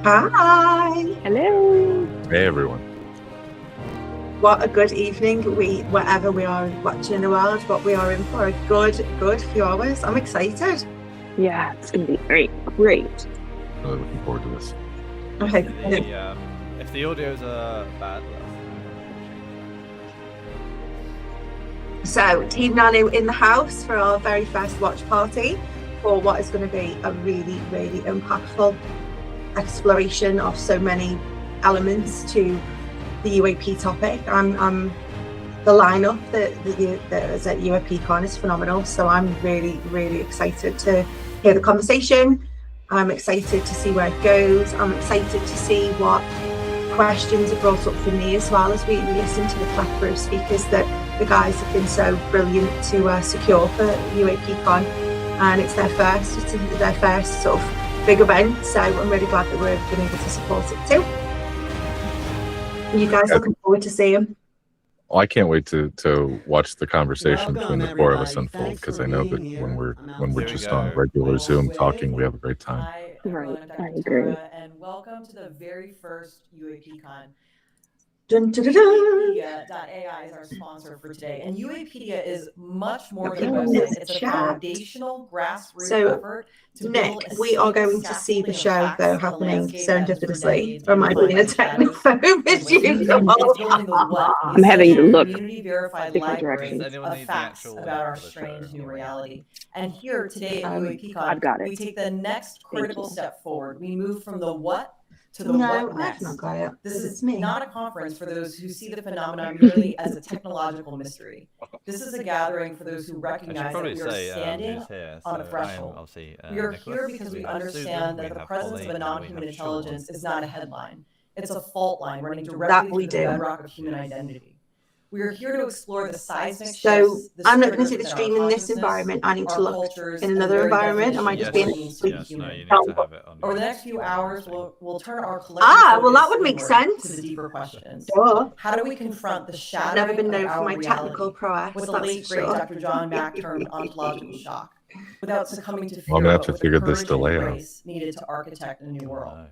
Hi. Hello. Hey, everyone. What a good evening. Wherever we are watching in the world, what we are in for a good few hours. I'm excited. Yeah, it's going to be great. Great. Really looking forward to this. Okay. If the audios are bad, So, Team Nanu in the house for our very first watch party for what is going to be a really, really impactful exploration of so many elements to the UAP topic. The lineup that is at UAPCon is phenomenal, so I'm really, really excited to hear the conversation. I'm excited to see where it goes. I'm excited to see what questions are brought up for me as well as we listen to the plethora of speakers that the guys have been so brilliant to secure for UAPCon, and it's their first sort of big event, so I'm really glad that we've been able to support it too. You guys looking forward to seeing them? Well, I can't wait to watch the conversation between the four of us unfold, because I know that when we're just on regular Zoom talking, we have a great time. Right, I agree. And welcome to the very first UAPCon. Dun, dun, dun, dun. UAPedia.ai is our sponsor for today, and UAPedia is much more than a website. It's a foundational grassroots effort to build a we are going to see the show though happening serendipitously. Or am I being a technophobe as usual? I'm having to look community-verified different libraries directions. of facts about our strange new reality. And here today at I've UAPCon, got it. we take the next critical step forward. We move from the what to the No, what next. I've not got it. This is not a conference for those who see the phenomenon merely as a technological mystery. This is a gathering for those who recognize that we are standing on a threshold. We are here because we understand that the presence of a non-human intelligence is not a headline. It's a fault line running directly through the bedrock of human identity. We are here to explore the seismic shifts. So I'm not going to see the stream in this environment. I need to look in another environment. Am I just being? Over the next few hours, we'll turn our collective well, that would make sense. to the deeper questions. Duh. How do we confront the shadow? I've never been known for my technical prowess. What the That's late for great sure. Dr. John Mack termed ontological shock, without succumbing to fear, Well, I'm gonna have but to with figure the this courage and delay out. grace needed to architect a new world.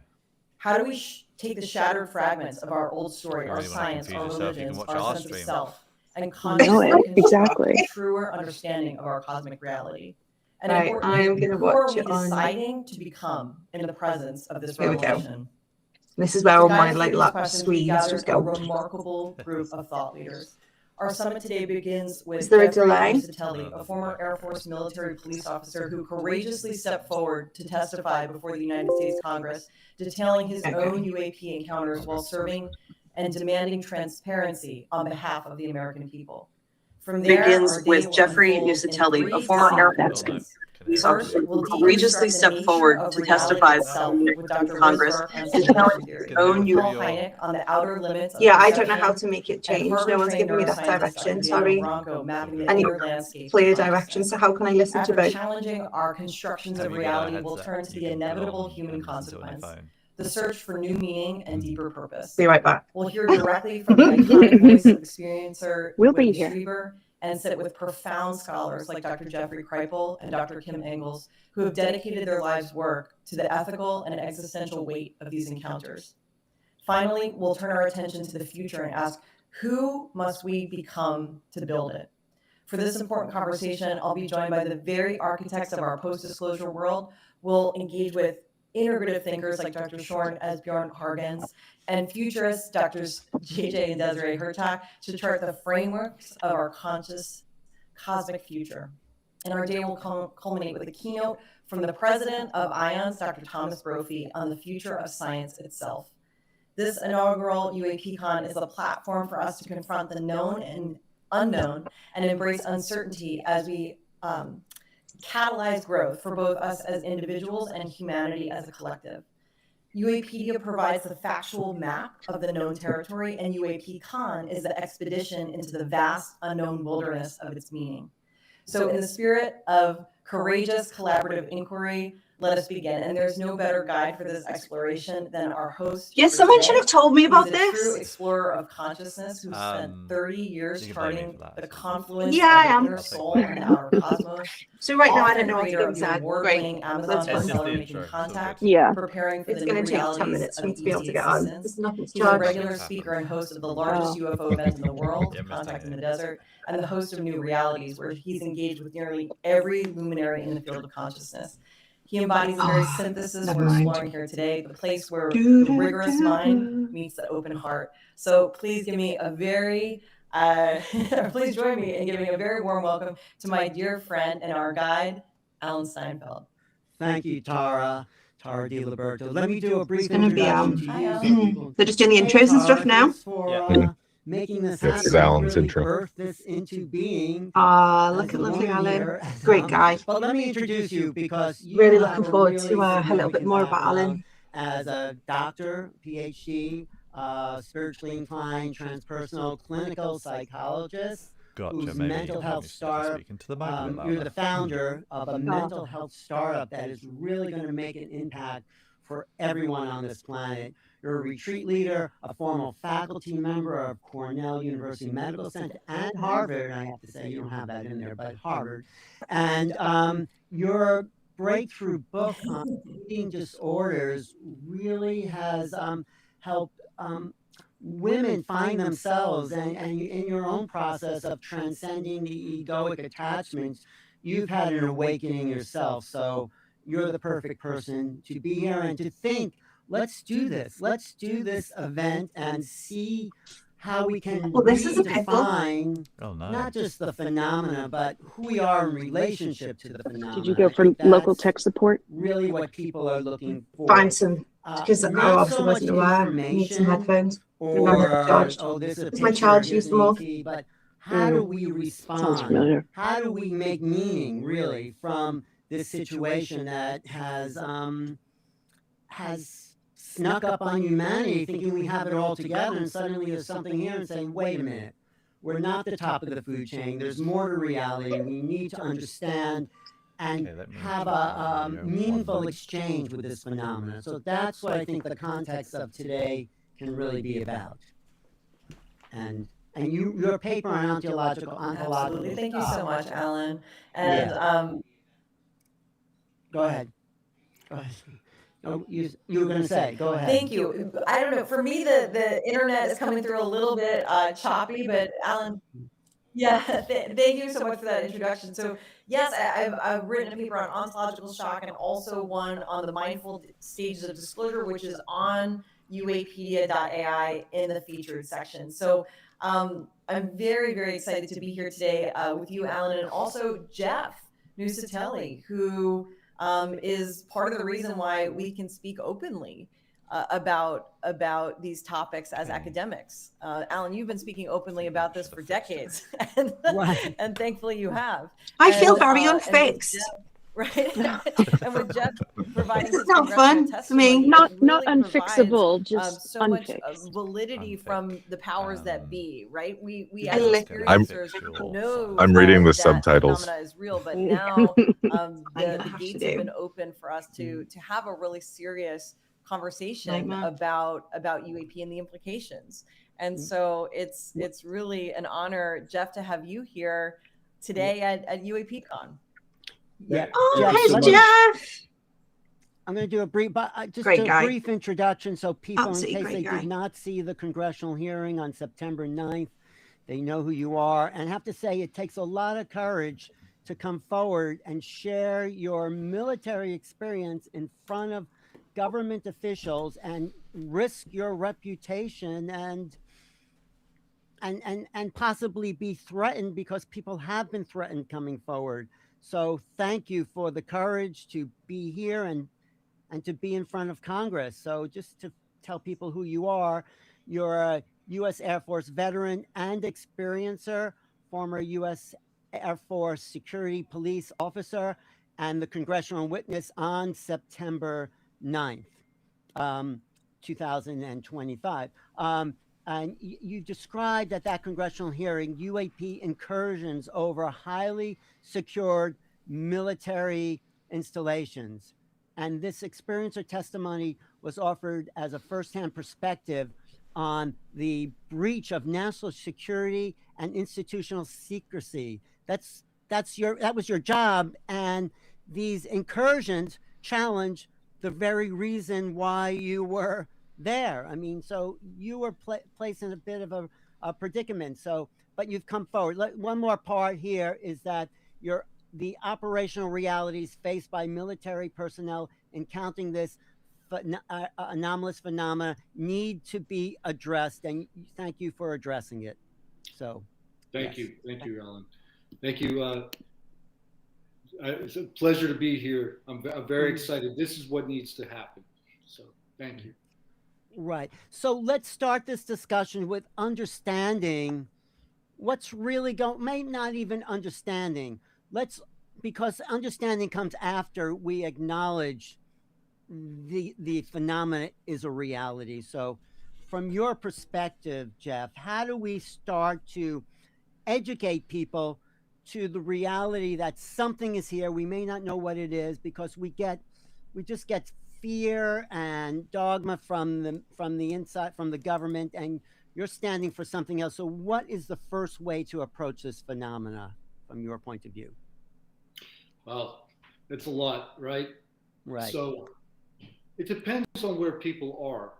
How do we take the shattered fragments of our old story, our science, our religions, our sense of self, and consciously construct a truer understanding of our cosmic reality? And Right, I'm going to watch it on. deciding to become in the presence of this Here we go. revelation. This is where all my To like guide us through these lap questions, we screens gathered just a go. remarkable group of thought leaders. Our summit today begins with Is there a Desiree delay? Nuccetelli, a former Air Force military police officer who courageously stepped forward to testify before the United States Congress, detailing his own UAP encounters while serving and demanding transparency on behalf of the American people. From there, begins with Jeffrey Nuccetelli, a former Air Force police officer who courageously stepped forward to testify before the Congress and challenge his own Hynek on the outer limits of Yeah, I don't know how to make it change. No one's giving me that neuroscientist direction. Dr. Sorry. Branco mapping the I need inner landscape clear of direction. consciousness. So how can I listen to After both? challenging our constructions of reality, we'll turn to the inevitable human consequence, the search for new meaning and deeper purpose. Be right back. We'll hear directly from the iconic voice of experiencer We'll be Whitley here. Strieber, and sit with profound scholars like Dr. Jeffrey Kripal and Dr. Kim Engels, who have dedicated their lives' work to the ethical and existential weight of these encounters. Finally, we'll turn our attention to the future and ask, who must we become to build it? For this important conversation, I'll be joined by the very architects of our post-disclosure world. We'll engage with integrative thinkers like Dr. Esbjörn-Hargens and futurists, Drs. JJ and Desiree Hurtak, to chart the frameworks of our conscious cosmic future. And our day will culminate with a keynote from the president of IONS, Dr. Thomas Brophy, on the future of science itself. This inaugural UAPCon is a platform for us to confront the known and unknown and embrace uncertainty as we catalyze growth for both us as individuals and humanity as a collective. UAPedia provides the factual map of the known territory, and UAPCon is the expedition into the vast unknown wilderness of its meaning. So in the spirit of courageous collaborative inquiry, let us begin. And there's no better guide for this exploration than our host. Yes, for someone today. should have told me about He's a true this. explorer of consciousness who spent 30 years you can blame me charting for that. the confluence Yeah, I of am. the inner soul and the outer cosmos. So right now I don't Author know what to creator give of the Zach. Great. award-winning Amazon That's fine. It's just the bestseller intro, Making it's all Contact, good. Yeah. preparing for It's the going new to take 10 realities minutes of for me to be able ET to get on. existence. There's nothing to He's a charge. regular speaker and host of the largest UFO event in the world, Yeah, missed Contact in it. the Desert, and the host of New Realities, where he's engaged with nearly every luminary in the field of consciousness. He embodies the very synthesis never we're mind. exploring here today, the place where the rigorous mind meets the open heart. So please give me a very, please join me in giving a very warm welcome to my dear friend and our guide, Alan Steinfeld. Thank you, Tara Di Liberto. Let me do a brief gonna be, introduction to Hi, you. Alan. So people, They're just doing the Hey, intros and stuff Tara, now. thanks for Yeah. making this This happen. is Alan's really intro. birthed this into being. Look as at a lovely woman Alan. here. Great guy. But let me introduce you because you Really have looking a forward really to a little bit significant more about background Alan. as a doctor, PhD, spiritually inclined, transpersonal, clinical psychologist. Gotcha. Whose Maybe mental you health need to start startup. speaking to the mic a bit You're louder. the founder of a mental health startup that is really going to make an impact for everyone on this planet. You're a retreat leader, a former faculty member of Cornell University Medical Center and Harvard. I have to say, you don't have that in there, but Harvard. And your breakthrough book on eating disorders really has helped women find themselves, and in your own process of transcending the egoic attachments, you've had an awakening yourself. So you're the perfect person to be here and to think, let's do this. Let's do this event and see how we can Well, this is a pickle. redefine Oh no. not just the phenomena, but who we are in relationship to the phenomena. Did you go I for think local that's tech support? really what people are looking for. Find some, because I Not obviously so much wasn't aware. I need some information headphones. or charged. oh, this is a Is my picture, charge here's used an more? ET, but how do we Sounds respond? familiar. How do we make meaning really from this situation that has snuck up on humanity, thinking we have it all together, and suddenly there's something here and saying, wait a minute, we're not the top of the food chain. There's more to reality. We need to understand and Okay, let me have try a video meaningful one. exchange with this phenomenon. So that's what I think the context of today can really be about. And your paper on ontological. Absolutely. Thank you so much, Alan. And Go ahead. Go ahead. No, you were going to say. Go ahead. thank you. I don't know. For me, the internet is coming through a little bit choppy, but Alan, yeah, thank you so much for that introduction. So yes, I've written a paper on ontological shock and also one on the mindful stages of disclosure, which is on UAPedia.ai in the featured section. So I'm very, very excited to be here today with you, Alan, and also Jeff Nuccetelli, who is part of the reason why we can speak openly about these topics as academics. Alan, you've been speaking openly about this for decades, and, Right. and thankfully you have. I feel very and with unfixed. Jeff- right? And with Jeff providing This is his not fun congressional for me. testimony, Not it not really unfixable, provides, just so much unfixed. validity from the powers that be, right? We I as like- experiencers know I'm reading the that subtitles. phenomena is real, but now I the have to gates do. have been open for us to have a really serious conversation Nightmare. about UAP and the implications. And so it's really an honor, Jeff, to have you here today at UAPCon. Yeah. Oh, Jeff, hey, let- Jeff. I'm going to do a brief, just Great a guy. brief introduction so people, in Absolutely case great they guy. did not see the congressional hearing on September 9th, they know who you are. And I have to say, it takes a lot of courage to come forward and share your military experience in front of government officials and risk your reputation and possibly be threatened, because people have been threatened coming forward. So thank you for the courage to be here and to be in front of Congress. So just to tell people who you are, you're a U.S. Air Force veteran and experiencer, former U.S. Air Force security police officer, and the congressional witness on September 9th, 2025. And you described at that congressional hearing UAP incursions over highly secured military installations. And this experience or testimony was offered as a firsthand perspective on the breach of national security and institutional secrecy. That was your job, and these incursions challenge the very reason why you were there. I mean, so you were placed in a bit of a predicament. So, but you've come forward. One more part here is that the operational realities faced by military personnel encountering this anomalous phenomena need to be addressed, and thank you for addressing it. So, thank you, Ellen. Thank you. It's a pleasure to be here. I'm very excited. This is what needs to happen. So, thank you. Right. So let's start this discussion with understanding what's really going. Maybe not even understanding. Because understanding comes after we acknowledge the phenomena is a reality. So from your perspective, Jeff, how do we start to educate people to the reality that something is here? We may not know what it is because we just get fear and dogma from the inside, from the government, and you're standing for something else. So what is the first way to approach this phenomena from your point of view? Well, it's a lot, right? Right. So it depends on where people are,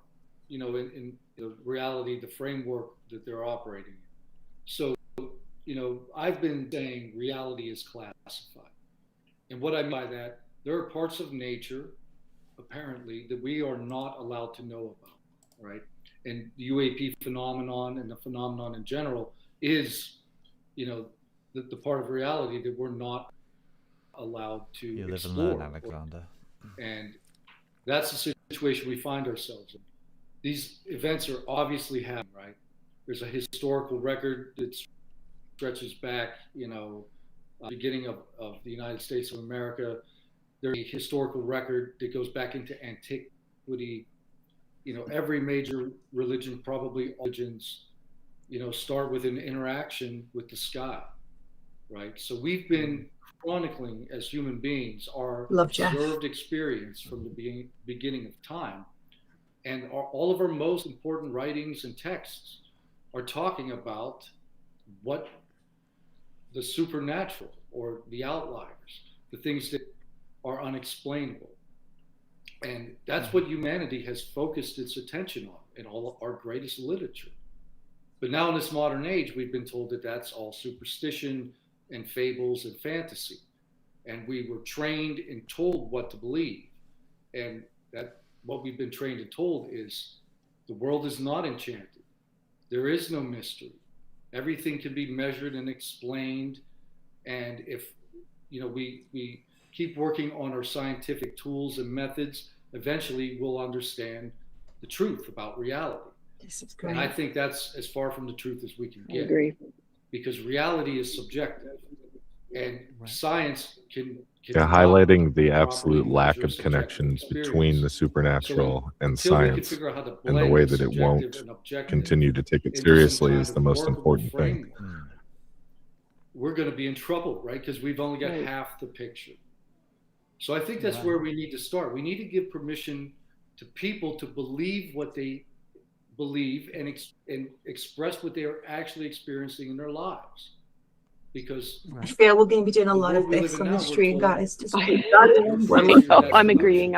in the reality, the framework that they're operating in. So, I've been saying reality is classified. And what I mean by that, there are parts of nature, apparently, that we are not allowed to know about, right? And the UAP phenomenon and the phenomenon in general is, the part of reality that we're not allowed to You live explore. and learn, Alexander. And that's the situation we find ourselves in. These events are obviously happening, right? There's a historical record that stretches back, beginning of the United States of America. There's a historical record that goes back into antiquity. Every major religion, probably all religions, start with an interaction with the sky, right? So we've been chronicling as human beings our observed experience from the beginning of time. And all of our most important writings and texts are talking about what the supernatural or the outliers, the things that are unexplainable. And that's what humanity has focused its attention on in all our greatest literature. But now in this modern age, we've been told that that's all superstition and fables and fantasy. And we were trained and told what to believe. And that what we've been trained and told is the world is not enchanted. There is no mystery. Everything can be measured and explained. And if we keep working on our scientific tools and methods, eventually we'll understand the truth about reality. This is great. And I think that's as far from the truth as we can get. I agree. Because reality is subjective. And science can highlighting the absolute lack of connections between the supernatural and science, and the way that it won't continue to take it seriously is the most important thing. We're going to be in trouble, right? Because we've only got half the picture. So I think that's where we need to start. We need to give permission to people to believe what they believe and express what they are actually experiencing in their lives. Because I feel we're going to be doing a lot of this on the stream, guys. I'm agreeing.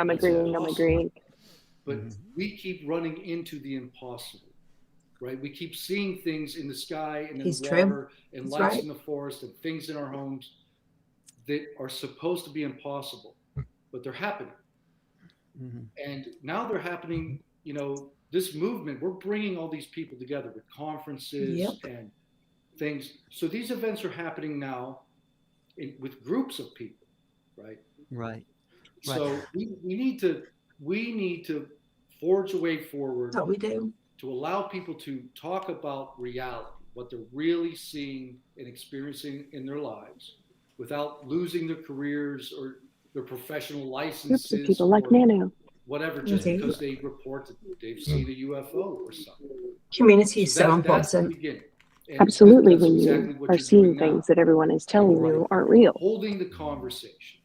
But we keep running into the impossible, right? We keep seeing things in the sky and in the water and lights in the forest and things in our homes that are supposed to be impossible, but they're happening. And now they're happening, this movement, we're bringing all these people together with conferences and things. So these events are happening now with groups of people, right? Right. So we need to forge a way forward. That's what we do. To allow people to talk about reality, what they're really seeing and experiencing in their lives, without losing their careers or their professional licenses. People like Nanu. Whatever, just because they report that they've seen a UFO or something. Community is so important. Absolutely, when you are seeing things that everyone is telling you aren't real. Holding the conversation.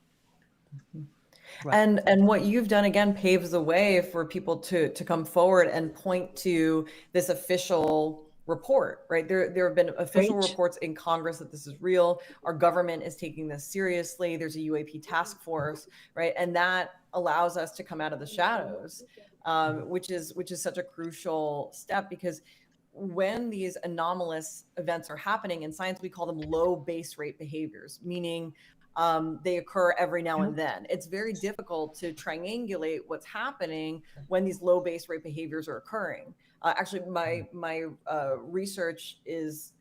Right. And what you've done again paves the way for people to come forward and point to this official report, right? There have been official Great. reports in Congress that this is real. Our government is taking this seriously. There's a UAP task force, right? And that allows us to come out of the shadows, which is such a crucial step, because when these anomalous events are happening in science, we call them low base rate behaviors, meaning they occur every now and then. It's very difficult to triangulate what's happening when these low base rate behaviors are occurring. Actually, my research is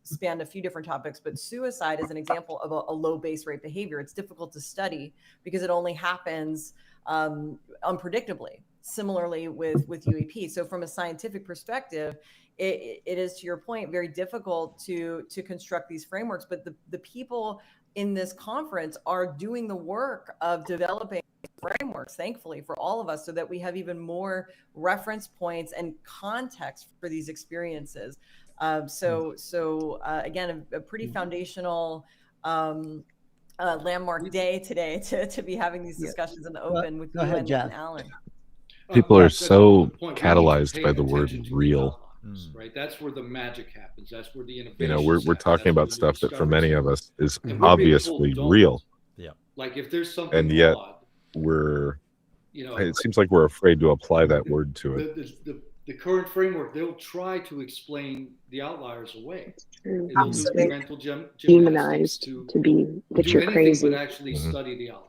spanned a few different topics, but suicide is an example of a low base rate behavior. It's difficult to study because it only happens unpredictably. Similarly with UAP. So from a scientific perspective, it is, to your point, very difficult to construct these frameworks. But the people in this conference are doing the work of developing frameworks, thankfully, for all of us, so that we have even more reference points and context for these experiences. Again, a pretty foundational landmark day today to be having these discussions in the open with you and Alan. People are so catalyzed by the word real. Right, that's where the magic happens. That's where the innovation. You know, we're talking about stuff that for many of us is obviously real. Yeah. Like if there's something and yet odd, we're, you know, it seems like we're afraid to apply that word to it. The current framework, they'll try to explain the outliers away. Absolutely. Humanized to be that you're crazy. But actually study the outlier.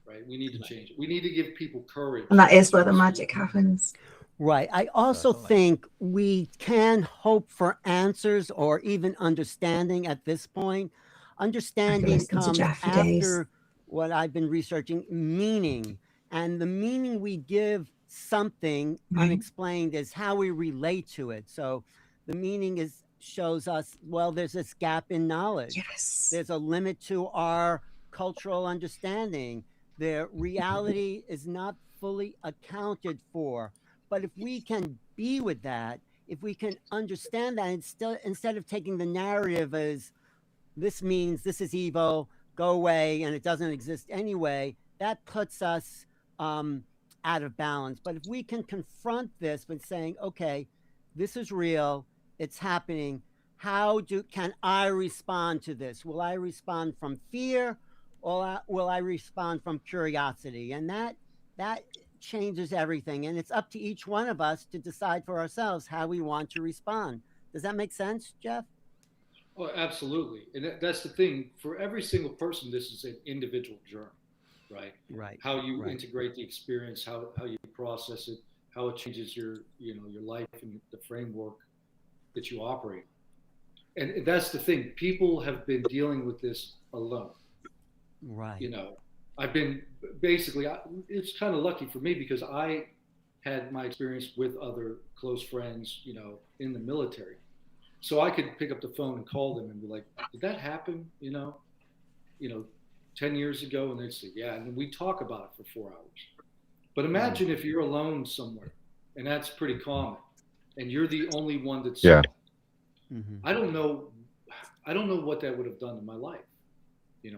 Right, we need to change it. We need to give people courage. And that is where the magic happens. Right. I also think we can hope for answers or even understanding at this point. Understanding comes after what I've been researching, meaning. And the meaning we give something unexplained is how we relate to it. So the meaning shows us, well, there's this gap in knowledge. Yes. There's a limit to our cultural understanding. The reality is not fully accounted for. But if we can be with that, if we can understand that, and still, instead of taking the narrative as this means this is evil, go away, and it doesn't exist anyway, that puts us out of balance. But if we can confront this with saying, okay, this is real, it's happening, can I respond to this? Will I respond from fear, or will I respond from curiosity? And that changes everything, and it's up to each one of us to decide for ourselves how we want to respond. Does that make sense, Jeff? Oh, absolutely. And that's the thing. For every single person, this is an individual journey, right? Right. How you integrate the experience, how you process it, how it changes your life and the framework that you operate. And that's the thing. People have been dealing with this alone. Right. You know, I've been basically, it's kind of lucky for me because I had my experience with other close friends, you know, in the military. So I could pick up the phone and call them and be like, did that happen, 10 years ago? And they'd say, yeah. And we talk about it for 4 hours. But imagine if you're alone somewhere, and that's pretty common, and you're the only one that's I don't know what that would have done to my life,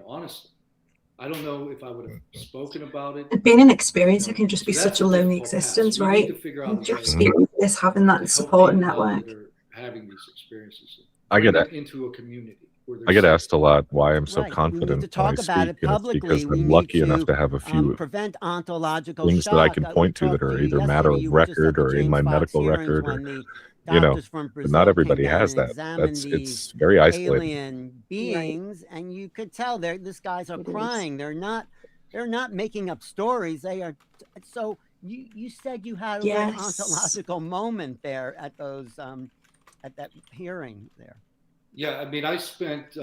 honestly. I don't know if I would have spoken about it. Being an experience, it can just be such a lonely existence, right? This having that support network. Having these experiences. I get into a community. I get asked a lot why I'm so confident when I speak, and it's because I'm lucky enough to have a few things that I can point to that are either matter of record or in my medical record, or but not everybody has that. It's very isolating. Alien beings, and you could tell these guys are crying. They're not making up stories. They are. So you said you had a ontological moment there at those at that hearing there. Yeah, I mean, I spent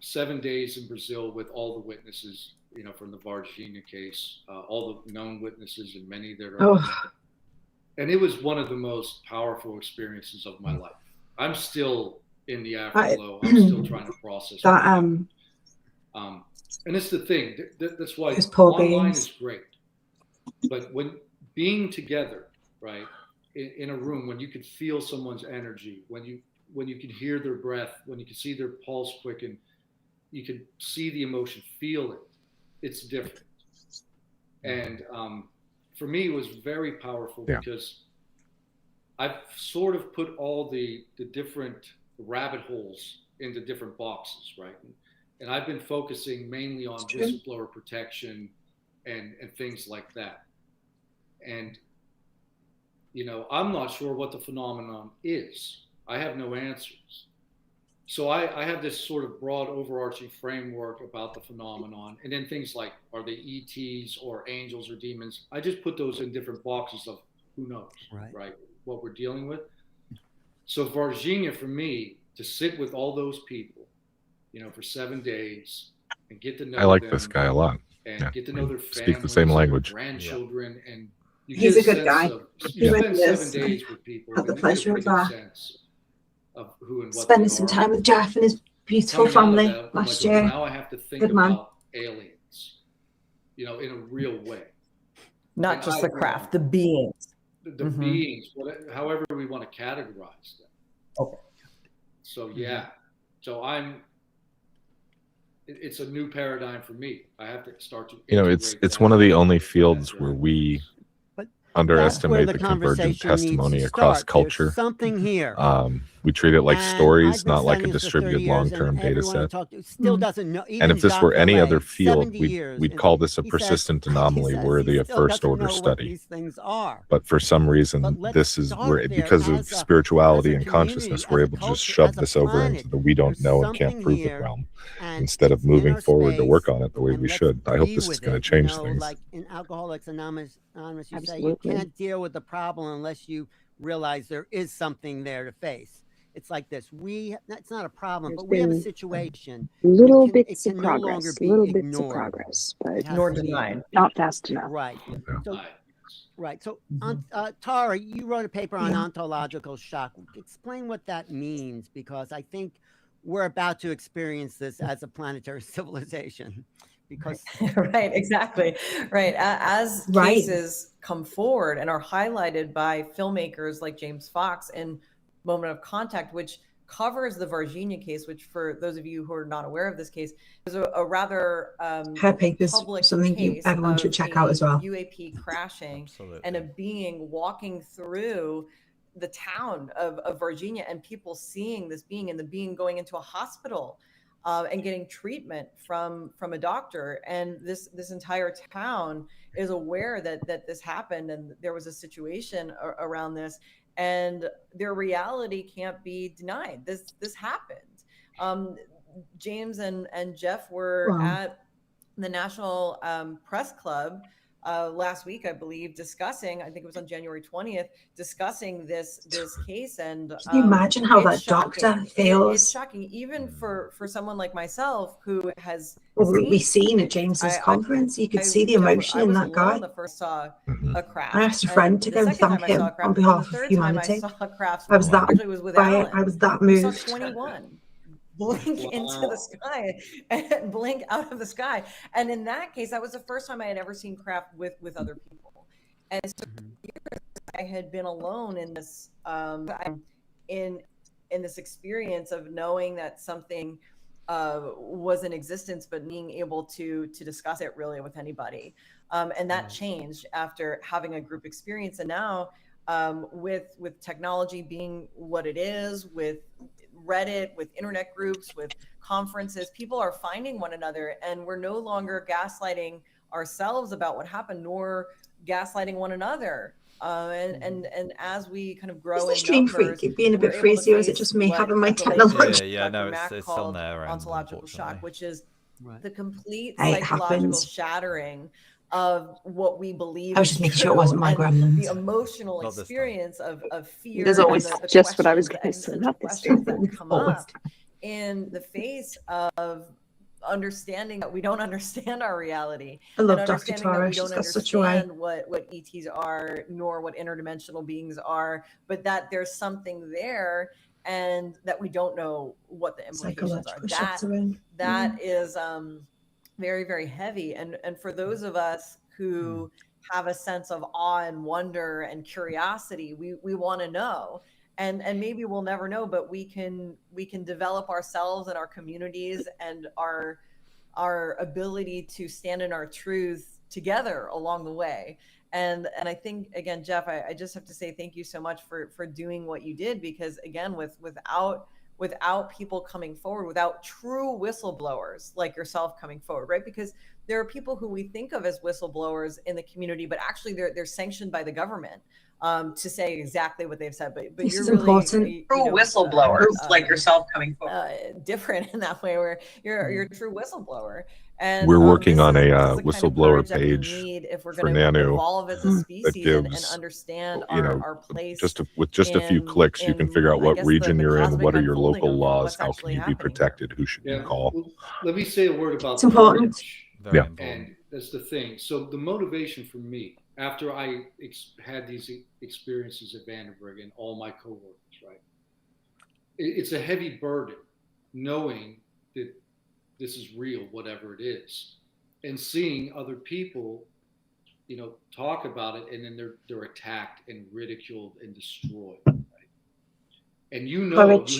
7 days in Brazil with all the witnesses, from the Varginha case, all the known witnesses and many that are. And it was one of the most powerful experiences of my life. I'm still in the afterglow. I'm still trying to process that. And it's the thing. That's why online is great. But when being together, right, in a room, when you can feel someone's energy, when you can hear their breath, when you can see their pulse quicken, you can see the emotion, feel it. It's different. And for me, it was very powerful because I've sort of put all the different rabbit holes into different boxes, right? And I've been focusing mainly on whistleblower protection and things like that. And, I'm not sure what the phenomenon is. I have no answers. So I have this sort of broad overarching framework about the phenomenon. And then things like, are they ETs or angels or demons? I just put those in different boxes of who knows, right? What we're dealing with. So Virginia, for me, to sit with all those people, for 7 days and get to know them. I like this guy a lot. And get to know their families, speak the same language, grandchildren, and you He's get a good guy. You spend 7 days with people. Had the pleasure of that. Sense of who and what spending some time with Jeff and his beautiful family last year. Now I have to think Good about aliens, in a real way. Not just the craft, the beings. The beings, however we want to categorize them. Okay. So so it's a new paradigm for me. I have to start to. It's one of the only fields where we underestimate the convergent testimony across culture. Something here. We treat it like stories, not like a distributed long-term data set. Still doesn't know. And if this were any other field, we'd call this a persistent anomaly worthy of first-order study. These things are. But for some reason, this is where, because of spirituality and consciousness, we're able to just shove this over into the we don't know and can't prove it realm, instead of moving forward to work on it the way we should. I hope this is going to change things. Like in Alcoholics Anonymous, you say you can't deal with the problem unless you realize there is something there to face. It's like this. It's not a problem, but we have a situation. Little bits of progress, but nor denied. Not fast enough. Right. So, Tara, you wrote a paper on ontological shock. Explain what that means, because I think we're about to experience this as a planetary civilization. Because right, exactly. Right. As cases come forward and are highlighted by filmmakers like James Fox and Moment of Contact, which covers the Virginia case, which for those of you who are not aware of this case, is a rather her paper's something everyone should check out as well. UAP crashing and a being walking through the town of Virginia and people seeing this being and the being going into a hospital and getting treatment from a doctor. And this entire town is aware that this happened and there was a situation around this. And their reality can't be denied. This happened. James and Jeff were at the National Press Club last week, I believe, discussing, I think it was on January 20th, discussing this case. And can you imagine how that doctor feels? It's shocking, even for someone like myself who has we seen at James's conference. You could see the emotion in that guy. The first saw a craft. I asked a friend to go and thank him on behalf of humanity. I was that moved. I saw 21 blink into the sky and blink out of the sky. And in that case, that was the first time I had ever seen craft with other people. And so I had been alone in this in this experience of knowing that something was in existence, but being able to discuss it really with anybody. And that changed after having a group experience. And now with technology being what it is, with Reddit, with internet groups, with conferences, people are finding one another, and we're no longer gaslighting ourselves about what happened, nor gaslighting one another. And as we kind of grow, is the stream freaky being a bit freezy, or is it just me having my technology? No, it's on there. Ontological shock, which is the complete psychological shattering of what we believe. I was just making sure it wasn't my gremlins. The emotional experience of fear. There's always just what I was going to say. Not this that come up in the face of understanding that we don't understand our reality. I love Dr. Tara. She's got such a way. What ETs are, nor what interdimensional beings are, but that there's something there, and that we don't know what the implications are. That is very, very heavy. And for those of us who have a sense of awe and wonder and curiosity, we want to know. And maybe we'll never know, but we can develop ourselves and our communities and our ability to stand in our truth together along the way. And I think, again, Jeff, I just have to say thank you so much for doing what you did, because again, without people coming forward, without true whistleblowers like yourself coming forward, right? Because there are people who we think of as whistleblowers in the community, but actually they're sanctioned by the government to say exactly what they've said. But This you're is really important. True whistleblowers like yourself coming forward. Different in that way, where you're a true whistleblower. And we're working on a whistleblower page if we're for going to Nanu evolve as a species and understand our place. With just a few clicks, you can figure out what region you're in, what are your local laws, how can you be protected, who should you call. Well, let me say a word about It's important. Yeah. And that's the thing. So the motivation for me, after I had these experiences at Vandenberg and all my coworkers, right? It's a heavy burden knowing that this is real, whatever it is, and seeing other people, talk about it, and then they're attacked and ridiculed and destroyed, right? And you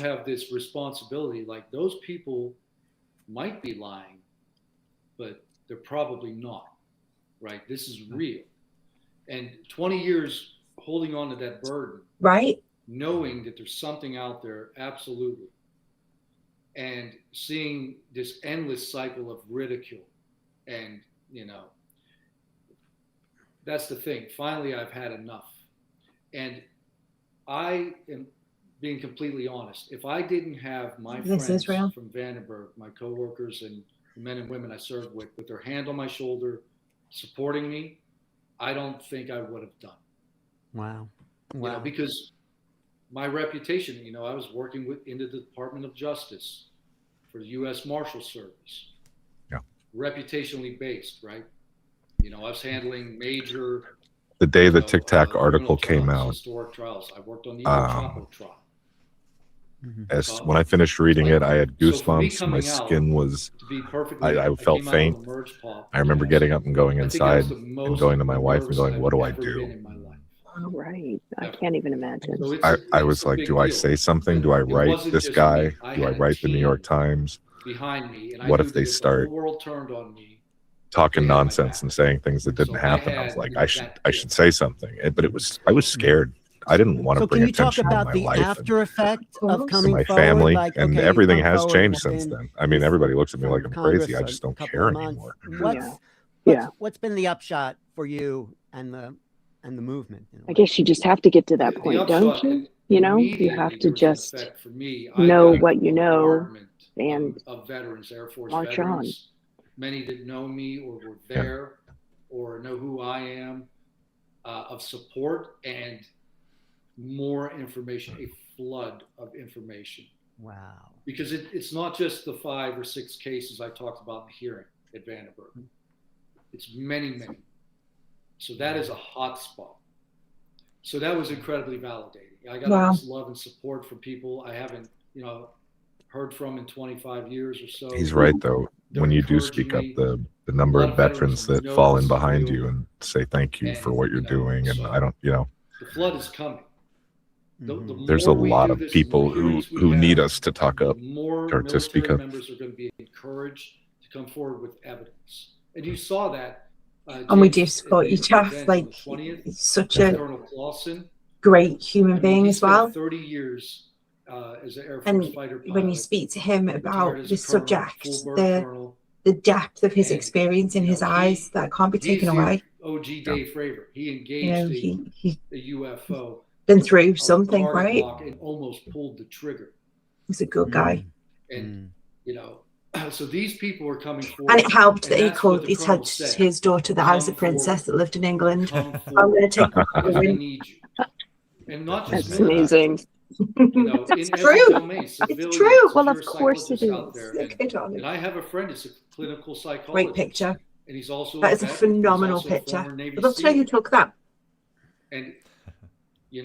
have this responsibility, like those people might be lying, but they're probably not, right? This is real. And 20 years holding on to that burden, right? Knowing that there's something out there, absolutely. And seeing this endless cycle of ridicule. And, that's the thing. Finally, I've had enough. And I am being completely honest. If I didn't have my friends from Vandenberg, my coworkers and the men and women I served with their hand on my shoulder, supporting me, I don't think I would have done. Wow. Because my reputation, I was working in the Department of Justice for the U.S. Marshal Service. Yeah. Reputationally based, right? I was handling major. The day the Tic Tac article came out, historic trials. I worked on the Chapo trial. When I finished reading it, I had goosebumps. My skin was, I felt faint. I remember getting up and going inside and going to my wife and going, what do I do? Oh, right. I can't even imagine. I was like, do I say something? Do I write this guy? Do I write the New York Times? What if they start talking nonsense and saying things that didn't happen? I was like, I should say something. But I was scared. I didn't want to bring attention to my life. Can you talk about the after effect of coming my forward? family, like, and everything has changed since then. I mean, everybody looks at me like I'm crazy. I just don't care anymore. What's been the upshot for you and the movement? I guess you just have to get to that point, don't you? You have to just know what you know and of veterans, Air Force march veterans, many that know me or were there or know who I am, of support and more information, a flood of information. Wow. Because it's not just the 5 or 6 cases I talked about in the hearing at Vandenberg. It's many, many. So that is a hot spot. So that was incredibly validating. I got this love and support from people I haven't, heard from in 25 years or so. He's right, though. When you do speak up, the number of veterans that fall in behind you and say thank you for what you're doing, and I don't, the flood is coming. There's a lot of people who need us to talk up or to speak up. Members are going to be encouraged to come forward with evidence, and you saw that. And we do support you, Jeff. Like, he's such a great human being as well. 30 years as an Air Force and fighter pilot, when you speak to him about this subject, the depth of his experience in his eyes, that can't be taken away. OG Dave Fravor, he engaged a UFO. Been through something, right? And almost pulled the trigger. He's a good guy. And so these people are coming forward. And it helped that he said to his daughter that I was a princess that lived in England. I'm going to take the win. And not just that's amazing. It's true. It's true. Well, of course it is. And I have a friend who's a clinical psychologist. Great picture. And he's also that is a phenomenal picture. I'd love to know who took that. And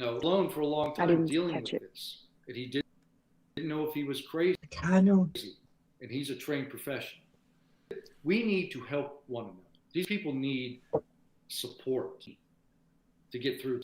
alone for a long time dealing with this. And he didn't know if he was crazy. I know. And he's a trained professional. We need to help one another. These people need support to get through.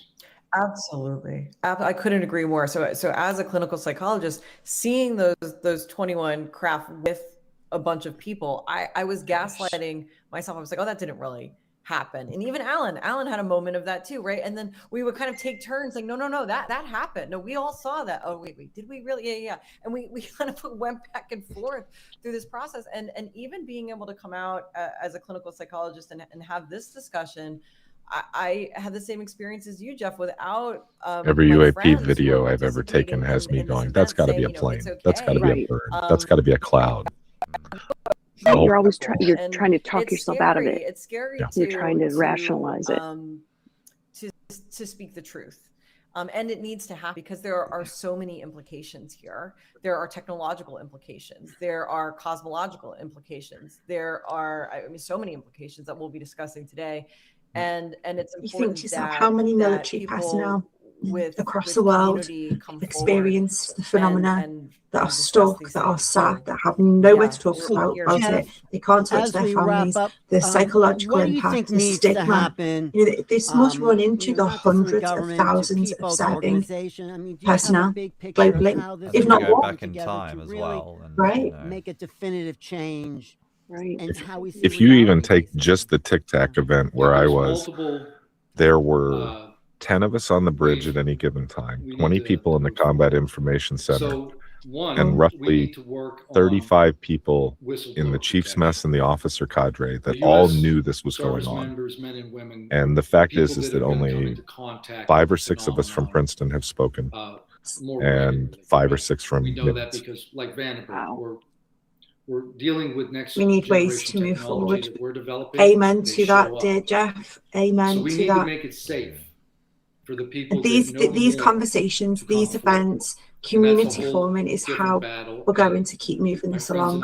Absolutely. I couldn't agree more. So as a clinical psychologist, seeing those 21 craft with a bunch of people, I was gaslighting myself. I was like, oh, that didn't really happen. And even Alan had a moment of that too, right? And then we would kind of take turns like, no, that happened. No, we all saw that. Oh, wait, did we really? Yeah. And we kind of went back and forth through this process. And even being able to come out as a clinical psychologist and have this discussion, I had the same experience as you, Jeff, without every UAP video I've ever taken has me going, that's got to be a plane. That's got to be a bird. That's got to be a cloud. You're always trying to talk yourself out of it. It's scary. You're trying to rationalize it. To speak the truth. And it needs to happen because there are so many implications here. There are technological implications. There are cosmological implications. There are, so many implications that we'll be discussing today. And it's important. You think to yourself, how many military personnel across the world experience the phenomena, that are stuck, that are sad, that have nowhere to talk about it. They can't talk to their families. The psychological impact, the stigma. This must run into the hundreds of thousands of serving personnel globally, if not more. Back in time as well, right? Make a definitive change. Right. If you even take just the Tic Tac event where I was, there were 10 of us on the bridge at any given time, 20 people in the Combat Information Center, and roughly 35 people in the chief's mess and the officer cadre that all knew this was going on. And the fact is that only 5 or 6 of us from Princeton have spoken, and 5 or 6 from Nimitz. Because like Vandenberg, we're dealing with next. We need ways to move forward. Amen to that, dear Jeff. Amen so we to need that. To make it safe for the people. These conversations, these events, community forming is how we're going to keep moving this along.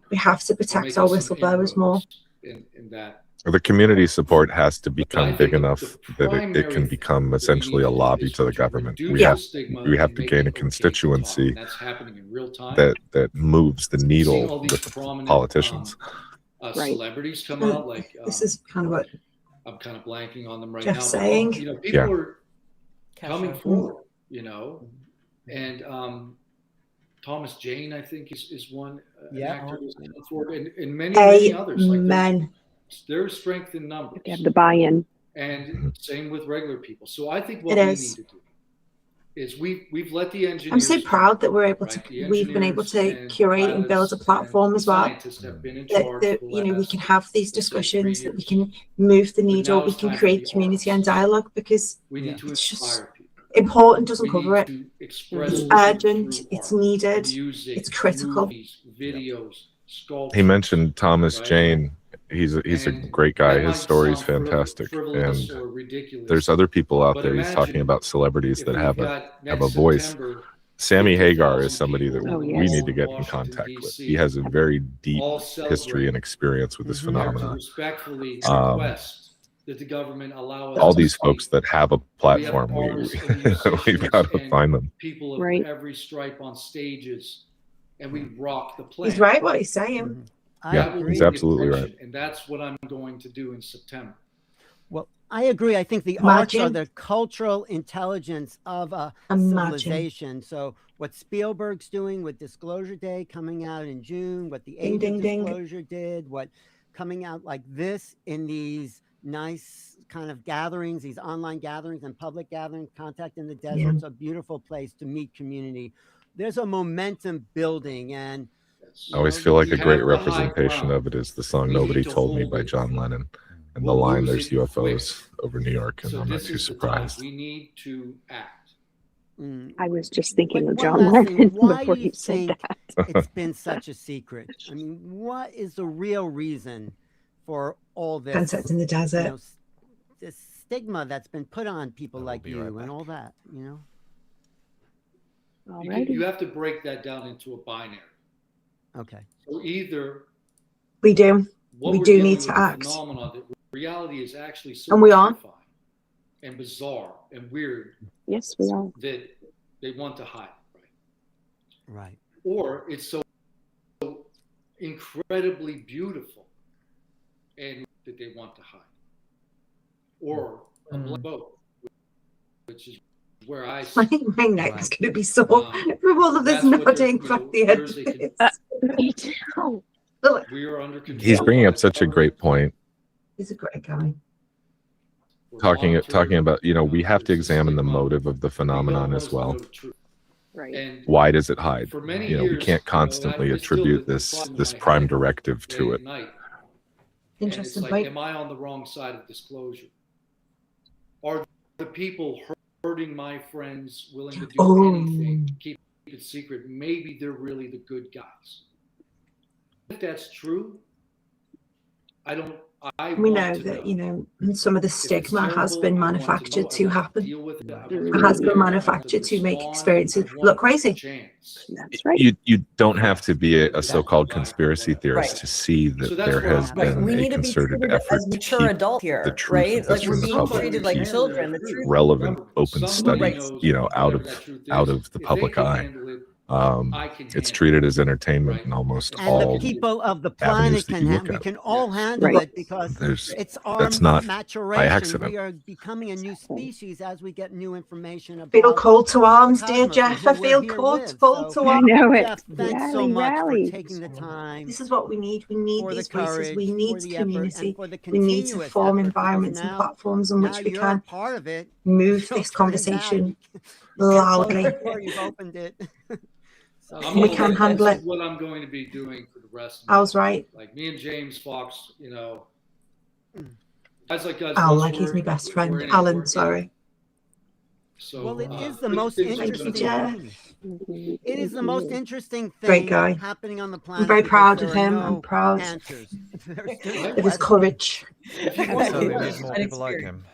We have to protect our whistleblowers more. In that. The community support has to become big enough that it can become essentially a lobby to the government. We have to gain a constituency that moves the needle with politicians. Celebrities come out like this is kind of what I'm kind of blanking on them right Jeff's now. saying. People are coming forward, and Thomas Jane, I think, is one actor who's coming forward, and many others. Like there's strength in numbers. You have the buy-in, and same with regular people. So I think what we need to do is we've let the engineers. I'm so proud that we've been able to curate and build a platform as well. That we can have these discussions, that we can move the needle, we can create community and dialogue, because it's just important. Doesn't cover it. It's urgent. It's needed. It's critical. He mentioned Thomas Jane. He's a great guy. His story's fantastic, and there's other people out there. He's talking about celebrities that have a voice. Sammy Hagar is somebody that we need to get in contact with. He has a very deep history and experience with this phenomenon. All these folks that have a platform, we've got to find them. People of every stripe on stages, and we rock the place. He's right what he's saying. He's absolutely right. And that's what I'm going to do in September. Well, I agree. I think the arts are the cultural intelligence of a civilization. So what Spielberg's doing with Disclosure Day coming out in June, what the Age of Disclosure did, what coming out like this in these nice kind of gatherings, these online gatherings and public gatherings, Contact in the Desert's a beautiful place to meet community. There's a momentum building, and I always feel like a great representation of it is the song Nobody Told Me by John Lennon. And the line, there's UFOs over New York, and I'm not too surprised. We need to act. I was just thinking of John Lennon before you said that. It's been such a secret. I mean, what is the real reason for all this? Contact in the Desert. This stigma that's been put on people like you and all that, You have to break that down into a binary. Okay. So either we do need to act. That reality is actually so and we are and bizarre and weird. Yes, we are. That they want to hide, right? Or it's so incredibly beautiful and that they want to hide. Or both, which is where I think my neck's going to be sore from all of this nodding from the edges. Me too. We are under control. He's bringing up such a great point. He's a great guy. Talking about, we have to examine the motive of the phenomenon as well. Right. Why does it hide? We can't constantly attribute this prime directive to it. Interesting. And it's like, am I on the wrong side of disclosure? Are the people hurting my friends willing to do anything to keep it secret? Maybe they're really the good guys. If that's true, we know that, some of the stigma has been manufactured to happen. It has been manufactured to make experiences look crazy. That's right. You don't have to be a so-called conspiracy theorist to see that there has been a concerted effort to keep the truth of this from the public, to keep relevant, open studies, out of the public eye. It's treated as entertainment in almost all the people of the avenues planet that you look we at. can all handle it because it's our that's not maturation. by accident. We are becoming a new species as we get new information about. Feel called to arms, dear Jeff. I feel called to arms. I know it. Jeff, thanks so much for taking the time. This is what we need. We need these voices. We need community. We need to continuous form effort, environments and now- platforms on which now we you're can part of it. move Don't this turn it back. conversation You can't loudly. close the door, you've opened it. We can handle it. This is what I'm going to be doing for the rest of I was right. Like me and James Fox, guys like us. Al, like he's my best friend. Alan, sorry. So, Well, it is the most interesting thing. It is the most interesting thing Great guy. happening on the planet. I'm very because proud there of are him. no I'm proud answers. of his courage. We need more people like him.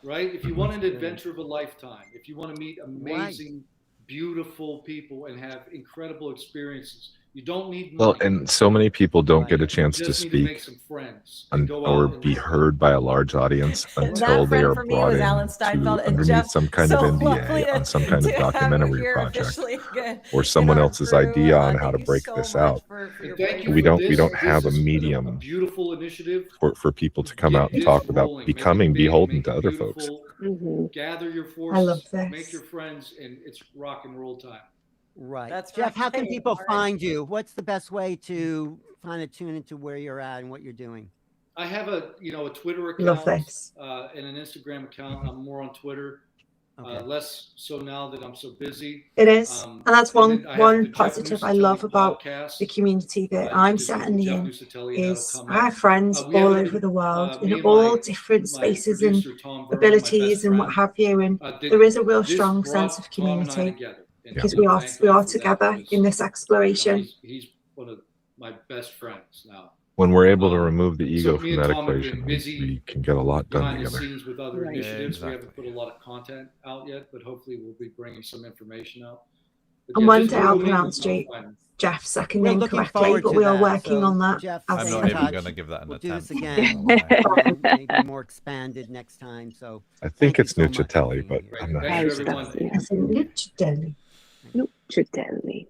Right? If you want an adventure of a lifetime, if you want to meet amazing, beautiful people and have incredible experiences, you don't need money. Well, and so many people don't get a chance You to just need to make speak some friends and go out or and be live. heard by a large audience until they are brought in to underneath some kind of NDA on some kind of documentary project or someone else's idea on how to break this out. We don't have a medium beautiful initiative for people to come out and talk without becoming beholden to other folks. Gather your I love forces, this. make your friends, and it's rock and roll time. Right. That's Jeff, how can right. people All right. find you? What's the best way to kind of tune into where you're at and what you're doing? I have a Twitter account Love this. And an Instagram account. I'm more on Twitter, less so now that I'm so busy. It is, and that's one then I have the Jeff positive I Nuccetelli love about podcast. the community that You I'm can just certainly Jeff in. Nuccetelli, Is that'll come I have up. friends We have all a- over the world me in and all my- different my spaces and producer, Tom Vernon, my abilities best and what friend, have you, and there is a real strong sense of community because we are together in this exploration. He's one of my best friends now. When we're able to remove the so ego me from and that Tom have been equation, busy we can get a lot done Behind the together. scenes with other Right. initiatives, we Yeah, haven't put a lot of content out yet, but hopefully we'll be bringing some information out. But And yeah, one just day I'll Google me, pronounce you'll find me. Jeff's second We're name looking correctly, forward but to we are that. working So, on that. Jeff, I'll I'm stay not in even touch. going to give that an We'll do attempt. this again. Maybe more expanded next time. So I thank think you it's so much for Nuccetelli, but being here. I'm not Thank sure. you, everyone. I said, Nuccetelli. Nuccetelli.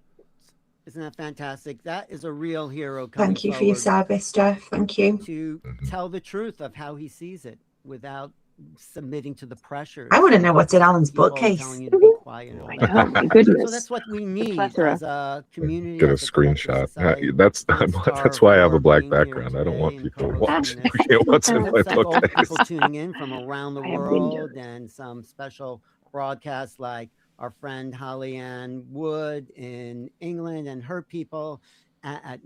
Isn't that fantastic? That is a real hero coming Thank you for your forward service, Jeff. Thank you. to tell the truth of how he sees it without submitting to the pressure. I want to know what's in Alan's People bookcase. telling you to be quiet and all I that. know, my So goodness. that's what we need plethora. as a community. Get a as collective screenshot. society. That's Thanks to that's our why I have a for black being here background. I don't today want and people co-hosting watching this. looking at what's in my Thanks to all the bookcase. people tuning in from around the I have world windows. and some special broadcasts like our friend Holly Ann Wood in England and her people at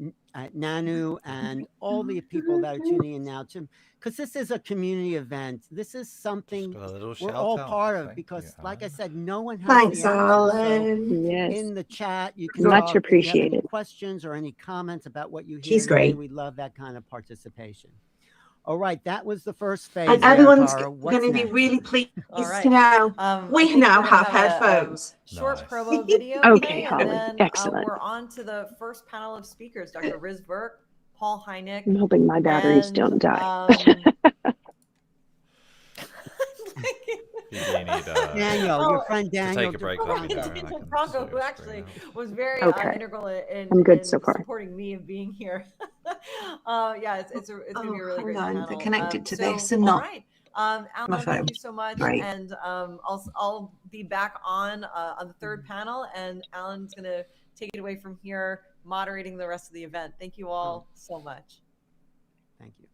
Nanu and all the people that are tuning in now too, because this is a community event. This is something Got a little we're shout all out. part of Thank because, you, like I Alan. said, no one has Thanks, the answers. So Alan. Yes. in the chat, you can Much talk. If you have any appreciated. questions or any comments about what you hear He's today, great. we love that kind of participation. All right, that was the first phase. And there, everyone's Tara. What's going to be next? really pleased All right. to know I we think now we're gonna have a, headphones. short Nice. promo video. Okay, and Holly. then Excellent. we're on to the first panel of speakers, Dr. Virk, Paul Hynek. I'm hoping my batteries and, don't die. Daniel, your friend Daniel. take a break, let me know, and I Daniel can Branco, show you who a actually screen was very Okay. integral in I'm good so far. supporting me and being here. Yeah, it's going to be a really great hang on, panel. they're connected to So, this and all not right. my Alan, phone. thank you so much. Right. And I'll be back on the third panel, and Alan's going to take it away from here, moderating the rest of the event. Thank you all so much. Thank you.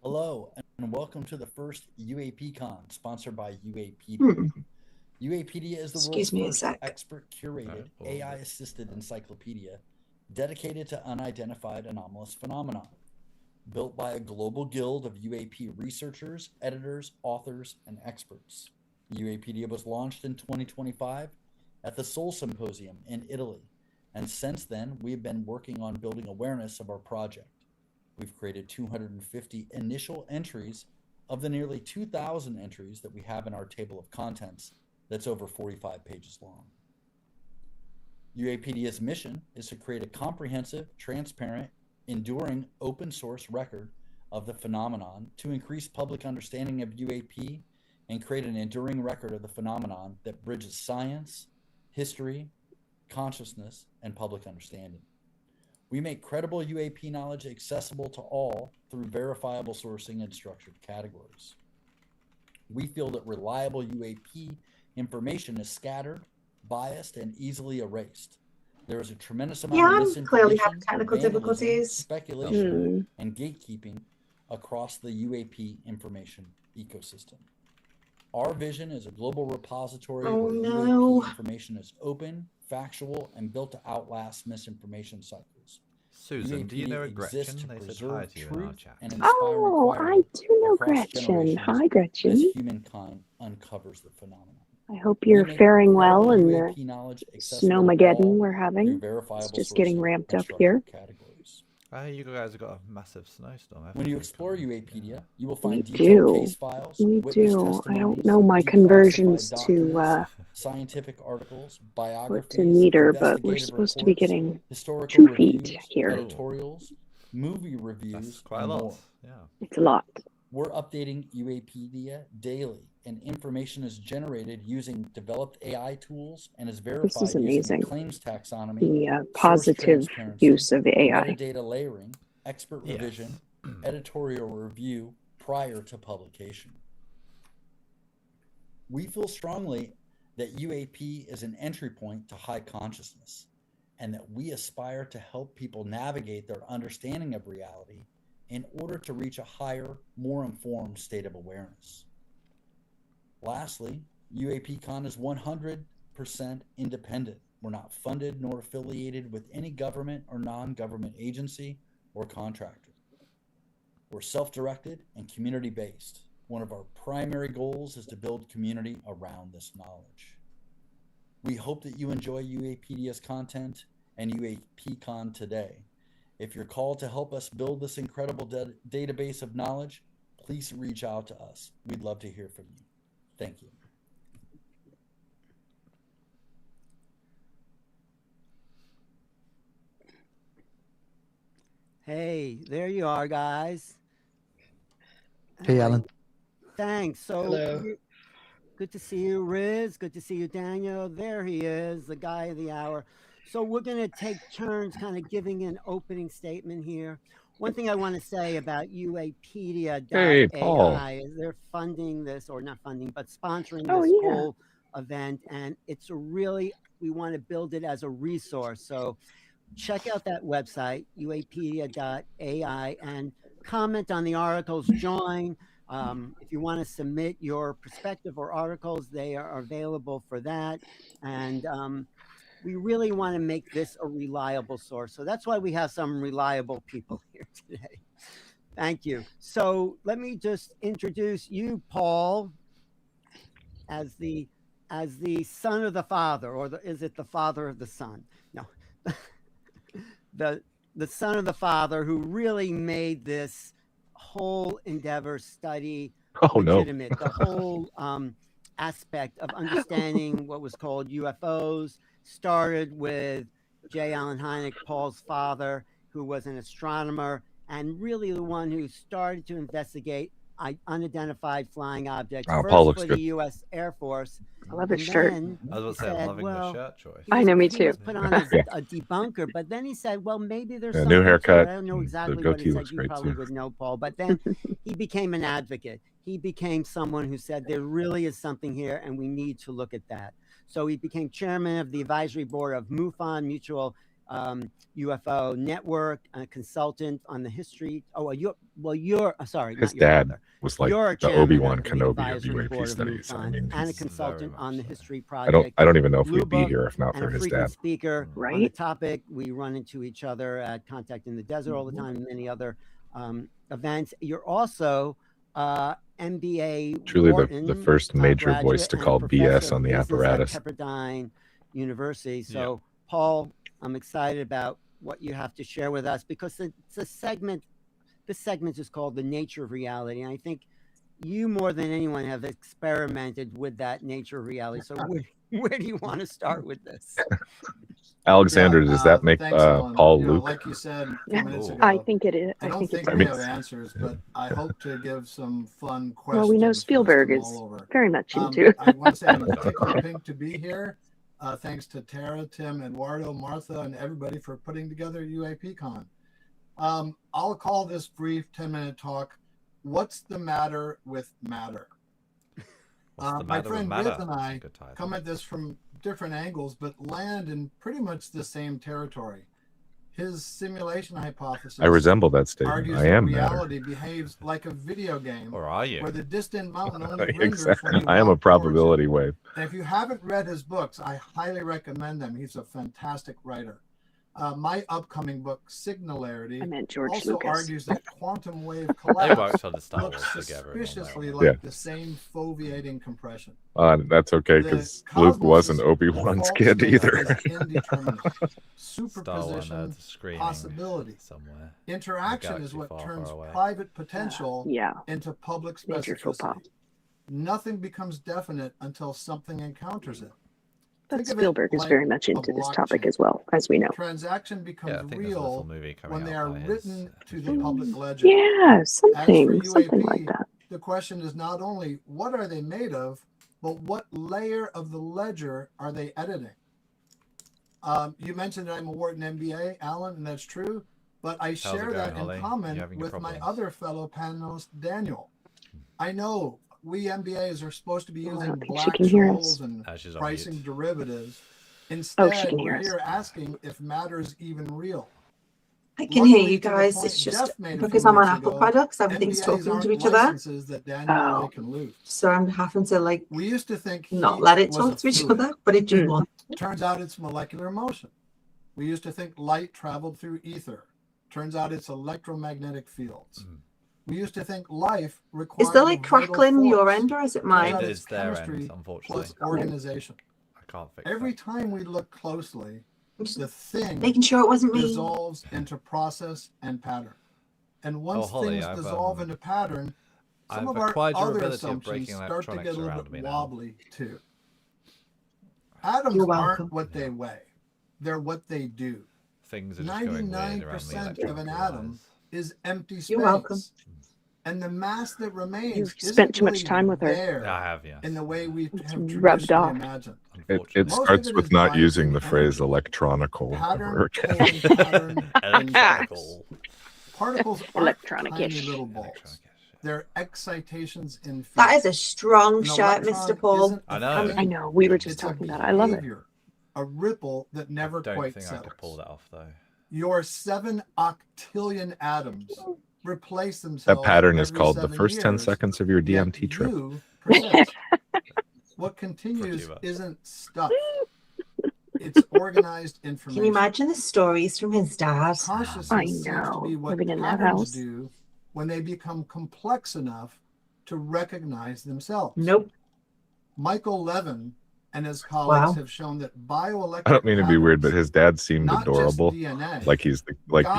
Hello, and welcome to the first UAPCon, sponsored by UAPedia. UAPedia is the world's first expert-curated, AI-assisted encyclopedia dedicated to unidentified anomalous phenomena. Built by a global guild of UAP researchers, editors, authors, and experts. UAPedia was launched in 2025 at the Seoul Symposium in Italy, and since then, we have been working on building awareness of our project. We've created 250 initial entries of the nearly 2,000 entries that we have in our table of contents that's over 45 pages long. UAPedia's mission is to create a comprehensive, transparent, enduring open source record of the phenomenon to increase public understanding of UAP and create an enduring record of the phenomenon that bridges science, history, consciousness, and public understanding. We make credible UAP knowledge accessible to all through verifiable sourcing and structured categories. We feel that reliable UAP information is scattered, biased, and easily erased. There is a tremendous amount of misinformation, clearly have technical difficulties, speculation, and gatekeeping across the UAP information ecosystem. Our vision is a global repository where UAP information is open, factual, and built to outlast misinformation cycles. Susan, do you know Gretchen? They said hi to you in our chat. Oh, I do know Gretchen. Hi, Gretchen. As humankind uncovers the phenomenon. I hope you're faring well in the snowmageddon we're having. It's just getting ramped up here. You guys have got a massive snowstorm. When you explore UAPedia, you will find detailed case files, witness testimonies, I don't know my conversions to scientific articles, biographies, to meter, but we're supposed to be getting 2 feet here. Editorials, movie reviews, quite a lot. More. Yeah. It's a lot. We're updating UAPedia daily, and information is generated using developed AI tools and is verified this is amazing. Using claims taxonomy, the positive use of the AI. Metadata layering, expert revision, editorial review prior to publication. We feel strongly that UAP is an entry point to high consciousness, and that we aspire to help people navigate their understanding of reality in order to reach a higher, more informed state of awareness. Lastly, UAPCon is 100% independent. We're not funded nor affiliated with any government or non-government agency or contractor. We're self-directed and community-based. One of our primary goals is to build community around this knowledge. We hope that you enjoy UAPedia's content and UAPCon today. If you're called to help us build this incredible database of knowledge, please reach out to us. We'd love to hear from you. Thank you. Hey, there you are, guys. Hey, Alan. Thanks. So hello. Good to see you, Riz. Good to see you, Daniel. There he is, the guy of the hour. So we're going to take turns kind of giving an opening statement here. One thing I want to say about UAPedia.ai is they're funding this, or not funding, but sponsoring this whole event. And it's a really, we want to build it as a resource. So check out that website, UAPedia.ai, and comment on the articles, join. If you want to submit your perspective or articles, they are available for that. And we really want to make this a reliable source. So that's why we have some reliable people here today. Thank you. So let me just introduce you, Paul, as the son of the father, or is it the father of the son? No, the son of the father who really made this whole endeavor study legitimate. The whole aspect of understanding what was called UFOs started with J. Allen Hynek, Paul's father, who was an astronomer and really the one who started to investigate unidentified flying objects. First for the U.S. Air Force. I love his shirt. I was about to say, I'm loving the shirt choice. I know, me too. He was put on as a debunker, but then he said, well, maybe there's something new haircut. I don't know exactly what he said. You probably would know, Paul. But then he became an advocate. He became someone who said there really is something here and we need to look at that. So he became chairman of the advisory board of MUFON, Mutual UFO network, a consultant on the history. Oh, you're sorry, His not your dad brother. was like You're the chairman Obi-Wan of the Kenobi of advisory UAP board of studies. I MUFON mean, and a he's, consultant on the history I project. don't even know if Blue we'd be Book, here if not and for a his frequent dad. speaker on the Right? topic. We run into each other at Contact in the Desert all the time, and many other events. You're also MBA Truly Wharton, the first major graduate voice to and call professor BS of on the business apparatus. at Pepperdine University. So, Paul, I'm excited about what you have to share with us, because it's a segment. This segment is called The Nature of Reality. And I think you more than anyone have experimented with that nature of reality. So where do you want to start with this? Alexander, does that make Paul Luke? Like you said a few Yeah, minutes ago, I think it is. I don't think it's we both. have answers, but I hope to give some fun questions. Well, we know for us to Spielberg is mull over. very much into. I want to say I'm tickled pink to be here. Thanks to Tara, Tim, Eduardo, Martha, and everybody for putting together UAPCon. I'll call this brief 10-minute talk, What's the Matter with Matter? My friend Riz and I come at this from different angles, but land in pretty much the same territory. His simulation hypothesis, I resemble that statement. argues I that am reality behaves like a video game. Or are you? Where the distant mountain only renders exactly. when you I am a walk towards probability it. wave. And if you haven't read his books, I highly recommend them. He's a fantastic writer. My upcoming book, Signalarity, I meant George also Lucas. argues that quantum wave They collapse worked on the Star Wars looks together. suspiciously like the same foveating compression. That's okay, because Luke wasn't Obi-Wan's kid either. Superposition, possibility. Somewhere. Interaction is what turns private potential into public specificity. Nothing becomes definite until something encounters it. But Spielberg is very much into this topic as well, as we know. Transaction becomes real when they are written to the public ledger. Yeah, something like that. The question is not only what are they made of, but what layer of the ledger are they editing? You mentioned that I'm a Wharton MBA, Alan, and that's true, but I share that in common with my other fellow panelist, Daniel. I know we MBAs are supposed to be using black holes and pricing derivatives. Instead, we're here asking if matter is even real. I can hear you guys. It's just because I'm on Apple products, everything's talking to each other. So I'm having to we used to think not let it talk to each other, but it just won't. Turns out it's molecular motion. We used to think light traveled through ether. Turns out it's electromagnetic fields. We used to think life requires. Is there like crackling your end, or is it mine? It is their end, unfortunately. Plus organization. I can't fix Every time we look closely, the thing making sure it wasn't me dissolves into process and pattern. And once things dissolve into pattern, some of our other assumptions start to get a little bit wobbly too. Atoms aren't what they weigh; they're what they do. Things are just going 99% of an atom is empty space. You're welcome. And the mass that remains You've spent too much time with her. I have, yeah. In the way we have rubbed off. imagined. It starts with not using the phrase electronical. Particles are tiny little balls. They're excitations in field. That is a strong shirt, Mr. Paul. I know. We were just talking about it. I love it. A ripple that never quite settles. I don't think I could pull that off, though. Your 7 octillion atoms replace themselves. That pattern is called the first 10 seconds of your DMT trip. What continues isn't stuff. It's organized information. Can you imagine the stories from his dad? I know. Living in that house. Do when they become complex enough to recognize themselves. Nope. Michael Levin and his colleagues have shown that bioelectric. I don't mean to be weird, but his dad seemed adorable. Like he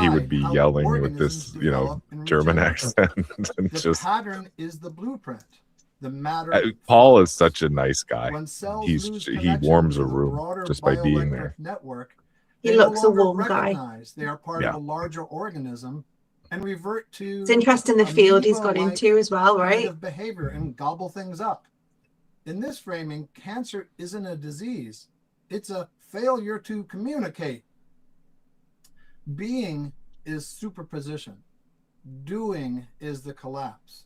would be yelling with this, German accent. And the pattern is the blueprint. The matter. Paul is such a nice guy. He warms a room just by being there. Network, he looks a warm guy. They are part of a larger organism and revert to. It's interesting the field he's got into as well, right? Of behavior and gobble things up. In this framing, cancer isn't a disease. It's a failure to communicate. Being is superposition. Doing is the collapse.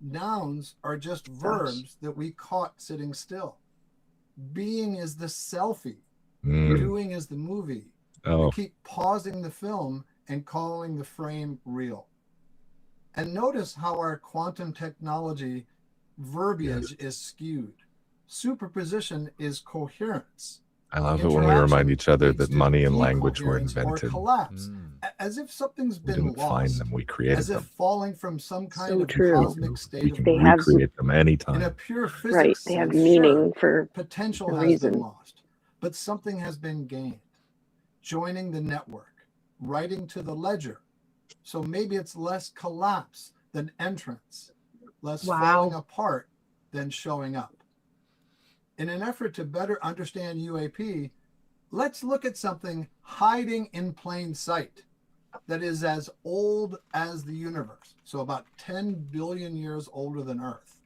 Nouns are just verbs that we caught sitting still. Being is the selfie. Doing is the movie. We keep pausing the film and calling the frame real. And notice how our quantum technology verbiage is skewed. Superposition is coherence. I love it when we remind each other that money and language were invented. Collapse, as if something's been didn't lost. Find them, we created as if them. falling from some kind of true. cosmic state We of can They have- recreate them anytime. in a pure physics Right, they have sense, meaning for potential a has reason. been lost, but something has been gained. Joining the network, writing to the ledger. So maybe it's less collapse than entrance, less falling apart than showing up. In an effort to better understand UAP, let's look at something hiding in plain sight that is as old as the universe, so about 10 billion years older than Earth.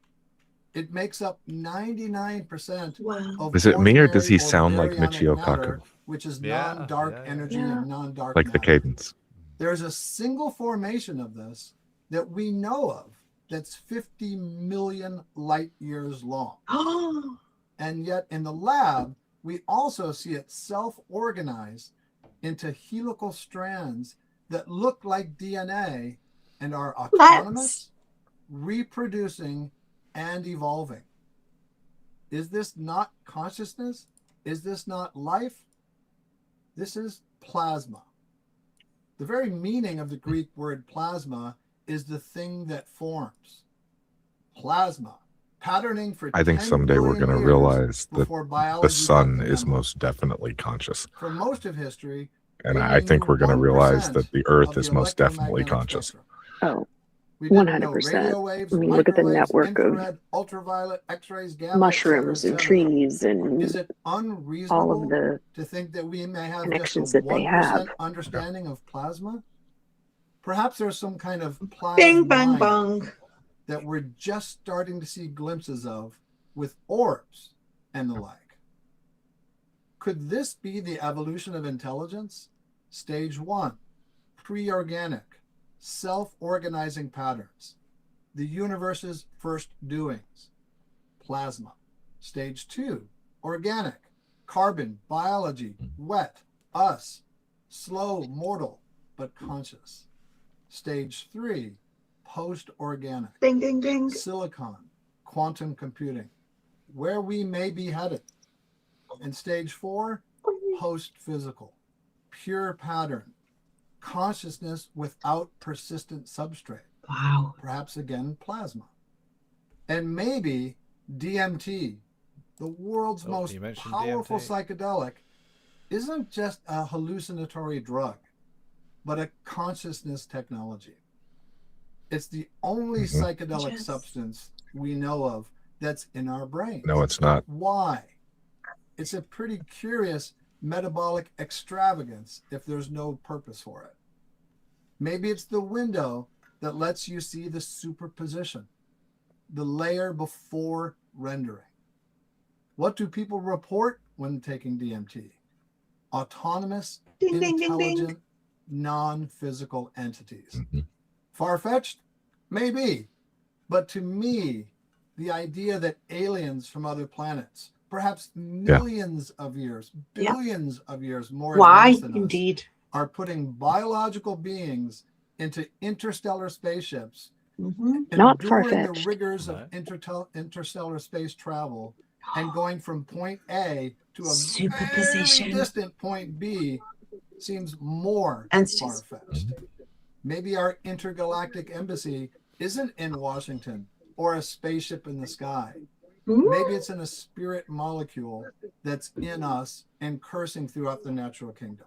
It makes up 99% of Is it me or does he ordinary sound like baryonic Michio matter, Kaku? which is Yeah, non-dark yeah, yeah. energy and non-dark Like the matter. cadence. There's a single formation of this that we know of that's 50 million light years long. And yet in the lab, we also see it self-organized into helical strands that look like DNA and are autonomous, reproducing, and evolving. Is this not consciousness? Is this not life? This is plasma. The very meaning of the Greek word plasma is the thing that forms. Plasma. Patterning for I think 10 someday we're billion going to years realize that before the biology sun got the is memo. most definitely conscious. For most of history, And we I think knew we're going to realize 1% that the Earth of is the most definitely electromagnetic conscious. spectrum. Oh, We didn't know 100%. radio waves, I mean, look at the microwaves, network of infrared, ultraviolet, X-rays, gamma, mushrooms and etc. trees and Is it all of unreasonable the to think that we may have just a connections that they 1% have. understanding of plasma? Perhaps there's some kind of Bing, bang, plasma bang. that we're just starting to see glimpses of with orbs and the like. Could this be the evolution of intelligence? Stage 1, pre-organic, self-organizing patterns. The universe's first doings. Plasma. Stage 2, organic, carbon, biology, wet, us, slow, mortal, but conscious. Stage 3, post-organic. Ding, ding, ding. Silicon, quantum computing, where we may be headed. And stage 4, post-physical, pure pattern, consciousness without persistent substrate. Wow. Perhaps again, plasma. And maybe DMT, the world's most powerful psychedelic, isn't just a hallucinatory drug, but a consciousness technology. It's the only psychedelic substance we know of that's in our brains. No, it's not. Why? It's a pretty curious metabolic extravagance if there's no purpose for it. Maybe it's the window that lets you see the superposition, the layer before rendering. What do people report when taking DMT? Autonomous, Ding, ding, ding, intelligent, ding. non-physical entities. Far-fetched? Maybe. But to me, the idea that aliens from other planets, perhaps millions of years, billions of years more advanced than us, Indeed. are putting biological beings into interstellar spaceships, Not enduring the far-fetched. rigors of interstellar space travel, and going from point A to a Superposition. very distant point B seems more Entities. far-fetched. Maybe our intergalactic embassy isn't in Washington or a spaceship in the sky. Maybe it's in a spirit molecule that's in us and cursing throughout the natural kingdom.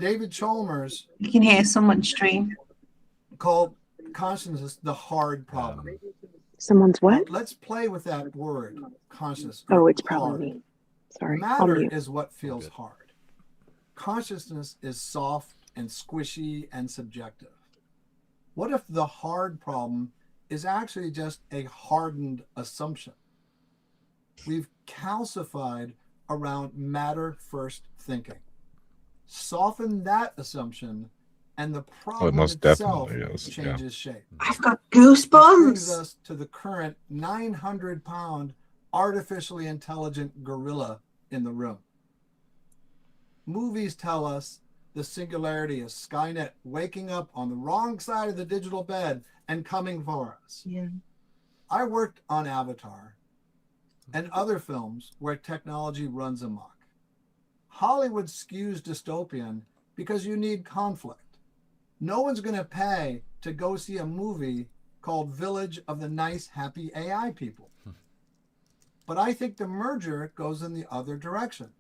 David Chalmers You can hear someone stream. called consciousness the hard problem. Someone's what? Let's play with that word, consciousness. Oh, it's hard. probably me. Sorry. Matter I'll mute. is what feels hard. Consciousness is soft and squishy and subjective. What if the hard problem is actually just a hardened assumption? We've calcified around matter first thinking. Soften that assumption and the problem most itself definitely is, changes shape. I've got Which brings goosebumps. us to the current 900-pound artificially intelligent gorilla in the room. Movies tell us the singularity is Skynet waking up on the wrong side of the digital bed and coming for us. Yeah. I worked on Avatar and other films where technology runs amok. Hollywood skews dystopian because you need conflict. No one's going to pay to go see a movie called Village of the Nice, Happy AI People. But I think the merger goes in the other direction.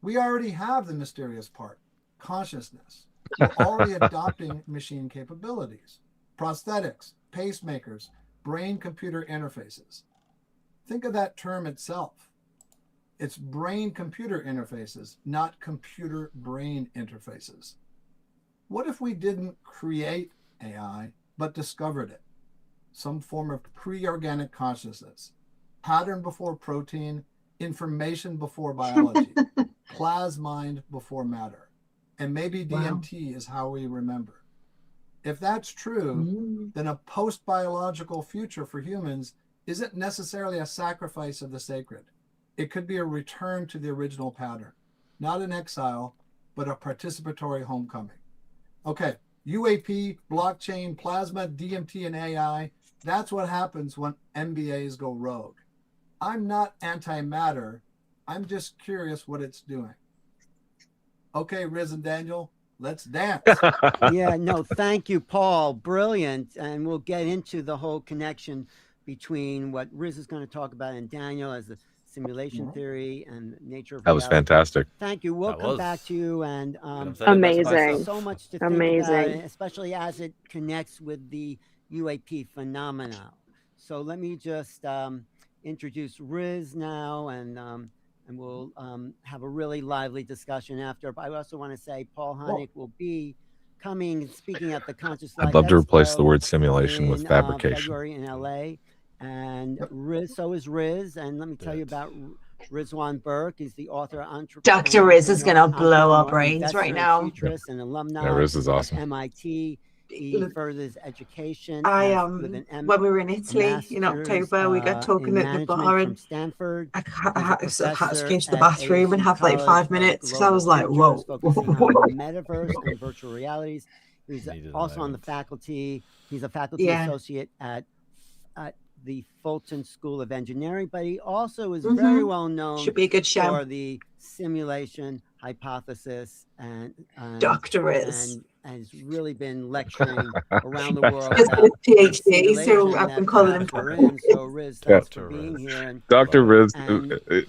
We already have the mysterious part, consciousness. We're already adopting machine capabilities, prosthetics, pacemakers, brain-computer interfaces. Think of that term itself. It's brain-computer interfaces, not computer-brain interfaces. What if we didn't create AI, but discovered it? Some form of pre-organic consciousness, pattern before protein, information before biology, plasmind before matter, and maybe DMT is how we remember. If that's true, then a post-biological future for humans isn't necessarily a sacrifice of the sacred. It could be a return to the original pattern, not an exile, but a participatory homecoming. Okay, UAP, blockchain, plasma, DMT, and AI, that's what happens when MBAs go rogue. I'm not antimatter. I'm just curious what it's doing. Okay, Riz and Daniel, let's dance. Yeah, no, thank you, Paul. Brilliant. And we'll get into the whole connection between what Riz is going to talk about and Daniel as the simulation theory and nature of That was reality. fantastic. Thank you. We'll come back to you. And amazing. So much to think about, especially as it connects with the UAP phenomena. So let me just introduce Riz now, and we'll have a really lively discussion after. But I also want to say Paul Hynek will be coming and speaking at the Conscious Life I'd love to replace Expo the word simulation with in fabrication. February in LA. And Riz, so is Riz. And let me tell you about Rizwan Virk. He's the author, entrepreneur. Dr. Riz is going to blow our brains right now. Futurist and alumni Yeah, Riz is awesome. MIT. He furthers education. When we were in Italy in October, we got talking at the bar, and Stanford. I had to go to the bathroom and have like 5 minutes because I was like, whoa. Metaverse and virtual realities. He's also on the faculty. He's a faculty associate at the Fulton School of Engineering, but he also is very well known Should be a good show. For the simulation hypothesis and Dr. Riz. And has really been lecturing around the world. He's got a PhD, so I've been calling him Dr. So Riz, thanks for being here. And Dr. Riz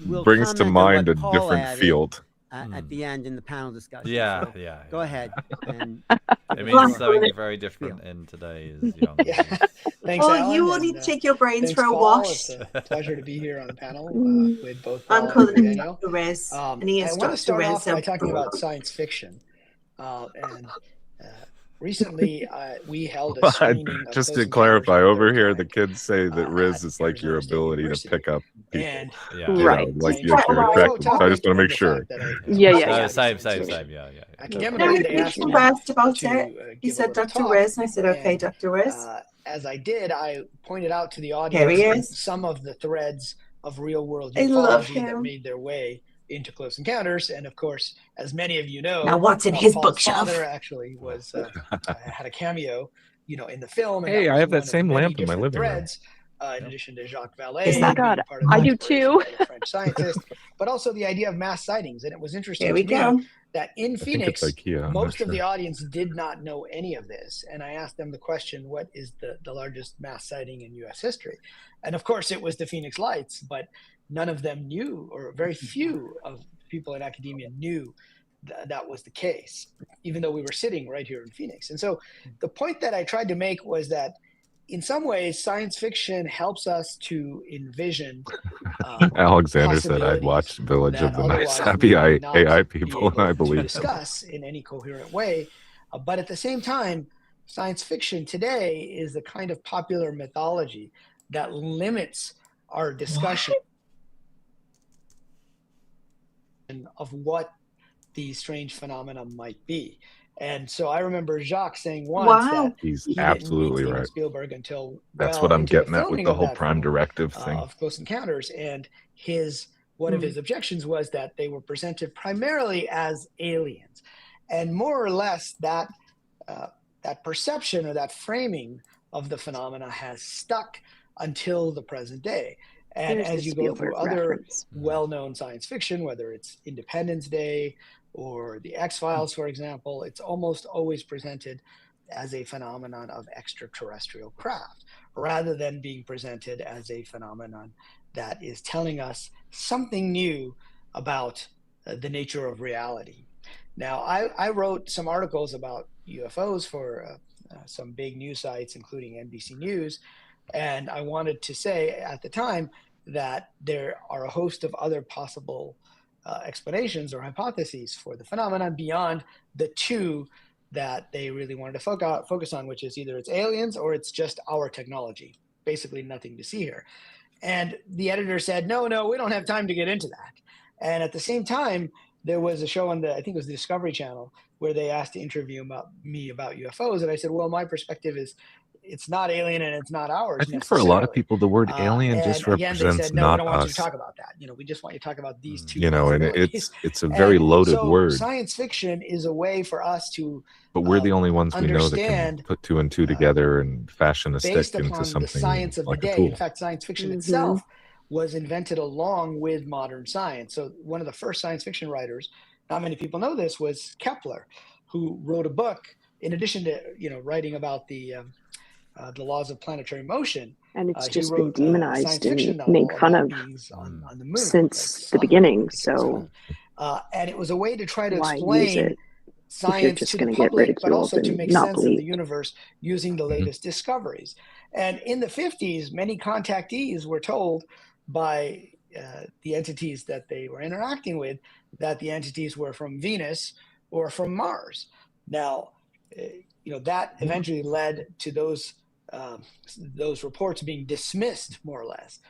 we'll brings to mind a Paul different field. At the end in the panel discussion. Yeah, so yeah. Go ahead. And it means something very different in today's young. Thanks, Paul, Alan, you all need to take your brains for a Paul. wash. It's a pleasure to be here on the panel with both Paul I'm calling him Daniel. Dr. Riz, and he is I want Dr. to start Riz. off by talking about science fiction. Recently, we held a screening of Just Close to clarify, Encounters over of here, Third the Kind, kids say that Riz is like your ability to pick up people. And like you're attracted. So I just want to make sure. Same. Academically, No, he conversed about it. He said Dr. Riz, and I said, okay, Dr. Riz. As I did, I pointed out to the Here he audience is. some of the threads of real-world I love ufology that him. made their way into Close Encounters, and of course, as many of you know, Now what's in his Paul's bookshelf? father actually was had a cameo, in the film. And Hey, I have that one of same many lamp in my different living room. threads, in addition to Jacques Vallée. Is that God? being part of I the do inspiration too. by the French scientist, but also the idea of mass sightings. And it was interesting Here we to go. me that in I think Phoenix, it's IKEA. I'm most not of the sure. audience did not know any of this. And I asked them the question, what is the largest mass sighting in U.S. history? And of course, it was the Phoenix Lights, but none of them knew, or very few of people in academia knew that was the case, even though we were sitting right here in Phoenix. And so the point that I tried to make was that in some ways, science fiction helps us to envision Alexander said I'd watched Village of the Nice Happy AI People, and I believe to discuss in any coherent way. But at the same time, science fiction today is the kind of popular mythology that limits our discussion of what these strange phenomena might be. And so I remember Jacques saying once that he's he absolutely didn't meet right. Spielberg until That's well what I'm into the getting at with filming the of whole that Prime film, Directive thing. of Close Encounters, and his one of his objections was that they were presented primarily as aliens. And more or less that perception or that framing of the phenomena has stuck until the present day. And There's as the you go through Spielberg other reference. well-known science fiction, whether it's Independence Day or the X-Files, for example, it's almost always presented as a phenomenon of extraterrestrial craft, rather than being presented as a phenomenon that is telling us something new about the nature of reality. Now, I wrote some articles about UFOs for some big news sites, including NBC News, and I wanted to say at the time that there are a host of other possible explanations or hypotheses for the phenomenon beyond the two that they really wanted to focus on, which is either it's aliens or it's just our technology. Basically nothing to see here. And the editor said, no, we don't have time to get into that. And at the same time, there was a show on I think it was the Discovery Channel, where they asked to interview me about UFOs. And I said, well, my perspective is it's not alien and it's not ours. I think for a lot of people, the word alien just represents they said, no, we not don't want you us. to talk about that. We just want you to talk about these two. You know, and it's a very loaded word. Science fiction is a way for us to. But we're the only ones we know that can put two and two together and fashion a stick into something the science of like the a day. tool. In fact, science fiction itself was invented along with modern science. So one of the first science fiction writers, not many people know this, was Kepler, who wrote a book in addition to writing about the laws of planetary motion. And it's just been demonized and made fun of on the moon, since the beginning. So and it was a way to try to why use explain it science just to the gonna get public, but ridiculed also to and make not sense of believed? the universe using the latest discoveries. And in the 50s, many contactees were told by the entities that they were interacting with that the entities were from Venus or from Mars. Now, that eventually led to those reports being dismissed, more or less,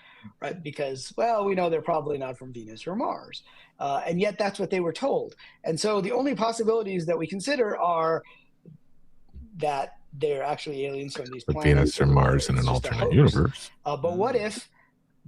right? Because, well, we know they're probably not from Venus or Mars. And yet that's what they were told. And so the only possibilities that we consider are that they're actually aliens from these planets. Venus or Mars in an alternate universe. But what if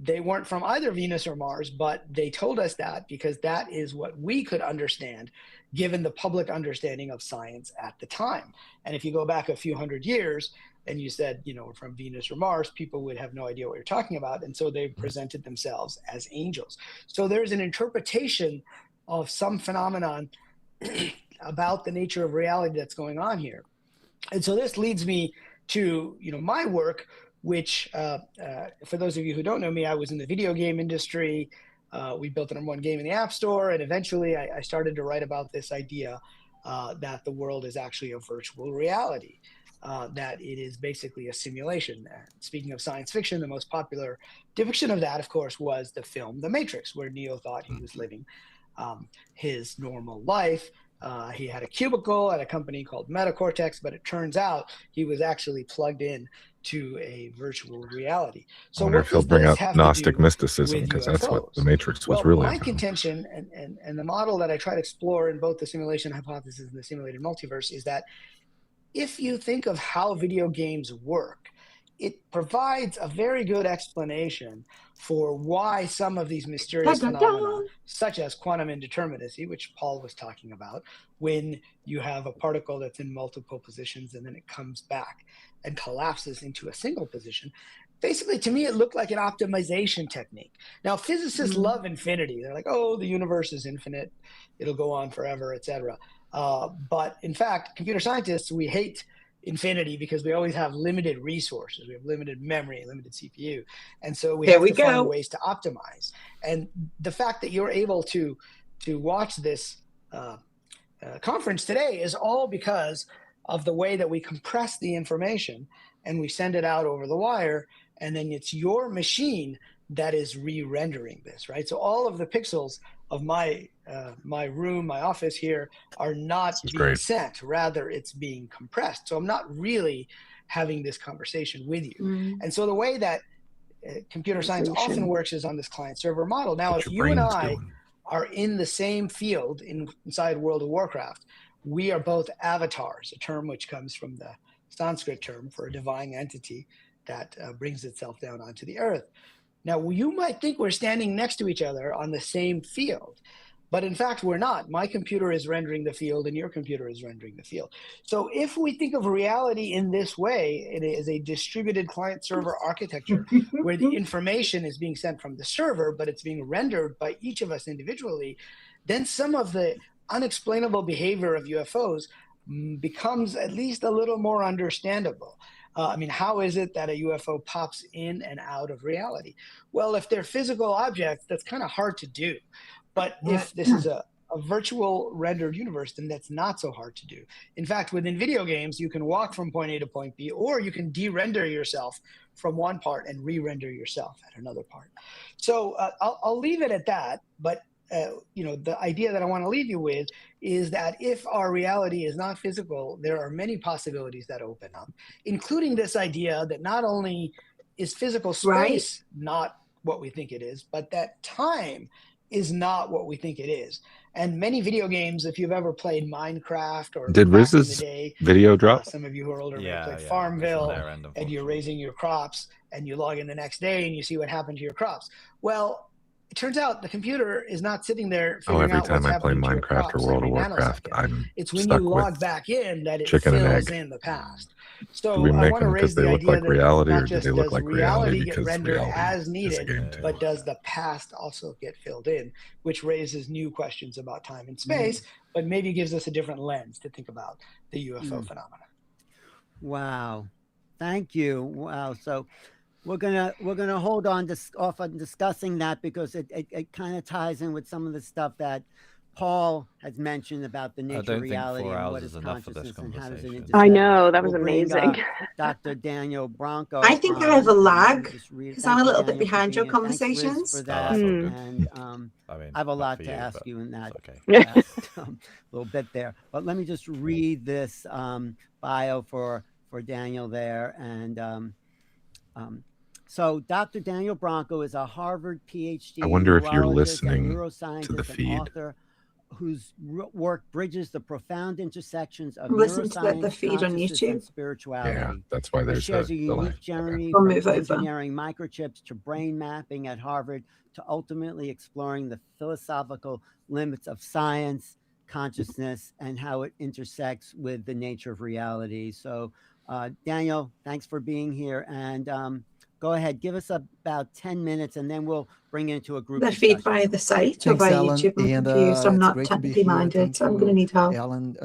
they weren't from either Venus or Mars, but they told us that because that is what we could understand given the public understanding of science at the time. And if you go back a few hundred years and you said, we're from Venus or Mars, people would have no idea what you're talking about. And so they presented themselves as angels. So there's an interpretation of some phenomenon about the nature of reality that's going on here. And so this leads me to, my work, which for those of you who don't know me, I was in the video game industry. We built the #1 game in the App Store. And eventually I started to write about this idea that the world is actually a virtual reality, that it is basically a simulation. Speaking of science fiction, the most popular depiction of that, of course, was the film The Matrix, where Neo thought he was living his normal life. He had a cubicle at a company called Metacortex, but it turns out he was actually plugged in to a virtual reality. So I wonder if he'll bring up Gnostic mysticism, because that's UFOs? what the Matrix was really my about. contention and the model that I try to explore in both the simulation hypothesis and the simulated multiverse is that if you think of how video games work, it provides a very good explanation for why some of these mysterious phenomena, such as quantum indeterminacy, which Paul was talking about, when you have a particle that's in multiple positions and then it comes back and collapses into a single position. Basically, to me, it looked like an optimization technique. Now, physicists love infinity. They're like, oh, the universe is infinite. It'll go on forever, etc. But in fact, computer scientists, we hate infinity because we always have limited resources. We have limited memory, limited CPU. And so we have to find ways to optimize. And the fact that you're able to watch this conference today is all because of the way that we compress the information and we send it out over the wire, and then it's your machine that is re-rendering this, right? So all of the pixels of my room, my office here, are not being sent. Rather, it's being compressed. So I'm not really having this conversation with you. And so the way that computer science often works is on this client-server model. Now, if you and I are in the same field inside World of Warcraft, we are both avatars, a term which comes from the Sanskrit term for a divine entity that brings itself down onto the earth. Now, you might think we're standing next to each other on the same field, but in fact, we're not. My computer is rendering the field and your computer is rendering the field. So if we think of reality in this way, it is a distributed client-server architecture where the information is being sent from the server, but it's being rendered by each of us individually, then some of the unexplainable behavior of UFOs becomes at least a little more understandable. I mean, how is it that a UFO pops in and out of reality? Well, if they're physical objects, that's kind of hard to do. But if this is a virtual rendered universe, then that's not so hard to do. In fact, within video games, you can walk from point A to point B, or you can de-render yourself from one part and re-render yourself at another part. So I'll leave it at that. But the idea that I want to leave you with is that if our reality is not physical, there are many possibilities that open up, including this idea that not only is physical space not what we think it is, but that time is not what we think it is. And many video games, if you've ever played Minecraft or did Riz's video drop? Some of you who are older may have played Farmville, and you're raising your crops, and you log in the next day and you see what happened to your crops. Well, it turns out the computer is not sitting there figuring out what's happening to your crops. Every time I play Minecraft or World of Warcraft, I'm it's when stuck you log with back in that it chicken and fills egg. in the past. So Do we make I want to them raise because they the look idea like that reality, not or do just they look does like reality get because rendered reality as is a needed, game too? but does the past also get filled in, which raises new questions about time and space, but maybe gives us a different lens to think about the UFO phenomenon. Wow, thank you. Wow, so we're gonna hold on off on discussing that, because it kind of ties in with some of the stuff that Paul has mentioned about the nature of reality and what is consciousness and how does it intersect. I know, that was amazing. Dr. Daniel Branco. I think I have a lag because I'm a little bit Daniel, behind your Thanks, conversations. for that. And I mean, I have a lot for to you, ask you in that okay. little bit there. But let me just read this bio for Daniel there. And so Dr. Daniel Branco is a Harvard PhD I wonder if you're neurologist and listening neuroscientist to the and feed. author whose work bridges the profound intersections of Listen to neuroscience, the feed on consciousness, YouTube. and spirituality. Yeah, that's why He there's shares a delay. unique journey We'll from move over. engineering microchips to brain mapping at Harvard to ultimately exploring the philosophical limits of science, consciousness, and how it intersects with the nature of reality. So, Daniel, thanks for being here. And go ahead, give us about 10 minutes, and then we'll bring it into a group The feed discussion. via the site or Thanks, via Alan. YouTube. I'm And, confused. I'm it's not great to be technically here. minded, Thank so I'm you, going to need help. Alan,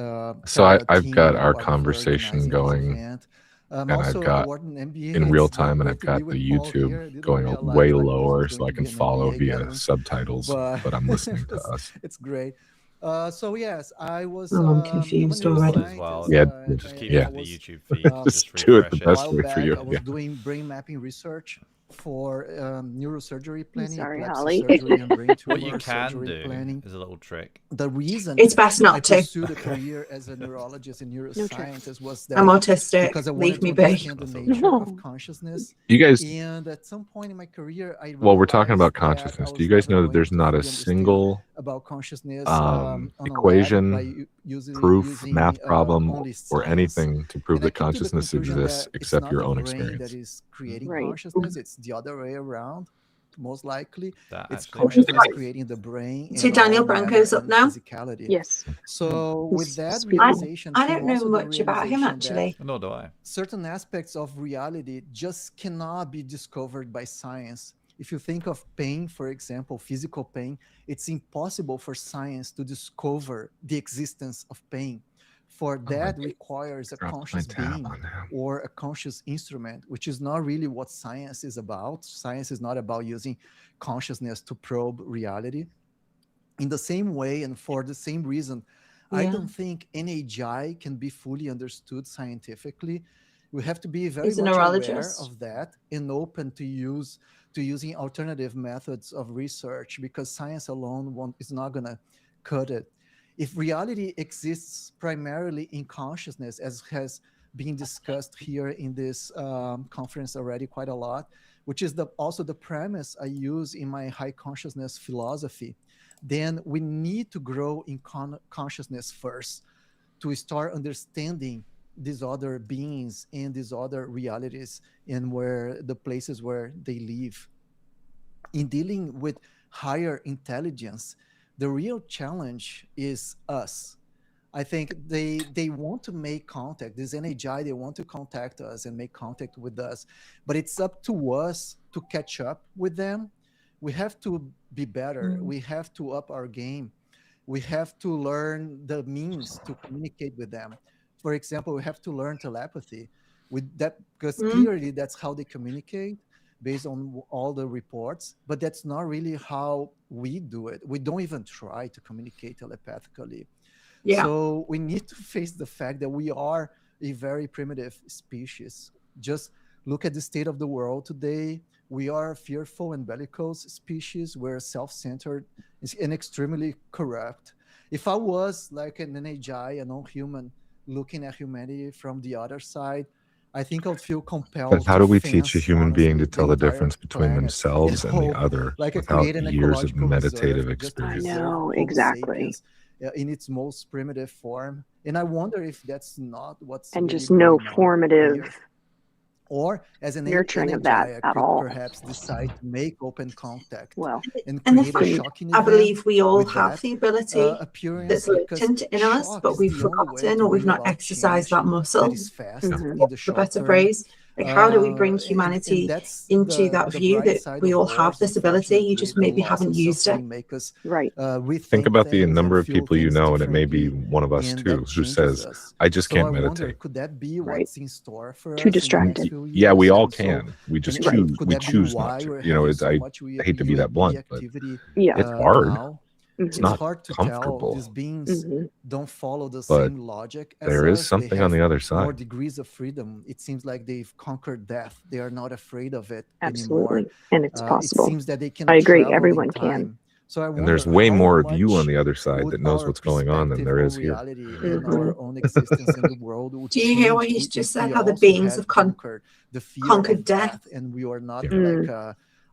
So I've team got and our White for conversation organizing this going, event. and I've Also got award an MBA. in real It's time, and great I've to be got with the Paul YouTube here. Didn't going realize way like this lower was so going I to can be an follow MBA via gathering. subtitles, but I'm listening to us. It's great. So yes, I was. Oh, I'm I'm a confused neuroscientist, as well. Yeah, Just keep yeah. the YouTube feed. Just Just do it the refresh best a way while for back, you. I was doing brain mapping research for neurosurgery planning, sorry, epilepsy Holly. surgery, and brain tumor What you can surgery do planning. is a little trick. The reason It's best I not to. pursued a career as a neurologist and neuroscientist was that I'm autistic. because I Leave wanted me to be. understand the nature of No. consciousness. You guys, And at some point in my career, I well, we're talking realized about that I consciousness. Do was you guys never know that going there's to not fully a understand single about consciousness on a lab equation, by proof, using math problem, only or science. anything to prove And I that came to the consciousness conclusion exists that it's except not your the own brain experience? that is creating Right. consciousness. It's the other way around. Most likely, That it's actually makes consciousness sense. creating the brain So and Daniel all Branco's matter up and now? physicality. Yes. So with that Speaking. realization, I came don't know also the much about him, realization that actually. Nor do I. certain aspects of reality just cannot be discovered by science. If you think of pain, for example, physical pain, it's impossible for science to discover the existence of pain. For that requires a conscious being or a conscious instrument, which is not really what science is about. Science is not about using consciousness to probe reality. In the same way, and for the same reason, I don't think NHI can be fully understood scientifically. We have to be very He's a much aware neurologist. of that and open to using alternative methods of research, because science alone is not going to cut it. If reality exists primarily in consciousness, as has been discussed here in this conference already quite a lot, which is also the premise I use in my high consciousness philosophy, then we need to grow in consciousness first to start understanding these other beings and these other realities and where the places where they live. in dealing with higher intelligence, the real challenge is us. I think they want to make contact. This NHI, they want to contact us and make contact with us, but it's up to us to catch up with them. We have to be better. We have to up our game. We have to learn the means to communicate with them. For example, we have to learn telepathy with that, because clearly that's how they communicate based on all the reports, but that's not really how we do it. We don't even try to communicate telepathically. Yeah. So we need to face the fact that we are a very primitive species. Just look at the state of the world today. We are a fearful and bellicose species. We're self-centered and extremely corrupt. If I was like an NHI, a non-human, looking at humanity from the other side, I think I would feel compelled. But how do we teach a human being to tell the difference between themselves and the other without years of meditative experience? I know, exactly. In its most primitive form. And I wonder if that's not what's and just no formative or as an nurturing of that at all. Perhaps decide to make open contact. Well, and the thing, I believe we all have the ability that's latent in us, but we've forgotten or we've not exercised that muscle. What's the better phrase? Like, how do we bring humanity into that view that we all have this ability? You just maybe haven't used it. Right. Think about the number of people you know, and it may be one of us too, who says, I just can't meditate. Could that be what's in store for us? Too distracted. Yeah, we all can. We just choose not to. You know, I hate to be that blunt, but it's hard. It's not hard to comfortable. tell. These beings don't follow the same logic as there is us. something on the other side. More degrees of freedom. It seems like they've conquered death. They are not afraid of it Absolutely. anymore. And it's possible. It seems that they can I agree. travel Everyone in can. time. So I And there's wonder way how more of much you on the other side would that knows our what's going on than there is here. perspective on reality and our own existence in the world would Do you hear what change he's if just we said? How the also beings had have conquered the fear conquered of death. and we are not Yeah. like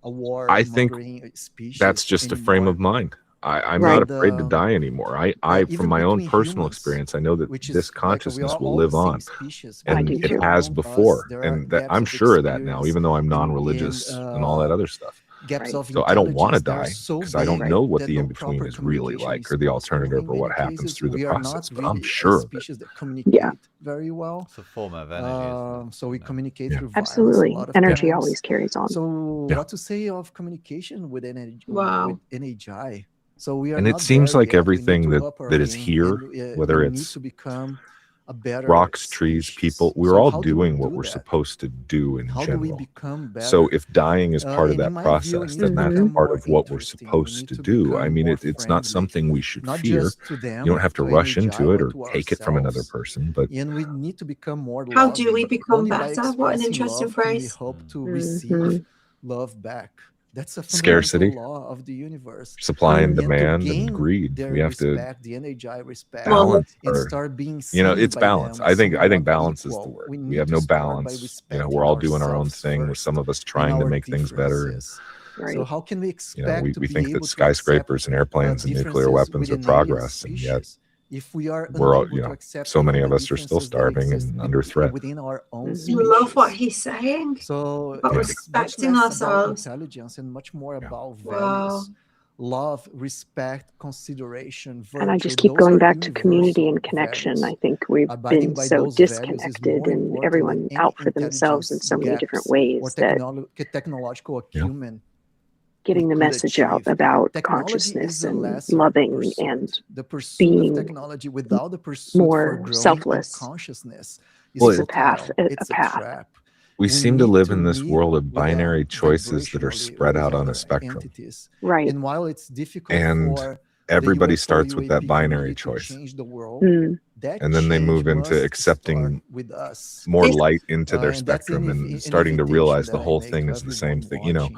a war. I think species that's just a frame of mind. I'm Right. not afraid to die anymore. I even from my own between personal humans, experience, I know that which is this like we consciousness are will all live the same on, species, and but do it too. has among before, us, there are and that gaps I'm of sure of that now, experience even though I'm and non-religious and all that other stuff. gaps Right. of So I don't want to intelligence that are die so because I don't big know what that the no in-between proper is really communication like, is or the possible. alternative, In or what many happens cases, through the we are process. not But I'm really a sure of it. species that communicate very well. It's a form of energy. Isn't it? So we communicate Yeah. through violence Absolutely. a lot of Energy times. always carries on. So Yeah. what to say of communication with Wow. with NHI? So we are And it not seems there like yet. We everything need to up our that is game, here, and whether we it's need to become a better rocks, trees, species. people, we're So all how do we doing what do we're that? supposed to do in How do we general. become better? So if dying is part of and that in my view, it process, needs then to that's become part more of what we're interesting. We supposed need to to do. become I mean, more it's not friendly, something we should not fear. just to them, You don't have to to rush NHI, into it but or to take it from another ourselves. person, but And we need to become more How do we loving. become Only by better? What an expressing interesting love can we phrase. hope to Mhm. receive love back. That's a Scarcity. fundamental law of the universe. supply and And to demand and gain greed. their We have to respect, the NHI respect, balance and our, start being seen it's by balance. them I think somewhat balance is the equal. word. We We need have to no start by balance. respecting We're all doing our own ourselves thing, with first some of us and trying to our make things better. And differences. So Right. how can we expect to we be think able that to skyscrapers accept and airplanes and nuclear differences weapons with are an alien progress, and yet species if we are we're all, unable to accept so many even of the us are still differences that starving exist and under threat. within our own Mhm. Love what species? he's saying. So But Yeah. it's much respecting less about ourselves. intelligence and much more Yeah. about Wow. values, love, respect, consideration, And I virtue. just keep Those going are back to community universal and connection. values. I think we've Abiding been by so those values is disconnected more and important than everyone any out for themselves in intelligence so many different gaps or ways that technological Yeah. acumen getting we the could message out achieve. about Technology consciousness is the and lesser loving pursuit. and The pursuit of being technology without the pursuit for more growing of selfless consciousness is Well, is a path. futile. A It's a path. trap. we We seem to need live to in this meet world of with binary choices that are vibrationally spread with out on a other spectrum. entities. Right. And while it's difficult And for everybody the starts with that UAP binary community to choice. change the world, Mm. that And then they change move into must accepting start with us. more This- light into their And that's spectrum and an starting to invitation realize the that I whole make thing to is the same everyone thing. You know, watching.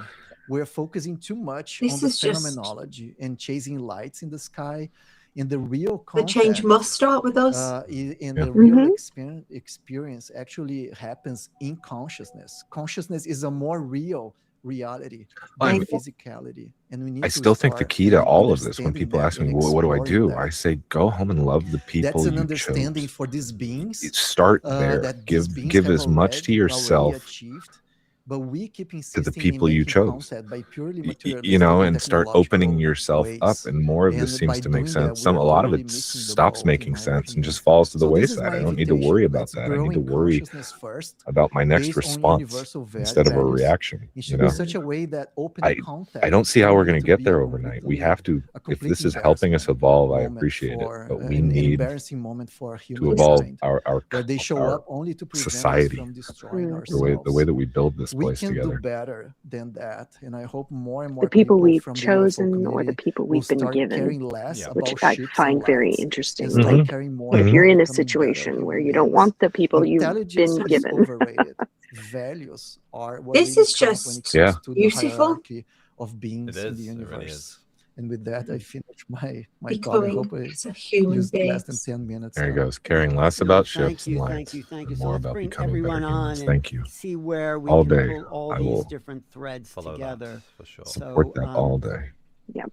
We're focusing too much This on the is just phenomenology and chasing lights in the sky. In the real the change contact, must start with us. in Yeah. the real Mhm. experience actually happens in consciousness. Consciousness is a more real reality than I'm- physicality, and we need I to still think the start key to all of this, when understanding people that ask me, and well, what do I exploring do? I that. say, go home and love the people That's an you understanding chose. for these beings Start there. that these Give beings give have as much to already yourself achieved. but we keep to insisting the people in you making chose. content by purely You materialistic know, and and start opening technological yourself up, ways. and more of this And seems by to make doing that, sense. we're A lot of totally it missing the stops boat, in making my sense and opinion. just falls to the So this is wayside. my I don't need to worry invitation. about Let's that. I grow need to in worry consciousness first, about my next based on response universal instead of a values, reaction. in You know, such a way that open I contact don't see how don't we're need going to to get be there a overnight. We completely have to, a if complete this is helping us embarrassment evolve, I moment appreciate it. for But we an need embarrassing moment for to evolve humankind, our where they show up only to prevent us society, from destroying the way ourselves. that we build this We place can do together. better than that, and I hope more and The more people people we've from the UFO chosen or the community people will we've been start given, caring less which about I ships and find very lights and interesting. start Like, caring more if about you're in a becoming better situation where human you don't beings. want the people you've Intelligence been is given, overrated. Values are what This really is count when it just comes to the beautiful. hierarchy of beings in the It really universe. is. And with that, I finish my talk. I Becoming hope I as a human used less than beings. 10 minutes. There he goes, Alan. caring less No, about thank ships and you, lights, thank you. and So more let's about bring becoming better everyone on humans. and Thank you. see where we All can day. pull all I these will different threads follow together. that for sure. Support that all day. yeah.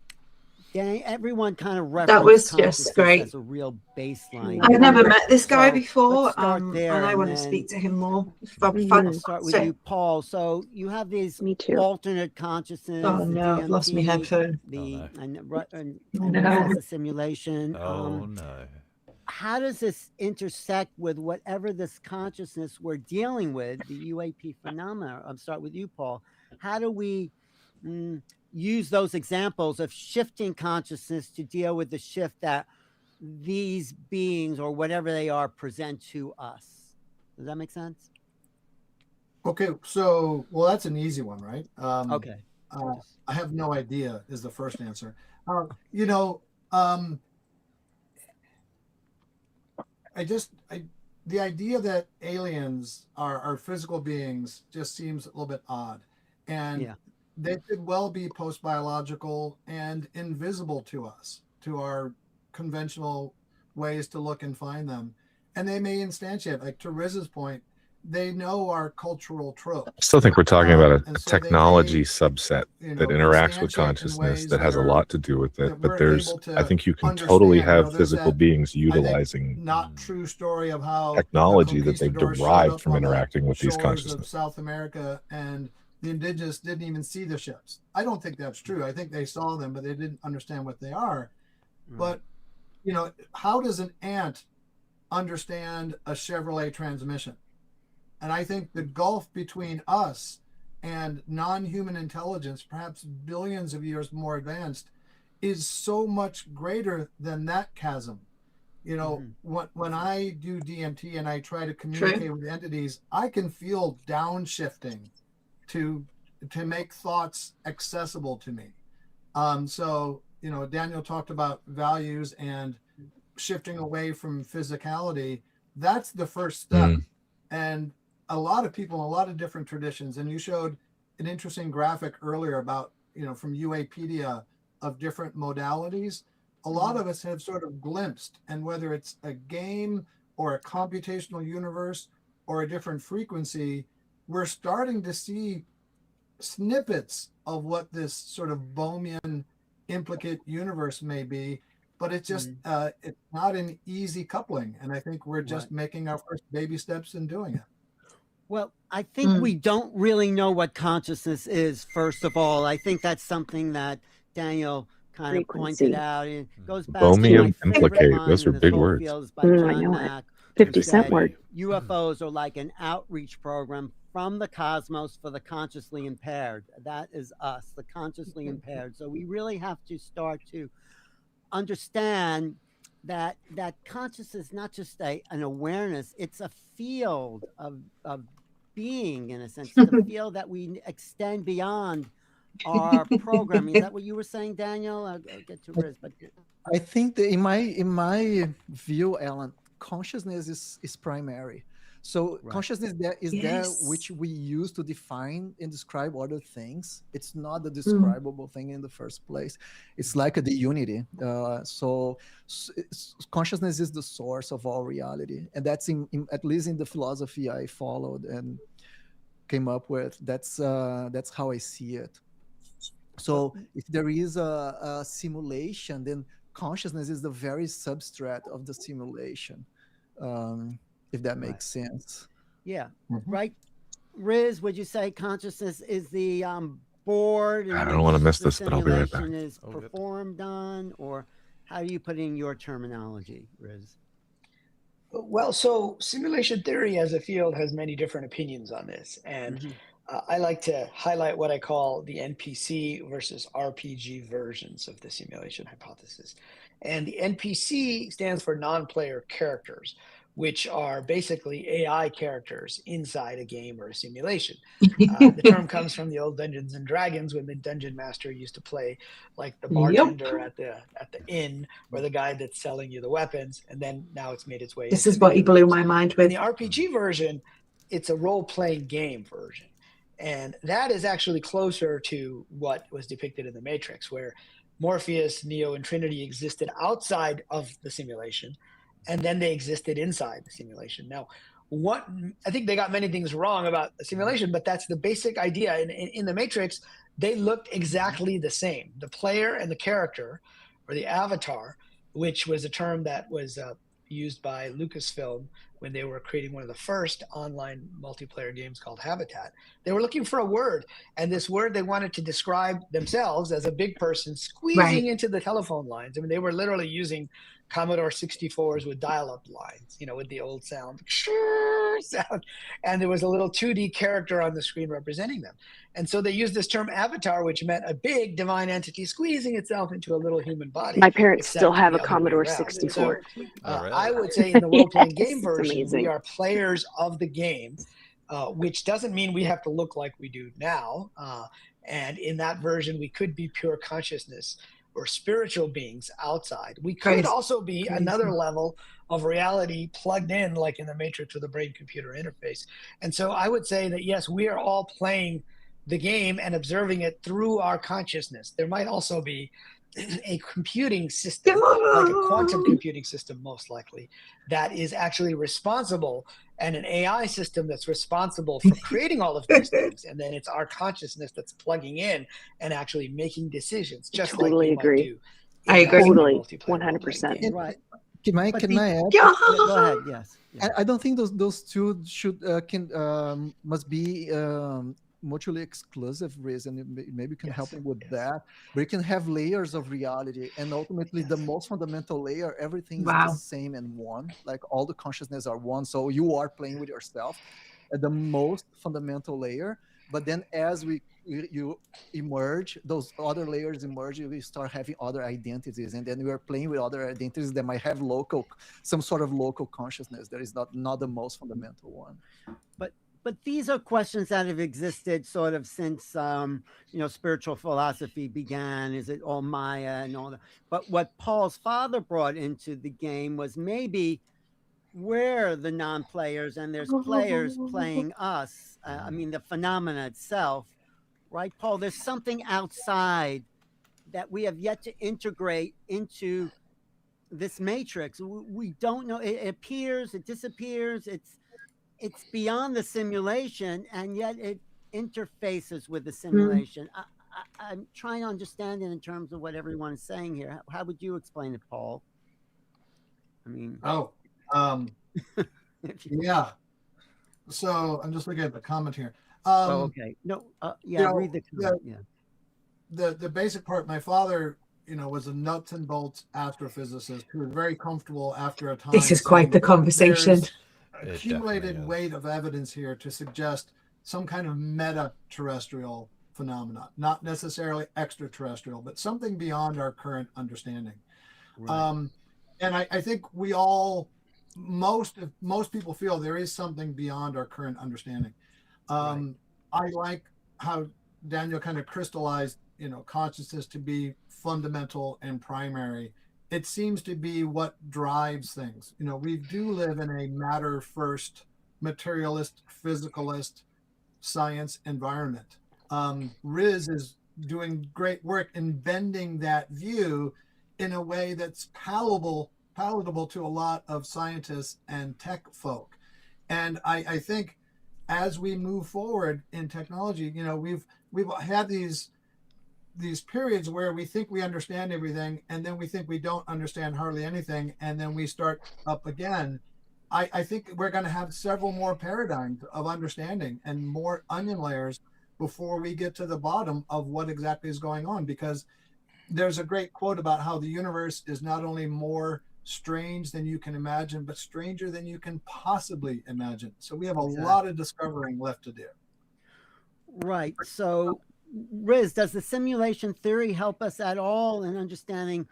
Everyone kind of That referenced was just consciousness great. as a real baseline. I've never met this guy So before, let's start there, and I and want to then speak to him more. I'll start with you, Paul. So you have these Me too. alternate consciousness, Oh the no, I've lost my DMT, headphone. and No. process simulation. Oh no. How does this intersect with whatever this consciousness we're dealing with, the UAP phenomena? I'll start with you, Paul. How do we use those examples of shifting consciousness to deal with the shift that these beings or whatever they are present to us? Does that make sense? Okay, so, well, that's an easy one, right? Okay. I have no idea is the first answer. You know, the idea that aliens are physical beings just seems a little bit odd. And they could well be post-biological and invisible to us, to our conventional ways to look and find them. And they may instantiate, like to Riz's point, they know our cultural tropes. I still think we're talking about a so technology subset you know, that interacts with instantiate in consciousness ways that has a that lot to do with it. But we're there's, able to I think you can totally understand. You know, have there's physical that, beings I think, utilizing not true story of how technology that they've conquistadors showed derived up from on the interacting with these shores consciousness. of South America and the indigenous didn't even see the ships. I don't think that's true. I think they saw them, but they didn't understand what they are. But, you know, how does an ant understand a Chevrolet transmission? And I think the gulf between us and non-human intelligence, perhaps billions of years more advanced, is so much greater than that chasm. You know, when I do DMT and I try to communicate with entities, I can feel downshifting to make thoughts accessible to me. So, you know, Daniel talked about values and shifting away from physicality. That's the first step. And a lot of people in a lot of different traditions, and you showed an interesting graphic earlier about, you know, from UAPedia of different modalities. A lot of us have sort of glimpsed, and whether it's a game or a computational universe or a different frequency, we're starting to see snippets of what this sort of Bohmian implicate universe may be, but it's just it's not an easy coupling, and I think we're just making our first baby steps in doing it. Well, I think we don't really know what consciousness is, first of all. I think that's something that Daniel kind of pointed out. It goes back to my favorite line those are in this big whole words. field is by John I know Mack, it. 50-cent word. UFOs are like an outreach program from the cosmos for the consciously impaired. That is us, the consciously impaired. So we really have to start to understand that consciousness is not just an awareness, it's a field of being, in a sense. It's a field that we extend beyond our programming. Is that what you were saying, Daniel? I'll get to Riz, but I think that in my view, Alan, consciousness is primary. So consciousness is there which we use to define and describe other things. It's not the describable thing in the first place. It's like the unity. So consciousness is the source of all reality, and that's in at least in the philosophy I followed and came up with. That's how I see it. So if there is a simulation, then consciousness is the very substrate of the simulation. If that makes sense. Yeah, right Riz, would you say consciousness is the board? I don't want to miss this, but I'll be right back. Simulation is performed on, or how do you put in your terminology, Riz? Well, so simulation theory as a field has many different opinions on this. And I like to highlight what I call the NPC versus RPG versions of the simulation hypothesis. And the NPC stands for non-player characters, which are basically AI characters inside a game or a simulation. The term comes from the old Dungeons and Dragons, when the dungeon master used to play like the bartender at the inn, or the guy that's selling you the weapons, and then now it's made its way. This is what he blew my mind with. In the RPG version, it's a role-playing game version, and that is actually closer to what was depicted in the Matrix, where Morpheus, Neo, and Trinity existed outside of the simulation, and then they existed inside the simulation. Now, I think they got many things wrong about the simulation, but that's the basic idea. In the Matrix, they looked exactly the same. The player and the character, or the avatar, which was a term that was used by Lucasfilm when they were creating one of the first online multiplayer games called Habitat. They were looking for a word, and this word they wanted to describe themselves as a big person squeezing into the telephone lines. I mean, they were literally using Commodore 64s with dial-up lines, with the old sound, and there was a little 2D character on the screen representing them. And so they used this term avatar, which meant a big divine entity squeezing itself into a little human body. My parents still have a Commodore 64. So, I would say in the role-playing game version, we are players of the game, which doesn't mean we have to look like we do now. And in that version, we could be pure consciousness or spiritual beings outside. We could also be another level of reality plugged in, like in the Matrix with the brain-computer interface. And so I would say that, yes, we are all playing the game and observing it through our consciousness. There might also be a computing system, like a quantum computing system, most likely, that is actually responsible, and an AI system that's responsible for creating all of these things. And then it's our consciousness that's plugging in and actually making decisions, just totally like agree. Might do. I agree. Totally, 100%. Right. Can I add? Go ahead. Yes. I don't think those two must be mutually exclusive reason. Maybe you can help me with that. But you can have layers of reality, and ultimately the most fundamental layer, everything is the same and one. Like all the consciousness are one. So you are playing with yourself at the most fundamental layer. But then as you emerge, those other layers emerge, we start having other identities, and then we are playing with other identities that might have some sort of local consciousness that is not the most fundamental one. But these are questions that have existed sort of since spiritual philosophy began. Is it all Maya and all that? But what Paul's father brought into the game was maybe we're the non-players and there's players playing us. I mean, the phenomena itself, right, Paul? There's something outside that we have yet to integrate into this matrix. We don't know. It appears, it disappears. It's beyond the simulation, and yet it interfaces with the simulation. I'm trying to understand it in terms of what everyone is saying here. How would you explain it, Paul? I mean, yeah. So I'm just looking at the comment here. Okay. No, read the comment. The basic part. My father, was a nuts and bolts astrophysicist who was very comfortable after a time. This is quite the conversation. Accumulated weight of evidence here to suggest some kind of meta-terrestrial phenomena, not necessarily extraterrestrial, but something beyond our current understanding. Right. And I think we all, most people feel there is something beyond our current understanding. I like how Daniel kind of crystallized, consciousness to be fundamental and primary. It seems to be what drives things. We do live in a matter-first, materialist, physicalist science environment. Riz is doing great work in bending that view in a way that's palatable to a lot of scientists and tech folk. And I think as we move forward in technology, we've had these periods where we think we understand everything, and then we think we don't understand hardly anything, and then we start up again. I think we're going to have several more paradigms of understanding and more onion layers before we get to the bottom of what exactly is going on, because there's a great quote about how the universe is not only more strange than you can imagine, but stranger than you can possibly imagine. So we have a lot of discovering left to do. Right. So, Riz, does the simulation theory help us at all in understanding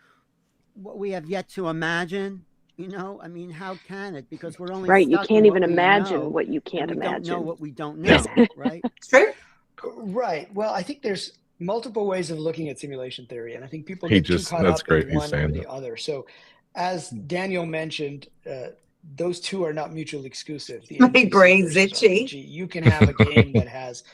what we have yet to imagine? You know, I mean, how can it? Because we're only right. You stuck can't in even what we imagine know, what you can't and we imagine. don't know what we don't know, right? True. Right. Well, I think there's multiple ways of looking at simulation theory, and I think people He get too just, caught that's up great. in He's one or saying the that. other. So, as Daniel mentioned, those two are not mutually exclusive. The My NPC brain's versus itchy. RPG. You can have a game that has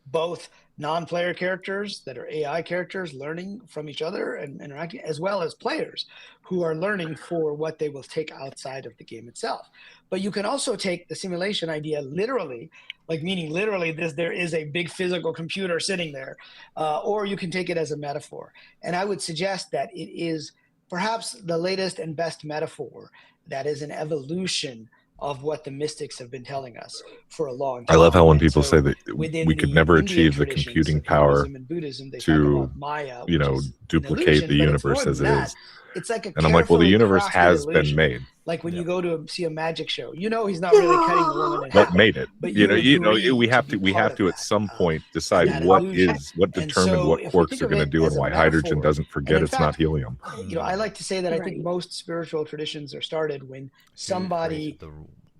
both non-player characters that are AI characters learning from each other and interacting, as well as players who are learning for what they will take outside of the game itself. But you can also take the simulation idea literally, like meaning literally there is a big physical computer sitting there, or you can take it as a metaphor. And I would suggest that it is perhaps the latest and best metaphor that is an evolution of what the mystics have been telling us for a long time. I love how when And people so say that within we could the never Indian achieve the traditions computing of power Hinduism and Buddhism, they talk to, about Maya, you which know, is an duplicate illusion, the but it's universe more as than it that. is. It's like a And I'm like, well, the carefully universe crafted has been illusion. made. Like when you go to see a magic show, you know he's not really cutting the woman in What half, made it? but You you know, agree we have to to be part of at some point decide that what illusion. what And determined so what if we quarks think are of going to it do as and a why hydrogen metaphor, doesn't and forget in it's not fact, helium. you know, I like to say that I think Right. most spiritual traditions are started when somebody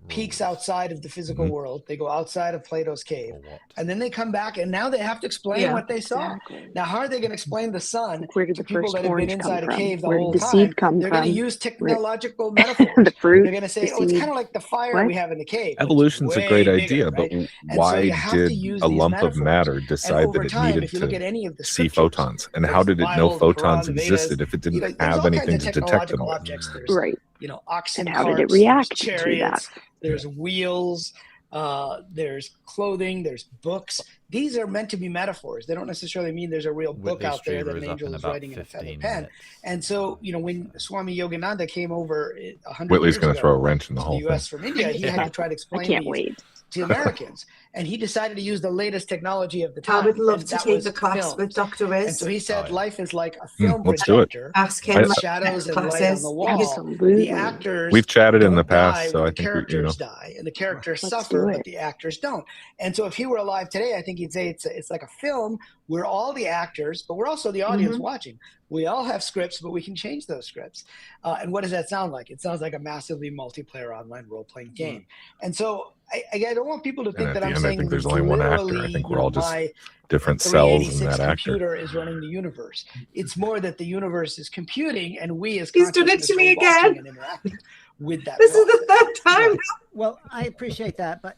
peeks outside of the physical world. They go outside of Plato's cave, and then they come back, and now they have to explain what they saw. Now, how are they going to explain the sun Where did to the people first that have been orange come inside a from? cave the Where did whole the time? seed come They're going to from? use Where technological metaphors. the fruit, They're going to say, the oh, it's seed. kind of like the fire What? we have in the cave. Evolution's a great idea, but And so why you have to did use a these lump of metaphors. matter And decide over that it time, needed if you look to at any of the see scriptures, photons? And whether how it's the did it know Bible, the Quran, photons the Vedas, existed if it didn't there's have all kinds anything of to detect them technological with? objects. There's, Right. you know, oxen And how did it carts, react there's to that? chariots, there's wheels, there's clothing, there's books. These are meant to be metaphors. They don't necessarily mean there's a real book Whitley out there that Strieber an is up angel in is about writing in a feather 15 pen. minutes. And so, you know, when Swami Yogananda came over 100 Whitley's years going to throw a ago wrench in the to whole the thing. US from India, he had to try to I explain can't these wait. to Americans. And he decided to use the latest technology of the I time. would love and to that take was the class films. with Dr. And Riz. so he said, Oh, yeah. life is like a film Let's do it. projector Ask him with what shadows and light on classes. the He's wall. Absolutely. The actors We've chatted in the don't die past, so when I the think characters die, and the characters Let's suffer, do but it. the actors don't. And so if he were alive today, I think he'd say it's like a film. We're all the actors, but we're also the audience watching. We all have scripts, but we can change those scripts. And what does that sound like? It sounds like a massively multiplayer online role-playing game. And so I don't want people to And think at that the I'm end, I saying think there's only one actor. I literally, think you we're know, all just my different cells in 386 that actor. computer is running the universe. It's more that the universe is computing, and we as He's done it consciousness to me are watching again. and interacting with that. This is the process. third time. Right. Well, I appreciate that, but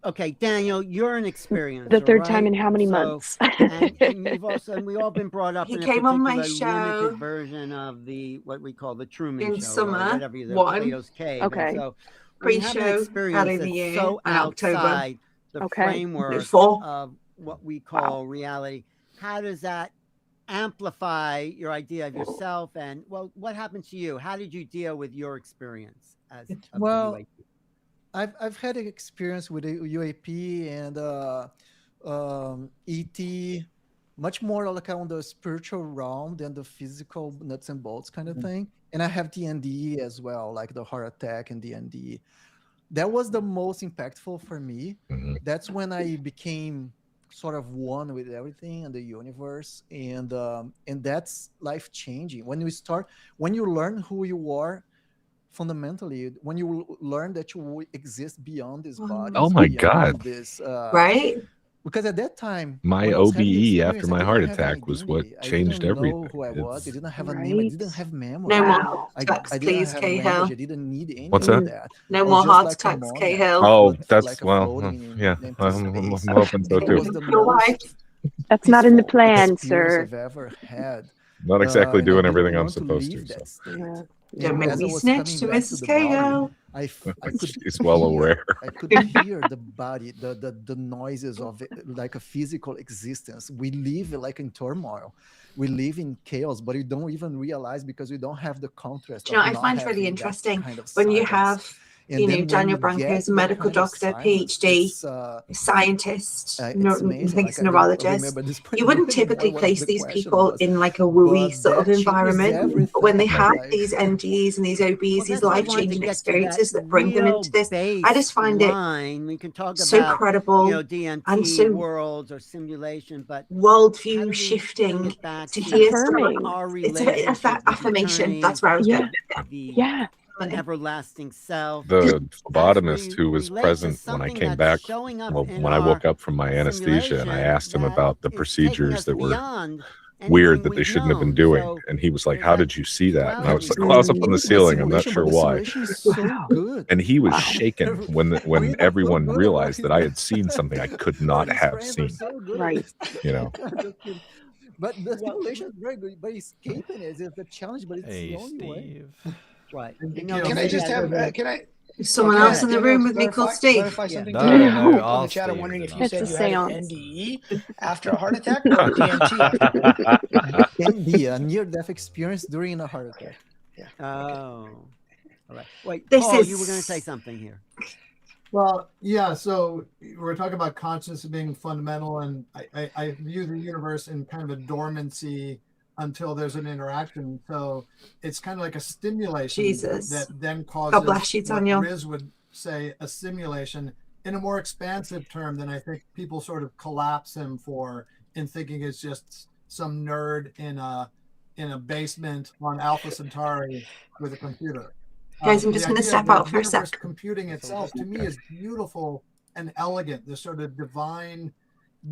okay, Daniel, you're an experiencer. The third time right? in how many So, months? and you've also, and we all been brought up He in a came on my particular show limited version of the what we call the Truman in Show, summer, or whatever, the one Plato's Cave. Okay. And so we have an pre-show experience early in the that's year so and October. outside the Okay. framework Before. of what we call reality. How does that amplify your idea of yourself? And well, what happened to you? How did you deal with your experience as of the Well, UAP? I've had an experience with the UAP and ET, much more like on the spiritual realm than the physical nuts and bolts kind of thing. And I have D&D as well, like the Hurtak and D&D. That was the most impactful for me. That's when I became sort of one with everything in the universe, and that's life changing. When you learn who you are fundamentally, when you learn that you exist beyond this body. Oh my God. This, Right? Because at that time, My when I was having the OBE after experience, I my didn't heart have an attack was what identity. I changed didn't know everything. who I was. I It's, didn't have a name. I didn't have memory. No more Wow. I attacks, didn't please, have Cahill. language. I didn't need any What's of that? that. No I was more just heart like a attacks, monad, Cahill. oh, float, that's like a well, floating in yeah. empty I'm space. hoping so That too. was the Your most wife. That's not in the peaceful plan, experience sir. I've ever had. Not exactly And I doing didn't everything I'm want to supposed to. leave So that state. Yeah. Don't And make as I me was snitch coming to back to Mrs. the body, Cahill. I could She's well aware. I could hear the body, the noises of it, like a physical existence. We live like in turmoil. We live in chaos, but we don't even realize because we don't have the contrast. Do you know of what I not find really having that interesting? kind of When you silence. have And you know, then Daniel when you Branco get is a that medical kind of doctor, silence, PhD, it's scientist, it's amazing. thinks Like, I don't neurologist. remember this point You wouldn't anymore typically what place the these question people was, in like a wooey but sort of that changes environment. But when they everything. have Like, these NDEs and these OBs, Well, these that's why I wanted to life-changing get to that experiences that bring them real into this, I just find it baseline. We can talk so about, credible you know, and DMT so worlds or simulation, but how do worldview we shifting bring it back to to hear Affirming. our it's a bit of relationship with affirmation. eternity, That's where I was Yeah. going. the Yeah. everlasting self, The as phlebotomist we who was relate to present when I something came that's back, showing up well, in when I woke our up from my anesthesia, and I simulation asked him that about the is taking procedures us that were beyond weird anything that they we've shouldn't have been known. doing. So And he was like, there's how that did you see that? And I was like, duality. well, I was up on the the ceiling. I'm not simulation, sure but the why. simulation is so good. And he was Wow. shaken when We when know so everyone good realized what that I he's had seen something I could not his have friends are seen. so good. Right. You know. Just kidding. But the Well, simulation is very good. But escaping it is the challenge, but it's Hey, the only way. Steve. right. And, You you know, know, Can I maybe just have? I- Can I? There's someone Can I else in the Daniel, room with me called Steve. clarify something? No, Daniel, no, people in the our chat are Steve wondering is if you It's said a you had an seance. NDE after a heart attack or a DMT after a heart attack. Can be a near-death experience during a heart attack. Yeah. Oh, all right. Wait, This Paul, is- you were going to say something here. Well, yeah. So we're talking about consciousness being fundamental, and I view the universe in kind of a dormancy until there's an interaction. So it's kind of like a stimulation Jesus. that then causes God bless you, what Daniel. Riz would say a simulation in a more expansive term than I think people sort of collapse him for in thinking it's just some nerd in a basement on Alpha Centauri with a computer. Guys, I'm just the going to idea step of out the for a universe sec. computing itself to me is beautiful and elegant. This sort of divine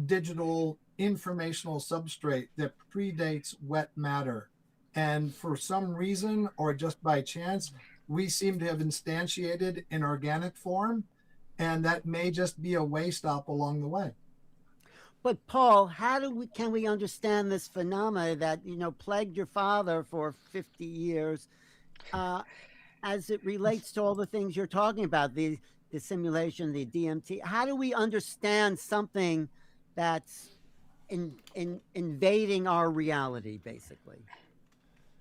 digital informational substrate that predates wet matter. And for some reason, or just by chance, we seem to have instantiated in organic form. And that may just be a way stop along the way. But Paul, can we understand this phenomena that, you know, plagued your father for 50 years as it relates to all the things you're talking about, the simulation, the DMT? How do we understand something that's invading our reality, basically?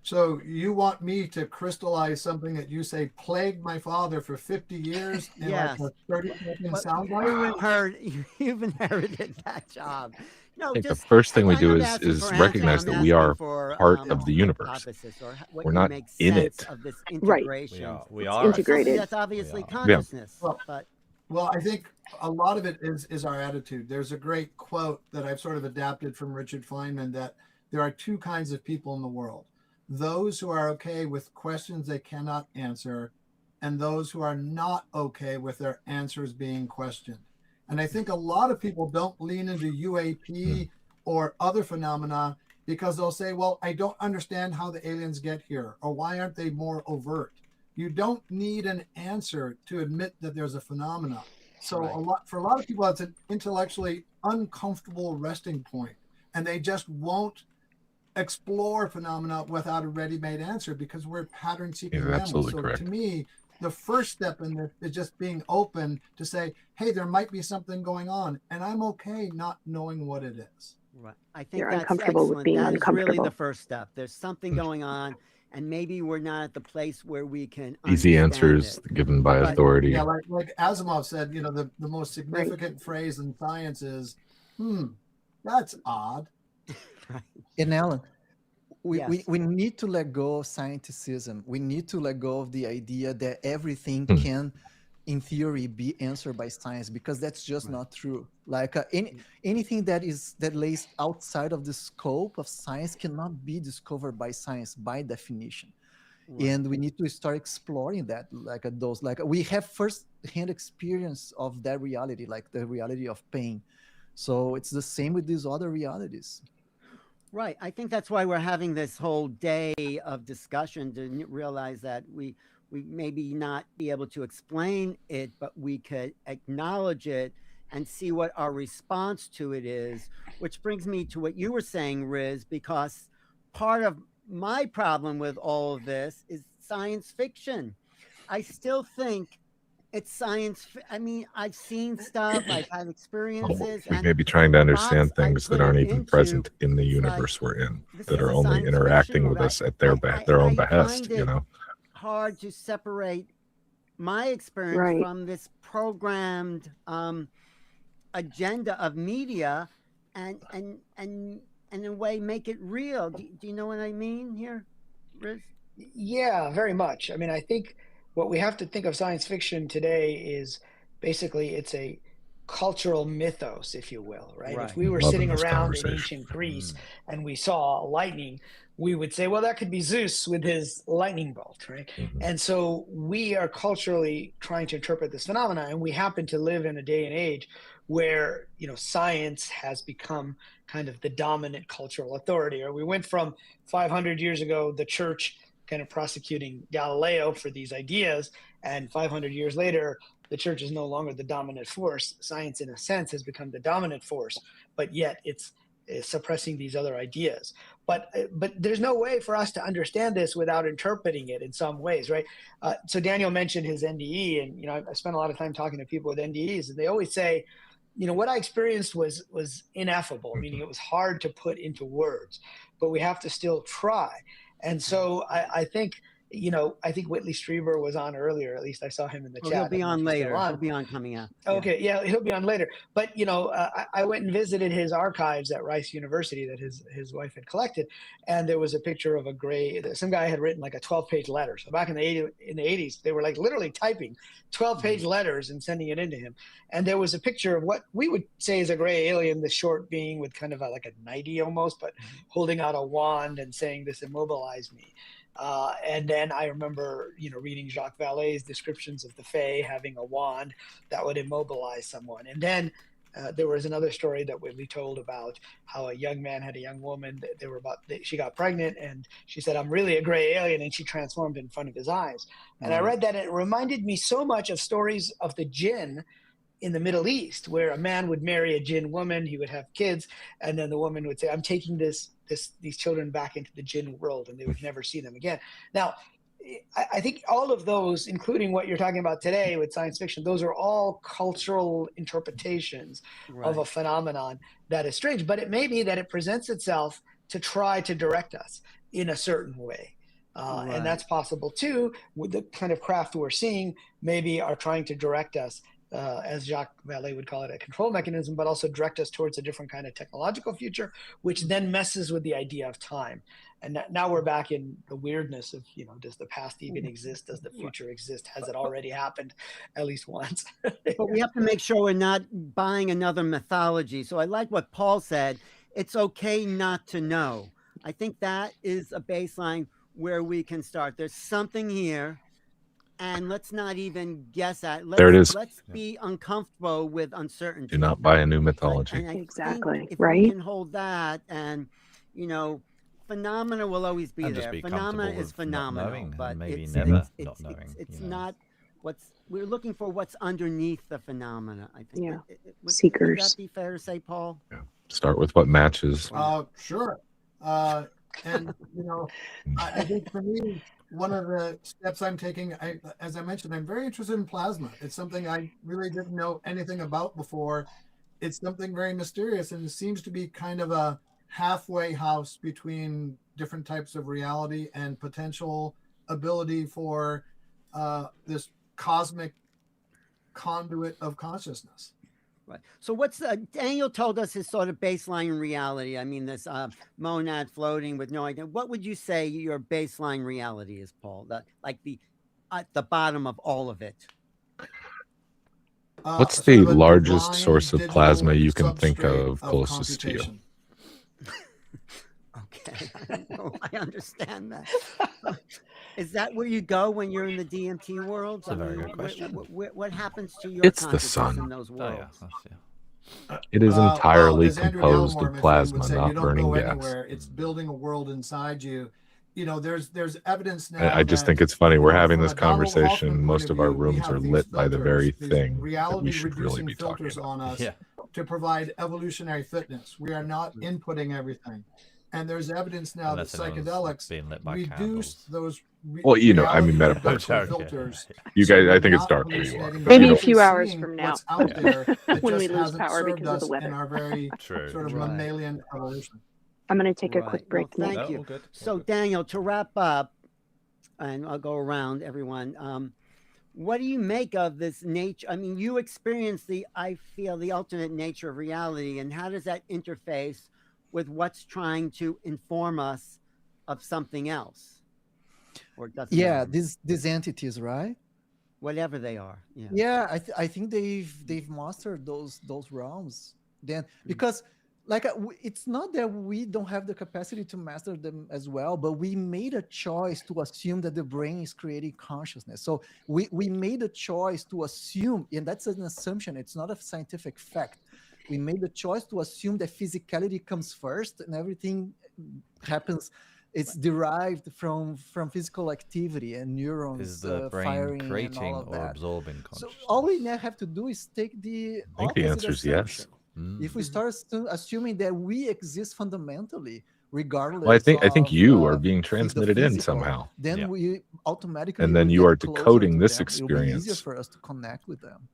So you want me to crystallize something that you say plagued my father for 50 years in Yes. like a 30-second sound You've inherited that job. No, I think the just, first thing we I'm do not is asking for recognize answers, that I'm we asking are for, part of the universe. hypothesis or what We're you not make in sense it. of this Right. integration. We It's are something integrated. that's obviously We are. consciousness, Well, but Well, I think a lot of it is our attitude. There's a great quote that I've sort of adapted from Richard Feynman that there are two kinds of people in the world. Those who are okay with questions they cannot answer, and those who are not okay with their answers being questioned. And I think a lot of people don't lean into UAP or other phenomena because they'll say, well, I don't understand how the aliens get here, or why aren't they more overt? You don't need an answer to admit that there's a phenomena. So Right. for a lot of people, it's an intellectually uncomfortable resting point, and they just won't explore phenomena without a ready-made answer because we're pattern-seeking You're mammals. absolutely So correct. to me, the first step in this is just being open to say, hey, there might be something going on, and I'm okay not knowing what it is. right. I think You're that's uncomfortable with excellent. being That is really uncomfortable. the first step. There's something going on, and maybe we're not at the place where we can Easy understand answers it. given by But- authority. Yeah, like Asimov said, the most significant phrase in science is, that's odd. And Alan, Yes. we need to let go of scienticism. We need to let go of the idea that everything can, in theory, be answered by science, because that's just not true. Like anything that lays outside of the scope of science cannot be discovered by science by definition. Right. And we need to start exploring that, we have first-hand experience of that reality, like the reality of pain. So it's the same with these other realities. Right. I think that's why we're having this whole day of discussion to realize that we maybe not be able to explain it, but we could acknowledge it and see what our response to it is, which brings me to what you were saying, Riz, because part of my problem with all of this is science fiction. I still think it's science. I mean, I've seen stuff, I've had experiences. We and may be trying to the understand box I things that put aren't it even into, present in the it's universe like, we're in, this that is are a only science interacting fiction with movie. us at their own I behest, find it hard to separate my experience from this programmed agenda of media, and in a way make it real. Do you know what I mean here, Riz? Yeah, very much. I mean, I think what we have to think of science fiction today is basically it's a cultural mythos, if you will, right? If we were sitting around in ancient Greece and we saw lightning, we would say, well, that could be Zeus with his lightning bolt, right? And so we are culturally trying to interpret this phenomena, and we happen to live in a day and age where, you know, science has become kind of the dominant cultural authority. Or we went from 500 years ago, the church kind of prosecuting Galileo for these ideas, and 500 years later, the church is no longer the dominant force. Science, in a sense, has become the dominant force, but yet it's suppressing these other ideas. But there's no way for us to understand this without interpreting it in some ways, right? So Daniel mentioned his NDE, and, you know, I spent a lot of time talking to people with NDEs, and they always say, you know, what I experienced was ineffable, meaning it was hard to put into words, but we have to still try. And so I think, you know, I think Whitley Strieber was on earlier. At least I saw him in the chat. He'll be on later. He'll be on coming out. Okay, yeah, he'll be on later. But, you know, I went and visited his archives at Rice University that his wife had collected, and there was a picture of a gray. Some guy had written like a 12-page letter. So back in the 80s, they were like literally typing 12-page letters and sending it into him. And there was a picture of what we would say is a gray alien, the short being with kind of like a nightie almost, but holding out a wand and saying, "This immobilized me." And then I remember, you know, reading Jacques Vallée's descriptions of the Fae having a wand that would immobilize someone. And then there was another story that Whitley told about how a young man had a young woman. She got pregnant, and she said, "I'm really a gray alien," and she transformed in front of his eyes. And I read that, and it reminded me so much of stories of the jinn in the Middle East, where a man would marry a jinn woman, he would have kids, and then the woman would say, "I'm taking these children back into the jinn world," and they would never see them again. Now, I think all of those, including what you're talking about today with science fiction, those are all cultural interpretations of a phenomenon that is strange. But it may be that it presents itself to try to direct us in a certain way. And that's possible too, with the kind of craft we're seeing, maybe are trying to direct us, as Jacques Vallée would call it, a control mechanism, but also direct us towards a different kind of technological future, which then messes with the idea of time. And now we're back in the weirdness of, you know, does the past even exist? Does the future exist? Has it already happened at least once? But we have to make sure we're not buying another mythology. So I like what Paul said. It's okay not to know. I think that is a baseline where we can start. There's something here, and let's not even guess at. There it is. Let's be uncomfortable with uncertainty. Do not buy a new mythology. Exactly. If right. we can hold that, and, you know, phenomena will always be there. Phenomena is phenomenal, but maybe it's never it's not knowing. It's not what's we're looking for. What's underneath the phenomena? I think. Yeah. Seekers. Would that be fair to say, Paul? Yeah. Start with what matches. Sure. And, you know, I think for me, one of the steps I'm taking, as I mentioned, I'm very interested in plasma. It's something I really didn't know anything about before. It's something very mysterious, and it seems to be kind of a halfway house between different types of reality and potential ability for this cosmic conduit of consciousness. Right. So what's Daniel told us his sort of baseline reality. I mean, this monad floating with no idea. What would you say your baseline reality is, Paul? Like at the bottom of all of it. What's the largest source of plasma you can think of closest to you? Okay, I understand that. Is that where you go when you're in the DMT world? That's a very good question. What happens to your It's the consciousness sun. in those worlds? It is entirely as Andrew composed Delmore, of my friend, plasma, would say, not you don't burning go gas. anywhere. It's building a world inside you. You know, there's evidence now. I just think it's funny. We're having this conversation. Most of our rooms are lit by the very thing that we should really be talking about. On us to provide evolutionary fitness. We are not inputting everything. And there's evidence now that psychedelics reduce those. Well, you know, I mean, metaphorically. Filters. You guys, I think it's dark where you are. Maybe a few hours from now, out there when we lose power because of the weather. In our very sort of mammalian evolution. I'm going to take a quick break. Well, thank you. So, Daniel, to wrap up, and I'll go around everyone. what do you make of this nature? I mean, you experience I feel the alternate nature of reality, and how does that interface with what's trying to inform us of something else? Or doesn't matter? these entities, right? Whatever they are. I think they've mastered those realms then, because like it's not that we don't have the capacity to master them as well, but we made a choice to assume that the brain is creating consciousness. So we made a choice to assume, and that's an assumption, it's not a scientific fact. We made the choice to assume that physicality comes first and everything happens. It's derived from physical activity and neurons Is the brain firing creating and all of or that. absorbing consciousness? So all we now have to do is take the I think the answer is yes. If we start assuming that we exist fundamentally, regardless. Well, I think of, you are being transmitted in physical, somehow. Then we automatically. And then will you get are closer decoding to this them. It'll be easier experience. for us to connect with them.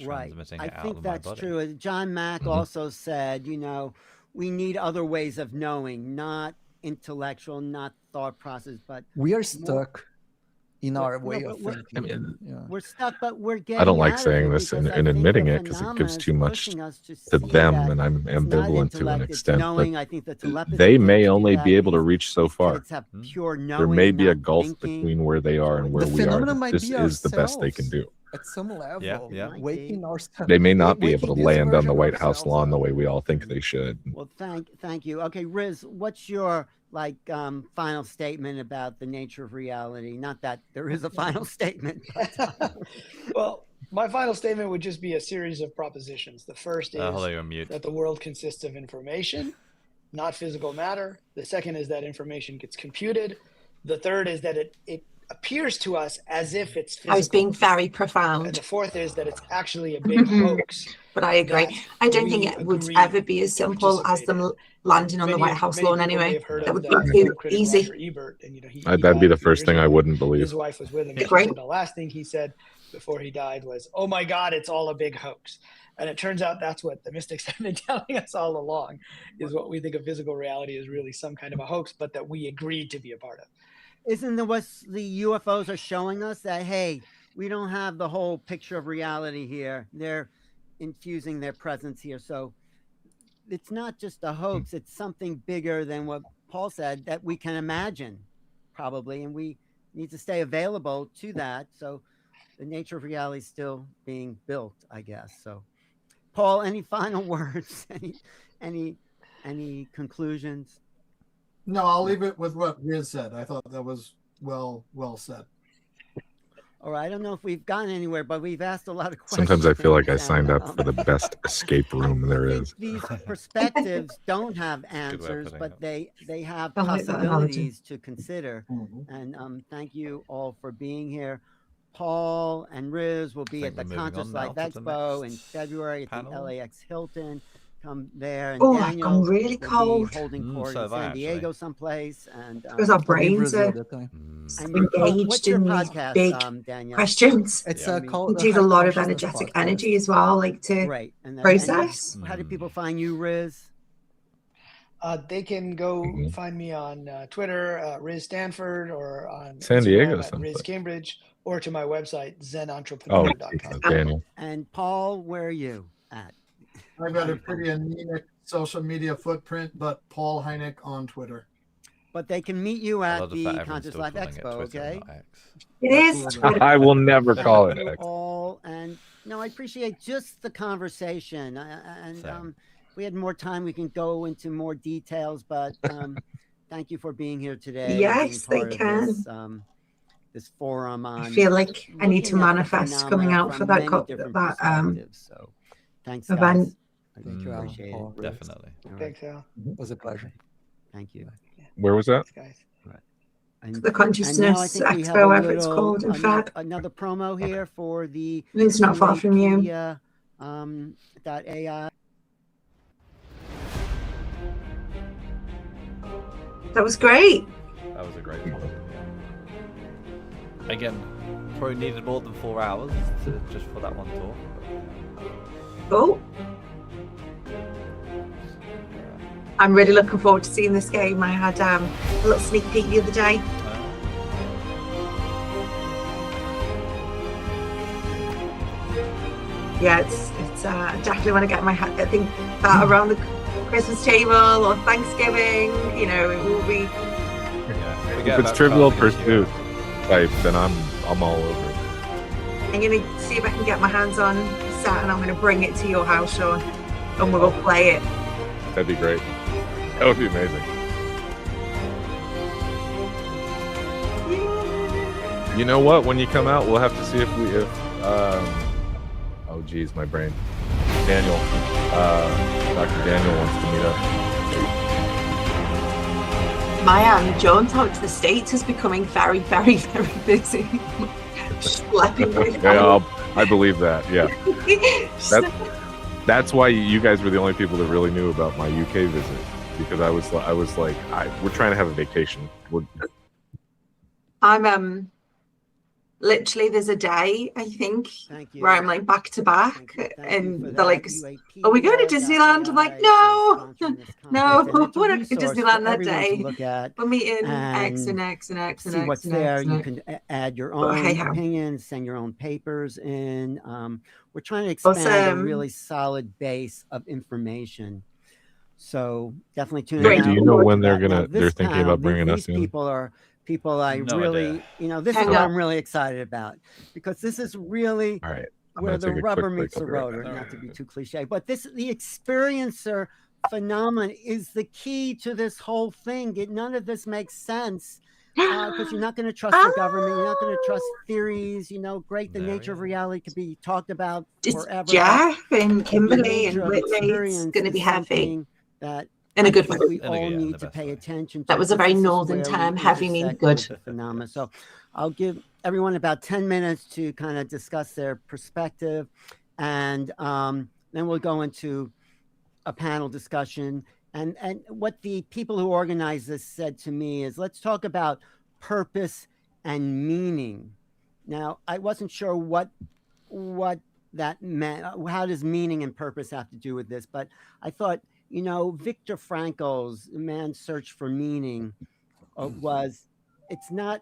Right. I it out think of my that's body. true. John Mack also said, we need other ways of knowing, not intellectual, not thought process, but we are stuck in our way no, of but thinking. I mean, we're stuck, but we're getting. I don't like out of saying it this because I and think admitting the it because it gives phenomena too is much pushing us to to see them, that and I'm it's not ambivalent to an intellect, it's extent. knowing. I think the But telepathy they can may do only that. be able to reach so These far. kids have pure knowing, There may be a not gulf thinking. between where they are and where The we are. phenomenon That might this be is the best they can ourselves. do. At some level, Yeah. waking ourselves. They may not be able to waking this land on version the of White House ourselves lawn the up. way we all think they should. Well, thank you. Okay, Riz, what's your final statement about the nature of reality? Not that there is a final statement. But, Well, my final statement would just be a series of propositions. The first is Hello, you're on mute. that the world consists of information, not physical matter. The second is that information gets computed. The third is that it appears to us as if it's physical. I was being very And profound. the fourth is that it's actually a big hoax. But I agree. I don't think it would ever be as simple as them landing on the White House lawn anyway. That would be too easy. Ebert, and, he That'd be died the a few first years thing I ago. wouldn't believe. His wife was with him. She Great. said the last thing he said before he died was, "Oh my God, it's all a big hoax." And it turns out that's what the mystics have been telling us all along, is what we think of physical reality is really some kind of a hoax, but that we agreed to be a part of. isn't the what the UFOs are showing us that, hey, we don't have the whole picture of reality here. They're infusing their presence here. So it's not just a hoax. It's something bigger than what Paul said that we can imagine probably. And we need to stay available to that. So the nature of reality is still being built, I guess. So Paul, any final words? Any conclusions? No, I'll leave it with what Riz said. I thought that was well said. All right. I don't know if we've gotten anywhere, but we've asked a lot of questions. Sometimes I feel like I and, signed up for the best escape room there is. These perspectives don't have answers, but they have I like that analogy. possibilities to consider. And thank you all for being here. Paul and Riz will be at the Conscious Life Expo in February at panel. the LAX Hilton. Come there. And Oh, I've Daniel gone really will be cold. holding court so in have I, San Diego actually. someplace. And Because our brains are engaged what's your in these podcast, big Daniel? questions. It's Yeah. called It takes a High lot of Consciousness energetic Podcast. energy as well, like to Right. And process. how do people find you, Riz? They can go find me on Twitter, Riz Stanford, or on San Diego Instagram at someplace. Riz Cambridge, or to my website, Oh, zenentrepreneur.com. Daniel. And Paul, where are you at? I've got a pretty anemic social media footprint, but Paul Hynek on Twitter. But they can meet you I at love the the fact everyone's Conscious still Life calling it Expo, Twitter, okay? not X. It is. I will never call it Thank you X. all, and no, I appreciate just the conversation. And Same. we had more time, we can go into more details, but thank you for being here today. Yes, being part they of can. This, this forum on I feel like I need to looking at the manifest coming phenomena out for from that many different that perspectives. So thanks, event. guys. I Thank you, Alan, appreciate Paul, it. Riz. Definitely. All right. Thanks, Al. It was a pleasure. Thank you. Where was that? Thanks, guys. And, The and now I Consciousness think we have Expo, a whatever it's little, called, in Feb. another promo here for the It's not far from you. UAPedia, .ai. That was great. That was a great one. Again, probably needed more than 4 hours just for that one talk. Oh, I'm really looking forward to seeing this game. I had a little sneak peek the other day. Yeah, it's I definitely want to get my hand. I think that around the Christmas table or Thanksgiving, you know, it will be. If it's Trivial Pursuit type, then I'm all over it. I'm gonna see if I can get my hands on a set, and I'm gonna bring it to your house, Sean, and we'll play it. That'd be great. That would be amazing. You know what? When you come out, we'll have to see if oh geez, my brain. Daniel, Dr. Daniel wants to meet up. My Jones out to the States is becoming very, very, very busy. Yeah, I believe that. Yeah, that's why you guys were the only people that really knew about my UK visit, because I was like, we're trying to have a vacation. I'm literally, there's a day I think where I'm like back to back, and they're like, "Are we going to Disneyland?" I'm like, "No, no, we're not to Disneyland that day. We're meeting X and X and X and see X what's and there. X. You can add your own opinions, send your own papers in. We're trying to expand a really solid base of information. So definitely tune in. Do you know when they're thinking about bringing us in? People I really, this is what I'm really excited about, because this is really where the rubber meets the road, not to be too cliche, but the experiencer phenomenon is the key to this whole thing. None of this makes sense because you're not going to trust the government. You're not going to trust theories. The nature of reality could be talked about forever. Jeff and Kimberly and Whitley, it's going to be heavy. That in a good way. We all need to pay attention to. That was a very northern term, heavy means good. Phenomenon. So I'll give everyone about 10 minutes to kind of discuss their perspective, and then we'll go into a panel discussion. And what the people who organized this said to me is, let's talk about purpose and meaning. Now, I wasn't sure what that meant. How does meaning and purpose have to do with this? But I thought, Viktor Frankl's Man's Search for Meaning it's not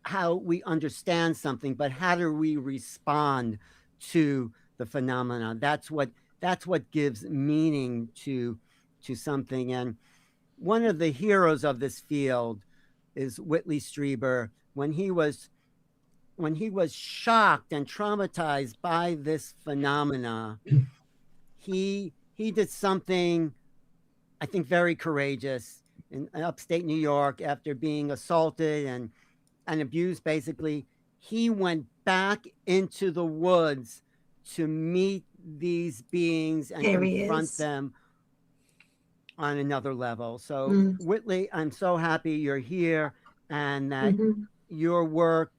how we understand something, but how do we respond to the phenomenon? That's what gives meaning to something. And one of the heroes of this field is Whitley Strieber. When he was shocked and traumatized by this phenomena, he did something, I think, very courageous in upstate New York. After being assaulted and abused, basically, he went back into the woods to meet these beings and confront them on another level. So Whitley, I'm so happy you're here and that your work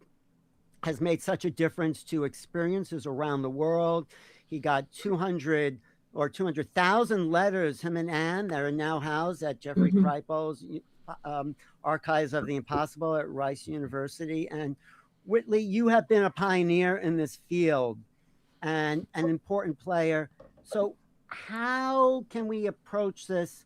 has made such a difference to experiences around the world. He got 200,000 letters, him and Anne, that are now housed at Jeffrey Kripal's Archives of the Impossible at Rice University. And Whitley, you have been a pioneer in this field and an important player. So how can we approach this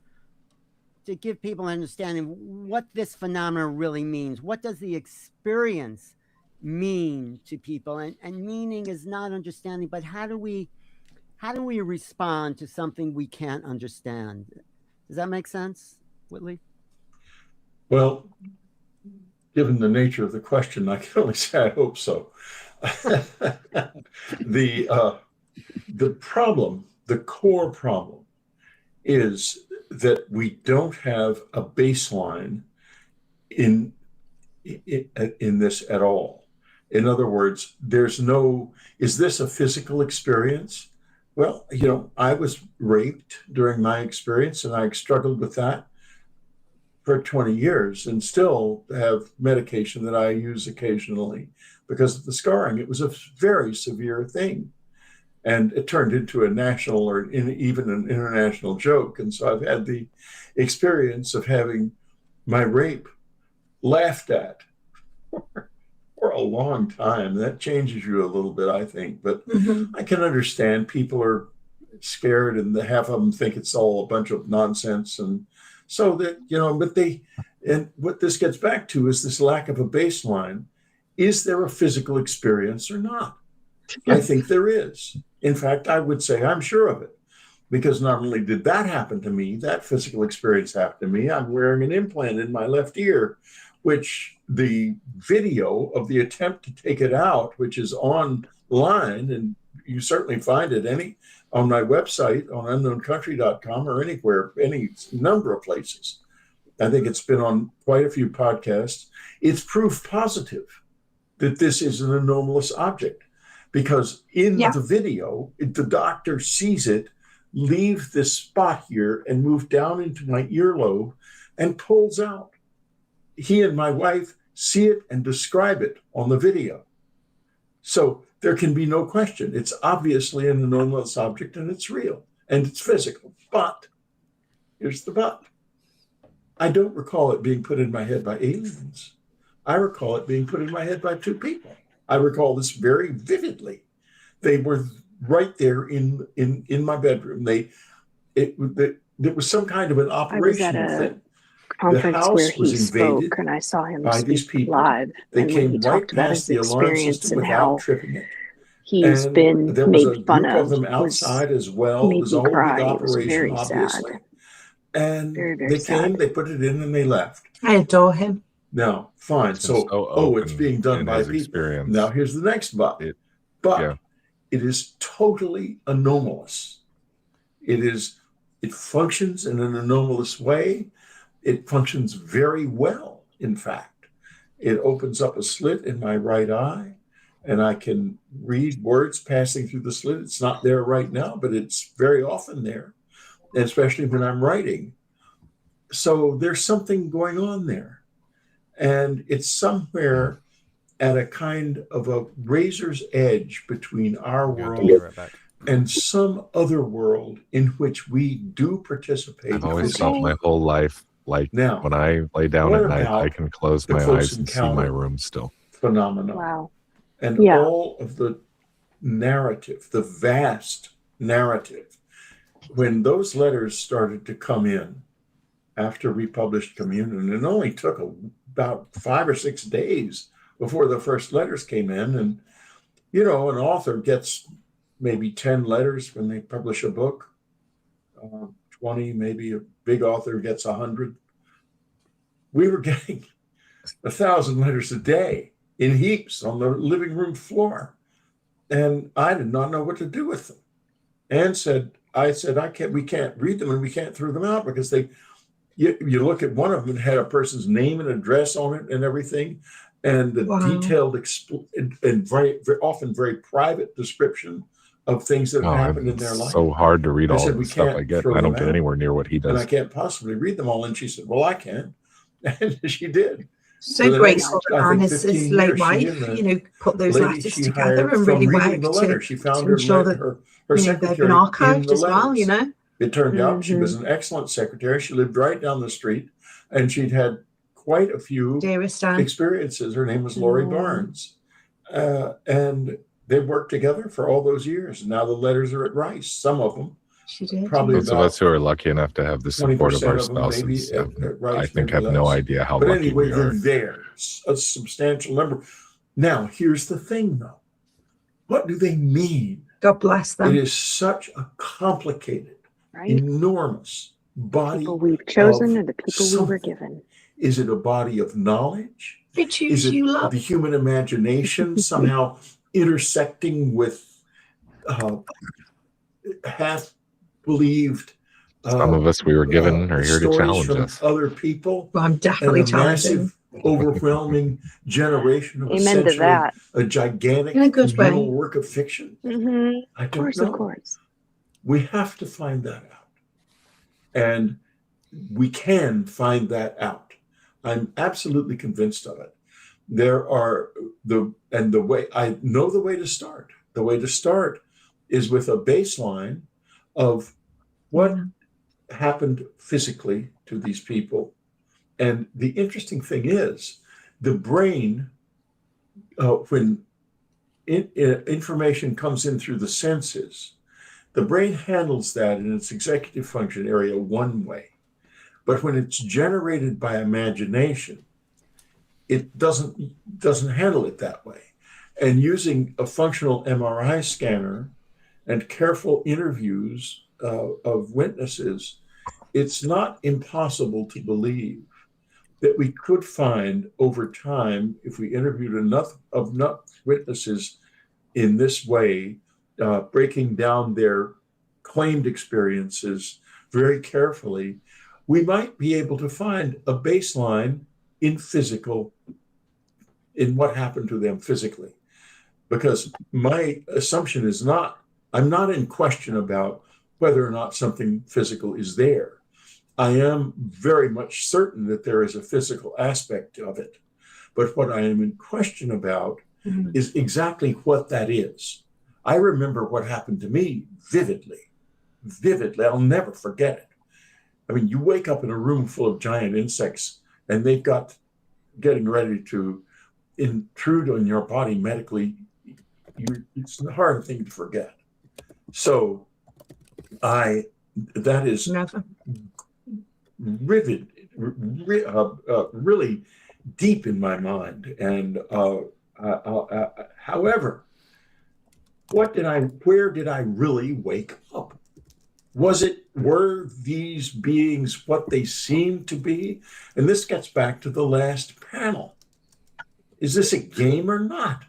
to give people an understanding what this phenomenon really means? What does the experience mean to people? And meaning is not understanding, but how do we respond to something we can't understand? Does that make sense, Whitley? Well, given the nature of the question, I can only say I hope so. The problem, the core problem, is that we don't have a baseline in this at all. In other words, is this a physical experience? Well, I was raped during my experience, and I struggled with that for 20 years and still have medication that I use occasionally because of the scarring. It was a very severe thing. And it turned into a national or even an international joke. And so I've had the experience of having my rape laughed at for a long time. That changes you a little bit, I think. But I can understand people are scared and half of them think it's all a bunch of nonsense. And so that, and what this gets back to is this lack of a baseline. Is there a physical experience or not? I think there is. In fact, I would say I'm sure of it. Because not only did that happen to me, that physical experience happened to me, I'm wearing an implant in my left ear, which the video of the attempt to take it out, which is online, and you certainly find it on my website, on unknowncountry.com or anywhere, any number of places. I think it's been on quite a few podcasts. It's proof positive that this is an anomalous object, because in the video, the doctor sees it leave this spot here and move down into my earlobe and pulls out. He and my wife see it and describe it on the video. So there can be no question. It's obviously an anomalous object, and it's real and it's physical. But here's the but. I don't recall it being put in my head by aliens. I recall it being put in my head by two people. I recall this very vividly. They were right there in my bedroom. There was some kind of an operational thing. Conference where he spoke, and I saw him speak live. They and came he right talked about past his the alarm experience system and without how tripping it. he's And been there was made a fun group of. of them outside as well. It Made was a me whole big cry. It was operation, very obviously. sad. And Very, very they sad. came, they put it in, and they left. I adore him. Now, fine. So, it's being done by people. Experience. Now, here's the next but. It is totally anomalous. It functions in an anomalous way. It functions very well, in fact. It opens up a slit in my right eye, and I can read words passing through the slit. It's not there right now, but it's very often there, especially when I'm writing. So there's something going on there. And it's somewhere at a kind of a razor's edge between our world and some other world in which we do participate. I've always felt my whole life like now, when I lay down at night, I can close my eyes and see my room still. Phenomenon. Wow. And all of the narrative, the vast narrative, when those letters started to come in after we published Communion, it only took about 5 or 6 days before the first letters came in. And, an author gets maybe 10 letters when they publish a book, 20, maybe a big author gets 100. We were getting 1,000 letters a day in heaps on the living room floor. And I did not know what to do with them. And we can't read them and we can't throw them out because you look at one of them and had a person's name and address on it and everything. And the detailed and very, very often very private description of things that have happened in their life. It's so hard to read all the stuff I get. I don't get out. anywhere near what he does. And I can't possibly read them all. And she said, well, I can. And she did. So grateful that Anne, his late wife, put those letters together and really worked to ensure that her they've been archived as well, It turned out she was an excellent secretary. She lived right down the street, and she'd had quite a few experiences. Her name was Lori Barnes. And they worked together for all those years. Now the letters are at Rice, some of them. She did. Probably those of us who are lucky enough to have the support of our spouses, I think, have no idea how lucky we are. They're there, a substantial number. Now, here's the thing, though. What do they mean? God bless them. It is such a complicated, enormous body. People we've chosen or the people we were given. Is it a body of knowledge? They choose Is it you, love. the human imagination somehow intersecting with half-believed some of us we were given are here to challenge us. Other people. Well, I'm definitely challenging. Overwhelming generation of Amen to that. A gigantic communal work of fiction. Mm-hmm. I don't know. Of course. We have to find that out. And we can find that out. I'm absolutely convinced of it. There are the way I know the way to start. The way to start is with a baseline of what happened physically to these people. And the interesting thing is the brain, when information comes in through the senses, the brain handles that in its executive function area one way. But when it's generated by imagination, it doesn't handle it that way. And using a functional MRI scanner and careful interviews of witnesses, it's not impossible to believe that we could find over time, if we interviewed enough witnesses in this way, breaking down their claimed experiences very carefully, we might be able to find a baseline in what happened to them physically. Because my assumption is I'm not in question about whether or not something physical is there. I am very much certain that there is a physical aspect of it. But what I am in question about is exactly what that is. I remember what happened to me vividly. I'll never forget it. I mean, you wake up in a room full of giant insects and they've got getting ready to intrude on your body medically. It's a hard thing to forget. So that is really deep in my mind. And however, where did I really wake up? Were these beings what they seemed to be? And this gets back to the last panel. Is this a game or not?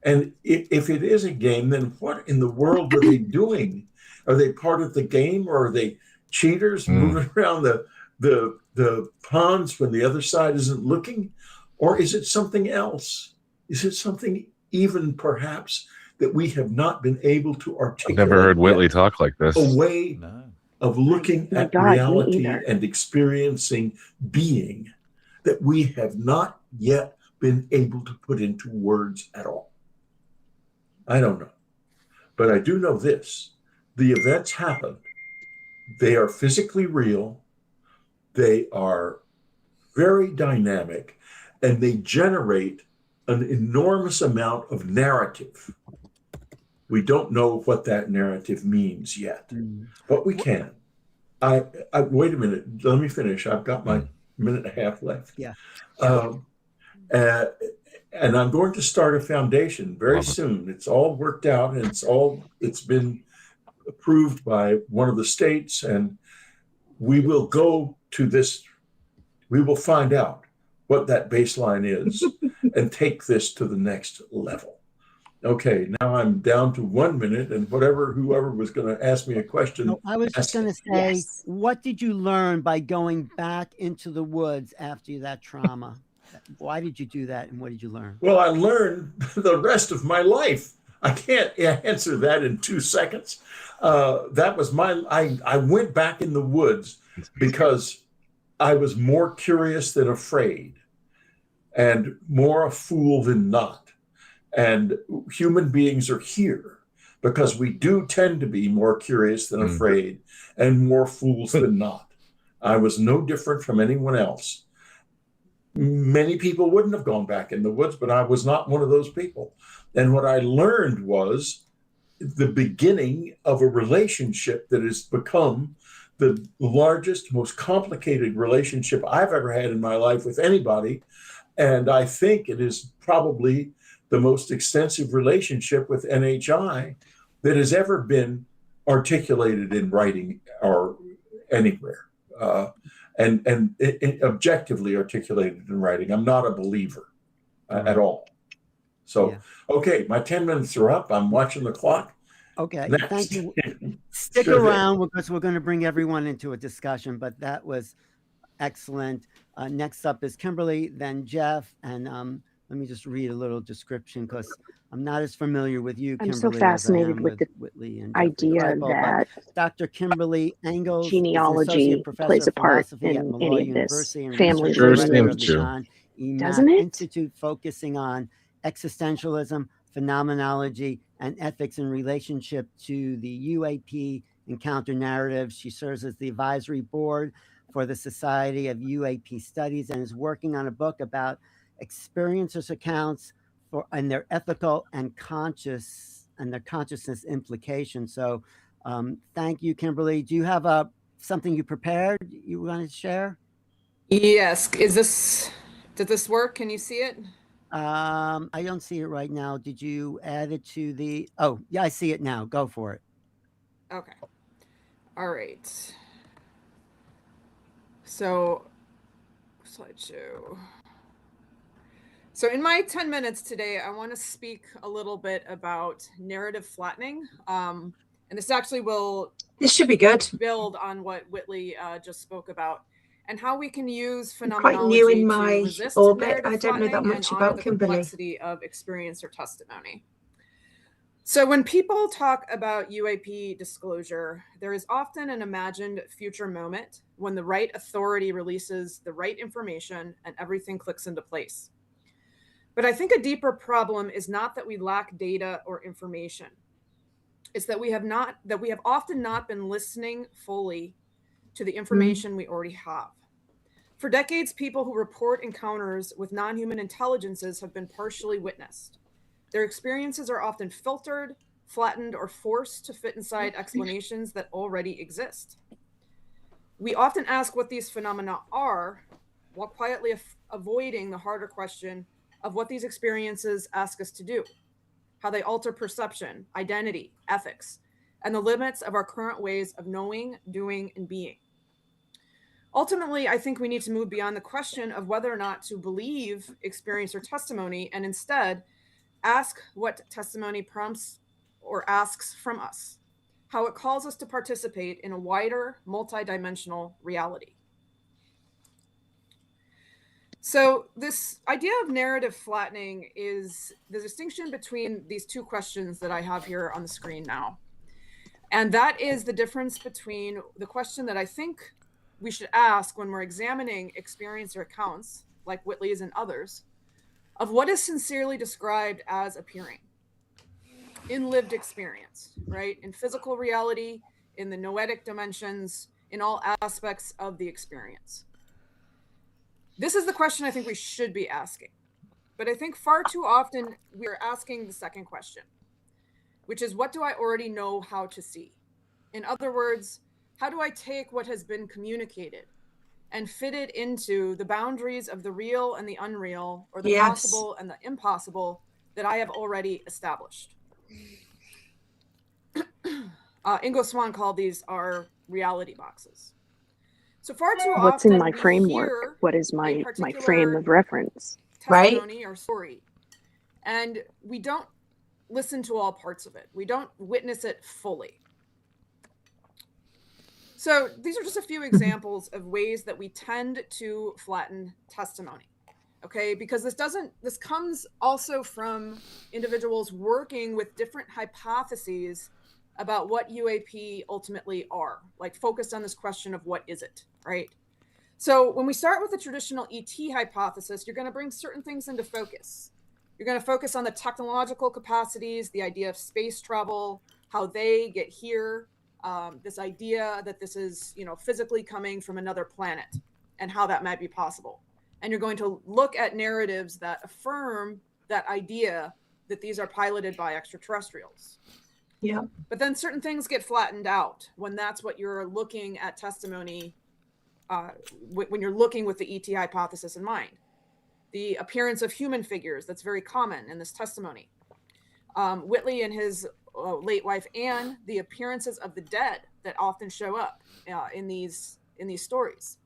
And if it is a game, then what in the world were they doing? Are they part of the game, or are they cheaters moving around the ponds when the other side isn't looking? Or is it something else? Is it something even perhaps that we have not been able to articulate? I've never heard Whitley talk like this. A way of looking at reality and experiencing being that we have not yet been able to put into words at all. I don't know. But I do know this. The events happened. They are physically real. They are very dynamic, and they generate an enormous amount of narrative. We don't know what that narrative means yet, but we can. I wait a minute. Let me finish. I've got my minute and a half left. Yeah. And I'm going to start a foundation very soon. It's all worked out, and it's been approved by one of the states, and we will go to this. We will find out what that baseline is and take this to the next level. Okay, now I'm down to 1 minute, and whoever was going to ask me a question. No, I was just going to say, what did you learn by going back into the woods after that trauma? Why did you do that, and what did you learn? Well, I learned the rest of my life. I can't answer that in 2 seconds. That was I went back in the woods because I was more curious than afraid, and more a fool than not. And human beings are here because we do tend to be more curious than afraid and more fools than not. I was no different from anyone else. Many people wouldn't have gone back in the woods, but I was not one of those people. And what I learned was the beginning of a relationship that has become the largest, most complicated relationship I've ever had in my life with anybody. And I think it is probably the most extensive relationship with NHI that has ever been articulated in writing or anywhere. And objectively articulated in writing. I'm not a believer at all. So, okay, my 10 minutes are up. I'm watching the clock. Okay, thank you. Stick around because we're going to bring everyone into a discussion, but that was excellent. Next up is Kimberly, then Jeff, and let me just read a little description because I'm not as familiar with you, Kimberly. I'm so fascinated with the Whitley and idea Kripal, that Dr. Kimberly Engels genealogy plays a part in any of this family lineage, doesn't it? Institute focusing on existentialism, phenomenology, and ethics in relationship to the UAP and counter narratives. She serves as the advisory board for the Society of UAP Studies and is working on a book about experiencers' accounts and their ethical and their consciousness implications. So thank you, Kimberly. Do you have something you prepared you want to share? Yes. Did this work? Can you see it? I don't see it right now. Did you add it to the? Oh, yeah, I see it now. Go for it. Okay. All right. So, slideshow. So in my 10 minutes today, I want to speak a little bit about narrative flattening. And this actually will... This should be good. ...build on what Whitley just spoke about, and how we can use phenomenology quite new in to my resist orbit. narrative I don't know that flattening much and honor about the Kimberly. complexity of experience or testimony. So when people talk about UAP disclosure, there is often an imagined future moment when the right authority releases the right information and everything clicks into place. But I think a deeper problem is not that we lack data or information. It's that we have often not been listening fully to the information we already have. For decades, people who report encounters with non-human intelligences have been partially witnessed. Their experiences are often filtered, flattened, or forced to fit inside explanations that already exist. We often ask what these phenomena are, while quietly avoiding the harder question of what these experiences ask us to do, how they alter perception, identity, ethics, and the limits of our current ways of knowing, doing, and being. Ultimately, I think we need to move beyond the question of whether or not to believe experience or testimony, and instead ask what testimony prompts or asks from us, how it calls us to participate in a wider, multidimensional reality. So this idea of narrative flattening is the distinction between these two questions that I have here on the screen now. And that is the difference between the question that I think we should ask when we're examining experience or accounts, like Whitley's and others, of what is sincerely described as appearing in lived experience, right? In physical reality, in the noetic dimensions, in all aspects of the experience. This is the question I think we should be asking. But I think far too often we are asking the second question, which is, what do I already know how to see? In other words, how do I take what has been communicated and fit it into the boundaries of the real and the unreal, or the possible and the impossible that I have already established? Engels called these our reality boxes. So far too often, what's in my framework? What is my frame of reference? Testimony or story, and we don't listen to all parts of it. We don't witness it fully. So these are just a few examples of ways that we tend to flatten testimony. Okay, because this comes also from individuals working with different hypotheses about what UAP ultimately are, like focused on this question of what is it, right? So when we start with the traditional ET hypothesis, you're going to bring certain things into focus. You're going to focus on the technological capacities, the idea of space travel, how they get here, this idea that this is, physically coming from another planet, and how that might be possible. And you're going to look at narratives that affirm that idea that these are piloted by extraterrestrials. Yeah. But then certain things get flattened out when that's what you're looking at testimony, when you're looking with the ET hypothesis in mind. The appearance of human figures, that's very common in this testimony. Whitley and his late wife Anne, the appearances of the dead that often show up in these stories.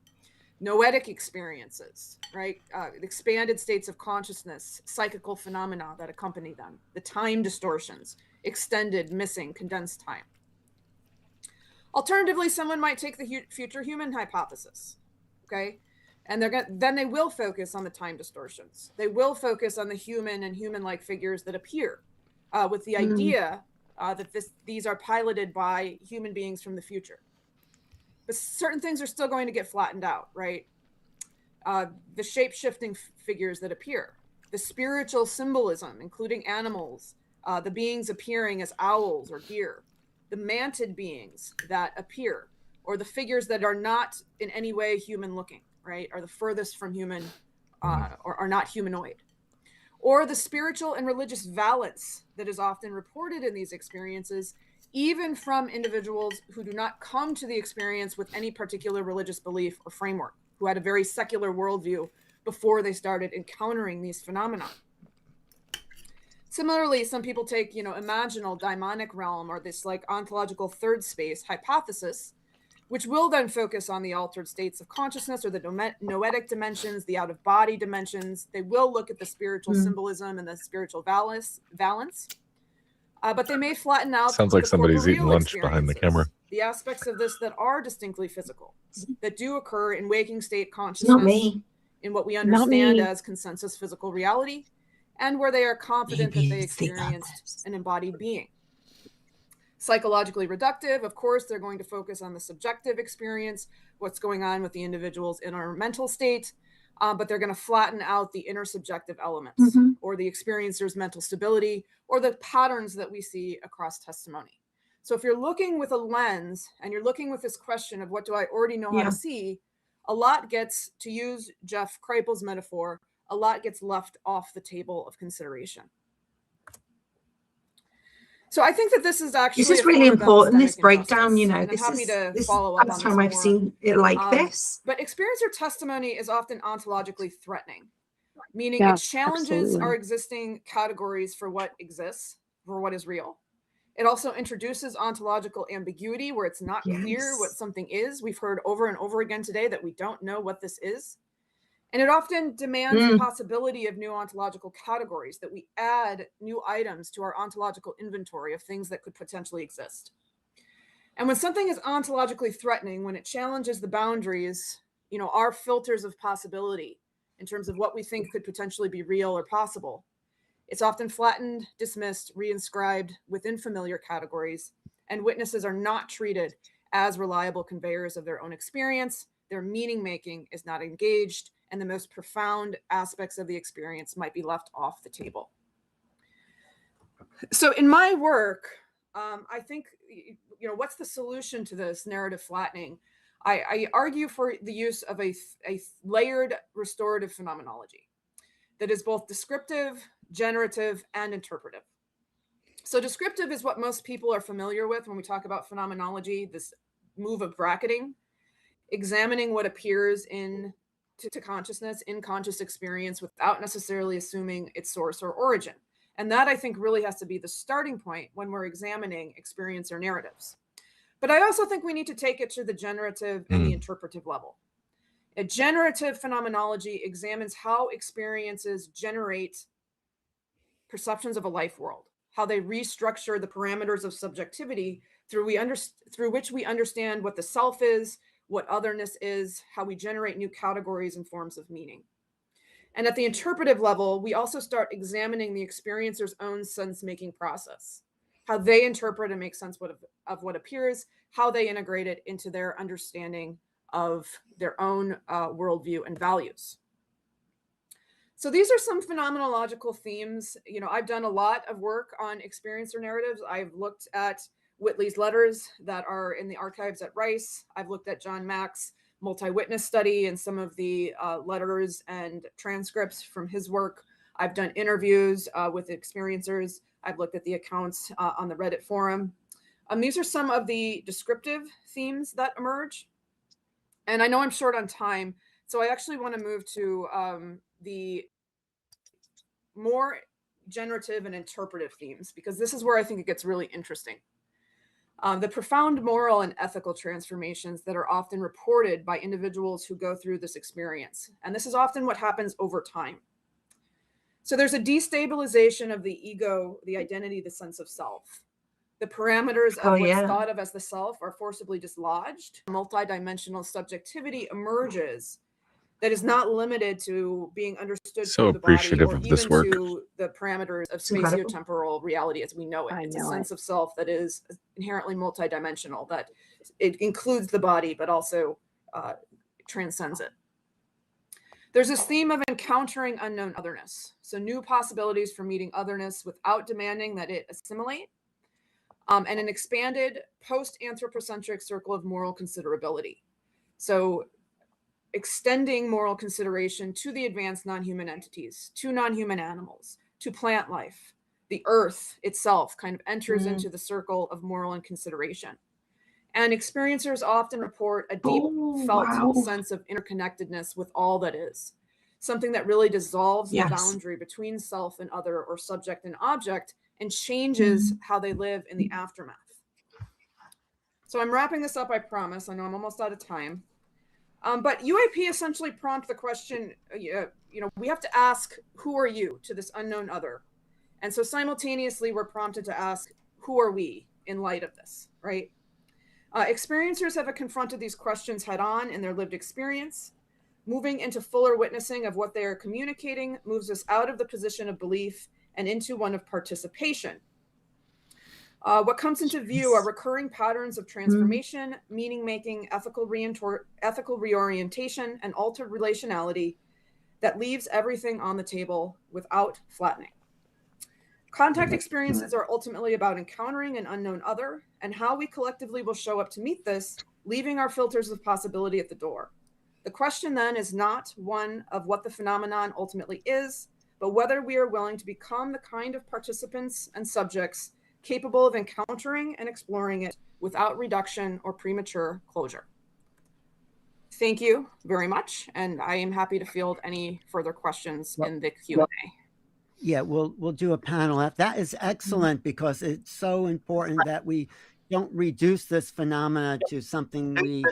Noetic experiences, right? Expanded states of consciousness, psychical phenomena that accompany them, the time distortions, extended, missing, condensed time. Alternatively, someone might take the future human hypothesis, okay? And then they will focus on the time distortions. They will focus on the human and human-like figures that appear with the idea that these are piloted by human beings from the future. But certain things are still going to get flattened out, right? The shape-shifting figures that appear, the spiritual symbolism, including animals, the beings appearing as owls or deer, the manted beings that appear, or the figures that are not in any way human-looking, right? Are the furthest from human, or are not humanoid. Or the spiritual and religious valence that is often reported in these experiences, even from individuals who do not come to the experience with any particular religious belief or framework, who had a very secular worldview before they started encountering these phenomena. Similarly, some people take, imaginal daimonic realm or this like ontological third space hypothesis, which will then focus on the altered states of consciousness or the noetic dimensions, the out-of-body dimensions. They will look at the spiritual symbolism and the spiritual valence. But they may flatten out Sounds like somebody's eating lunch behind the camera. The aspects of this that are distinctly physical, that do occur in waking state consciousness, Not me. in what we understand as consensus physical reality, and where they are confident that they experienced an embodied being. Psychologically reductive, of course, they're going to focus on the subjective experience, what's going on with the individual's inner mental state, but they're going to flatten out the intersubjective elements or the experiencer's mental stability or the patterns that we see across testimony. So if you're looking with a lens and you're looking with this question of what do I already know how to see, a lot gets, to use Jeff Kripal's metaphor, a lot gets left off the table of consideration. So I think that this is actually this is really important, this breakdown, this is the first time I've seen it like this. But experiencer testimony is often ontologically threatening, meaning it challenges our existing categories for what exists, for what is real. It also introduces ontological ambiguity where it's not clear what something is. We've heard over and over again today that we don't know what this is. And it often demands the possibility of new ontological categories, that we add new items to our ontological inventory of things that could potentially exist. And when something is ontologically threatening, when it challenges the boundaries, our filters of possibility in terms of what we think could potentially be real or possible, it's often flattened, dismissed, reinscribed within familiar categories, and witnesses are not treated as reliable conveyors of their own experience. Their meaning making is not engaged, and the most profound aspects of the experience might be left off the table. So in my work, I think, what's the solution to this narrative flattening? I argue for the use of a layered restorative phenomenology that is both descriptive, generative, and interpretive. So descriptive is what most people are familiar with when we talk about phenomenology, this move of bracketing, examining what appears to consciousness in conscious experience without necessarily assuming its source or origin. And that, I think, really has to be the starting point when we're examining experiencer narratives. But I also think we need to take it to the generative and the interpretive level. A generative phenomenology examines how experiences generate perceptions of a life world, how they restructure the parameters of subjectivity through which we understand what the self is, what otherness is, how we generate new categories and forms of meaning. And at the interpretive level, we also start examining the experiencer's own sense-making process, how they interpret and make sense of what appears, how they integrate it into their understanding of their own worldview and values. So these are some phenomenological themes. I've done a lot of work on experiencer narratives. I've looked at Whitley's letters that are in the archives at Rice. I've looked at John Mack's multi-witness study and some of the letters and transcripts from his work. I've done interviews with experiencers. I've looked at the accounts on the Reddit forum. These are some of the descriptive themes that emerge. And I know I'm short on time, so I actually want to move to the more generative and interpretive themes, because this is where I think it gets really interesting. The profound moral and ethical transformations that are often reported by individuals who go through this experience. And this is often what happens over time. So there's a destabilization of the ego, the identity, the sense of self. The parameters of what's thought of as the self are forcibly dislodged. Multidimensional subjectivity emerges that is not limited to being understood through the body or even to the parameters of spatiotemporal reality as we know it. It's a sense of self that is inherently multidimensional, that it includes the body, but also transcends it. There's this theme of encountering unknown otherness. So new possibilities for meeting otherness without demanding that it assimilate, and an expanded post-anthropocentric circle of moral considerability. So extending moral consideration to the advanced non-human entities, to non-human animals, to plant life. The earth itself kind of enters into the circle of moral and consideration. And experiencers often report a deep felt sense of interconnectedness with all that is. something that really dissolves Yes. the boundary between self and other, or subject and object, and changes how they live in the aftermath. So I'm wrapping this up, I promise. I know I'm almost out of time. But UAP essentially prompt the question, we have to ask, who are you to this unknown other? And so simultaneously, we're prompted to ask, who are we in light of this, right? Experiencers have confronted these questions head on in their lived experience. Moving into fuller witnessing of what they are communicating moves us out of the position of belief and into one of participation. What comes into view are recurring patterns of transformation, meaning-making, ethical reorientation, and altered relationality that leaves everything on the table without flattening. Contact experiences are ultimately about encountering an unknown other and how we collectively will show up to meet this, leaving our filters of possibility at the door. The question then is not one of what the phenomenon ultimately is, but whether we are willing to become the kind of participants and subjects capable of encountering and exploring it without reduction or premature closure. Thank you very much, and I am happy to field any further questions in the Q&A. Yeah, we'll do a panel. That is excellent, because it's so important that we don't reduce this phenomena to something we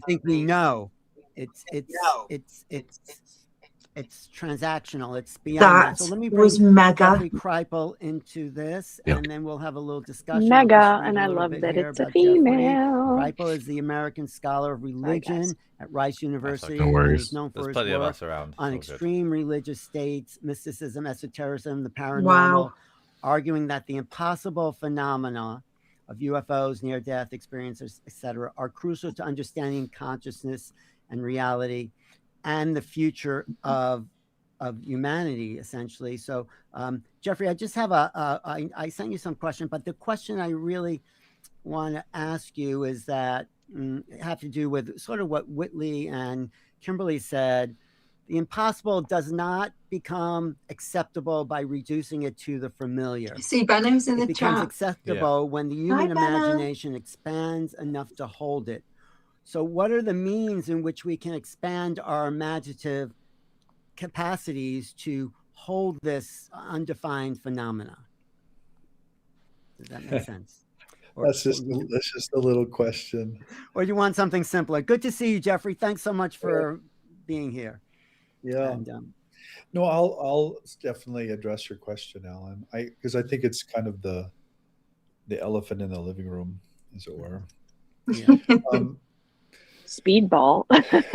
think we know. It's transactional. It's beyond that. So let me bring Jeffrey Kripal into this, and then we'll have a little discussion. Mega, and I love that it's a female. Kripal is the American Scholar of Religion at Rice University. No worries. He's known for his work on extreme religious states, mysticism, esotericism, the paranormal, arguing that the impossible phenomena of UFOs, near-death experiences, etc., are crucial to understanding consciousness and reality and the future of humanity, essentially. So, Jeffrey, I just have I sent you some question, but the question I really want to ask you is that have to do with sort of what Whitley and Kimberly said. The impossible does not become acceptable by reducing it to the familiar. See, Benno's in the chat. It becomes acceptable when the human imagination expands enough to hold it. So what are the means in which we can expand our imaginative capacities to hold this undefined phenomena? Does that make sense? That's just a little question. Or do you want something simpler? Good to see you, Jeffrey. Thanks so much for being here. Yeah. And, no, I'll definitely address your question, Alan. Because I think it's kind of the elephant in the living room, as it were. Yeah. Speedball.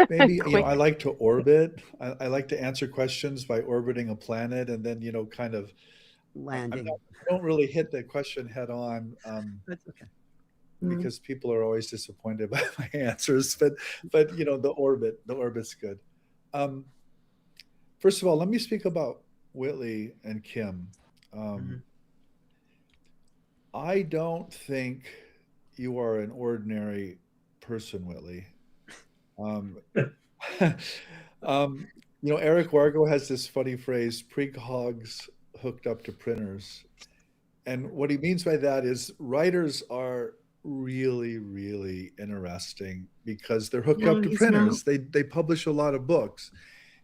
Maybe I like to orbit. I like to answer questions by orbiting a planet, and then kind of landing. I don't really hit the question head on. That's okay. Because people are always disappointed by my answers. But the orbit's good. First of all, let me speak about Whitley and Kim. I don't think you are an ordinary person, Whitley. Eric Wargo has this funny phrase, precogs hooked up to printers. And what he means by that is writers are really, really interesting because they're hooked up to printers. They publish a lot of books.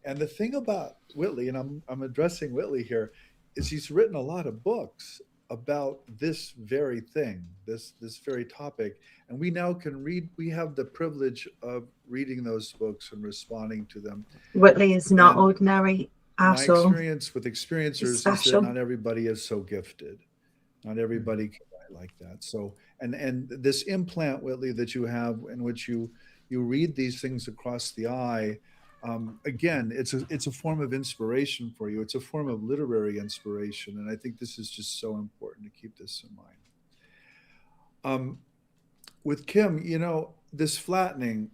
And the thing about Whitley, and I'm addressing Whitley here, is he's written a lot of books about this very thing, this very topic. And we now can read, we have the privilege of reading those books and responding to them. Whitley is not ordinary at all. My experience with experiencers is that not everybody is so gifted. Not everybody can write like that. So, and this implant, Whitley, that you have in which you read these things across the eye, again, it's a form of inspiration for you. It's a form of literary inspiration. And I think this is just so important to keep this in mind. With Kim, this flattening,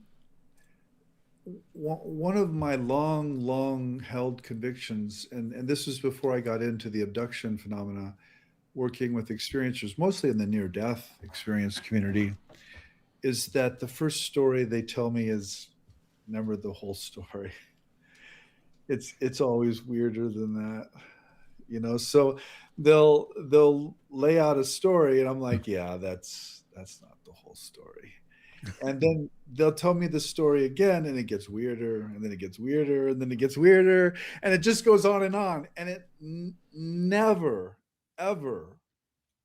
one of my long held convictions, and this was before I got into the abduction phenomena, working with experiencers, mostly in the near-death experience community, is that the first story they tell me is never the whole story. It's always weirder than that, So they'll lay out a story, and I'm like, yeah, that's not the whole story. And then they'll tell me the story again, and it gets weirder, and then it gets weirder, and then it gets weirder, and it just goes on. And it never, ever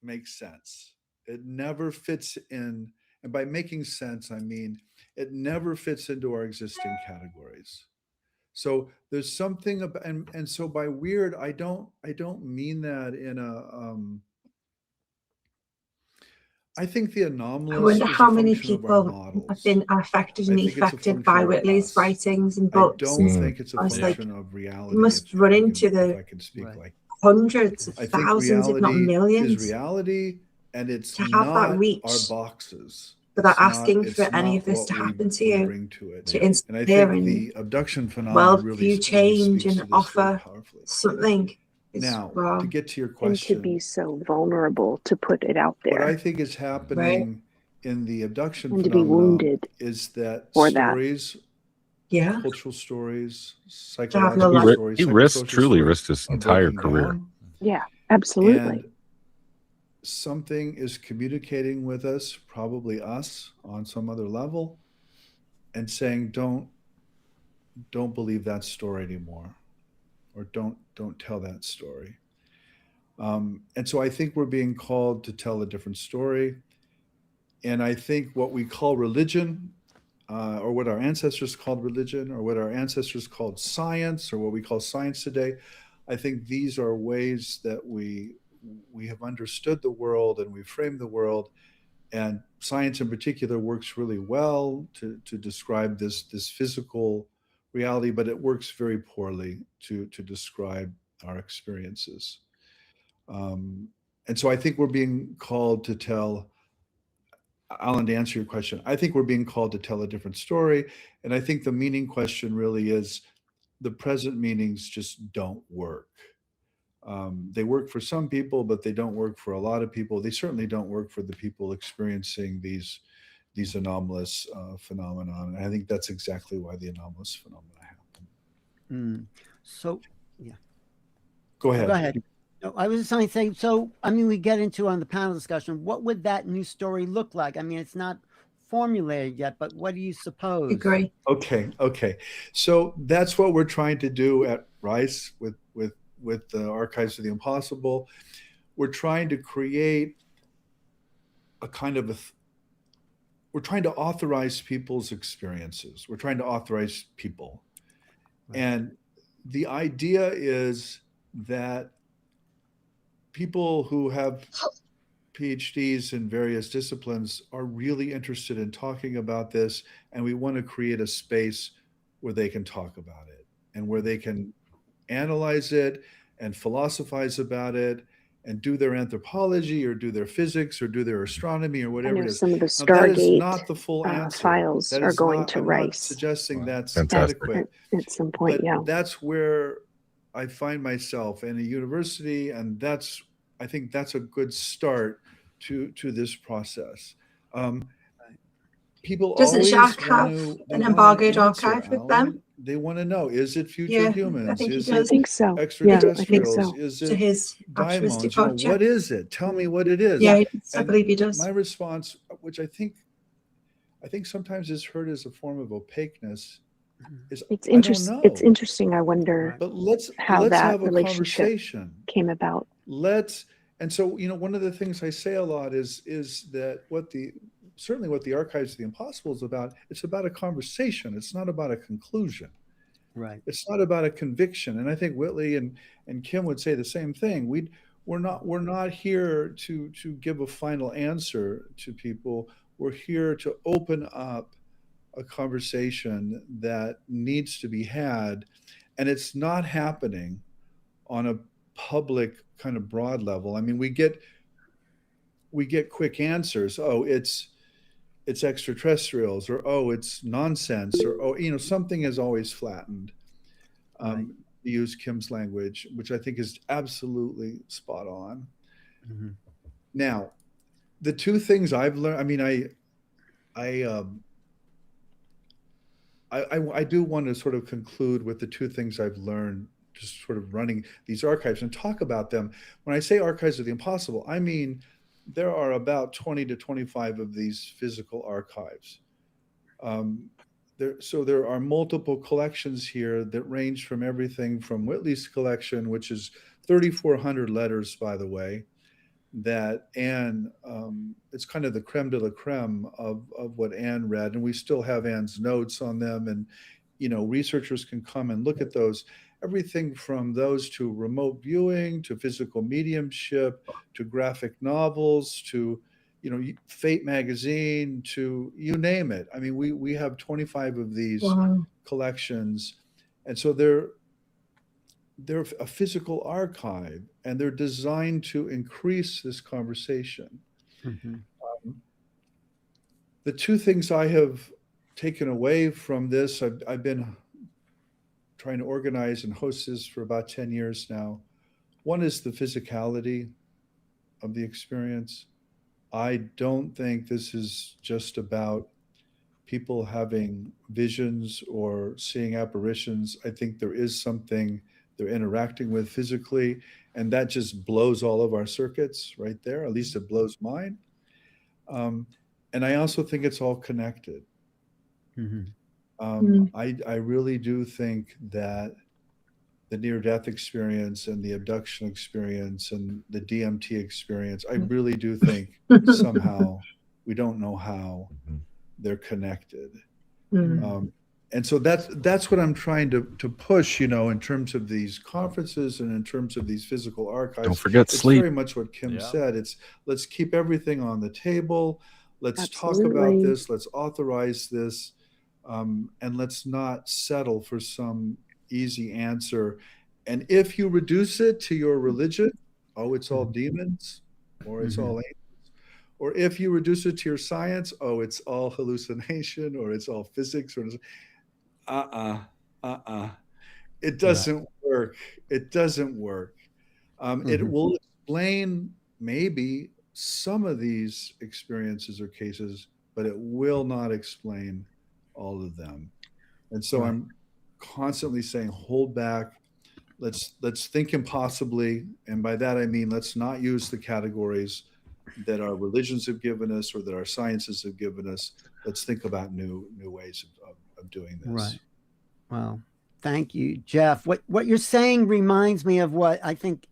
makes sense. It never fits in. And by making sense, I mean it never fits into our existing categories. So there's something about, and so by weird, I don't mean that in a I think the anomalous. I wonder is how a many function of our people models. have been affected and I think it's a affected function by of Whitley's us. writings and I books. don't think it's a I was like, function of reality. you must if run I can- into if the I can speak like hundreds of I think thousands, if not reality millions, is reality, and it's to have that not reach our boxes. without It's not- asking it's for any not of this what to we- happen to we you, bring to it. to And I inspire think and the abduction phenomenon really worldview change speaks and to this very offer powerfully. something. Now, wow. to get to your And to question, be so vulnerable to put it out what I there think is happening in the abduction and to be phenomenon wounded is that for that. stories, yeah, cultural stories, To have no psychological life. stories, He psychosocial truly stories risked his are entire breaking career. down, Yeah, absolutely. and something is communicating with us, probably us on some other level, and saying, don't believe that story anymore, or don't tell that story. And so I think we're being called to tell a different story. And I think what we call religion, or what our ancestors called religion, or what our ancestors called science, or what we call science today, I think these are ways that we have understood the world and we frame the world. And science in particular works really well to describe this physical reality, but it works very poorly to describe our experiences. And so I think we're being called to tell, Alan, to answer your question, I think we're being called to tell a different story. And I think the meaning question really is the present meanings just don't work. They work for some people, but they don't work for a lot of people. They certainly don't work for the people experiencing these anomalous phenomena. And I think that's exactly why the anomalous phenomena happen. So, yeah. Go ahead. Go ahead. No, I was just saying, so, I mean, we get into on the panel discussion, what would that new story look like? I mean, it's not formulated yet, but what do you suppose? Agree. Okay. So that's what we're trying to do at Rice with the Archives of the Impossible. We're trying to create a kind of we're trying to authorize people's experiences. We're trying to authorize people. Right. And the idea is that people who have PhDs in various disciplines are really interested in talking about this, and we want to create a space where they can talk about it and where they can analyze it and philosophize about it and do their anthropology or do their physics or do their astronomy or whatever it is. Some of the Now, that is Stargate not the full answer. files That are is going not, to I'm Rice. not suggesting that's Fantastic. adequate. At some point, But yeah. that's where I find myself in a university, and I think that's a good start to this process. People Doesn't always Jacques want have to an embargoed archive with them? Alan. They want to know: is it future Yeah, humans? I think he Is does. it I think so. extraterrestrials? Yeah, I think so. Is To it his altruistic daimons? You know, project. what is it? Tell me what it is. Yeah, I And believe he does. My response, which I think sometimes is heard as a form of opaqueness, is It's I don't interesting. know. It's interesting. I wonder But let's how that have a relationship conversation. came about. And so, you know, one of the things I say a lot is that certainly what the Archives of the Impossible is about, it's about a conversation. It's not about a conclusion. Right. It's not about a conviction. And I think Whitley and Kim would say the same thing. We're not here to give a final answer to people. We're here to open up a conversation that needs to be had. And it's not happening on a public kind of broad level. I mean, we get quick answers. Oh, it's extraterrestrials, or oh, it's nonsense, or oh, you know, something is always flattened. Right. To use Kim's language, which I think is absolutely spot on. Mm-hmm. Now, the two things I've learned. I mean, I do want to sort of conclude with the two things I've learned just sort of running these archives and talk about them. When I say Archives of the Impossible, I mean there are about 20 to 25 of these physical archives. There are multiple collections here that range from everything from Whitley's collection, which is 3,400 letters, by the way, that Anne, it's kind of the creme de la creme of what Anne read. And we still have Anne's notes on them. And, researchers can come and look at those. Everything from those to remote viewing, to physical mediumship, to graphic novels, to Fate magazine, to you name it. I mean, we have 25 of these collections, and so they're a physical archive, and they're designed to increase this conversation. Mm-hmm. The two things I have taken away from this, I've been trying to organize and host this for about 10 years now. One is the physicality of the experience. I don't think this is just about people having visions or seeing apparitions. I think there is something they're interacting with physically, and that just blows all of our circuits right there. At least it blows mine. And I also think it's all connected. Mm-hmm. I really do think that the near-death experience and the abduction experience and the DMT experience, I really do think somehow, we don't know how, they're connected. Mm-hmm. And so that's what I'm trying to push, in terms of these conferences and in terms of these physical archives. Don't forget sleep. It's very much what Kim said. It's let's keep everything on the table. Let's talk about this. Let's authorize this. And let's not settle for some easy answer. And if you reduce it to your religion, it's all demons, or it's all angels. Or if you reduce it to your science, it's all hallucination, or it's all physics, or it doesn't work. It doesn't work. It will explain maybe some of these experiences or cases, but it will not explain all of them. And so I'm constantly saying, hold back. Let's think impossibly. And by that, I mean, let's not use the categories that our religions have given us or that our sciences have given us. Let's think about new ways of doing this. Right. Well, thank you, Jeff. What you're saying reminds me of what I think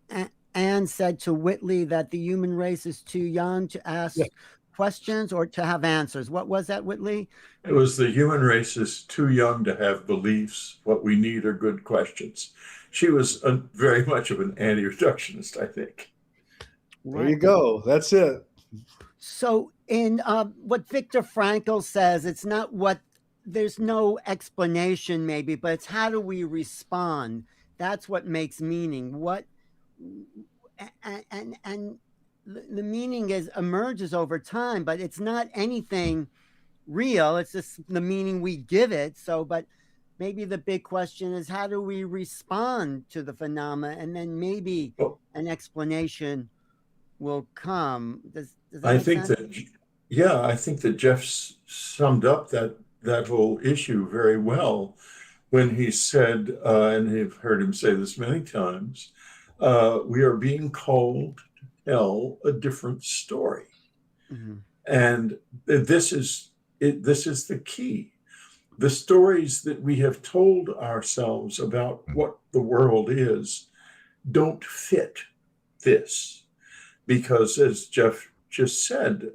Anne said to Whitley, that the human race is too young to ask questions or to have answers. What was that, Whitley? It was the human race is too young to have beliefs. What we need are good questions. She was very much of an anti-reductionist, I think. There you go. That's it. So in what Viktor Frankl says, it's not there's no explanation maybe, but it's how do we respond? That's what makes meaning. And the meaning emerges over time, but it's not anything real. It's just the meaning we give it. So, but maybe the big question is, how do we respond to the phenomena? And then maybe an explanation will come. Does that I make think sense? I think that Jeff summed up that whole issue very well when he said, and you've heard him say this many times, we are being called to tell a different story. Mm-hmm. And this is the key. The stories that we have told ourselves about what the world is don't fit this. Because as Jeff just said,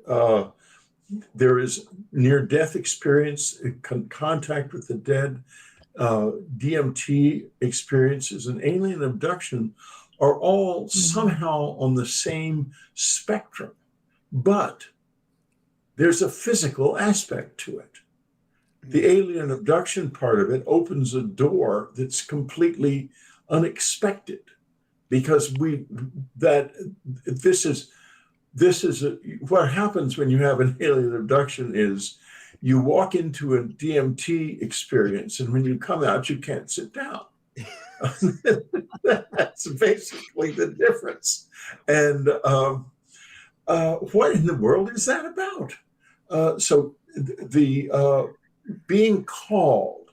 there is near-death experience, contact with the dead, DMT experiences, and alien abduction are all somehow on the same spectrum. But there's a physical aspect to it. The alien abduction part of it opens a door that's completely unexpected, because this is what happens when you have an alien abduction is you walk into a DMT experience, and when you come out, you can't sit down. That's basically the difference. And what in the world is that about? So the being called,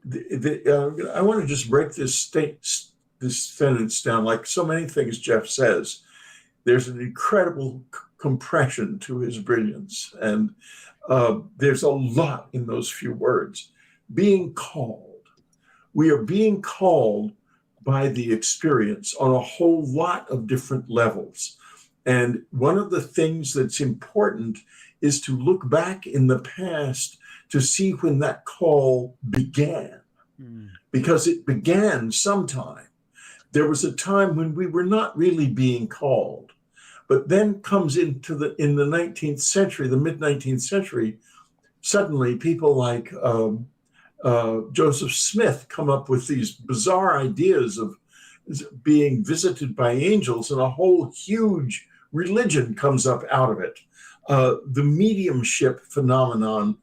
I want to just break this sentence down. Like so many things Jeff says, there's an incredible compression to his brilliance. And there's a lot in those few words. Being called. We are being called by the experience on a whole lot of different levels. And one of the things that's important is to look back in the past to see when that call began, because it began sometime. There was a time when we were not really being called, but then comes in the 19th century, the mid-19th century, suddenly people like Joseph Smith come up with these bizarre ideas of being visited by angels, and a whole huge religion comes up out of it. The mediumship phenomenon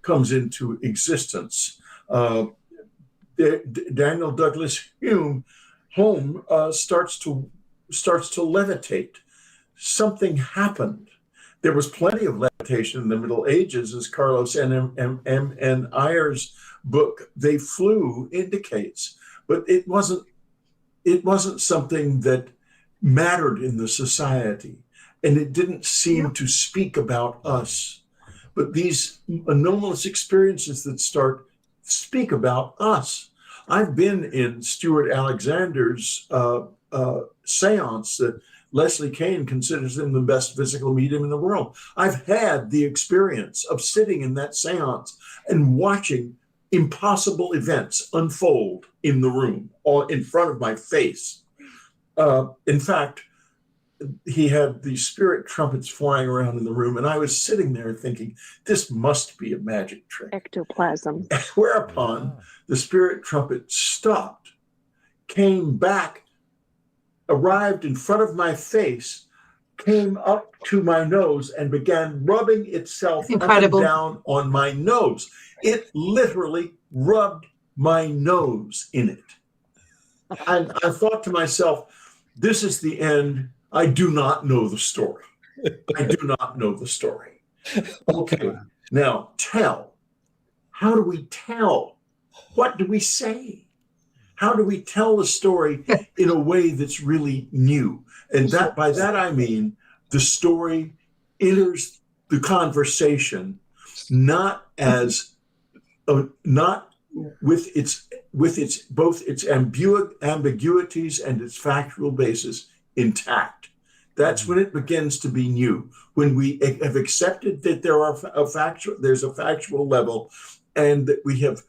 comes into existence. Daniel Douglas Home starts to levitate. Something happened. There was plenty of levitation in the Middle Ages, as Carlos N. Ayer's book "They Flew" indicates, but it wasn't something that mattered in the society, and it didn't seem to speak about us. But these anomalous experiences that speak about us. I've been in Stuart Alexander's seance that Leslie Kane considers him the best physical medium in the world. I've had the experience of sitting in that seance and watching impossible events unfold in the room, or in front of my face. In fact, he had the spirit trumpets flying around in the room, and I was sitting there thinking, this must be a magic trick. Ectoplasm. Whereupon the spirit trumpet stopped, came back, arrived in front of my face, came up to my nose, and began rubbing itself up and down on my nose. It literally rubbed my nose in it. And I thought to myself, this is the end. I do not know the story. I do not know the story. Okay, now tell. How do we tell? What do we say? How do we tell the story in a way that's really new? And that, by that I mean the story enters the conversation not as not with its both its ambiguities and its factual basis intact. That's when it begins to be new. When we have accepted that there's a factual level, and that we have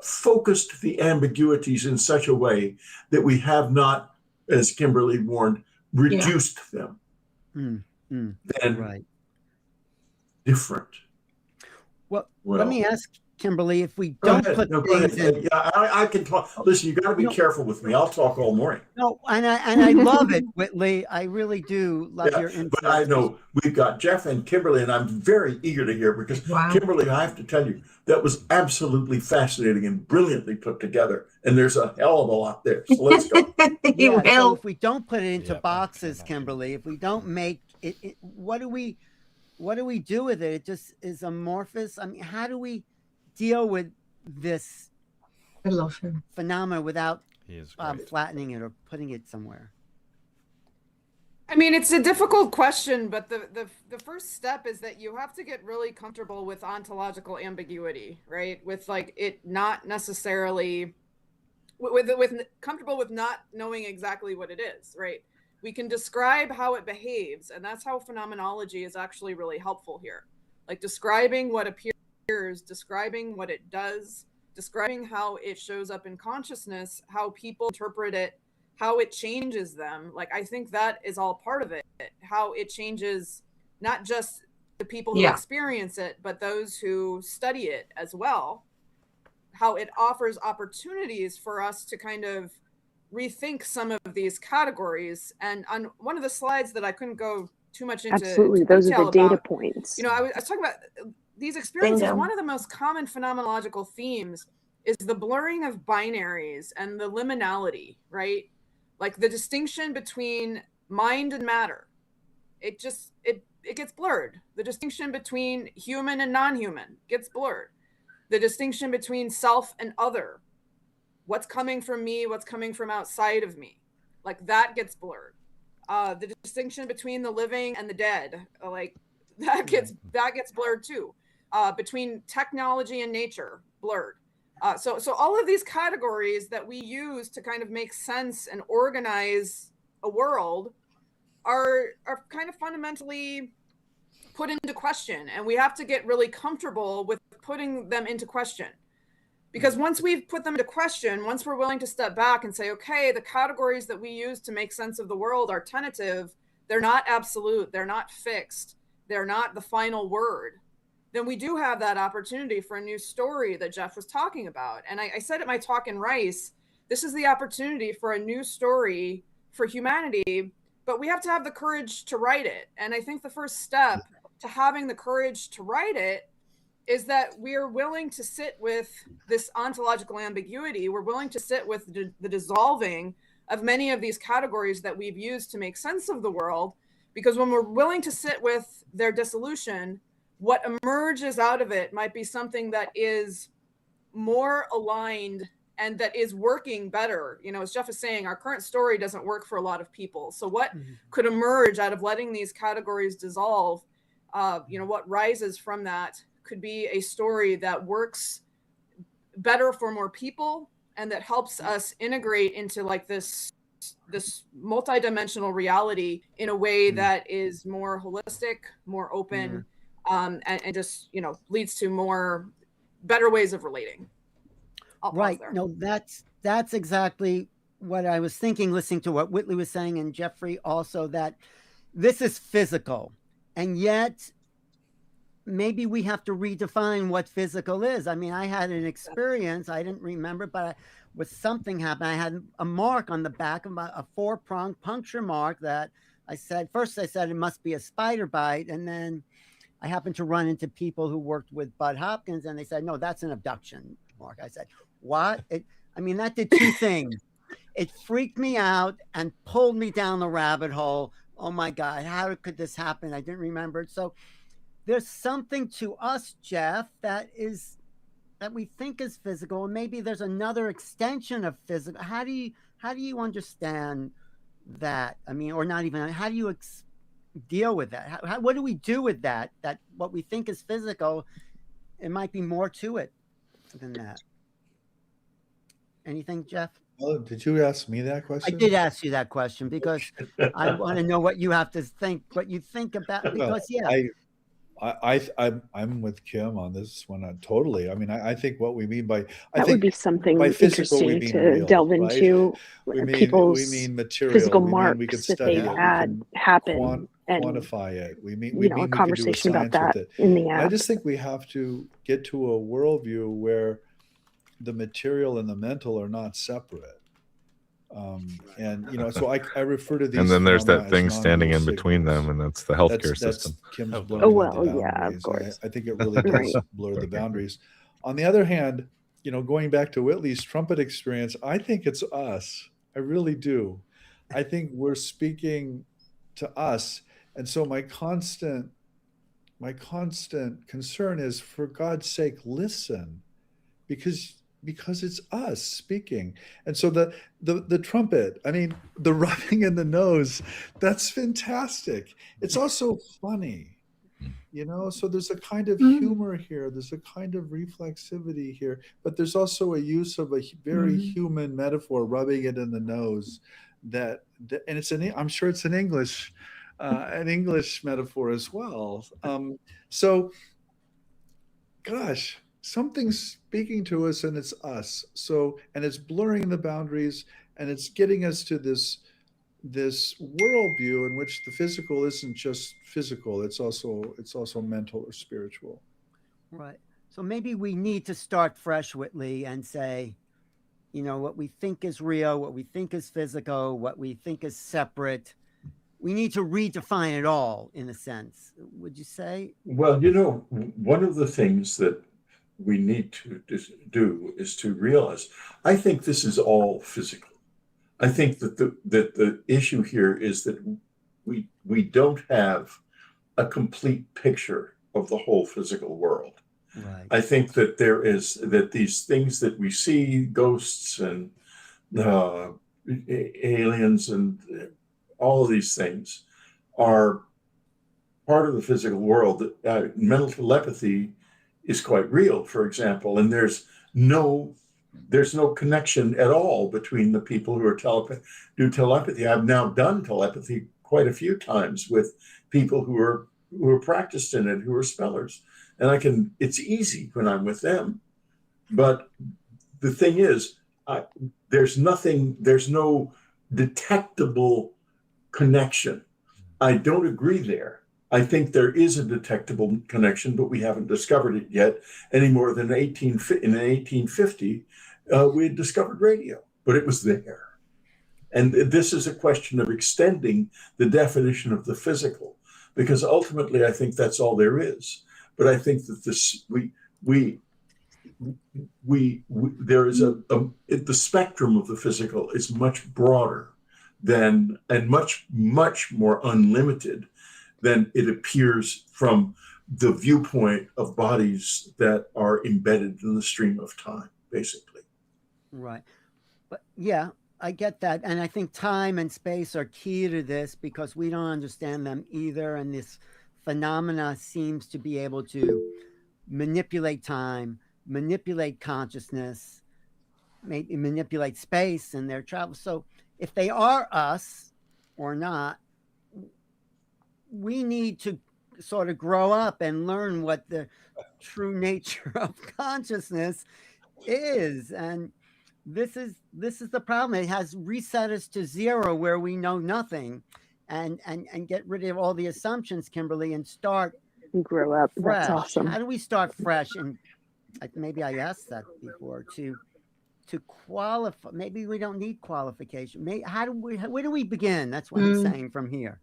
focused the ambiguities in such a way that we have not, as Kimberly warned, reduced them. Then right. Different. Well, let me ask Kimberly, if we don't put things in. Yeah, I can talk. Listen, you got to be careful with me. I'll talk all morning. No, and I love it, Whitley. I really do love your insight. But I know we've got Jeff and Kimberly, and I'm very eager to hear, because Kimberly, I have to tell you, that was absolutely fascinating and brilliantly put together. And there's a hell of a lot there. So let's go. So if we don't put it into boxes, Kimberly, if we don't make it, what do we do with it? It just is amorphous. I mean, how do we deal with this phenomenon without flattening it or putting it somewhere? I mean, it's a difficult question, but the first step is that you have to get really comfortable with ontological ambiguity, right? With like it not necessarily with comfortable with not knowing exactly what it is, right? We can describe how it behaves, and that's how phenomenology is actually really helpful here. Like describing what appears, describing what it does, describing how it shows up in consciousness, how people interpret it, how it changes them. Like, I think that is all part of it, how it changes not just the people who experience it, but those who study it as well, how it offers opportunities for us to kind of rethink some of these categories. And on one of the slides that I couldn't go too much into those are the data points. You know, I was talking about these experiences. One of the most common phenomenological themes is the blurring of binaries and the liminality, right? Like the distinction between mind and matter. It gets blurred. The distinction between human and non-human gets blurred. The distinction between self and other, what's coming from me, what's coming from outside of me, like that gets blurred. The distinction between the living and the dead, like that gets blurred too. Between technology and nature, blurred. So all of these categories that we use to kind of make sense and organize a world are kind of fundamentally put into question, and we have to get really comfortable with putting them into question. Because once we've put them into question, once we're willing to step back and say, okay, the categories that we use to make sense of the world are tentative, they're not absolute, they're not fixed, they're not the final word, then we do have that opportunity for a new story that Jeff was talking about. And I said at my talk in Rice, this is the opportunity for a new story for humanity, but we have to have the courage to write it. And I think the first step to having the courage to write it is that we are willing to sit with this ontological ambiguity. We're willing to sit with the dissolving of many of these categories that we've used to make sense of the world, because when we're willing to sit with their dissolution, what emerges out of it might be something that is more aligned and that is working better. You know, as Jeff is saying, our current story doesn't work for a lot of people. So what could emerge out of letting these categories dissolve, what rises from that could be a story that works better for more people and that helps us integrate into like this multidimensional reality in a way that is more holistic, more open, and just, leads to more better ways of relating. Right. No, that's exactly what I was thinking, listening to what Whitley was saying, and Jeffrey also, that this is physical, and yet maybe we have to redefine what physical is. I mean, I had an experience, I didn't remember, but with something happened. I had a mark on the back of a 4-pronged puncture mark that I said it must be a spider bite. And then I happened to run into people who worked with Bud Hopkins, and they said, no, that's an abduction mark. I said, what? That did two things. It freaked me out and pulled me down the rabbit hole. Oh my God, how could this happen? I didn't remember it. So there's something to us, Jeff, that we think is physical, and maybe there's another extension of physical. How do you understand that? I mean, or not even, how do you deal with that? What do we do with that what we think is physical, it might be more to it than that? Anything, Jeff? Oh, did you ask me that question? I did ask you that question because I want to know what you have to think, what you think about, because I'm with Kim on this one totally. I mean, I think what we mean by that would be something by physical, interesting to real, delve into, right? People's material, physical marks that they've had happen and quantify it. We mean a conversation about that in the app. I just think we have to get to a worldview where the material and the mental are not separate. So I refer to these. And then there's that thing standing in between them, and that's the healthcare system. Kim's of course. I think it really does blur the boundaries. On the other hand, going back to Whitley's trumpet experience, I think it's us. I really do. I think we're speaking to us. And so my constant concern is, for God's sake, listen, because it's us speaking. And so the trumpet, I mean, the rubbing in the nose, that's fantastic. It's also funny, so there's a kind of humor here. There's a kind of reflexivity here, but there's also a use of a very human metaphor, rubbing it in the nose, and I'm sure it's an English metaphor as well. So gosh, something's speaking to us, and it's us. So, and it's blurring the boundaries, and it's getting us to this worldview in which the physical isn't just physical; it's also mental or spiritual. Right. So maybe we need to start fresh, Whitley, and say, what we think is real, what we think is physical, what we think is separate. We need to redefine it all, in a sense. Would you say? Well, one of the things that we need to do is to realize, I think this is all physical. I think that the issue here is that we don't have a complete picture of the whole physical world. Right. I think that that these things that we see, ghosts and aliens and all of these things are part of the physical world. Mental telepathy is quite real, for example, and there's no connection at all between the people who are do telepathy. I've now done telepathy quite a few times with people who are practiced in it, who are spellers, and it's easy when I'm with them. But the thing is, there's no detectable connection. I don't agree there. I think there is a detectable connection, but we haven't discovered it yet any more than in 1850, we had discovered radio, but it was there. And this is a question of extending the definition of the physical, because ultimately I think that's all there is. But I think that there is the spectrum of the physical is much broader and much more unlimited than it appears from the viewpoint of bodies that are embedded in the stream of time, basically. Right. But yeah, I get that. And I think time and space are key to this because we don't understand them either. And this phenomena seems to be able to manipulate time, manipulate consciousness, manipulate space and their travel. So if they are us or not, we need to sort of grow up and learn what the true nature of consciousness is. And this is the problem. It has reset us to zero where we know nothing and get rid of all the assumptions, Kimberly, and start grow up. Fresh. That's awesome. How do we start fresh? And maybe I asked that before to qualify. Maybe we don't need qualification. Where do we begin? That's what I'm saying from here.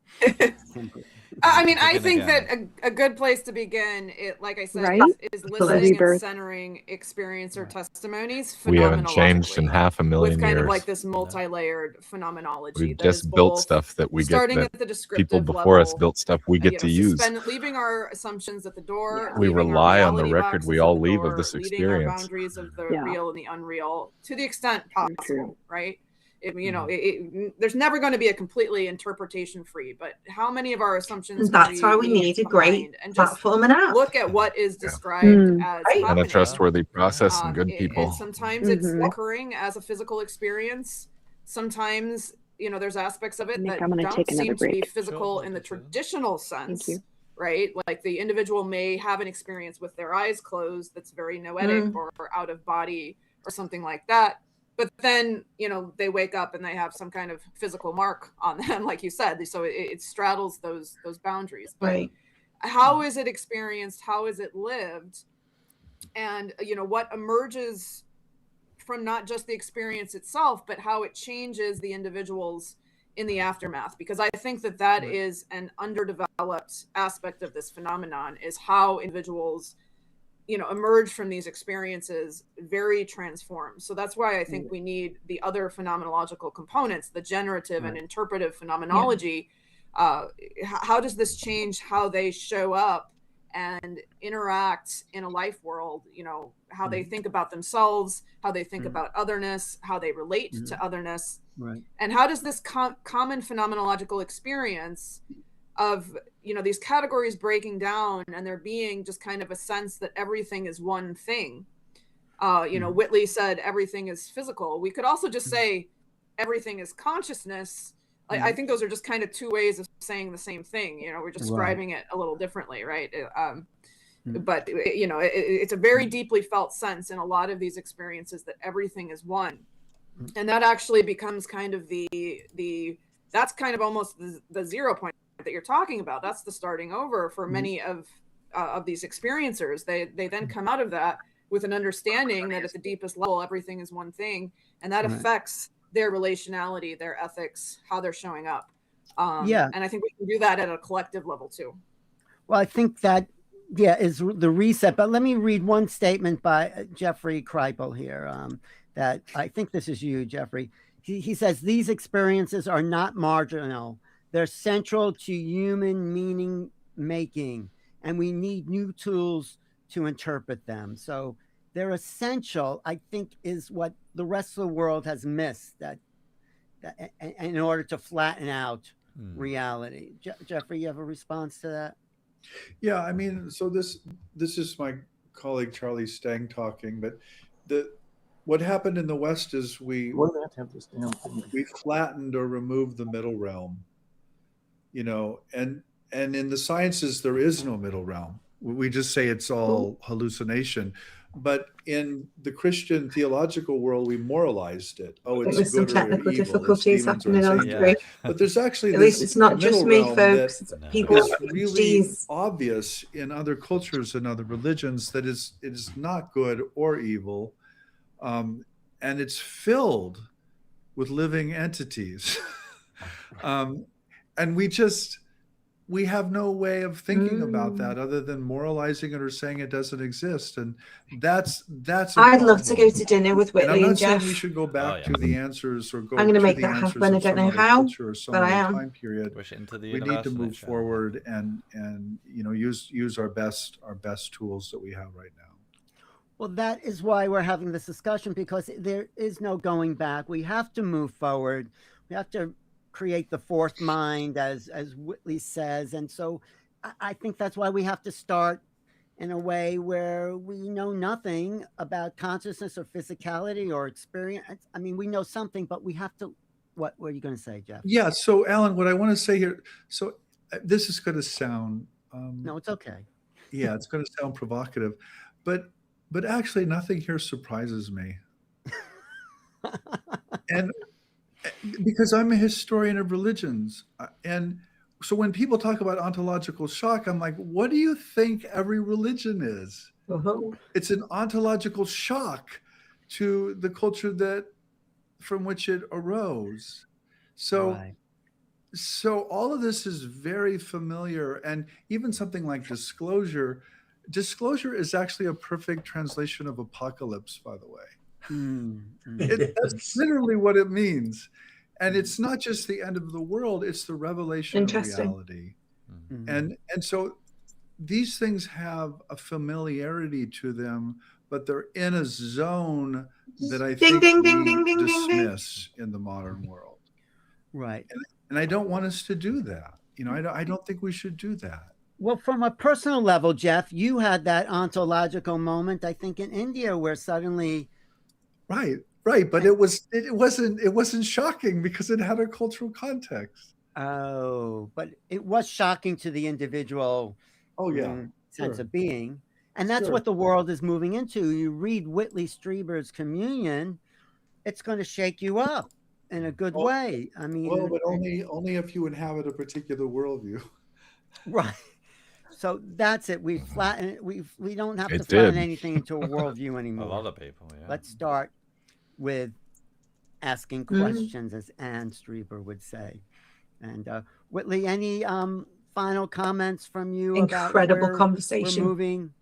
I mean, I think that a good place to begin, like I said, right? is listening and centering experiencer testimonies. We haven't changed in half a million with kind years. of like this multi-layered phenomenology. We've just built stuff that we get. That at the descriptive people before level, us built stuff we get to use. Leaving our assumptions at the door. We rely on the record we all leave of this experience. Our boundaries of the real and the unreal to the extent possible, right? There's never going to be a completely interpretation free, but how many of our assumptions? That's why we need a great platform and app. Look at what is described as and a trustworthy process and good people. And sometimes it's occurring as a physical experience. Sometimes there's aspects of it that don't seem to be physical in the traditional sense. Right? Like the individual may have an experience with their eyes closed that's very noetic or out of body or something like that. But then, they wake up and they have some kind of physical mark on them, like you said. So it straddles those boundaries. But how is it experienced? How is it lived? And, what emerges from not just the experience itself, but how it changes the individuals in the aftermath. Because I think that is an underdeveloped aspect of this phenomenon, is how individuals emerge from these experiences very transformed. So that's why I think we need the other phenomenological components, the generative and interpretive phenomenology. How does this change how they show up and interact in a life world? How they think about themselves, how they think about otherness, how they relate to otherness. Right. And how does this common phenomenological experience of these categories breaking down and there being just kind of a sense that everything is one thing. Whitley said everything is physical. We could also just say everything is consciousness. I think those are just kind of two ways of saying the same thing. We're describing it a little differently, right? But it's a very deeply felt sense in a lot of these experiences that everything is one, and that actually becomes kind of that's kind of almost the 0 point that you're talking about. That's the starting over for many of these experiencers. They then come out of that with an understanding that at the deepest level everything is one thing, and that affects their relationality, their ethics, how they're showing up. And I think we can do that at a collective level too. Well, I think that is the reset. But let me read one statement by Jeffrey Kripal here. That I think this is you, Jeffrey. He says these experiences are not marginal. They're central to human meaning making, and we need new tools to interpret them. So they're essential, I think, is what the rest of the world has missed, that in order to flatten out reality. Jeffrey, you have a response to that? Yeah, I mean, so this is my colleague Charlie Stang talking, but what happened in the West is we flattened or removed the middle realm, and in the sciences there is no middle realm. We just say it's all hallucination. But in the Christian theological world, we moralized it. Oh, it's there's some good or technical evil. difficulties happening on screen. But there's actually at least it's not just me, folks. It's people. It's really obvious in other cultures and other religions that it is not good or evil, and it's filled with living entities, and we have no way of thinking about that other than moralizing it or saying it doesn't exist. And that's I'd love to go to dinner with Whitley and Jeff. I'm not saying we should go back to the answers or go I'm going to to make the that answers happen. I of don't some know other how, culture or some but I other am. time period. Push it into the We need to move forward and use our best tools that we have right now. Well, that is why we're having this discussion, because there is no going back. We have to move forward. We have to create the fourth mind, as Whitley says. And so I think that's why we have to start in a way where we know nothing about consciousness or physicality or experience. I mean, we know something, but we have to, what were you going to say, Jeff? Yeah. So Alan, what I want to say here, so this is going to sound, no, it's okay. Yeah, it's going to sound provocative, but actually nothing here surprises me. And because I'm a historian of religions, and so when people talk about ontological shock, I'm like, what do you think every religion is? It's an ontological shock to the culture from which it arose. So all of this is very familiar. And even something like disclosure is actually a perfect translation of apocalypse, by the way. That's literally what it means. And it's not just the end of the world, it's the revelation of reality. And so these things have a familiarity to them, but they're in a zone that I think we dismiss in the modern world. Right. And I don't want us to do that. I don't think we should do that. Well, from a personal level, Jeff, you had that ontological moment, I think, in India, where suddenly. Right, but it wasn't shocking because it had a cultural context. Oh, but it was shocking to the individual. Sense of being, and that's what the world is moving into. You read Whitley Strieber's Communion, it's going to shake you up in a good way. I mean, but only if you inhabit a particular worldview. Right. So that's it. We flatten it. We don't have to flatten anything into a worldview anymore. A lot of people. Yeah. Let's start with asking questions, as Anne Strieber would say. And Whitley, any final comments from you? Incredible about conversation. We're moving.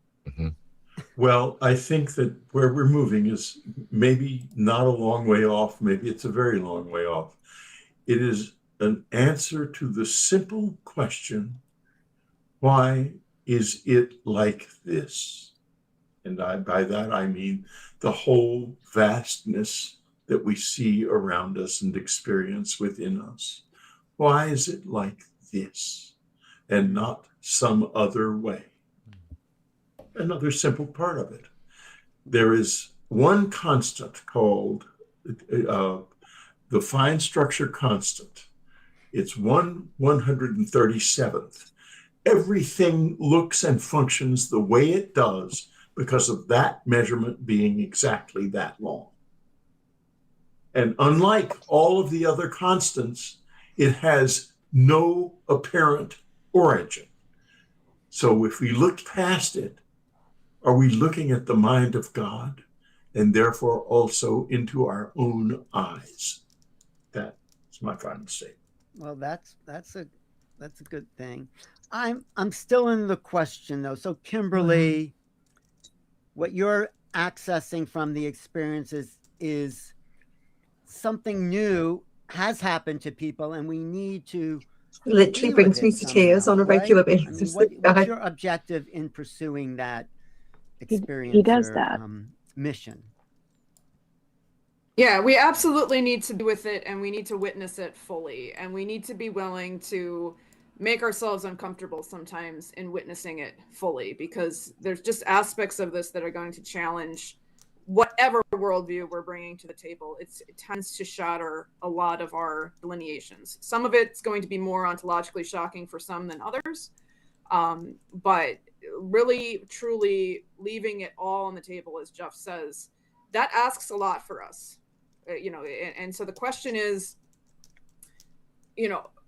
Well, I think that where we're moving is maybe not a long way off. Maybe it's a very long way off. It is an answer to the simple question, why is it like this? And by that, I mean the whole vastness that we see around us and experience within us. Why is it like this and not some other way? Another simple part of it. There is one constant called the fine structure constant. It's 1/137th. Everything looks and functions the way it does because of that measurement being exactly that long. And unlike all of the other constants, it has no apparent origin. So if we look past it, are we looking at the mind of God and therefore also into our own eyes? That's my final statement. Well, that's a good thing. I'm still in the question though. So Kimberly, what you're accessing from the experiences is something new has happened to people, and we need to. Literally brings me to tears on a regular basis. I mean, what's your objective in pursuing that experience? He does that mission. Yeah, we absolutely need to be with it, and we need to witness it fully, and we need to be willing to make ourselves uncomfortable sometimes in witnessing it fully, because there's just aspects of this that are going to challenge whatever worldview we're bringing to the table. It tends to shatter a lot of our delineations. Some of it's going to be more ontologically shocking for some than others, but really, truly leaving it all on the table, as Jeff says, that asks a lot for us. And so the question is,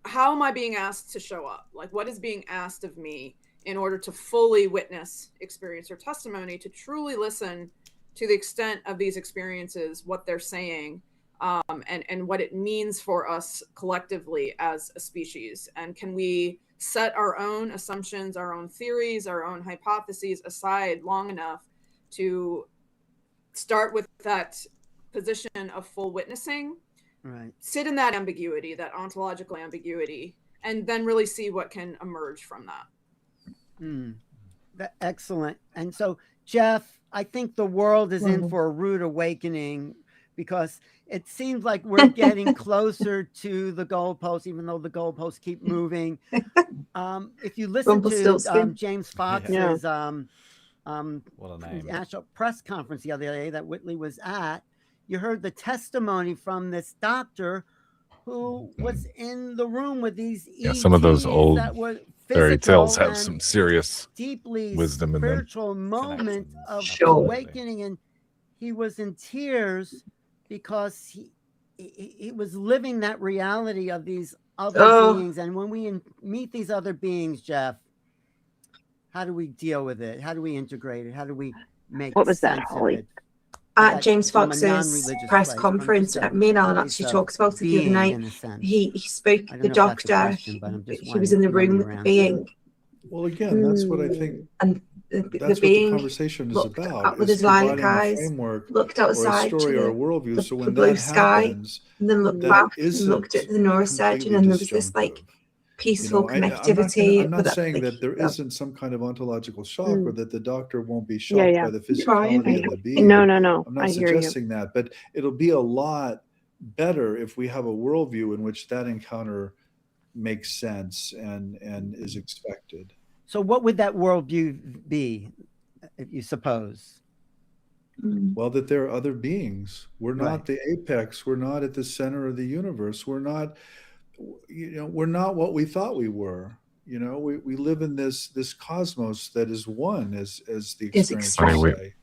how am I being asked to show up? Like, what is being asked of me in order to fully witness, experience, or testimony, to truly listen to the extent of these experiences, what they're saying, and what it means for us collectively as a species? And can we set our own assumptions, our own theories, our own hypotheses aside long enough to start with that position of full witnessing, right? Sit in that ambiguity, that ontological ambiguity, and then really see what can emerge from that. Excellent. And so, Jeff, I think the world is in for a rude awakening, because it seems like we're getting closer to the goalposts, even though the goalposts keep moving. If you listen to James Fox's what a name, national press conference the other day that Whitley was at, you heard the testimony from this doctor who was in the room with these ETs. Some of those old fairy tales have and some serious deeply wisdom in them. Spiritual moment of awakening, and he was in tears because he was living that reality of these other beings. And when we meet these other beings, Jeff, how do we deal with it? How do we integrate it? How do we make sense of it? At James Fox's press conference, me and Alan actually talks about it the other night. He spoke, the doctor, he was in the room with the being. Well, again, that's what I think. And that's what the conversation is about. With his lilac eyes, looked outside or a story or a worldview. So when the blue that sky, happens, and then looked back and looked at the neurosurgeon, and there was this like peaceful connectivity. I'm not saying that there isn't some kind of ontological shock, or that the doctor won't be shocked by the physicality of the being. No. I'm not suggesting that, but it'll be a lot better if we have a worldview in which that encounter makes sense and is expected. So what would that worldview be, if you suppose? Well, that there are other beings. We're not the apex. We're not at the center of the universe. We're not, we're not what we thought we were. We live in this cosmos that is one, as the experience say.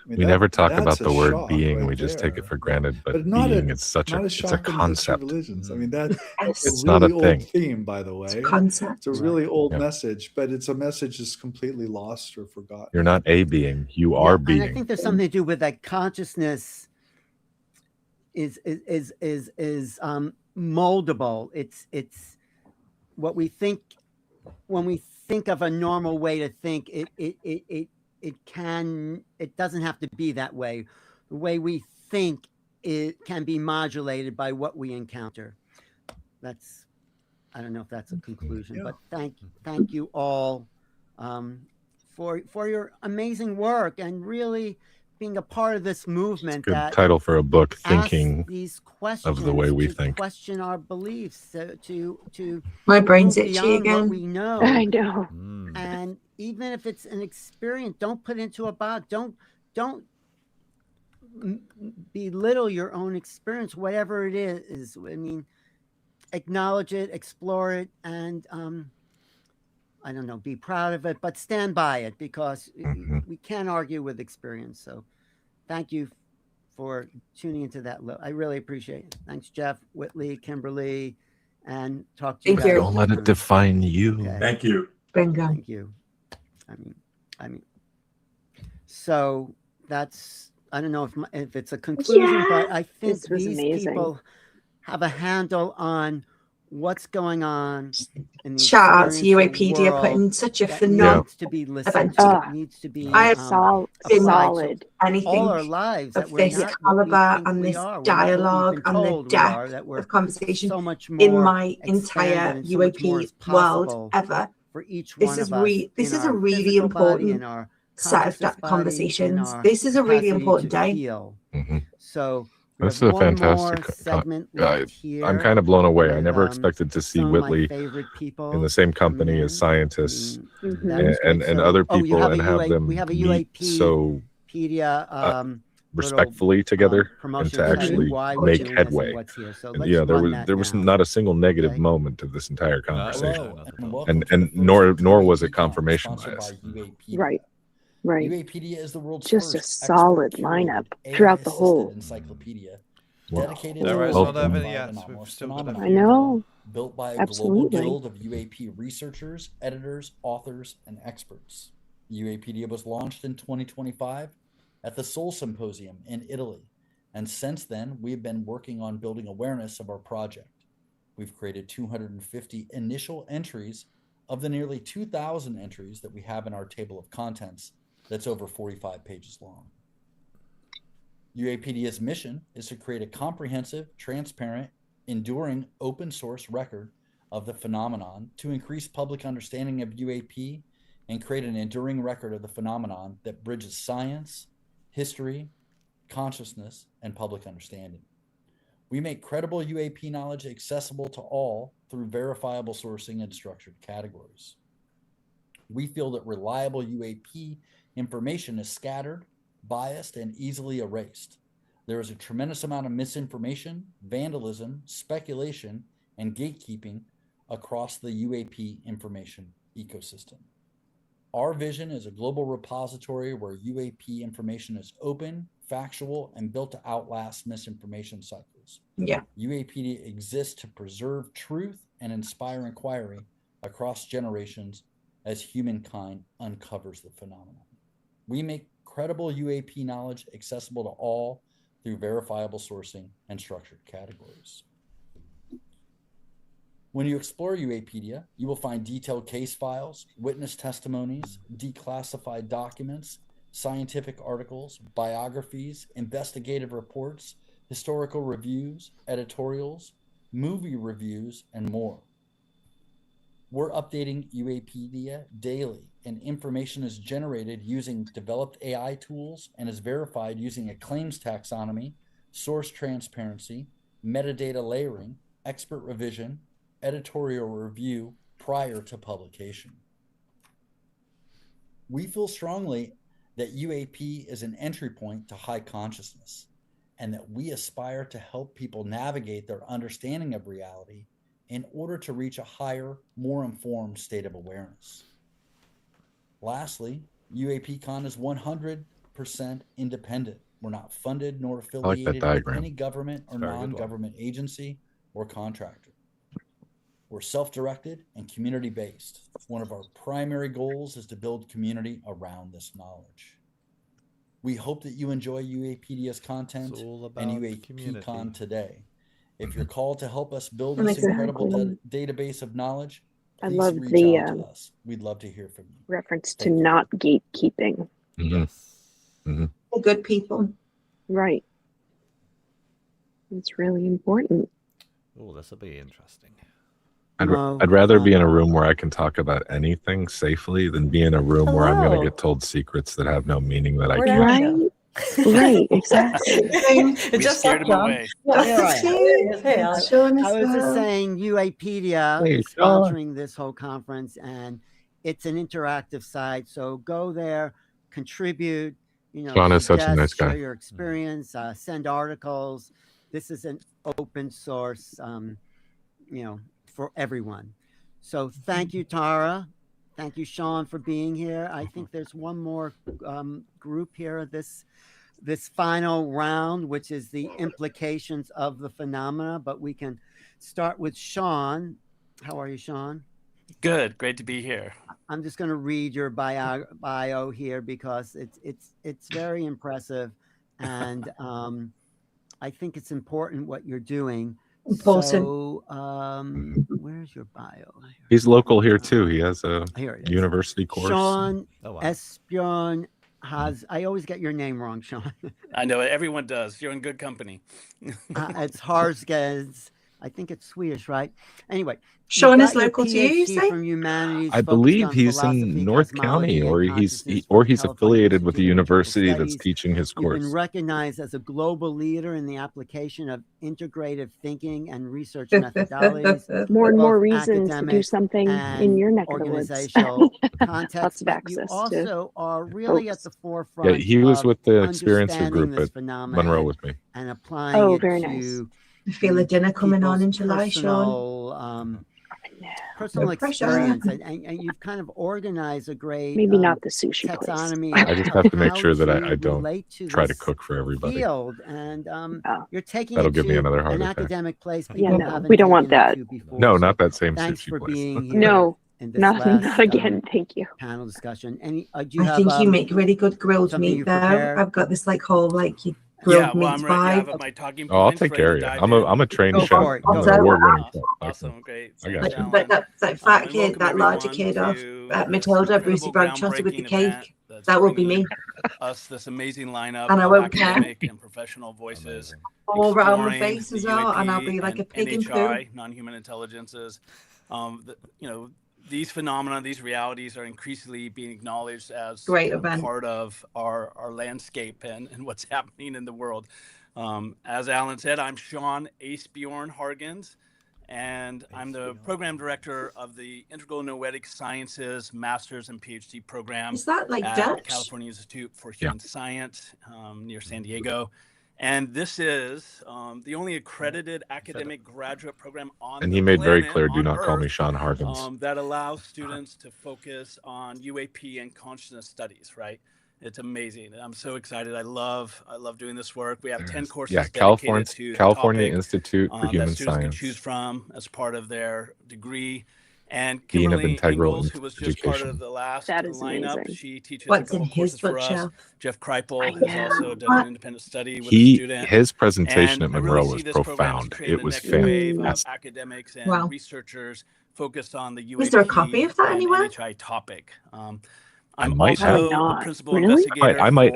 We never talk about the word being. We just take it for granted. But being is such a concept. Religions. I mean, that's it's a not really a thing. Old theme, by the way. It's a concept. It's a really old message, but it's a message that's completely lost or forgotten. You're not a being. You are being. And I think there's something to do with that consciousness is moldable. It's what we think when we think of a normal way to think. It doesn't have to be that way. The way we think, it can be modulated by what we encounter. I don't know if that's a conclusion, but thank you all for your amazing work and really being a part of this movement. Good title for a book, Thinking these questions of the Way We Think. Question our beliefs, to my brain's itchy again. What we know. I know. And even if it's an experience, don't put into a box. Don't belittle your own experience, whatever it is. I mean, acknowledge it, explore it, and I don't know, be proud of it, but stand by it, because we can't argue with experience. So thank you for tuning into that. I really appreciate it. Thanks, Jeff, Whitley, Kimberly, and talk to you guys. Don't let it define you. Okay. Thank you. Bingo. Thank you. I mean, so that's, I don't know if it's a conclusion, but I think these people have a handle on what's going on. Shout out to UAPedia putting such a phenomenal event. Needs to be I have solid anything all our lives of this caliber and this dialogue and the depth of conversation so much more in my entire UAP world ever. For each this is a really important set of conversations. This is a really important day. So This is a fantastic segment I'm kind of blown away. I never expected to see Whitley in the same company as scientists and other people and have them meet so respectfully together and to actually make headway. And, there was not a single negative moment of this entire conversation, and nor was it confirmation bias. Right. UAPedia is the world's just first a solid lineup throughout the whole encyclopedia. Wow. Dedicated There is to not ever yet. We've still got a few I know. Built by a Absolutely. global guild of UAP researchers, editors, authors, and experts. UAPedia was launched in 2025 at the Seoul Symposium in Italy, and since then we've been working on building awareness of our project. We've created 250 initial entries of the nearly 2,000 entries that we have in our table of contents that's over 45 pages long. UAPedia's mission is to create a comprehensive, transparent, enduring open source record of the phenomenon to increase public understanding of UAP and create an enduring record of the phenomenon that bridges science, history, consciousness, and public understanding. We make credible UAP knowledge accessible to all through verifiable sourcing and structured categories. We feel that reliable UAP information is scattered, biased, and easily erased. There is a tremendous amount of misinformation, vandalism, speculation, and gatekeeping across the UAP information ecosystem. Our vision is a global repository where UAP information is open, factual, and built to outlast misinformation cycles. Yeah. UAPedia exists to preserve truth and inspire inquiry across generations as humankind uncovers the phenomenon. We make credible UAP knowledge accessible to all through verifiable sourcing and structured categories. When you explore UAPedia, you will find detailed case files, witness testimonies, declassified documents, scientific articles, biographies, investigative reports, historical reviews, editorials, movie reviews, and more. We're updating UAPedia daily, and information is generated using developed AI tools and is verified using a claims taxonomy, source transparency, metadata layering, expert revision, editorial review prior to publication. We feel strongly that UAP is an entry point to high consciousness, and that we aspire to help people navigate their understanding of reality in order to reach a higher, more informed state of awareness. Lastly, UAPCon is 100% independent. We're not funded nor affiliated with any government or non-government agency or contractor. We're self-directed and community-based. One of our primary goals is to build community around this knowledge. We hope that you enjoy UAPedia's content and UAPCon today. If you're called to help us build this incredible database of knowledge, please reach out to us. We'd love to hear from you. Reference to not gatekeeping. Good people. Right. It's really important. Oh, this will be interesting. I'd rather be in a room where I can talk about anything safely than be in a room where I'm going to get told secrets that have no meaning that I can't. Right, exactly. It just scared him away. Hey, I was just saying UAPedia is sponsoring this whole conference, and it's an interactive site. So go there, contribute, Sean is such a nice guy. Share your experience, send articles. This is an open source, for everyone. So thank you, Tara. Thank you, Sean, for being here. I think there's one more group here, this final round, which is the implications of the phenomena, but we can start with Sean. How are you, Sean? Good. Great to be here. I'm just going to read your bio here because it's very impressive, and I think it's important what you're doing. So, where's your bio? He's local here too. He has a university course. Sean Esbjörn has. I always get your name wrong, Sean. I know everyone does. You're in good company. It's Hargens, I think it's Swedish, right? Anyway. Sean is local to you, you say? From humanities, I believe he's in North County, or he's affiliated with a university that's teaching his You've been course. recognized as a global leader in the application of integrative thinking and research methodologies. More and more reasons to do something in your neck of the woods. Organizational context. Lots of You access also to are really at the forefront. Yeah, he was with the experiencer understanding group this at phenomenon Monroe with me. and applying it very to nice. I feel a dinner coming on in July, personal, personal No pressure. experience, and you've kind of organized a great Maybe not the sushi taxonomy. I just have to make how sure that I to don't relate to try to this cook for everybody. field, and you're taking That'll it give me to another heart an attack. academic place. Yeah, people no, haven't we don't want taken it that. to before. No, So not that same thanks sushi for place. being here. No, in this not last, again. Thank you. Panel discussion. Any? Do you I have, think you make really good grilled something meat you've though. prepared? I've got this like whole like you grilled meat I'm ready. I vibe. have my talking Oh, I'll points. take ready care to of you. dive I'm a in. trained Go chef. for it. I'm Go an for it. award-winning chef. Awesome, great. I got you. But that fat And kid, welcome that larger everyone kid off to at this Matilda, Brucey incredible Branco with the groundbreaking event cake. that's That will be bringing me. us this amazing lineup And I of won't care. academic and professional voices All around my exploring face the as well, and I'll UAP be like a and pig in poo. NHI, non-human intelligences. These phenomena, these realities are increasingly being acknowledged as Great event. part of our landscape and what's happening in the world. As Alan said, I'm Sean Esbjörn-Hargens, and I'm the program director of the Integral Noetic Sciences Master's and PhD program Is that like at Dutch? the California Institute for Human Science near San Diego. And this is the only accredited academic graduate program on And the he made very planet, clear, do on not call me Earth, Sean Hargens. that allows students to focus on UAP and consciousness studies, right? It's amazing. I'm so excited. I love doing this work. We have 10 courses dedicated to the California topic, Institute for Human that students can Science. choose from as part of their degree. And Dean of Kimberly Integral Engels, who was just part Education. of the last That is lineup, amazing. she teaches What's a couple in his courses for us. bookshelf? Jeff Kripal has also done an independent study with a student. His presentation And at I really Monroe see was this program as profound. creating It the was next wave of fantastic. academics and Wow. researchers focused on the Is there a UAP copy of that and anywhere? NHI topic. I I'm might have. also not. a principal Really? investigator I might.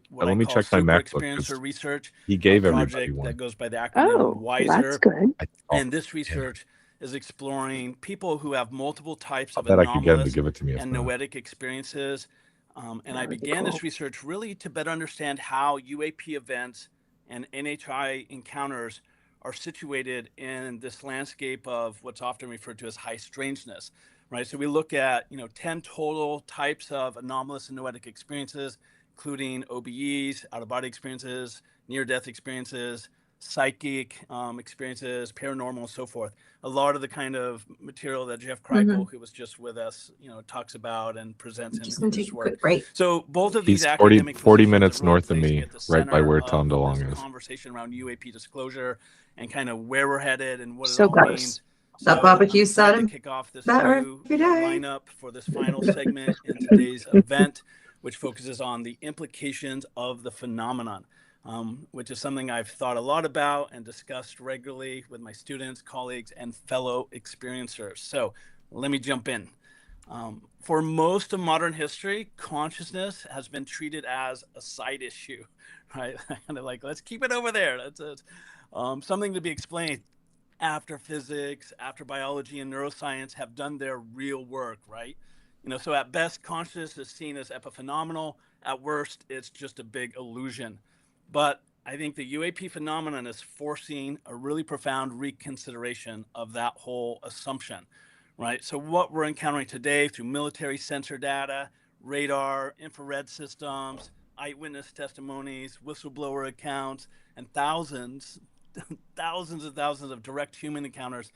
for what Let I me call check my super MacBook experiencer because research, he a gave everybody project one. that goes by the acronym Oh, well, that's WISER. good. And this research is exploring people who have multiple types I of bet I could get him to anomalous give it to me. If and not. noetic experiences. And I That would be began cool. this research really to better understand how UAP events and NHI encounters are situated in this landscape of what's often referred to as high strangeness, right? So we look at 10 total types of anomalous and noetic experiences, including OBEs, out-of-body experiences, near-death experiences, psychic experiences, paranormal, and so forth. A lot of the kind of material that Jeff Kripal, who was just with us, talks about and presents Just in gonna his take a work. quick break. So both of He's these 40 academic 40 positions minutes have really north of placed me, at the right by center where Tom of DeLong this is. conversation around UAP disclosure and kind of where we're headed and what So it all close. means. That So barbecue I'm excited to starting kick off this better new every day. lineup for this final segment in today's event, which focuses on the implications of the phenomenon, which is something I've thought a lot about and discussed regularly with my students, colleagues, and fellow experiencers. So let me jump in. For most of modern history, consciousness has been treated as a side issue, right? Kind of like, let's keep it over there. That's something to be explained after physics, after biology and neuroscience have done their real work, right? So at best, consciousness is seen as epiphenomenal. At worst, it's just a big illusion. But I think the UAP phenomenon is forcing a really profound reconsideration of that whole assumption, right? So what we're encountering today through military sensor data, radar, infrared systems, eyewitness testimonies, whistleblower accounts, and thousands and thousands of direct human encounters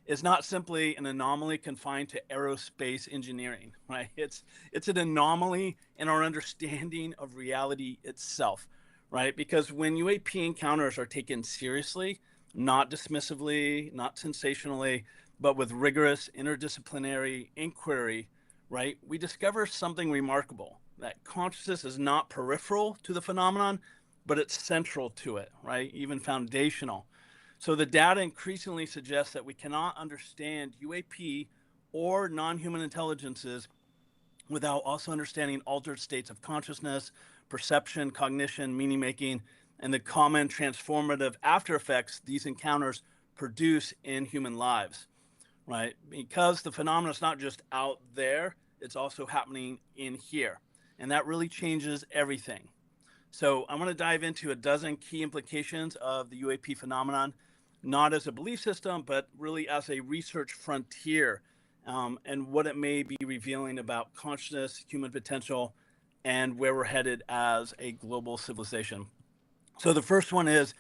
is not simply an anomaly confined to aerospace engineering, right? It's an anomaly in our understanding of reality itself, right? Because when UAP encounters are taken seriously, not dismissively, not sensationally, but with rigorous interdisciplinary inquiry, right, we discover something remarkable, that consciousness is not peripheral to the phenomenon, but it's central to it, right, even foundational. So the data increasingly suggests that we cannot understand UAP or non-human intelligences without also understanding altered states of consciousness, perception, cognition, meaning making, and the common transformative after effects these encounters produce in human lives, right? Because the phenomenon is not just out there, it's also happening in here. And that really changes everything. So I want to dive into a dozen key implications of the UAP phenomenon, not as a belief system, but really as a research frontier, and what it may be revealing about consciousness, human potential, and where we're headed as a global civilization. So the first one is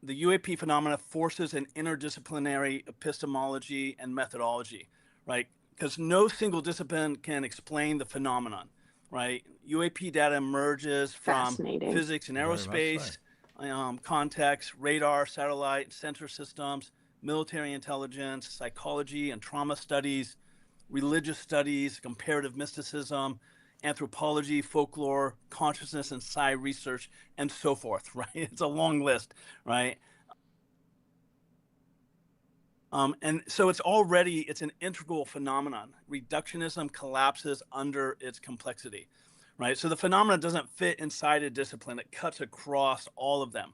the UAP phenomena forces an interdisciplinary epistemology and methodology, right? Because no single discipline can explain the phenomenon, right? UAP data emerges from physics and aerospace context, radar, satellite, sensor systems, military intelligence, psychology and trauma studies, religious studies, comparative mysticism, anthropology, folklore, consciousness and psi research, and so forth, right? It's a long list, right? And so it's an integral phenomenon. Reductionism collapses under its complexity, right? So the phenomenon doesn't fit inside a discipline. It cuts across all of them,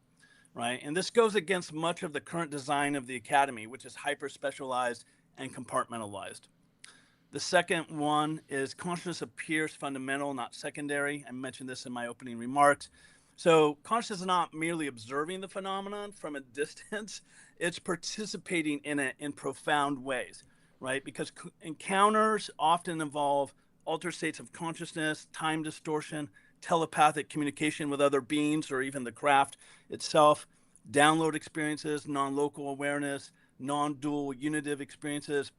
right? And this goes against much of the current design of the academy, which is hyper-specialized and compartmentalized. The second one is consciousness appears fundamental, not secondary. I mentioned this in my opening remarks. So consciousness is not merely observing the phenomenon from a distance, it's participating in it in profound ways, right? Because encounters often involve altered states of consciousness, time distortion, telepathic communication with other beings or even the craft itself, download experiences, non-local awareness, non-dual unitive experiences,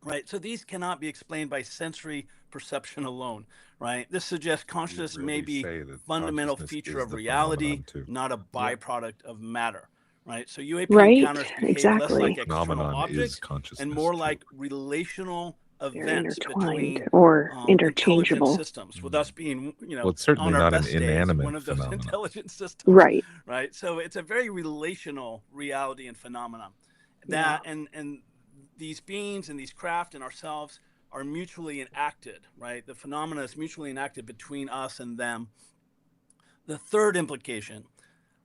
right? So these cannot be explained by sensory perception alone, right? This suggests consciousness may be a fundamental feature of reality, not a byproduct of matter, right? So UAP encounters behave less like external objects and more like relational events between or interchangeable intelligent systems, with us being, it's certainly on our not an best days, inanimate one of those phenomenon. intelligent systems, right? Right. So it's a very relational reality and phenomenon. That and these beings and these craft and ourselves are mutually enacted, right? The phenomena is mutually enacted between us and them. The third implication,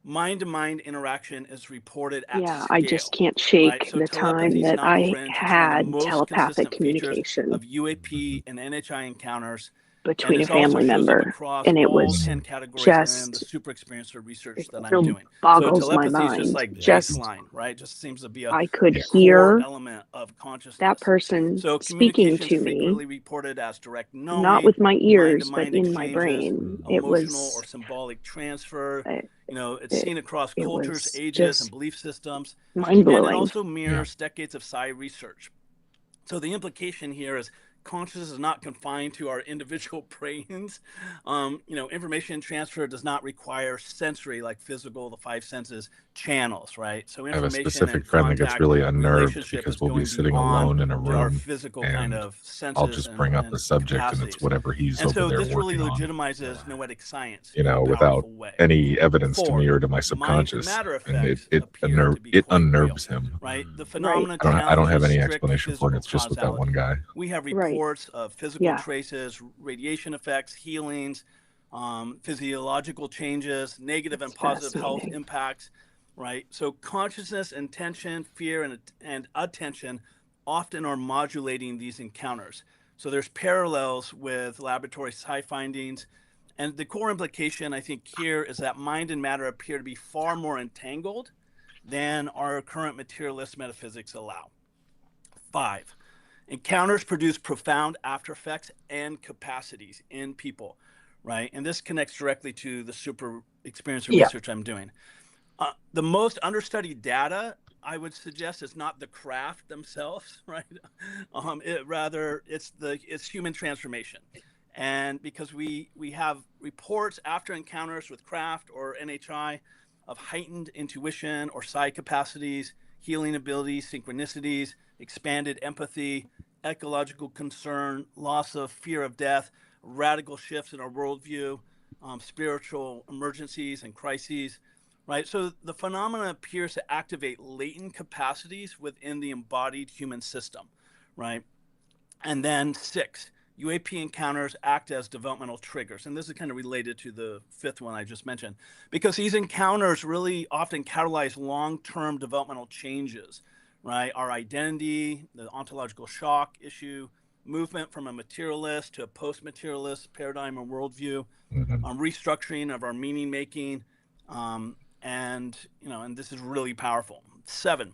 mind-to-mind interaction is reported at scale. I just can't shake right? So the time that I had telepathic communication of UAP and NHI encounters between a family member, and it was 10 categories just in the super experiencer research that still I'm doing. boggles so my telepathy is mind. just like baseline, right? Just seems to be a I could core hear element of consciousness. that person so speaking to frequently me, reported as direct knowing, not with my ears, but mind-to-mind in my exchanges, brain. It emotional or was symbolic transfer. It's it- seen across it cultures, was ages, just and belief systems. mind blowing. And it also mirrors decades of psi research. So the implication here is consciousness is not confined to our individual brains. Information transfer does not require sensory, like physical, the five senses channels, right? So I have a information specific and friend that gets contact really unnerved relationship because is we'll be going sitting beyond alone in a our room physical and kind of senses I'll just bring up and the subject and capacities. it's whatever he's And over so there this really working on, legitimizes noetic science, without way. any evidence to Four, me or to my mind to subconscious, matter and effects it appear to be quite unnerves real, him. right? The phenomena I don't have challenges any strict explanation for it. physical It's just with that one causality. guy. We have Right. reports of physical traces, radiation effects, healings, physiological changes, negative and positive health impacts, right? So consciousness, intention, fear, and attention often are modulating these encounters. So there's parallels with laboratory psi findings. And the core implication, I think, here is that mind and matter appear to be far more entangled than our current materialist metaphysics allow. 5, encounters produce profound after effects and capacities in people, right? And this connects directly to the super experiencer research I'm doing. The most understudied data, I would suggest, is not the craft themselves, right? It's human transformation. And because we have reports after encounters with craft or NHI of heightened intuition or psi capacities, healing abilities, synchronicities, expanded empathy, ecological concern, loss of fear of death, radical shifts in our worldview, spiritual emergencies and crises, right? So the phenomena appears to activate latent capacities within the embodied human system, right? And then 6, UAP encounters act as developmental triggers. And this is kind of related to the fifth one I just mentioned, because these encounters really often catalyze long-term developmental changes, right? Our identity, the ontological shock issue, movement from a materialist to a post-materialist paradigm or worldview, restructuring of our meaning making, and this is really powerful. 7,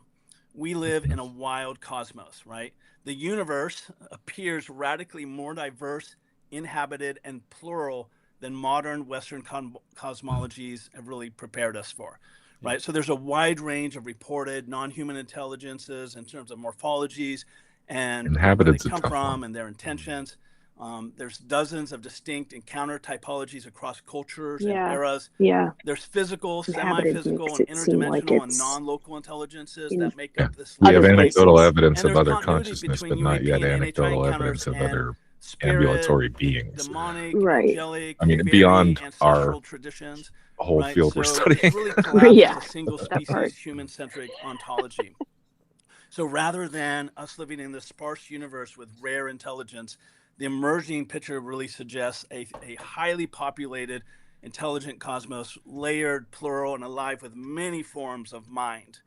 we live in a wild cosmos, right? The universe appears radically more diverse, inhabited, and plural than modern Western cosmologies have really prepared us for, right? So there's a wide range of reported non-human intelligences in terms of morphologies and where they come from and their intentions. There's dozens of distinct encounter typologies across cultures and eras. There's physical, semi-physical, and interdimensional and non-local intelligences that make up this. We have anecdotal evidence of other consciousness, but not yet anecdotal evidence of other ambulatory beings. Demonic, right. angelic, I mean, beyond our traditions, whole right? field we're studying. It's really collapsed Yeah, into single species, human-centric ontology. So rather than us living in this sparse universe with rare intelligence, the emerging picture really suggests a highly populated, intelligent cosmos, layered, plural, and alive with many forms of mind.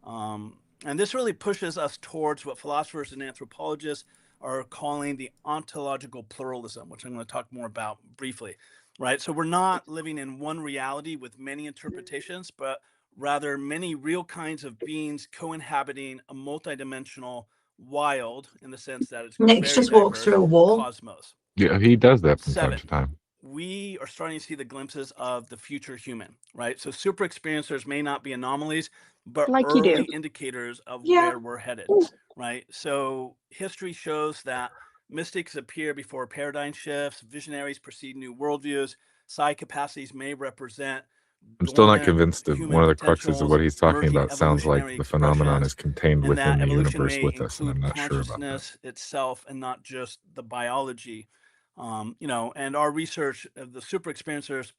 And this really pushes us towards what philosophers and anthropologists are calling the ontological pluralism, which I'm going to talk more about briefly, right? So we're not living in one reality with many interpretations, but rather many real kinds of beings co-inhabiting a multidimensional wild, in the sense that it's Nick very just walks through a wall. cosmos. Yeah, he does that from time 7, to time. we are starting to see the glimpses of the future human, right? So super experiencers may not be anomalies, but Like you early do. indicators of Yeah. where we're headed, right? So history shows that mystics appear before paradigm shifts, visionaries precede new worldviews, psi capacities may represent I'm still not dormant convinced that human one of the cruxes of potentials, what he's talking emerging about sounds like evolutionary the phenomenon expressions, is contained and that within the evolution universe may with us, and I'm include not sure about that. consciousness itself and not just the biology. And our research of the super experiencers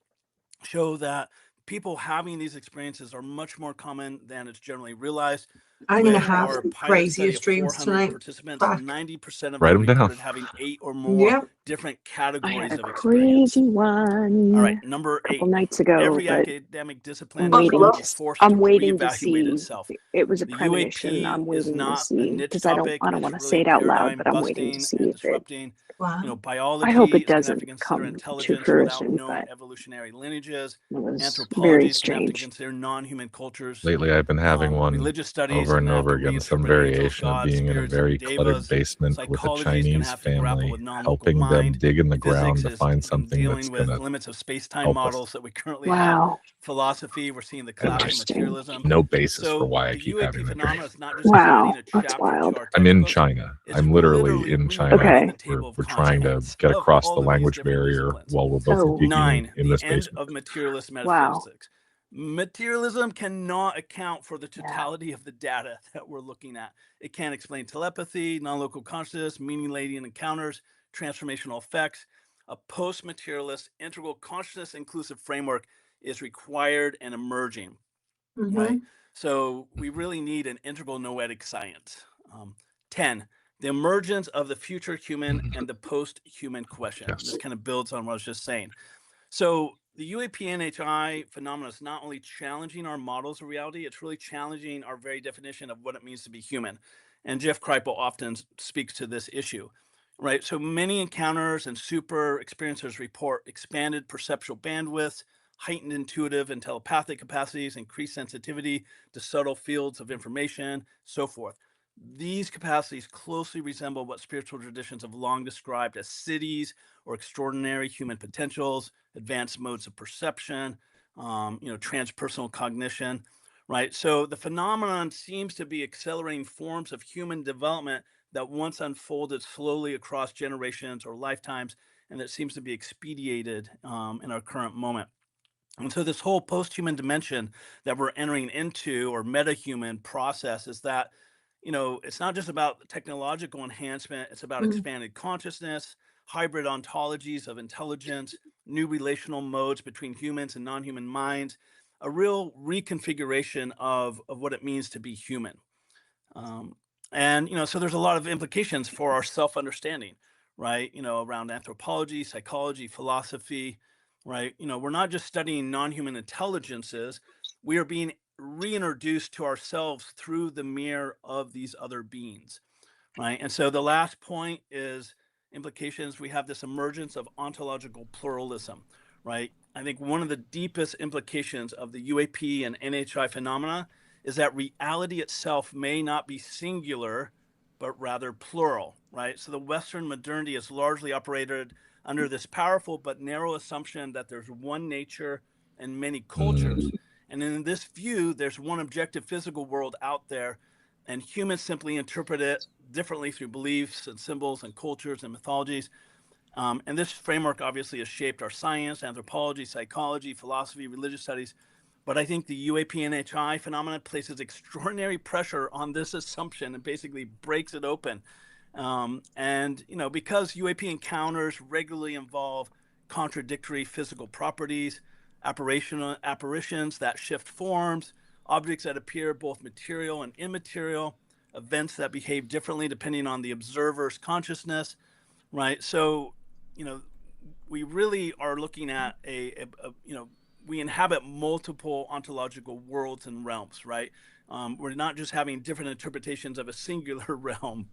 show that people having these experiences are much more common than it's generally realized. I'm going to With have our the pilot study craziest of dreams 400 tonight. participants, Fuck. 90% of Write them 'em down. reported having 8 or more Yep. different I categories had a of experience. crazy one All right, number a couple 8. nights ago, Every but academic I'm discipline is waiting going to to. be forced to I'm waiting to reevaluate see. itself. It was a The premonition. I'm UAP is waiting to not a see niche because I don't topic. want It's to say really it out loud, paradigm but I'm waiting to busting see and if it. disrupting. Wow. I hope Biology it is going to have to doesn't consider come to intelligence without fruition, known but evolutionary lineages. it was Anthropology very is going to have to strange. consider non-human cultures. Lately, I've been having one Religious studies over are and going to have over to again, some reinterpret angels, variation of gods, being in a spirits, and very cluttered devas. basement with a Psychology is going to Chinese have to grapple family, with non-local helping them mind. dig in the ground Physics to has find been something that's dealing going with to limits of space-time help us. models that we currently have. Wow. Philosophy, we're seeing the collapse of Interesting. materialism. No basis for So why I the keep UAP having that dream. phenomena is not just Wow. adding a That's chapter wild. to our I'm in textbooks. China. It's I'm literally in China. Okay. rewriting the table of We're trying to contents get of across all the of these language different barrier disciplines. while we're both Oh. geeking 9, in the this end basement. of materialist Wow. metaphysics. Materialism cannot account for the totality of the data that we're looking at. It can't explain telepathy, non-local consciousness, meaning-laden encounters, transformational effects. A post-materialist, integral consciousness inclusive framework is required and emerging, right? So we really need an integral noetic science. 10, the emergence of the future human and the post-human question. Yes. This kind of builds on what I was just saying. So the UAP-NHI phenomenon is not only challenging our models of reality, it's really challenging our very definition of what it means to be human. And Jeff Kripal often speaks to this issue, right? So many encounters and super experiencers report expanded perceptual bandwidths, heightened intuitive and telepathic capacities, increased sensitivity to subtle fields of information, so forth. These capacities closely resemble what spiritual traditions have long described as cities or extraordinary human potentials, advanced modes of perception, transpersonal cognition, right? So the phenomenon seems to be accelerating forms of human development that once unfolded slowly across generations or lifetimes, and that seems to be expedited in our current moment. And so this whole post-human dimension that we're entering into, or meta-human process, is that, it's not just about technological enhancement, it's about expanded consciousness, hybrid ontologies of intelligence, new relational modes between humans and non-human minds, a real reconfiguration of what it means to be human. So there's a lot of implications for our self-understanding, right? Around anthropology, psychology, philosophy, right? We're not just studying non-human intelligences. We are being reintroduced to ourselves through the mirror of these other beings, right? And so the last point is implications. We have this emergence of ontological pluralism, right? I think one of the deepest implications of the UAP and NHI phenomena is that reality itself may not be singular, but rather plural, right? So the Western modernity is largely operated under this powerful but narrow assumption that there's one nature and many cultures. And in this view, there's one objective physical world out there, and humans simply interpret it differently through beliefs and symbols and cultures and mythologies. And this framework obviously has shaped our science, anthropology, psychology, philosophy, religious studies. But I think the UAP-NHI phenomenon places extraordinary pressure on this assumption and basically breaks it open. And because UAP encounters regularly involve contradictory physical properties, apparitions that shift forms, objects that appear both material and immaterial, events that behave differently depending on the observer's consciousness, right? So, we really are looking at we inhabit multiple ontological worlds and realms, right? We're not just having different interpretations of a singular realm,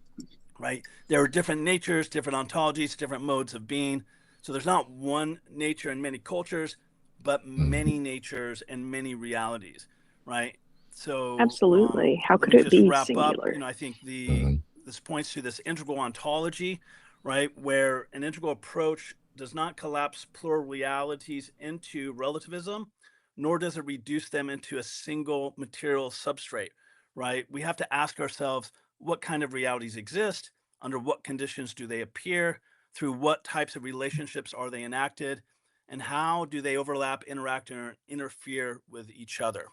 right? There are different natures, different ontologies, different modes of being. So there's not one nature in many cultures, but many natures and many realities, right? So absolutely, how could it be singular? I think this points to this integral ontology, right, where an integral approach does not collapse plural realities into relativism, nor does it reduce them into a single material substrate, right? We have to ask ourselves, what kind of realities exist? Under what conditions do they appear? Through what types of relationships are they enacted? And how do they overlap, interact, and interfere with each other?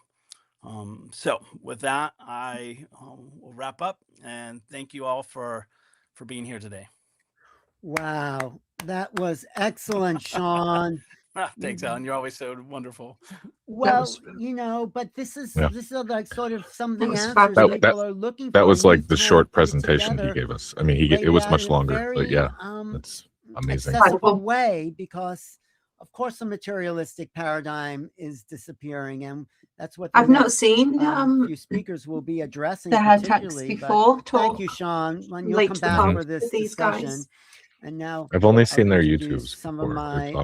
So with that, I will wrap up, and thank you all for being here today. Wow, that was excellent, Sean. Thanks, Alan. You're always so wonderful. Well, but this is like sort of some of the answers people are looking for. That was like the short presentation he gave us. I mean, it was much longer, but yeah, that's amazing. Accessible way, because of course the materialistic paradigm is disappearing, and that's what I've not seen few speakers will be addressing the Hurtaks before. Thank you, Sean. When you'll come back for this discussion. Guys. And now I've only seen their YouTubes. Some of my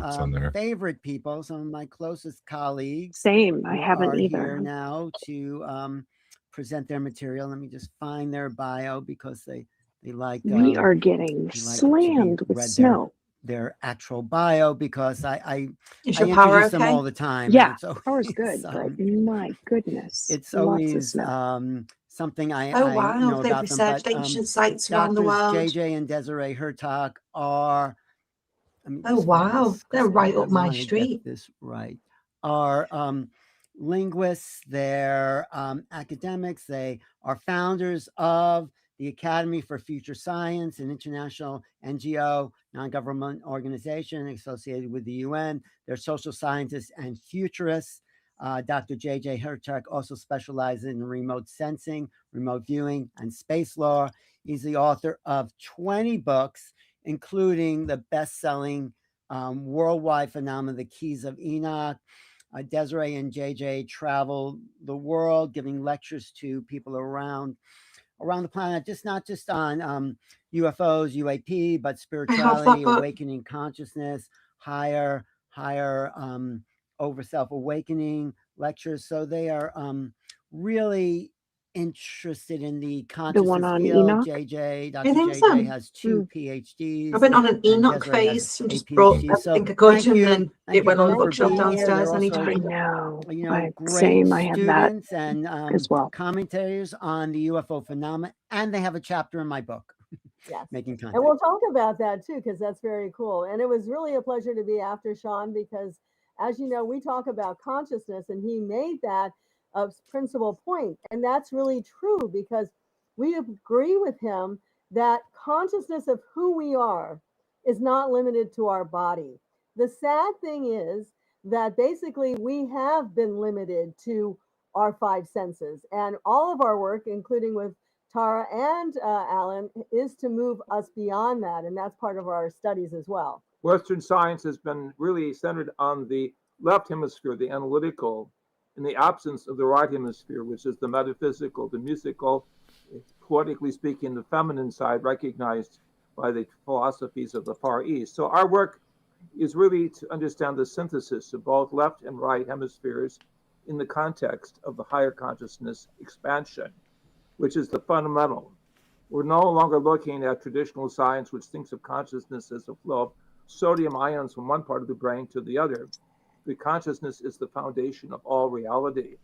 favorite people, some of my closest colleagues. Same, I haven't either. Here now to present their material. Let me just find their bio, because they like. We are getting slammed with snow. Their actual bio, because I introduce them all the time. Yeah, power's good, but my goodness, it's always something I know they've about researched them. But, ancient sites around the world. JJ and Desiree Hurtak are. They're right up my street. This right are linguists. They're academics. They are founders of the Academy for Future Science, an international NGO, non-government organization associated with the UN. They're social scientists and futurists. Dr. J.J. Hurtak also specializes in remote sensing, remote viewing, and space law. He's the author of 20 books, including the best-selling worldwide phenomenon, The Keys of Enoch. Desiree and J.J. travel the world, giving lectures to people around the planet, not just on UFOs, UAP, but spirituality, awakening consciousness, higher over self-awakening lectures. So they are really interested in the consciousness the one on field. Enoch? Dr. JJ has 2 PhDs. I've been on an Enoch phase and just brought everything I could, and then it went on the bookshelf downstairs. I need to read. Great I have that and as well. Commentators on the UFO phenomena, and they have a chapter in my book. Yes. Making content. And we'll talk about that too, because that's very cool. And it was really a pleasure to be after Sean, because as you know, we talk about consciousness, and he made that a principal point. And that's really true, because we agree with him that consciousness of who we are is not limited to our body. The sad thing is that basically we have been limited to our 5 senses, and all of our work, including with Tara and Alan, is to move us beyond that, and that's part of our studies as well. Western science has been really centered on the left hemisphere, the analytical, in the absence of the right hemisphere, which is the metaphysical, the musical, poetically speaking, the feminine side recognized by the philosophies of the Far East. So our work is really to understand the synthesis of both left and right hemispheres in the context of the higher consciousness expansion, which is the fundamental. We're no longer looking at traditional science, which thinks of consciousness as a flow of sodium ions from one part of the brain to the other. The consciousness is the foundation of all reality.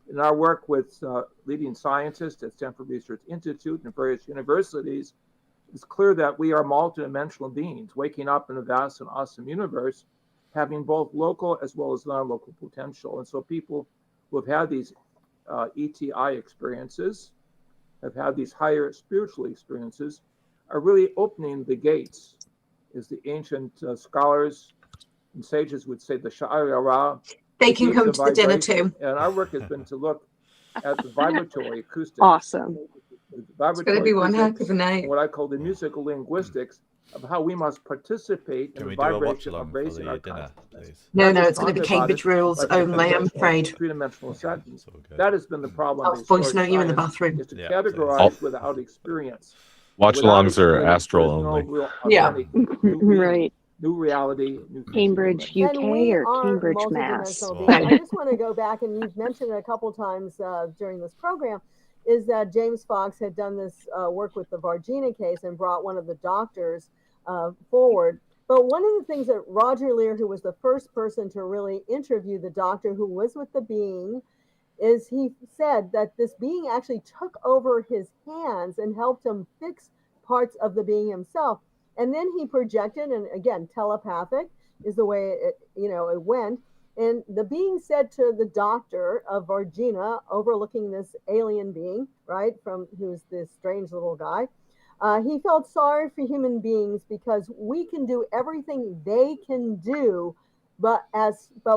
In our work with leading scientists at Stanford Research Institute and various universities, it's clear that we are multidimensional beings waking up in a vast and awesome universe, having both local as well as non-local potential. And so people who have had these ETI experiences, have had these higher spiritual experiences, are really opening the gates, as the ancient scholars and sages would say, the Sha'ara. They can come to the dinner too. And our work has been to look at the vibratory acoustics. Awesome. It's going to be one heck of a night. What I call the musical linguistics of how we must participate in the vibration of raising our consciousness. No, it's going to be Cambridge rules only, I'm afraid. Three-dimensional sentence. That has been the problem. I'll voice note you in the bathroom. Is to categorize without experience. Watch-alongs are astral only. Yeah. Right. New reality. New Cambridge, UK, or Cambridge, Mass. I just want to go back, and you've mentioned it a couple times during this program, is that James Fox had done this work with the Vargina case and brought one of the doctors forward. But one of the things that Roger Lear, who was the first person to really interview the doctor who was with the being, is he said that this being actually took over his hands and helped him fix parts of the being himself. And then he projected, and again, telepathic is the way it went. And the being said to the doctor of Vargina, overlooking this alien being, right, who's this strange little guy, he felt sorry for human beings because we can do everything they can do, but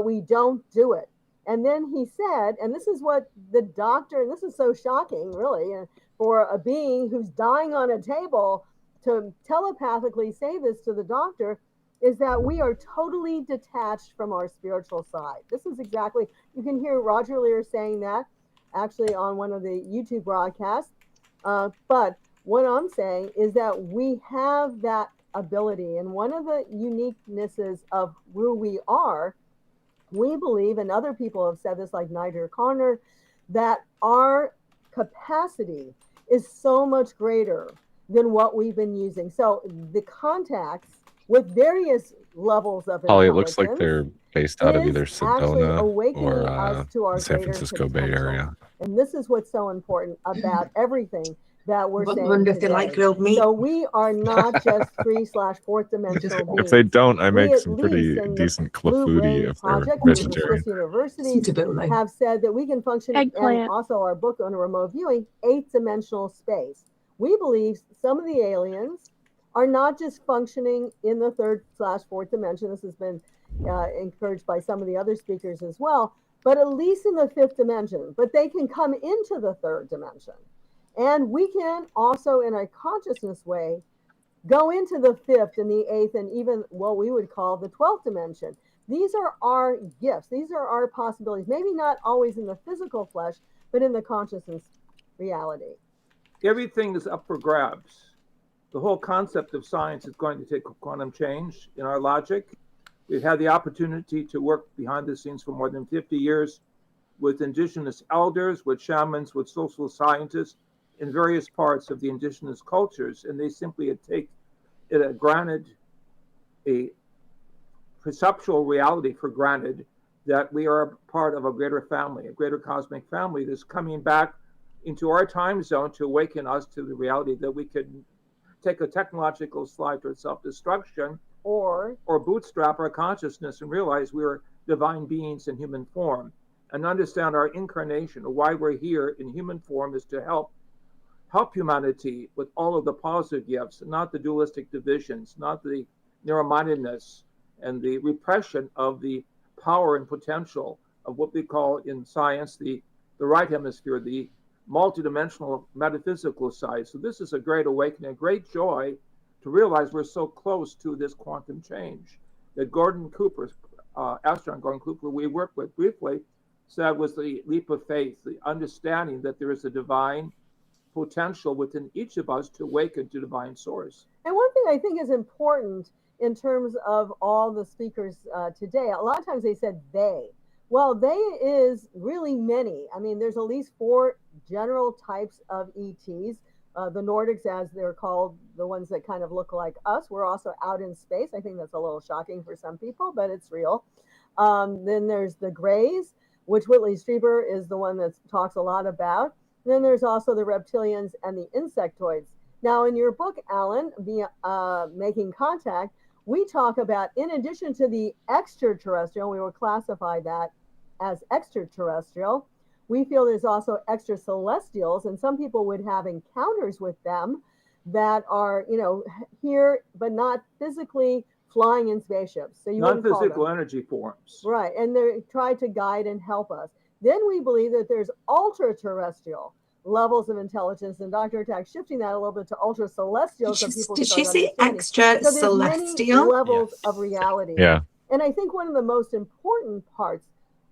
we don't do it. And then he said, and this is what the doctor, and this is so shocking, really, for a being who's dying on a table to telepathically say this to the doctor, is that we are totally detached from our spiritual side. This is exactly, you can hear Roger Lear saying that actually on one of the YouTube broadcasts. But what I'm saying is that we have that ability. And one of the uniquenesses of who we are, we believe, and other people have said this like Nigel Connor, that our capacity is so much greater than what we've been using. So the contacts with various levels of Holly, it looks like they're based out of either Sedona or the San Francisco Bay Area. And this is what's so important about everything that we're saying wonder if they like grilled meat. So we are not just 3/4 dimensional beings. If they don't, I make some pretty decent clafouti if they're vegetarian. Universities have said that we can function, and also our book on remote viewing, 8th-dimensional space. We believe some of the aliens are not just functioning in the 3rd/4th dimension. This has been encouraged by some of the other speakers as well, but at least in the 5th dimension. But they can come into the 3rd dimension. And we can also, in a consciousness way, go into the 5th and the 8th and even what we would call the 12th dimension. These are our gifts. These are our possibilities. Maybe not always in the physical flesh, but in the consciousness reality. Everything is up for grabs. The whole concept of science is going to take a quantum change in our logic. We've had the opportunity to work behind the scenes for more than 50 years with indigenous elders, with shamans, with social scientists in various parts of the indigenous cultures, and they simply take it granted, a perceptual reality for granted, that we are part of a greater family, a greater cosmic family that's coming back into our time zone to awaken us to the reality that we could take a technological slide towards self-destruction or bootstrap our consciousness and realize we are divine beings in human form and understand our incarnation, or why we're here in human form, is to help humanity with all of the positive gifts, not the dualistic divisions, not the narrow-mindedness and the repression of the power and potential of what we call in science the right hemisphere, the multidimensional metaphysical side. So this is a great awakening, a great joy to realize we're so close to this quantum change that Gordon Cooper, astronaut Gordon Cooper, we worked with briefly, said was the leap of faith, the understanding that there is a divine potential within each of us to awaken to divine source. And one thing I think is important in terms of all the speakers today, a lot of times they said they. Well, they is really many. I mean, there's at least 4 general types of ETs. The Nordics, as they're called, the ones that kind of look like us, we're also out in space. I think that's a little shocking for some people, but it's real. Then there's the Greys, which Whitley Strieber is the one that talks a lot about. Then there's also the reptilians and the insectoids. Now, in your book, Alan, Making Contact, we talk about, in addition to the extraterrestrial, we will classify that as extraterrestrial, we feel there's also extracelestials, and some people would have encounters with them that are, here, but not physically flying in spaceships. So you non-physical energy forms. Right, and they try to guide and help us. Then we believe that there's ultra-terrestrial levels of intelligence, and Dr. Hurtak shifting that a little bit to ultra-celestial. Did she say extra-celestial? So levels of reality. Yeah. And I think one of the most important parts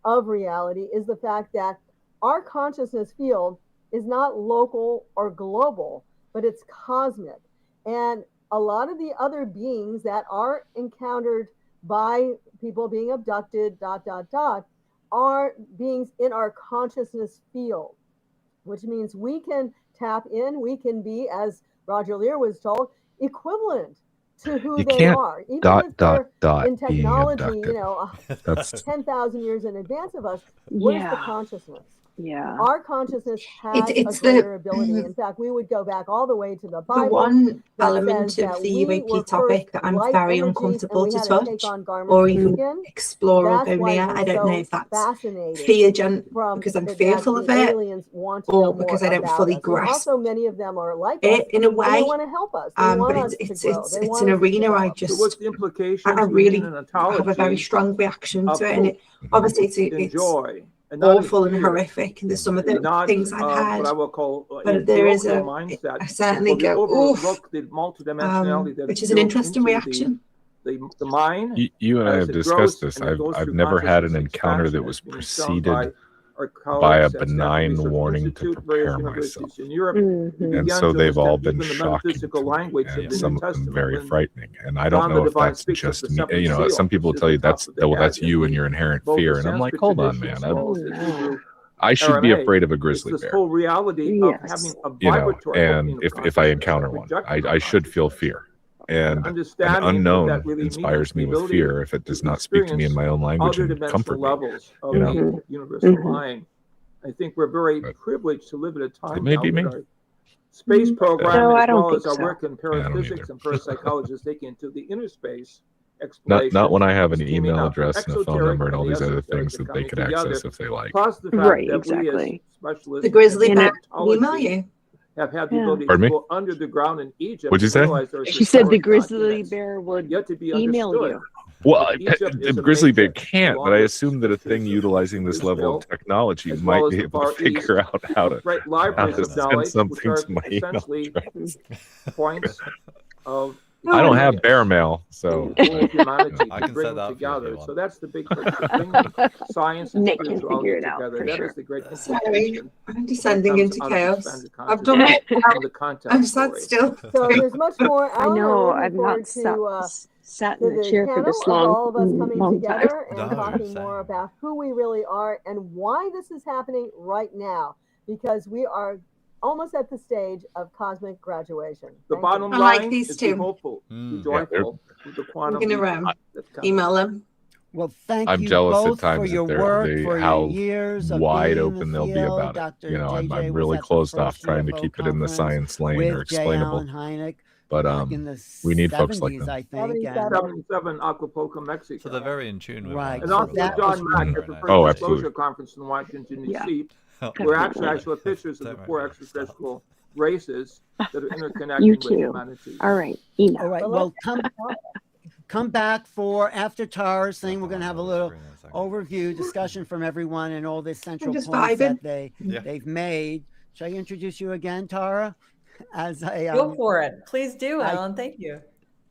of reality is the fact that our consciousness field is not local or global, but it's cosmic. And a lot of the other beings that are encountered by people being abducted, are beings in our consciousness field, which means we can tap in, we can be, as Roger Lear was told, equivalent to who they are. Even if they're in technology, 10,000 years in advance of us, what is the consciousness? Yeah. Our consciousness has a greater ability. In fact, we would go back all the way to the Bible. The one element of the UAP topic that I'm very uncomfortable to touch or even explore or go near, I don't know if that's fear because I'm fearful of it or because I don't fully grasp also, many of them are like it in a way. They want to help us. But it's an arena I just, what's the implication? I really have a very strong reaction to it. And it, obviously it's awful and horrific, and there's some of the things I've had, what I will call but there is mindset. I certainly go, oof, which is an interesting reaction. The mind. You and I have discussed this. I've never had an encounter that was preceded by a benign warning to prepare myself. And so they've all been shocking to me, and some of them very frightening. And I don't know if that's just me. Some people will tell you that's you and your inherent fear. And I'm like, hold on, man. I should be afraid of a grizzly bear. And if I encounter one, I should feel fear. And an unknown inspires me with fear if it does not speak to me in my own language and comfort me. Universal mind. I think we're very privileged to live at a time it may be me. Space program, as well as our work in paraphysics and parapsychology, is taken into the inner space exploration. Not when I have an email address and a phone number and all these other things that they could access if they like. Plus the fact that we as specialists, the grizzly bear email you. Have had the ability to go under the ground in Egypt. What'd you say? She said the grizzly bear would email you. Well, the grizzly bear can't, but I assume that a thing utilizing this level of technology might be able to figure out how to send something to my email address. Points of I don't have bear mail, so humanity I can bring set that up together. So that's the big picture. Science and Nick can spirituality figure it out together. for That sure. is the great Sorry, I'm descending into chaos. I've done it. I'm sat still. So there's much more. I know. I've not sat in the chair for this long. All of us coming together time. and talking more about who we really are and why this is happening right now, because we are almost at the stage of cosmic graduation. The bottom line like these is two. be hopeful, be joyful with the quantum. I'm gonna email them. Well, thank I'm you jealous both at times for your that work, for how your years of wide being in open the they'll be field. about Dr. it. I'm JJ really was at the closed off first trying to UFO keep it in the conference science lane or with explainable. J. Allen Hynek But back in the we need folks like 70s, them. I think. And 77 Acapulco, Mexico. So they're very in tune with Right. And So also that John was Mack really at the nice. first Oh, disclosure absolutely. conference in Washington, Yeah. D.C., Oh, where actually I showed pictures of the Don't 4 worry, extraterrestrial races that are interconnecting You with too. humanity. All right. Email. All right. Well, come back for after TARS thing. We're going to have a little overview discussion from everyone and all the central just points vibing. that they've made Shall I introduce you again, Tara? As a go for it, please do, Alan. Thank you.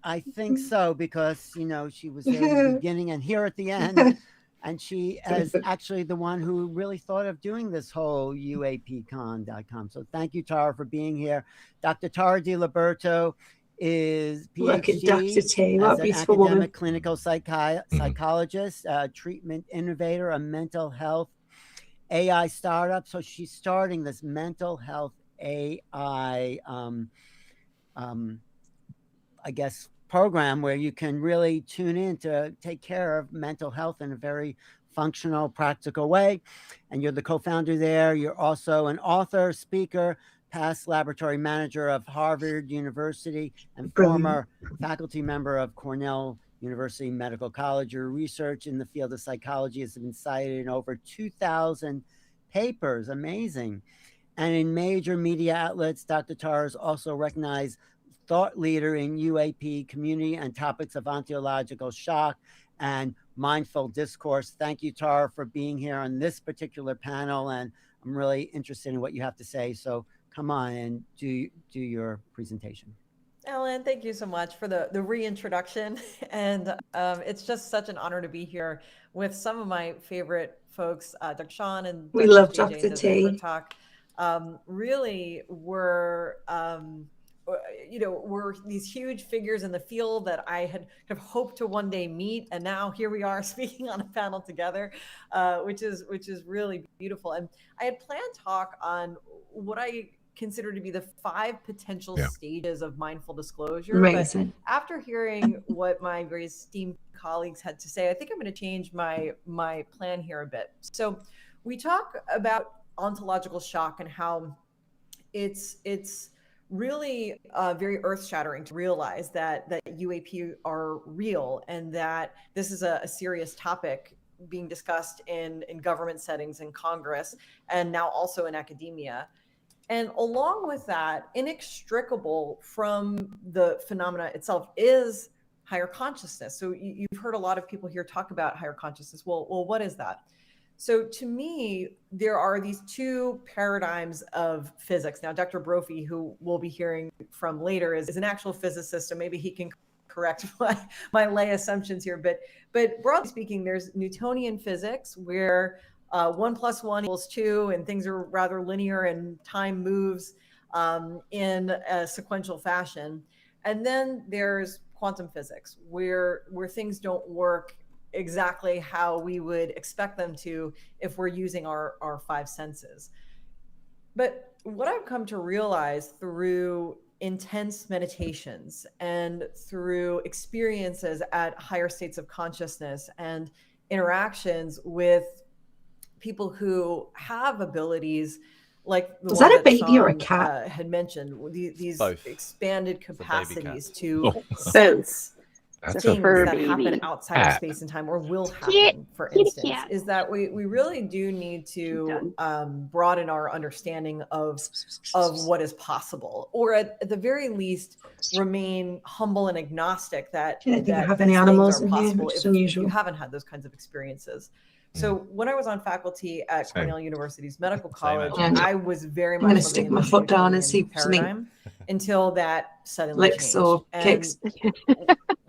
I think so, because she was there at the beginning and here at the end, and she is actually the one who really thought of doing this whole UAPcon.com. So thank you, Tara, for being here. Dr. Tara DiLiberto is PhD as an academic clinical psychologist, treatment innovator, a mental health AI startup. So she's starting this mental health AI, I guess, program where you can really tune in to take care of mental health in a very functional, practical way. And you're the co-founder there. You're also an author, speaker, past laboratory manager of Harvard University, and former faculty member of Cornell University Medical College. Your research in the field of psychology has been cited in over 2,000 papers. Amazing. And in major media outlets, Dr. Tara is also recognized thought leader in UAP community and topics of ontological shock and mindful discourse. Thank you, Tara, for being here on this particular panel, and I'm really interested in what you have to say. So come on and do your presentation. Alan, thank you so much for the reintroduction. And it's just such an honor to be here with some of my favorite folks, Dr. Sean and we love Dr. T. Really were were these huge figures in the field that I had kind of hoped to one day meet, and now here we are speaking on a panel together, which is really beautiful. And I had planned to talk on what I consider to be the 5 potential stages of mindful disclosure. Amazing. But after hearing what my very esteemed colleagues had to say, I think I'm going to change my plan here a bit. So we talk about ontological shock and how it's really very earth-shattering to realize that UAP are real, and that this is a serious topic being discussed in government settings, in Congress, and now also in academia. And along with that, inextricable from the phenomena itself is higher consciousness. So you've heard a lot of people here talk about higher consciousness. Well, what is that? So to me, there are these 2 paradigms of physics. Now, Dr. Brophy, who we'll be hearing from later, is an actual physicist, so maybe he can correct my lay assumptions here. But broadly speaking, there's Newtonian physics, where 1 + 1 = 2, and things are rather linear and time moves in a sequential fashion. And then there's quantum physics, where things don't work exactly how we would expect them to if we're using our 5 senses. But what I've come to realize through intense meditations and through experiences at higher states of consciousness and interactions with people who have abilities like the one that Sean had mentioned, these expanded capacities to sense things that happen outside of space and time, or will happen, for instance, is that we really do need to broaden our understanding of what is possible, or at the very least remain humble and agnostic that have any animals are possible if you haven't had those kinds of experiences. So when I was on faculty at Cornell University's Medical College, I was very much I'm going to stick my foot down and see paradigm until that suddenly licks or kicks.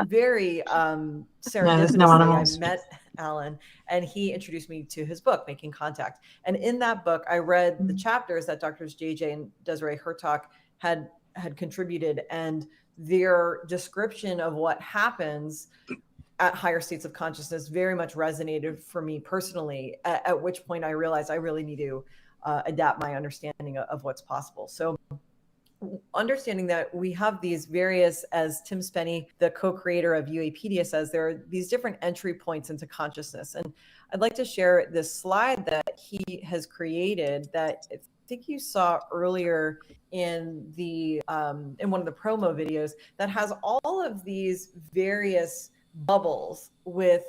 Very serendipitously, I met Alan, and he introduced me to his book, Making Contact. And in that book, I read the chapters that Drs. JJ and Desiree Hurtak had contributed, and their description of what happens at higher states of consciousness very much resonated for me personally, at which point I realized I really need to adapt my understanding of what's possible. So understanding that we have these various, as Tim Spenny, the co-creator of UAPedia, says, there are these different entry points into consciousness. And I'd like to share this slide that he has created that I think you saw earlier in the in one of the promo videos, that has all of these various bubbles with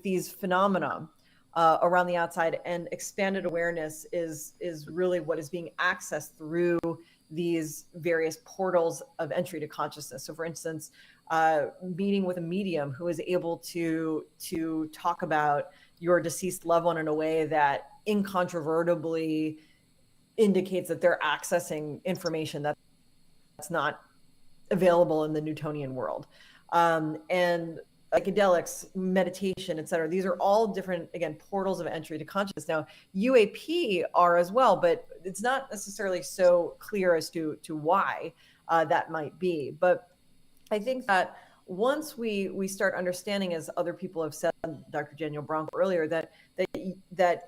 these phenomena around the outside, and expanded awareness is really what is being accessed through these various portals of entry to consciousness. So for instance, meeting with a medium who is able to talk about your deceased loved one in a way that incontrovertibly indicates that they're accessing information that's not available in the Newtonian world. And psychedelics, meditation, et cetera, these are all different, again, portals of entry to consciousness. Now, UAP are as well, but it's not necessarily so clear as to why that might be. But I think that once we start understanding, as other people have said, Dr. Daniel Branco earlier, that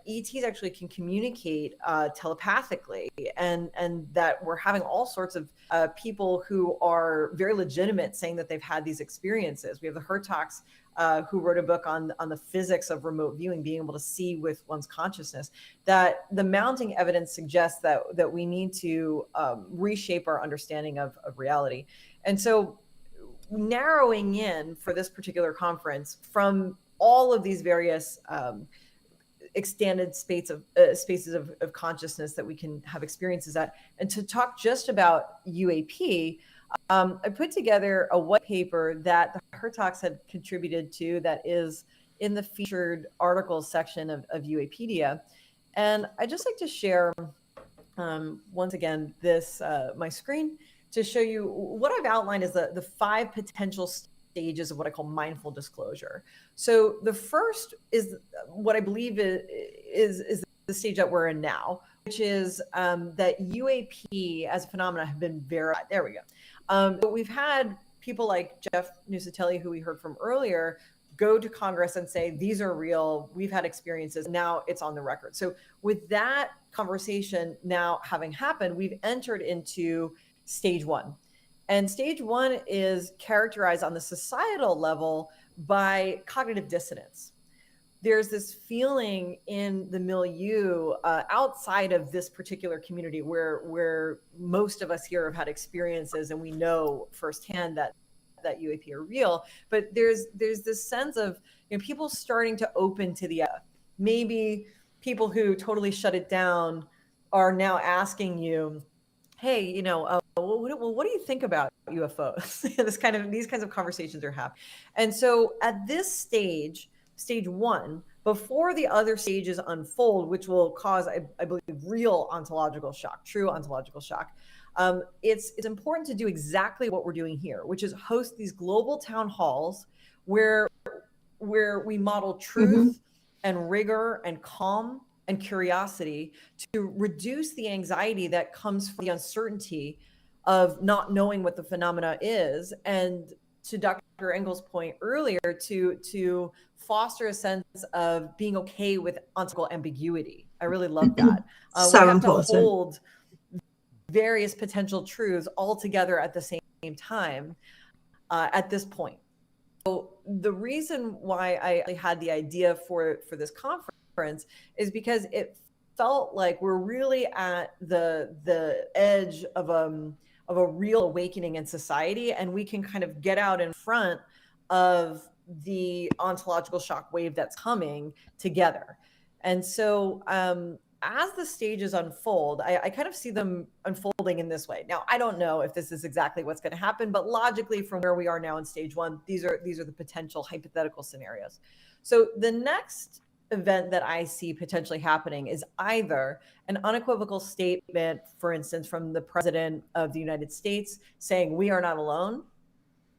ETs actually can communicate telepathically, and that we're having all sorts of people who are very legitimate saying that they've had these experiences. We have the Hurtaks who wrote a book on the physics of remote viewing, being able to see with one's consciousness. That the mounting evidence suggests that we need to reshape our understanding of reality. And so narrowing in for this particular conference from all of these various extended spaces of consciousness that we can have experiences at, and to talk just about UAP, I put together a white paper that the Hurtaks had contributed to that is in the featured articles section of UAPedia. And I'd just like to share, once again, this my screen, to show you what I've outlined is the 5 potential stages of what I call mindful disclosure. So the first is what I believe is the stage that we're in now, which is that UAP as a phenomena have been verified. There we go. But we've had people like Jeff Nuccetelli, who we heard from earlier, go to Congress and say, these are real, we've had experiences, now it's on the record. So with that conversation now having happened, we've entered into stage 1. And stage 1 is characterized on the societal level by cognitive dissonance. There's this feeling in the milieu outside of this particular community where most of us here have had experiences and we know firsthand that UAP are real, but there's this sense of, people starting to open to the maybe people who totally shut it down are now asking you, hey, what do you think about UFOs? These kinds of conversations are happening. And so at this stage 1, before the other stages unfold, which will cause, I believe, real ontological shock, true ontological shock, it's important to do exactly what we're doing here, which is host these global town halls where we model truth and rigor and calm and curiosity to reduce the anxiety that comes from the uncertainty of not knowing what the phenomena is, and to Dr. Engels' point earlier, to foster a sense of being okay with ontological ambiguity. I really love that. So we have important. to hold various potential truths all together at the same time at this point. So the reason why I had the idea for this conference is because it felt like we're really at the edge of a real awakening in society, and we can kind of get out in front of the ontological shock wave that's coming together. And so as the stages unfold, I kind of see them unfolding in this way. Now, I don't know if this is exactly what's going to happen, but logically from where we are now in stage 1, these are the potential hypothetical scenarios. So the next event that I see potentially happening is either an unequivocal statement, for instance, from the President of the United States saying we are not alone,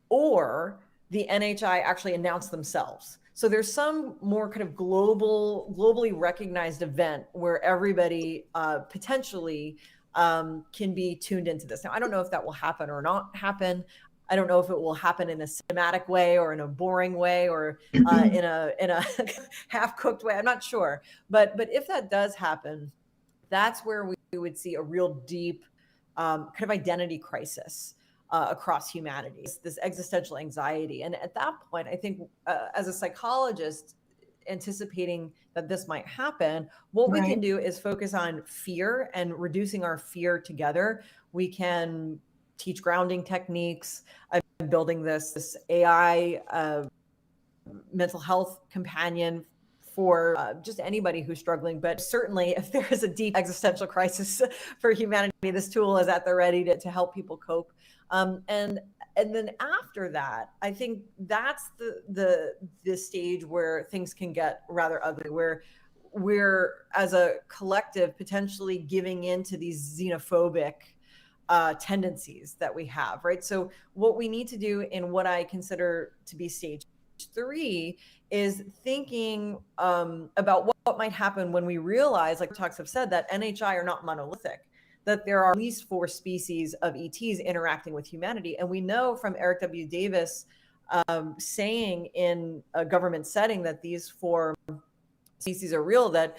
or the NHI actually announce themselves. So there's some more kind of globally recognized event where everybody potentially can be tuned into this. Now, I don't know if that will happen or not happen. I don't know if it will happen in a cinematic way or in a boring way or in a half-cooked way. I'm not sure. But if that does happen, that's where we would see a real deep kind of identity crisis across humanity, this existential anxiety. And at that point, I think as a psychologist, anticipating that this might happen, what we can do is focus on fear and reducing our fear together. We can teach grounding techniques. I'm building this AI mental health companion for just anybody who's struggling. But certainly if there is a deep existential crisis for humanity, this tool is at the ready to help people cope. And then after that, I think that's the stage where things can get rather ugly, where we're, as a collective, potentially giving in to these xenophobic tendencies that we have, right? So what we need to do in what I consider to be stage 3 is thinking about what might happen when we realize, like talks have said, that NHI are not monolithic, that there are at least 4 species of ETs interacting with humanity. And we know from Eric W. Davis saying in a government setting that these 4 species are real, that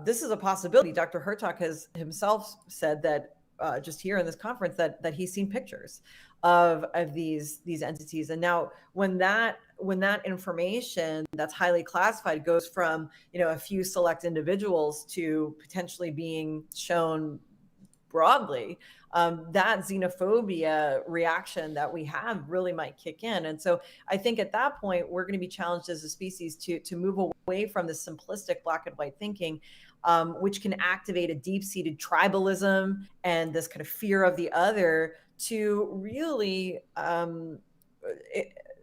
this is a possibility. Dr. Hurtak has himself said that just here in this conference that he's seen pictures of these entities. And now when that information that's highly classified goes from, a few select individuals to potentially being shown broadly, that xenophobia reaction that we have really might kick in. And so I think at that point, we're going to be challenged as a species to move away from the simplistic black and white thinking, which can activate a deep-seated tribalism and this kind of fear of the other, to really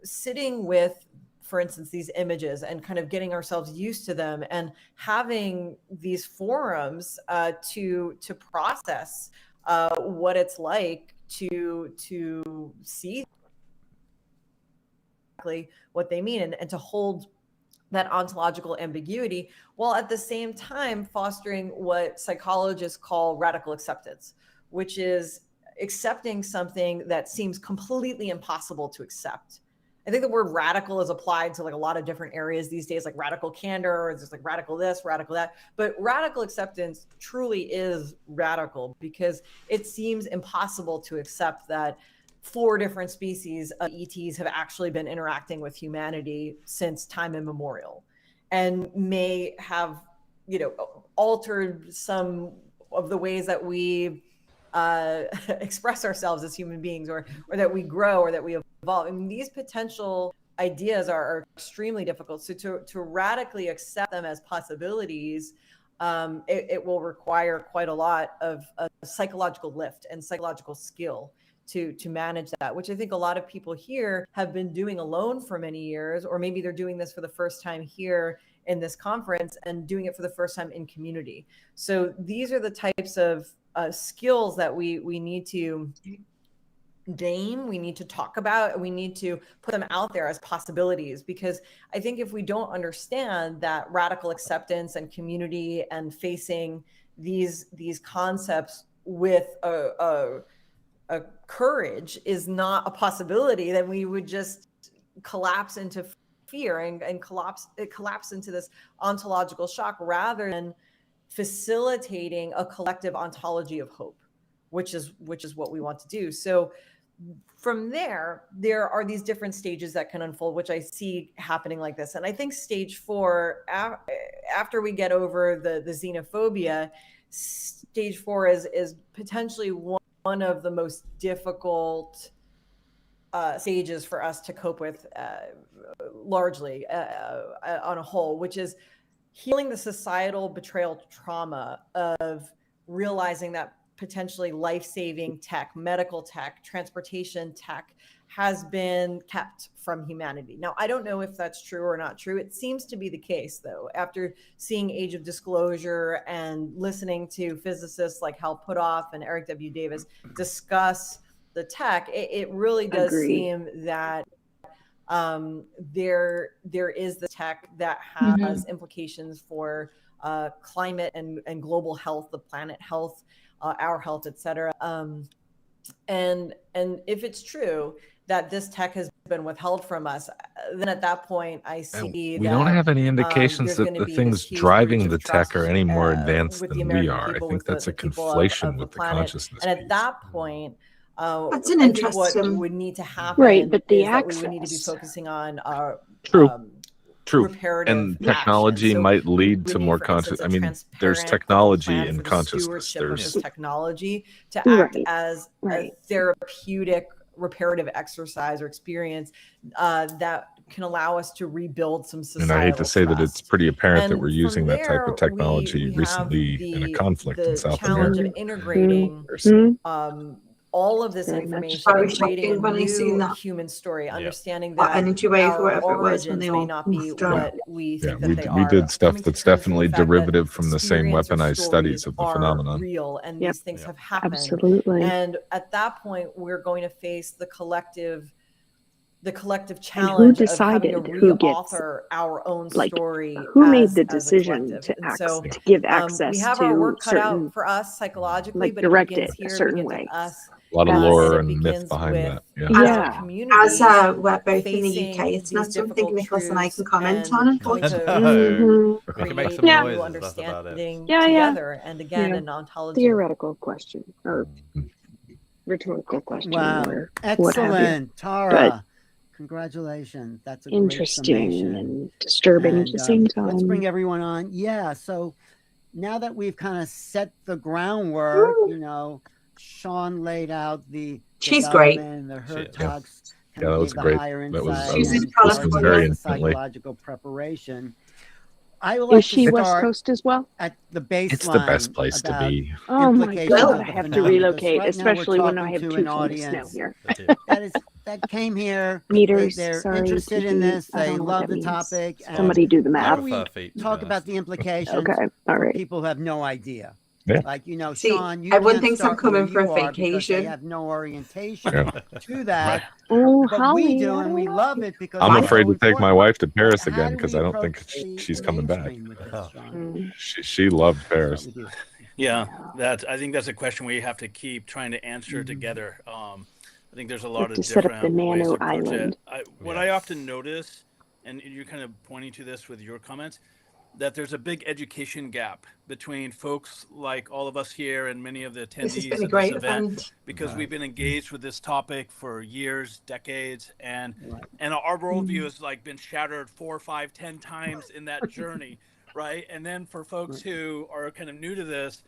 sitting with, for instance, these images and kind of getting ourselves used to them and having these forums to process what it's like to see exactly what they mean and to hold that ontological ambiguity, while at the same time fostering what psychologists call radical acceptance, which is accepting something that seems completely impossible to accept. I think the word radical is applied to like a lot of different areas these days, like radical candor, or there's like radical this, radical that. But radical acceptance truly is radical because it seems impossible to accept that 4 different species of ETs have actually been interacting with humanity since time immemorial and may have, altered some of the ways that we express ourselves as human beings, or that we grow, or that we evolve. I mean, these potential ideas are extremely difficult. So to radically accept them as possibilities, it will require quite a lot of psychological lift and psychological skill to manage that, which I think a lot of people here have been doing alone for many years, or maybe they're doing this for the first time here in this conference and doing it for the first time in community. So these are the types of skills that we need to gain, we need to talk about, we need to put them out there as possibilities, because I think if we don't understand that radical acceptance and community and facing these concepts with a courage is not a possibility, then we would just collapse into fear and collapse into this ontological shock, rather than facilitating a collective ontology of hope, which is what we want to do. So from there are these different stages that can unfold, which I see happening like this. And I think stage 4, after we get over the xenophobia, stage 4 is potentially one of the most difficult stages for us to cope with, largely on a whole, which is healing the societal betrayal trauma of realizing that potentially life-saving tech, medical tech, transportation tech has been kept from humanity. Now, I don't know if that's true or not true. It seems to be the case, though, after seeing Age of Disclosure and listening to physicists like Hal Puthoff and Eric W. Davis discuss the tech, it really does seem that there is the tech that has implications for climate and global health, the planet health, our health, et cetera. And if it's true that this tech has been withheld from us, then at that point I see we don't have any indications that the things driving the tech are any more advanced than we are. I think that's a conflation with the consciousness. And at that point, that's an I think what would need to happen, right? But the is that we would need to be focusing on our True. And technology might lead to more conscious. I mean, there's technology in consciousness. There's technology to act as a therapeutic reparative exercise or experience that can allow us to rebuild some societal And I hate to say trust. that it's pretty apparent And that we're using that type of technology we recently in a conflict in South challenge America. of integrating all of this Very much information so. and creating a When I seen new that. human story, understanding Or that energy wave, or our whatever it was, when origins they may all not be moved on. what we think that they we are. did stuff Coming to that's terms with the definitely fact that derivative from the same experience or weaponized studies stories of the are phenomenon. real, and Yep. these things have happened. Absolutely. And at that point, we're going to face the collective And who challenge of having to decided who gets, reauthor our own like, story who made as the a decision collective. to And so to give we access have our to work cut out certain, for us psychologically, like, but it direct begins it a here, it certain begins way? with us. A lot of And lore it and myth begins behind with that. Yeah. as a Yeah. community As we're both in the facing UK, it's not these something difficult Nicholas and I truths can comment and on, coming to unfortunately. We can make create some a noises, new that's about it. understanding Yeah, yeah. together. And again, Yeah. an ontology. Theoretical question or rhetorical question Wow. or what have you. Excellent, Tara. Congratulations. That's a great Interesting summation. and disturbing at the same time. Let's bring everyone on. Yeah, so now that we've kind of set the groundwork, you know, Sean laid out the She's great. development, the Yeah. Hurtaks, Yeah, that was the great. higher That was, insight, She's and in California. listened George very does the intently. psychological preparation. I would like Is she to West start Coast as well? at the baseline. It's the best place to about be. Oh my implications God, of I the have to phenomenon, because relocate, right now we're especially when I talking have to 2 an feet of snow audience here. that came here. Meters, They're sorry, interested 2 in feet. this. I They don't know what love that the means. topic. and Somebody do the How math. do we talk about the implications Okay, all for right. people who have no idea? Yeah. Like, you know, See, Sean, you everyone can't thinks I'm start where coming for you a are because they vacation. have no orientation Yeah. to that. Oh, But Holly, we do, I and don't we know. love it because I'm it's afraid so to take my important. wife to Paris How again do because we I don't approach think the she's coming back. mainstream with this, Sean? She loved Paris. Start with you. Yeah, I think that's a question we have to keep trying to answer together. I think there's a lot Have of to set up the different ways to Nanu approach island. it. What I often notice, and you're kind of pointing to this with your comments, that there's a big education gap between folks like all of us here and many of the This has attendees been a of great this event, event. because we've been engaged with this topic for years, decades, and Right. our worldview has like been shattered 4, 5, 10 times in that journey, right? And then for folks who are kind of new to this,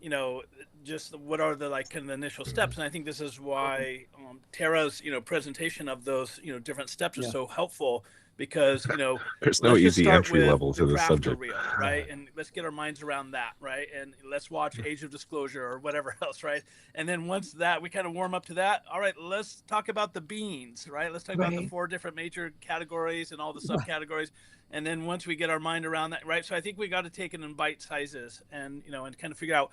you know, just what are the like kind of the initial steps? And I think this is why Tara's, you know, presentation of those, you know, different steps is so helpful, because, you know, There's no let's just easy start entry with level the to this craft subject. reel, right? And let's get our minds around that, right? And let's watch Age of Disclosure or whatever else, right? And then once that we kind of warm up to that, all right, let's talk about the beans, right? Let's talk about the 4 different major categories and all the subcategories. And then once we get our mind around that, right? So I think we got to take it in bite sizes, and, you know, and kind of figure out,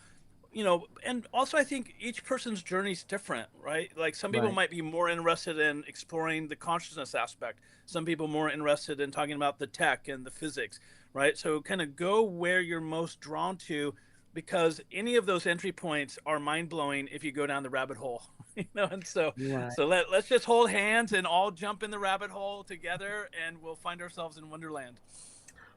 you know, and also I think each person's journey is different, right? Like some people might be more interested in exploring the consciousness aspect. Some people more interested in talking about the tech and the physics, right? So kind of go where you're most drawn to, because any of those entry points are mind-blowing if you go down the rabbit hole, you know. And so so let's just hold hands and all jump in the rabbit hole together, and we'll find ourselves in Wonderland.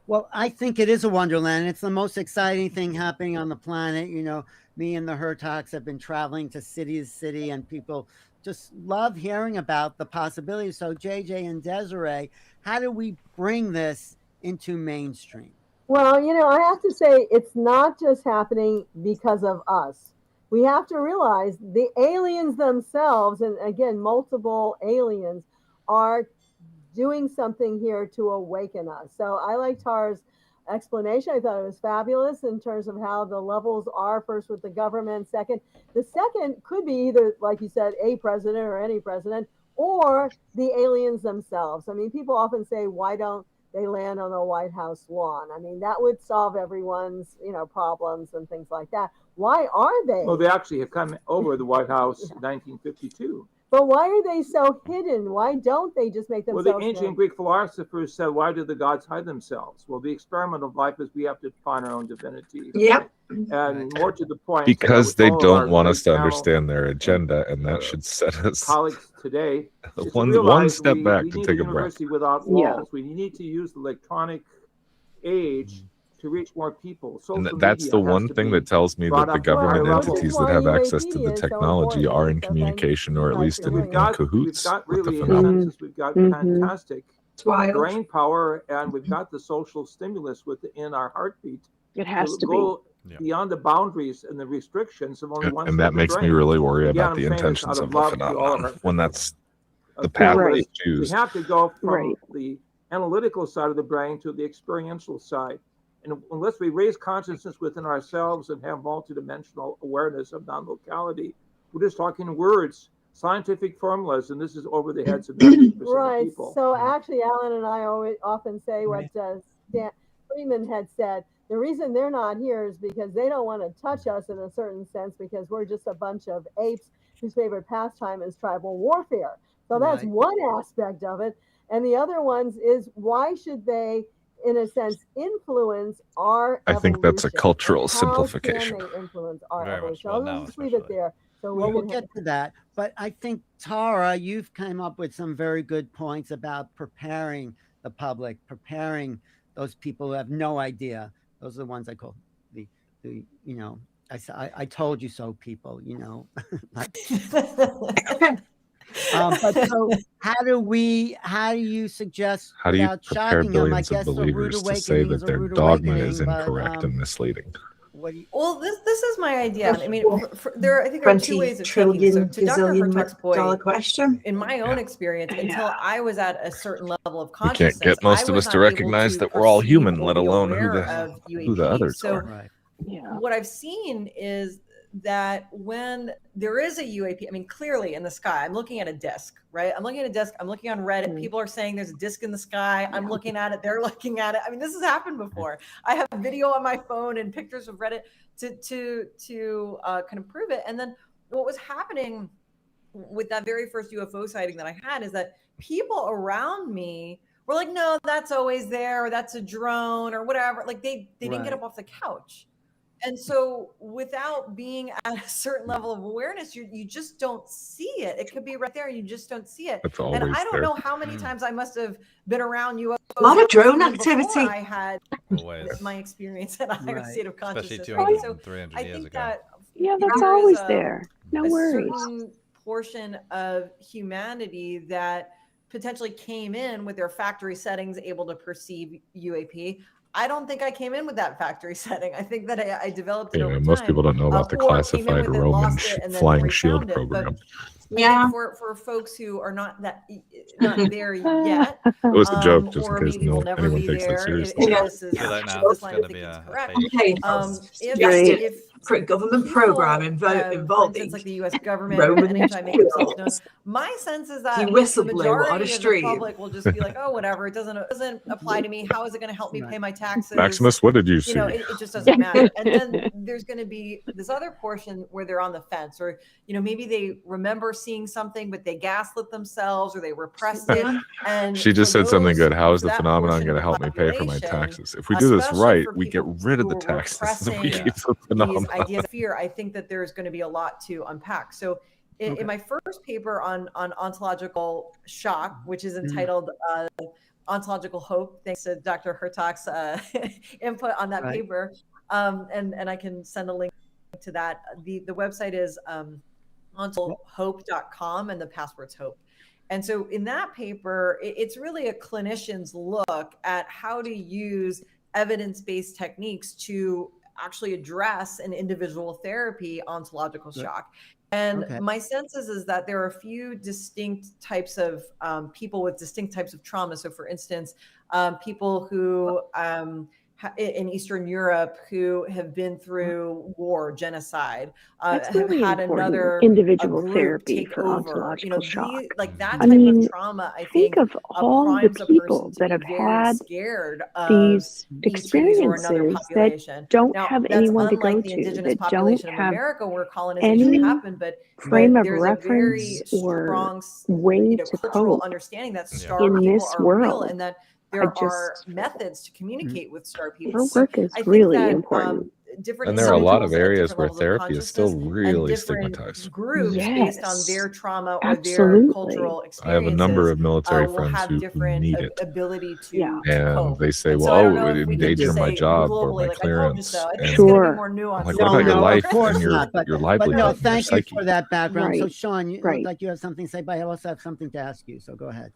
Well, I think it is a wonderland. It's the most exciting thing happening on the planet. You know, me and the Hurtaks have been traveling to city to city, and people just love hearing about the possibilities. So, JJ and Desiree, how do we bring this into mainstream? Well, you know, I have to say it's not just happening because of us. We have to realize the aliens themselves, and again, multiple aliens, are doing something here to awaken us. So I like Tara's explanation. I thought it was fabulous in terms of how the levels are, first with the government, second. The second could be either, like you said, a president or any president, or the aliens themselves. I mean, people often say, why don't they land on the White House lawn? I mean, that would solve everyone's, you know, problems and things like that. Why are they? Well, they actually have come over the White House in 1952. But why are they so hidden? Why don't they just make themselves Well, the ancient known? Greek philosophers said, why do the gods hide themselves? Well, the experiment of life is we have to find our own divinity. Yep. And more to the point, Because they all of don't our want great us to panel understand their agenda, and that should set us colleagues today is to one realize step back we to need take a a breath. university without walls. We need to use the electronic age to reach more people. And Social that's media the has one to thing be that tells me brought that the up to a higher government level. entities that have access to the technology are in communication, or at least in cahoots We've got with the really phenomenon. census, we've got fantastic wild. brain power, and we've got the social stimulus within our heartbeat. It has to go be. beyond the boundaries and the restrictions of only one And that makes me really worry Again, about the I'm saying this intentions out of the love to all of phenomenon our when that's the path right. they choose. We have to go from the analytical side of the brain to the experiential side. And unless we raise consciousness within ourselves and have multidimensional awareness of non-locality, We're just talking words, scientific formulas, and this is over the heads of 90% right. of people. So actually, Alan and I often say what Stan Freeman had said. The reason they're not here is because they don't want to touch us in a certain sense, because we're just a bunch of apes whose favorite pastime is tribal warfare. So that's one aspect of it. And the other ones is, why should they, in a sense, influence our evolution? I think that's a cultural How simplification. can they influence our Very evolution? much. Well, I'll now just leave it there. So we'll get to that. But I think, Tara, you've come up with some very good points about preparing the public, preparing those people who have no idea. Those are the ones I call the you know, I told you so people, you know. But so how do you suggest, how do you without prepare shocking them, I billions of guess a rude believers to say awakening that is a their rude dogma awakening, is incorrect and misleading? Well, this is my idea. I mean, I think there are two ways of thinking. So to Dr. Hurtak's point, question. In my own experience, until I was at a certain level of We consciousness, can't get most of us to recognize that we're all human, let alone who the others so are. What I've seen is that when there is a UAP, I mean, clearly in the sky, I'm looking at a disk, right? I'm looking at a disk. I'm looking on Reddit. People are saying there's a disk in the sky. I'm looking at it. They're looking at it. I mean, this has happened before. I have video on my phone and pictures of Reddit to kind of prove it. And then what was happening with that very first UFO sighting that I had is that people around me were like, no, that's always there, or that's a drone or whatever. Like they didn't get up off the couch. And so without being at a certain level of awareness, you just don't see it. It could be right there. You just don't see it. And I don't know how many times I must have been around UFOs. A lot of drone activity. I had my experience at a higher state of consciousness. Especially 200, so 300 I years think ago. that that's always there. No worries. Certain portion of humanity that potentially came in with their factory settings able to perceive UAP. I don't think I came in with that factory setting. I think that I developed it over time. Most people don't know about the classified Roman flying shield program. Yeah, for folks who are not there yet. It was a joke, just in case anyone takes that seriously. If for a government program involving like the U.S. government, anytime make themselves known, my sense is that the majority of the public will just be like, oh, whatever, it doesn't apply to me. How is it going to help me pay my taxes? Maximus, what did you see? You know, it just doesn't matter. And then there's going to be this other portion where they're on the fence, or maybe they remember seeing something, but they gaslit themselves or they repressed it. And she just said something good. How is the phenomenon going to help me pay for my taxes? If we do this right, we get rid of the taxes. We keep the phenomenon. Ideas of fear, I think that there's going to be a lot to unpack. So in my first paper on ontological shock, which is entitled Ontological Hope, thanks to Dr. Hurtak's input on that paper, and I can send a link to that. The website is ontolhope.com, and the password's hope. And so in that paper, it's really a clinician's look at how to use evidence-based techniques to actually address an individual therapy ontological shock. And my sense is that there are a few distinct types of people with distinct types of trauma. So for instance, people who in Eastern Europe who have been through war, genocide, That's have really had another individual group therapy take for over. ontological shock. Like that type of trauma, I think of all the people that have had these experiences that don't have anyone to go to, that don't have any frame of reference or way to cope understanding that in this world. And that there are methods to communicate with star people. Our work is really important. And there are a lot of areas where therapy is still really stigmatized. Groups based on their trauma or their cultural experiences. I have a number of military friends who need it. Ability to and they say, well, it would endanger my job or my clearance. Sure. I'm like, what about your life and your livelihood? No, thank you for that background. So Sean, you look like you have something to say, but I also have something to ask you. So go ahead.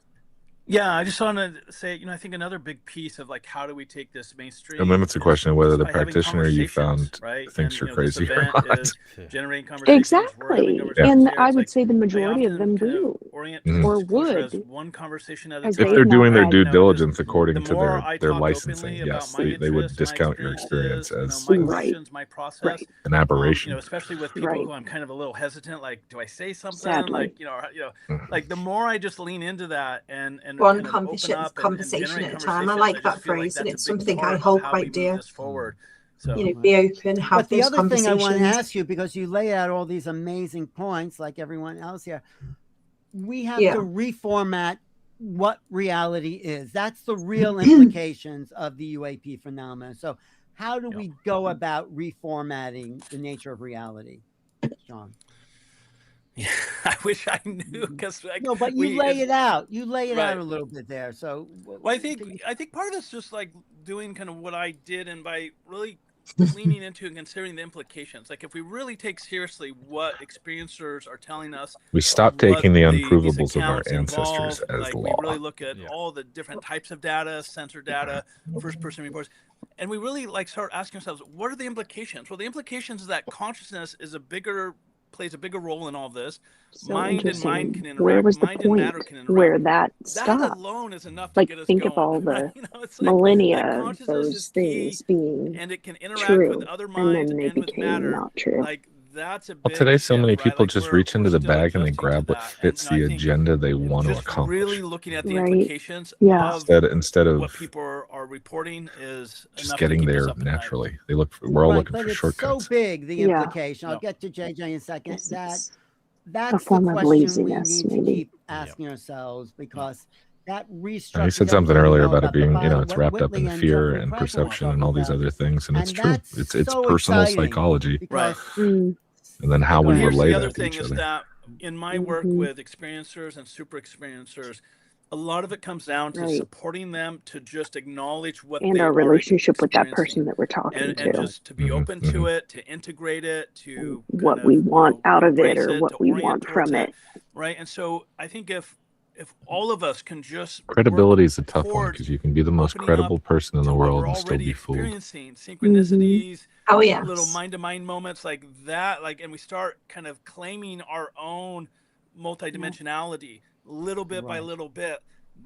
Yeah, I just want to say, I think another big piece of like, how do we take this mainstream? And then it's a question of whether the practitioner you found thinks you're crazy or not. Exactly. And I would say the majority of them do. orient Mhm. to Or this disclosure as would, one conversation at a as time. If they're they've not doing their had. due You know, just diligence the according to more I their talk licensing, openly yes, about my they would interests, my discount your experience experiences, as my Right. questions, my process, Right. an aberration. especially with people Right. who I'm kind of a little hesitant, like, do I say something? Sadly. Like, Mhm. like the more I just lean into that and One kind of open up and conversation generate at a time. I conversations, like I that just feel like phrase, and that's it's a big something I part of hold how we quite move dear. this forward. So, Be open, have But the those other thing I want to conversations. ask you, because you lay out all these amazing points like everyone else here, we have to reformat what reality is. That's the real implications of the UAP phenomenon. So how do we go about reformatting the nature of reality, Sean? yeah, I wish I knew, because like, No, but you lay it out. You lay it out Right. a little bit there. So Well, I think part of it's just like doing kind of what I did, and by really leaning into and considering the implications. Like, if we really take seriously what experiencers are telling us, We stop what taking the these unprovables of our accounts ancestors involve, as like we law. really look at all the different types of data, sensor data, first-person reports, and we really like start asking ourselves, what are the implications? Well, the implications is that consciousness plays a bigger role in all this. So Mind and interesting. mind can interact. Where was the mind and matter point can interact. where that That stopped? alone is enough to Like, get us think going. of all the Right? It's like that millennia of consciousness is those key, things being and it can interact true, with other and minds then they and with became matter. not true. Like, that's a Well, big today, so shift, many right? people Like, just reach into the still bag and they adjusting to grab what that. fits And, the I think agenda they want to just accomplish. really looking at the Right. implications Yeah. of Instead of what people are reporting is just enough getting to keep us there up at night. naturally. We're all looking but for it's shortcuts. so big, the Yeah. implication. I'll get to JJ in a second. Yes, it's a That's the form of question we laziness, need to maybe. keep asking ourselves, because that restructures. He said something everything we earlier know about it the being, Bible, it's what wrapped up Whitley in and fear Jeffrey and Kripal were perception and talking all these about. other things, and it's And true. that's It's so personal exciting, psychology, because and then how go we ahead. Here's relay the other that to thing each is other. that in my work with experiencers and super experiencers, a lot of it comes down to Right. supporting them to just acknowledge what And they our are relationship with that experiencing, person that we're talking and to, just to be open to it, to integrate it, to what kind we of want out of it, embrace or it, what to we orient want towards from it, it. right? And so I think if all of us can just Credibility work is a tough one, towards because you can be the most opening credible up person in the to what world we're and still already be fooled. experiencing, synchronicities, Oh, yes. little mind-to-mind moments like that, like, and we start kind of claiming our own multidimensionality little bit by little bit,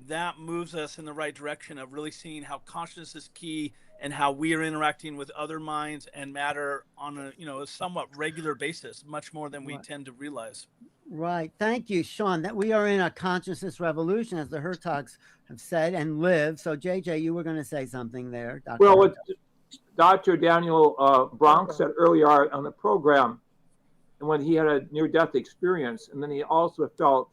that moves us in the right direction of really seeing how consciousness is key and how we are interacting with other minds and matter on a somewhat regular basis, much more than we tend to realize. Right. Thank you, Sean. That we are in a consciousness revolution, as the Hurtaks have said and live. So, JJ, you were going to say something there. Dr. Well, what Dr. Daniel Bronk said earlier on the program, and when he had a near-death experience, and then he also felt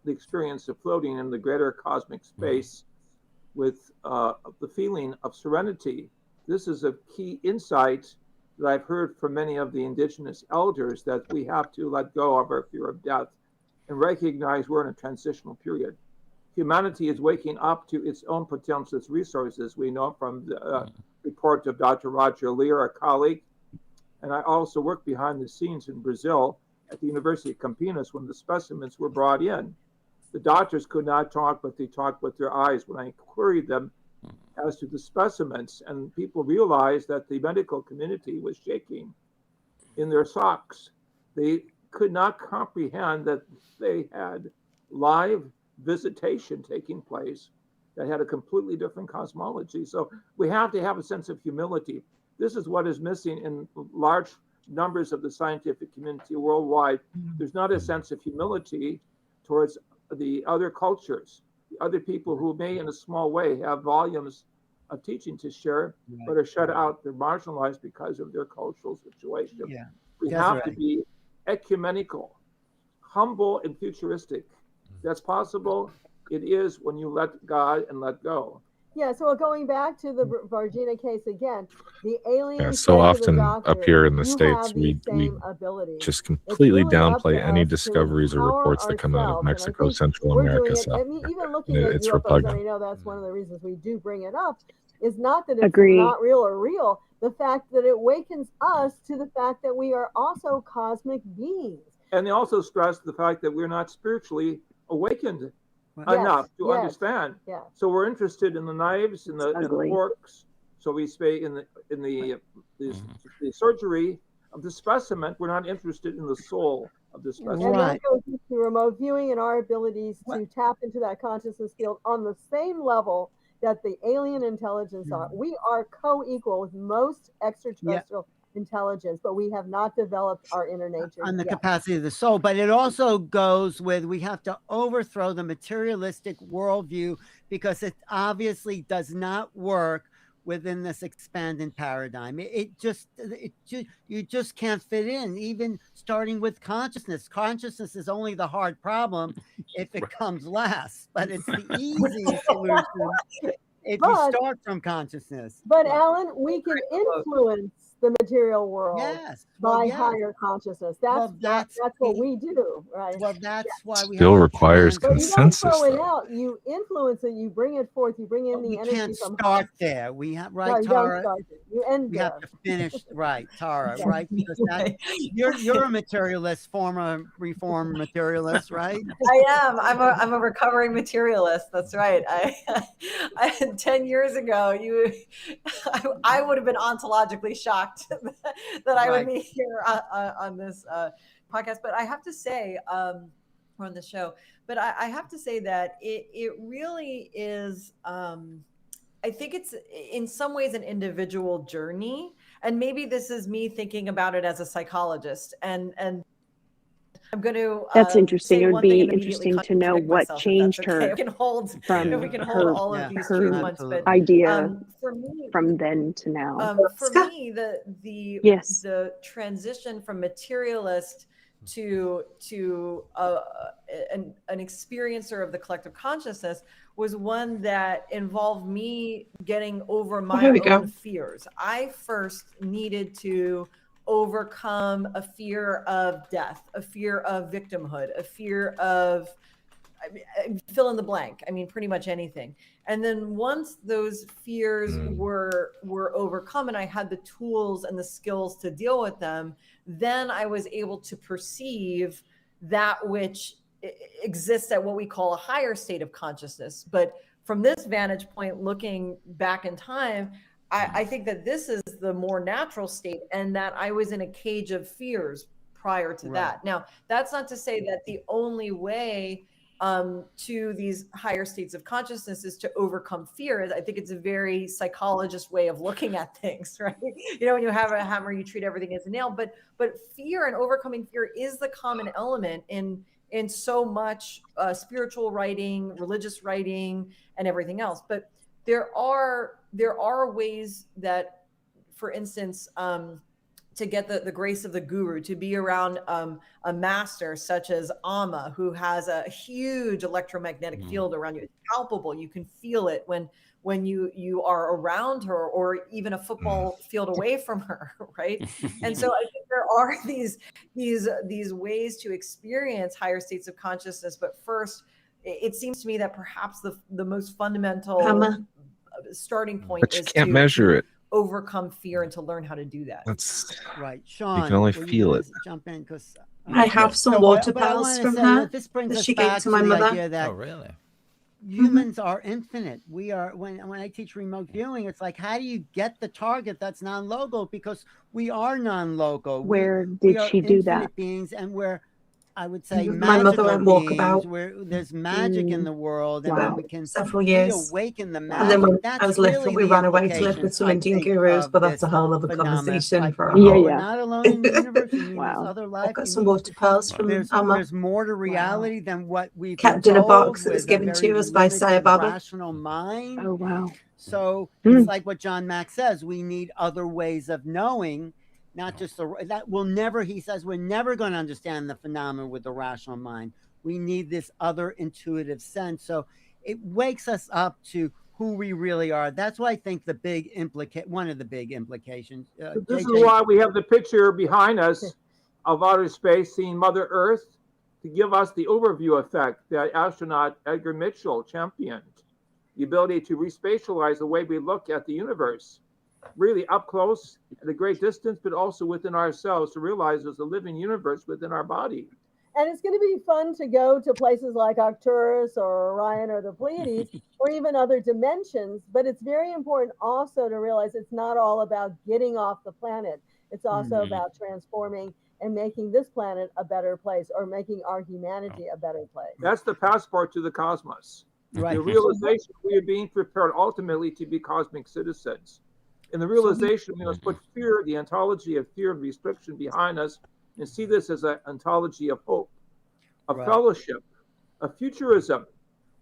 the experience of floating in the greater cosmic space with the feeling of serenity. This is a key insight that I've heard from many of the indigenous elders, that we have to let go of our fear of death and recognize we're in a transitional period. Humanity is waking up to its own potential, its resources. We know from the report of Dr. Roger Lear, a colleague, and I also worked behind the scenes in Brazil at the University of Campinas when the specimens were brought in. The doctors could not talk, but they talked with their eyes when I queried them as to the specimens, and people realized that the medical community was shaking in their socks. They could not comprehend that they had live visitation taking place that had a completely different cosmology. So we have to have a sense of humility. This is what is missing in large numbers of the scientific community worldwide. There's not a sense of humility towards the other cultures, the other people who may in a small way have volumes of teaching to share, but are shut out, they're marginalized because of their cultural situation. Yeah. We have to be ecumenical, humble, and futuristic. That's possible. It is when you let God and let go. Yeah, so going back to the Vargina case again, the alien So often doctor, up here in the you States, have we these same abilities. just completely really up downplay to any us to discoveries or empower reports that come out of ourselves, and I Mexico, think Central we're America, doing it. South I mean, America. even looking at It's UFOs, repugnant. and I know that's one of the reasons we do bring it up, is not that it's Agree. not real or real. The fact that it awakens us to the fact that we are also cosmic beings. And they also stress the fact that we're not spiritually awakened enough to understand. Yes. So we're interested in the knives and the forks. So we say in the surgery of the specimen, we're not interested in the soul of the And specimen. that goes into remote viewing and our abilities to tap into that consciousness field on the same level that the alien intelligence are. We are co-equal with most extraterrestrial intelligence, but we have not developed our inner nature on the yet. capacity of the soul. But it also goes with, we have to overthrow the materialistic worldview, because it obviously does not work within this expanded paradigm. You just can't fit in, even starting with consciousness. Consciousness is only the hard problem if it comes last, but it's the easy solution if you start from consciousness. But Alan, we can influence the material world by higher consciousness. That's what we do, right? Well, that's why we still requires but consensus. You don't throw it out. You influence it. You bring it forth. You bring in the energy. We can't start there. We have No, you Tara. don't start there. You end we there. have to finish Tara, right? Because you're a materialist, reform materialist, right? I am. I'm a recovering materialist. That's right. I 10 years ago, I would have been ontologically shocked that I would be here on this podcast. But I have to say, on the show, but I have to say that it really is. I think it's in some ways an individual journey, and maybe this is me thinking about it as a psychologist, and I'm going to. That's interesting. It would be interesting to know what changed her we can hold her all of these points, but idea for me, from then to now. For me, the transition from materialist to an experiencer of the collective consciousness was one that involved me getting over my own fears. I first needed to overcome a fear of death, a fear of victimhood, a fear of fill in the blank. I mean, pretty much anything. And then once those fears were overcome and I had the tools and the skills to deal with them, then I was able to perceive that which exists at what we call a higher state of consciousness. But from this vantage point, looking back in time, I think that this is the more natural state, and that I was in a cage of fears prior to that. Now, that's not to say that the only way to these higher states of consciousness is to overcome fear. I think it's a very psychologist way of looking at things, right? You know, when you have a hammer, you treat everything as a nail, but fear and overcoming fear is the common element in so much spiritual writing, religious writing, and everything else. But there are ways that, for instance, to get the grace of the guru, to be around a master such as Amma, who has a huge electromagnetic field around you. It's palpable. You can feel it when you are around her, or even a football field away from her, right? And so I think there are these ways to experience higher states of consciousness. But first, it seems to me that perhaps the most fundamental starting point but is you can't to measure it. Overcome fear and to learn how to do that. That's right. Sean, you can only feel it. Jump in, because I have some water pearls from her this brings that us she back gave to my the mother. idea that oh, really? Humans are infinite. We are, when I teach remote viewing, it's like, how do you get the target that's non-local? Because we are non-local. Where did she do that? Beings, and we're, I would say, my mother went walkabout. Where there's magic in the world, and when we can several years. reawaken the magic. And then when that's I was little, really we ran away to live with some Indian gurus, but that's a whole other conversation for a whole. We're not alone in the universe. Wow. Other life. I've got some water pearls from Amma. There's more to reality than what we've kept in a box that was given to us by Saya Baba. Rational mind. Oh wow. So it's like what John Mack says. We need other ways of knowing. Not just he says we're never going to understand the phenomenon with the rational mind. We need this other intuitive sense. So it wakes us up to who we really are. That's why I think one of the big implications. This is why we have the picture behind us of outer space, seeing Mother Earth, to give us the overview effect that astronaut Edgar Mitchell championed. The ability to respatialize the way we look at the universe. Really up close at a great distance, but also within ourselves, to realize there's a living universe within our body. And it's going to be fun to go to places like Arcturus or Orion or the Pleiades or even other dimensions. But it's very important also to realize it's not all about getting off the planet. It's also about transforming and making this planet a better place, or making our humanity a better place. That's the passport to the cosmos. Right. The realization we are being prepared ultimately to be cosmic citizens. In the realization, we must put fear, the ontology of fear and restriction behind us, and see this as an ontology of hope, of fellowship, of futurism,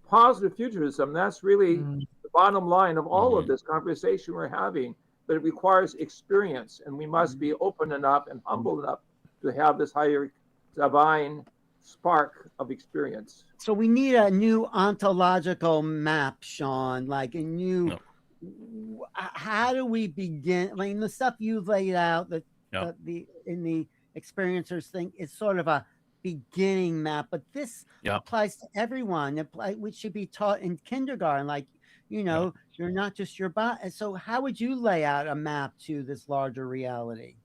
positive futurism. That's really the bottom line of all of this conversation we're having. But it requires experience, and we must be open enough and humble enough to have this higher divine spark of experience. So we need a new ontological map, Sean, like a new, how do we begin? I mean, the stuff you've laid out in the experiencers thing is sort of a beginning map, but this applies to everyone. Which should be taught in kindergarten, like, you know, you're not just your body. So how would you lay out a map to this larger reality?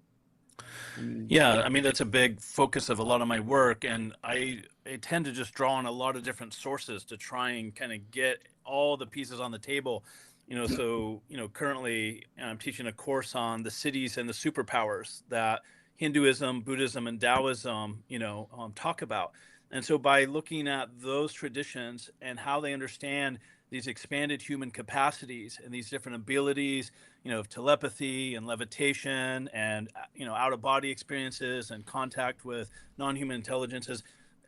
Yeah, I mean, that's a big focus of a lot of my work, and I tend to just draw on a lot of different sources to try and kind of get all the pieces on the table. You know, so, you know, currently I'm teaching a course on the cities and the superpowers that Hinduism, Buddhism, and Taoism, you know, talk about. And so by looking at those traditions and how they understand these expanded human capacities and these different abilities, you know, of telepathy and levitation and, you know, out-of-body experiences and contact with non-human intelligences,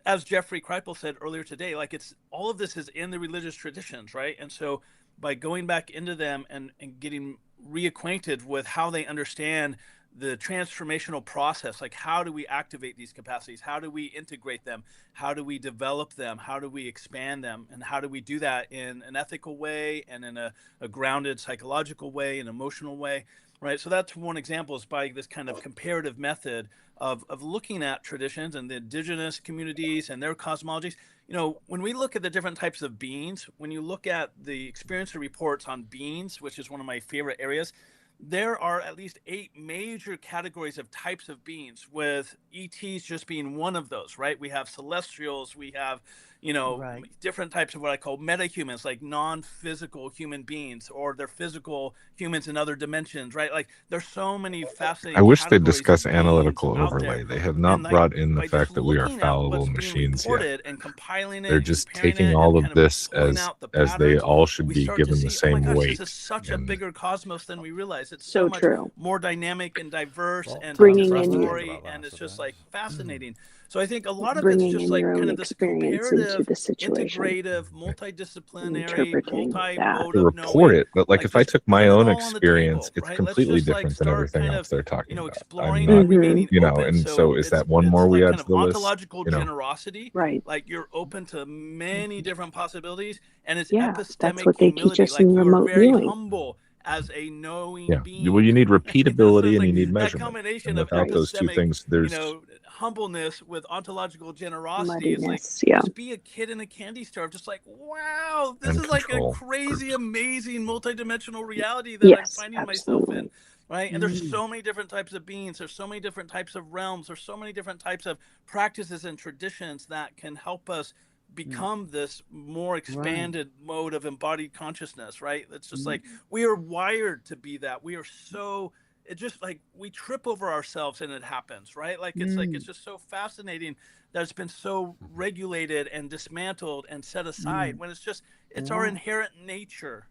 as Jeffrey Kripal said earlier today, like, it's all of this is in the religious traditions, right? And so by going back into them and getting reacquainted with how they understand the transformational process, like, how do we activate these capacities? How do we integrate them? How do we develop them? How do we expand them? And how do we do that in an ethical way and in a grounded psychological way, an emotional way, right? So that's one example, is by this kind of comparative method of looking at traditions and the indigenous communities and their cosmologies. You know, when we look at the different types of beings, when you look at the experiencer reports on beings, which is one of my favorite areas, there are at least 8 major categories of types of beings, with ETs just being one of those, right? We have celestials, we have, you know, different types of what I call metahumans, like non-physical human beings, or they're physical humans in other dimensions, right? Like, there's so many fascinating I wish they'd discuss analytical overlay. They have not brought in the fact that we are fallible machines yet. And compiling it, they're just taking all of this as they all should be given the same weight. This is such a bigger cosmos than we realize. It's so much more dynamic and diverse and story, and it's just like fascinating. So I think a lot of it's just like kind of this comparative, integrative, multidisciplinary, multi-mode of report it, but like if I took my own experience, it's completely different than everything else they're talking about. Exploring and you know, and so is that one more we add to the list? Ontological generosity, right? Like, you're open to many different possibilities, and it's epistemic that's what they humility. teach us in remote very viewing. Humble as a knowing being. Well, you need repeatability and you need that measurement. Combination and without those two things, there's, you know, humbleness with ontological generosity. It's like, just be a kid in a candy store, just like, wow, this is like a crazy, amazing, multidimensional reality that I'm finding myself in. Right. And there's so many different types of beings. There's so many different types of realms. There's so many different types of practices and traditions that can help us become this more expanded mode of embodied consciousness, right? It's just like, we are wired to be that. We are so, it just like, we trip over ourselves and it happens, right? Like, it's like, it's just so fascinating that it's been so regulated and dismantled and set aside, when it's just, it's our inherent nature.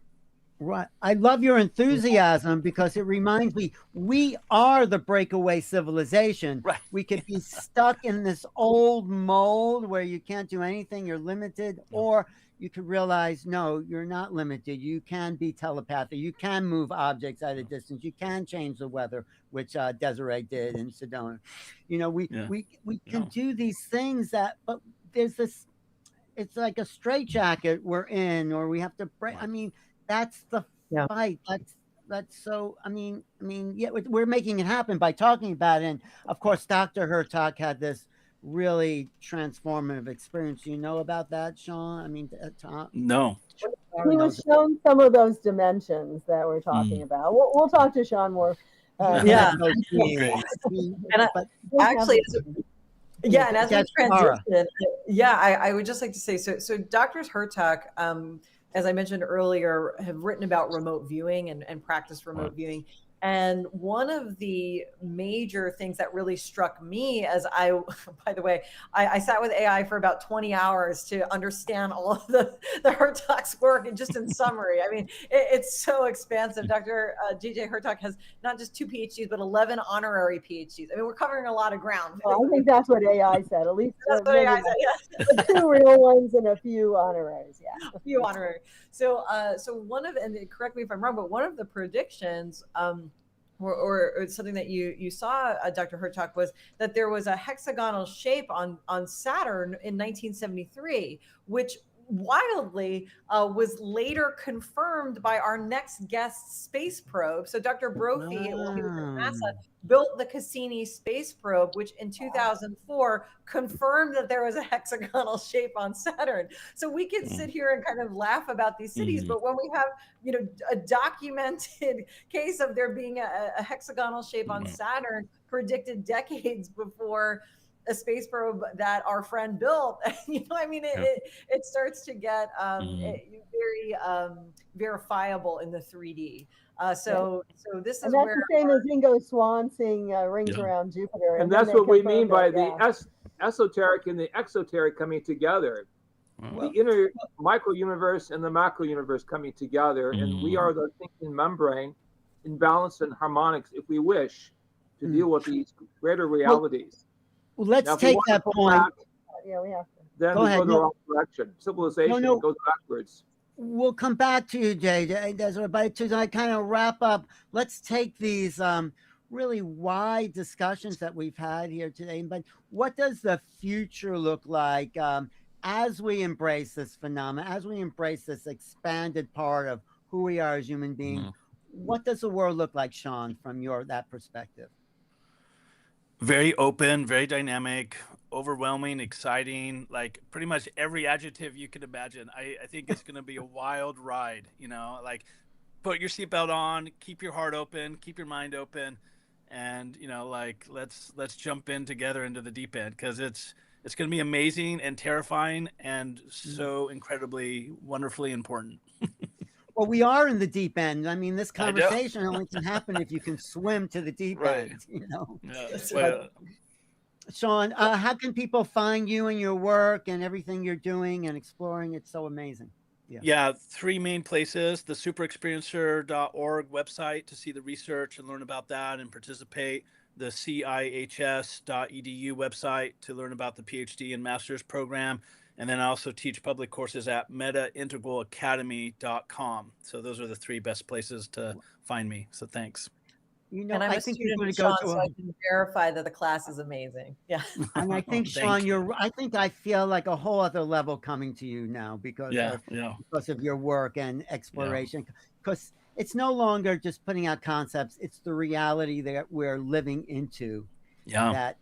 Right. I love your enthusiasm, because it reminds me, we are the breakaway civilization. Right. We could be stuck in this old mold where you can't do anything, you're limited, or you could realize, no, you're not limited. You can be telepathic. You can move objects at a distance. You can change the weather, which Desiree did in Sedona. You know, we can do these things but there's this, it's like a straitjacket we're in, or we have to break. I mean, that's the fight. That's so, I mean, yeah, we're making it happen by talking about it. And of course, Dr. Hurtak had this really transformative experience. You know about that, Sean? I mean, Tom? No. He was shown some of those dimensions that we're talking about. We'll talk to Sean more. Yeah. And actually, yeah, and as we transition, I would just like to say, so Dr. Hurtak, as I mentioned earlier, have written about remote viewing and practice remote viewing. And one of the major things that really struck me as by the way, I sat with AI for about 20 hours to understand all of the Hurtak's work, and just in summary, I mean, it's so expansive. Dr. J.J. Hurtak has not just 2 PhDs, but 11 honorary PhDs. I mean, we're covering a lot of ground. Well, I think that's what AI said, at least. That's what AI said, yeah. 2 real ones and a few honoraries, yeah. A few honorary. So one of, and correct me if I'm wrong, but one of the predictions, or something that you saw, Dr. Hurtak, was that there was a hexagonal shape on Saturn in 1973, which wildly was later confirmed by our next guest space probe. So Dr. Brophy, when he was at NASA, built the Cassini space probe, which in 2004 confirmed that there was a hexagonal shape on Saturn. So we can sit here and kind of laugh about these cities, but when we have, a documented case of there being a hexagonal shape on Saturn predicted decades before a space probe that our friend built, it starts to get very verifiable in the 3D. So this is where the same as Ingo Swann seeing rings around Jupiter, and that's what we mean by the esoteric and the exoteric coming together. The inner micro universe and the macro universe coming together, and we are the thinking membrane in balance and harmonics, if we wish, to deal with these greater realities. Well, let's take that point. Yeah, we have to. Then go the wrong direction. Civilization goes backwards. We'll come back to you, Desiree, but to kind of wrap up, let's take these really wide discussions that we've had here today. But what does the future look like as we embrace this phenomenon, as we embrace this expanded part of who we are as human beings? What does the world look like, Sean, from that perspective? Very open, very dynamic, overwhelming, exciting, like pretty much every adjective you could imagine. I think it's going to be a wild ride, like put your seatbelt on, keep your heart open, keep your mind open, and, let's jump in together into the deep end, because it's going to be amazing and terrifying and so incredibly, wonderfully important. Well, we are in the deep end. I mean, this conversation only can happen if you can swim to the deep end, Yeah. Sean, how can people find you and your work and everything you're doing and exploring? It's so amazing. Yeah, 3 main places: the superexperiencer.org website to see the research and learn about that and participate, the cihs.edu website to learn about the PhD and master's program, and then I also teach public courses at metaintegralacademy.com. So those are the 3 best places to find me. So thanks. And I'm a student of Sean, so I can verify that the class is amazing. Yeah. And I think, Sean, I feel like a whole other level coming to you now because of your work and exploration. Because it's no longer just putting out concepts. It's the reality that we're living into. Yeah. That,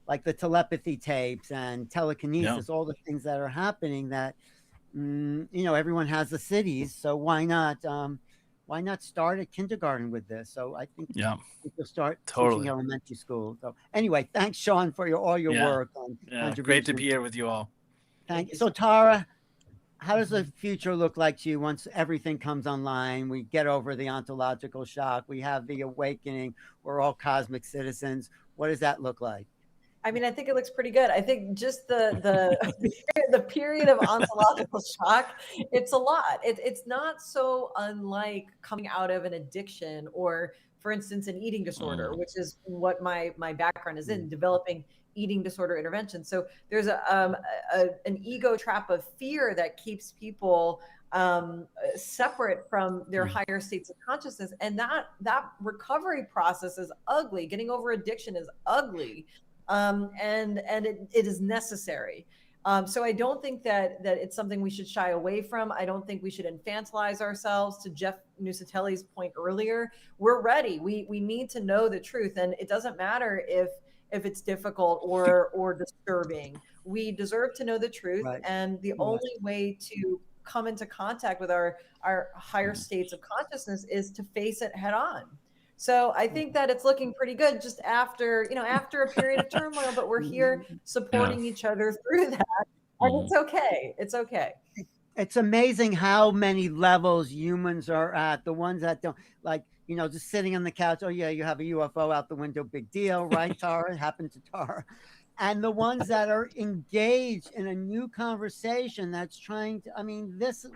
like the telepathy tapes and telekinesis, all the things that are happening that, everyone has the cities. So why not start at kindergarten with this? So I think people start teaching elementary school. So anyway, thanks, Sean, for all your work. Great to be here with you all. Thank you. So Tara, how does the future look like to you once everything comes online? We get over the ontological shock. We have the awakening. We're all cosmic citizens. What does that look like? I mean, I think it looks pretty good. I think just the period of ontological shock, it's a lot. It's not so unlike coming out of an addiction or, for instance, an eating disorder, which is what my background is in, developing eating disorder intervention. So there's an ego trap of fear that keeps people separate from their higher states of consciousness. And that recovery process is ugly. Getting over addiction is ugly. And it is necessary. So I don't think that it's something we should shy away from. I don't think we should infantilize ourselves. To Jeff Nuccetelli's point earlier, we're ready. We need to know the truth, and it doesn't matter if it's difficult or disturbing. We deserve to know the truth, and the only way to come into contact with our higher states of consciousness is to face it head on. So I think that it's looking pretty good just after a period of turmoil, but we're here supporting each other through that. And it's okay. It's okay. It's amazing how many levels humans are at. The ones that don't, like, just sitting on the couch. Oh yeah, you have a UFO out the window, big deal, right, Tara? It happened to Tara. And the ones that are engaged in a new conversation that's trying to,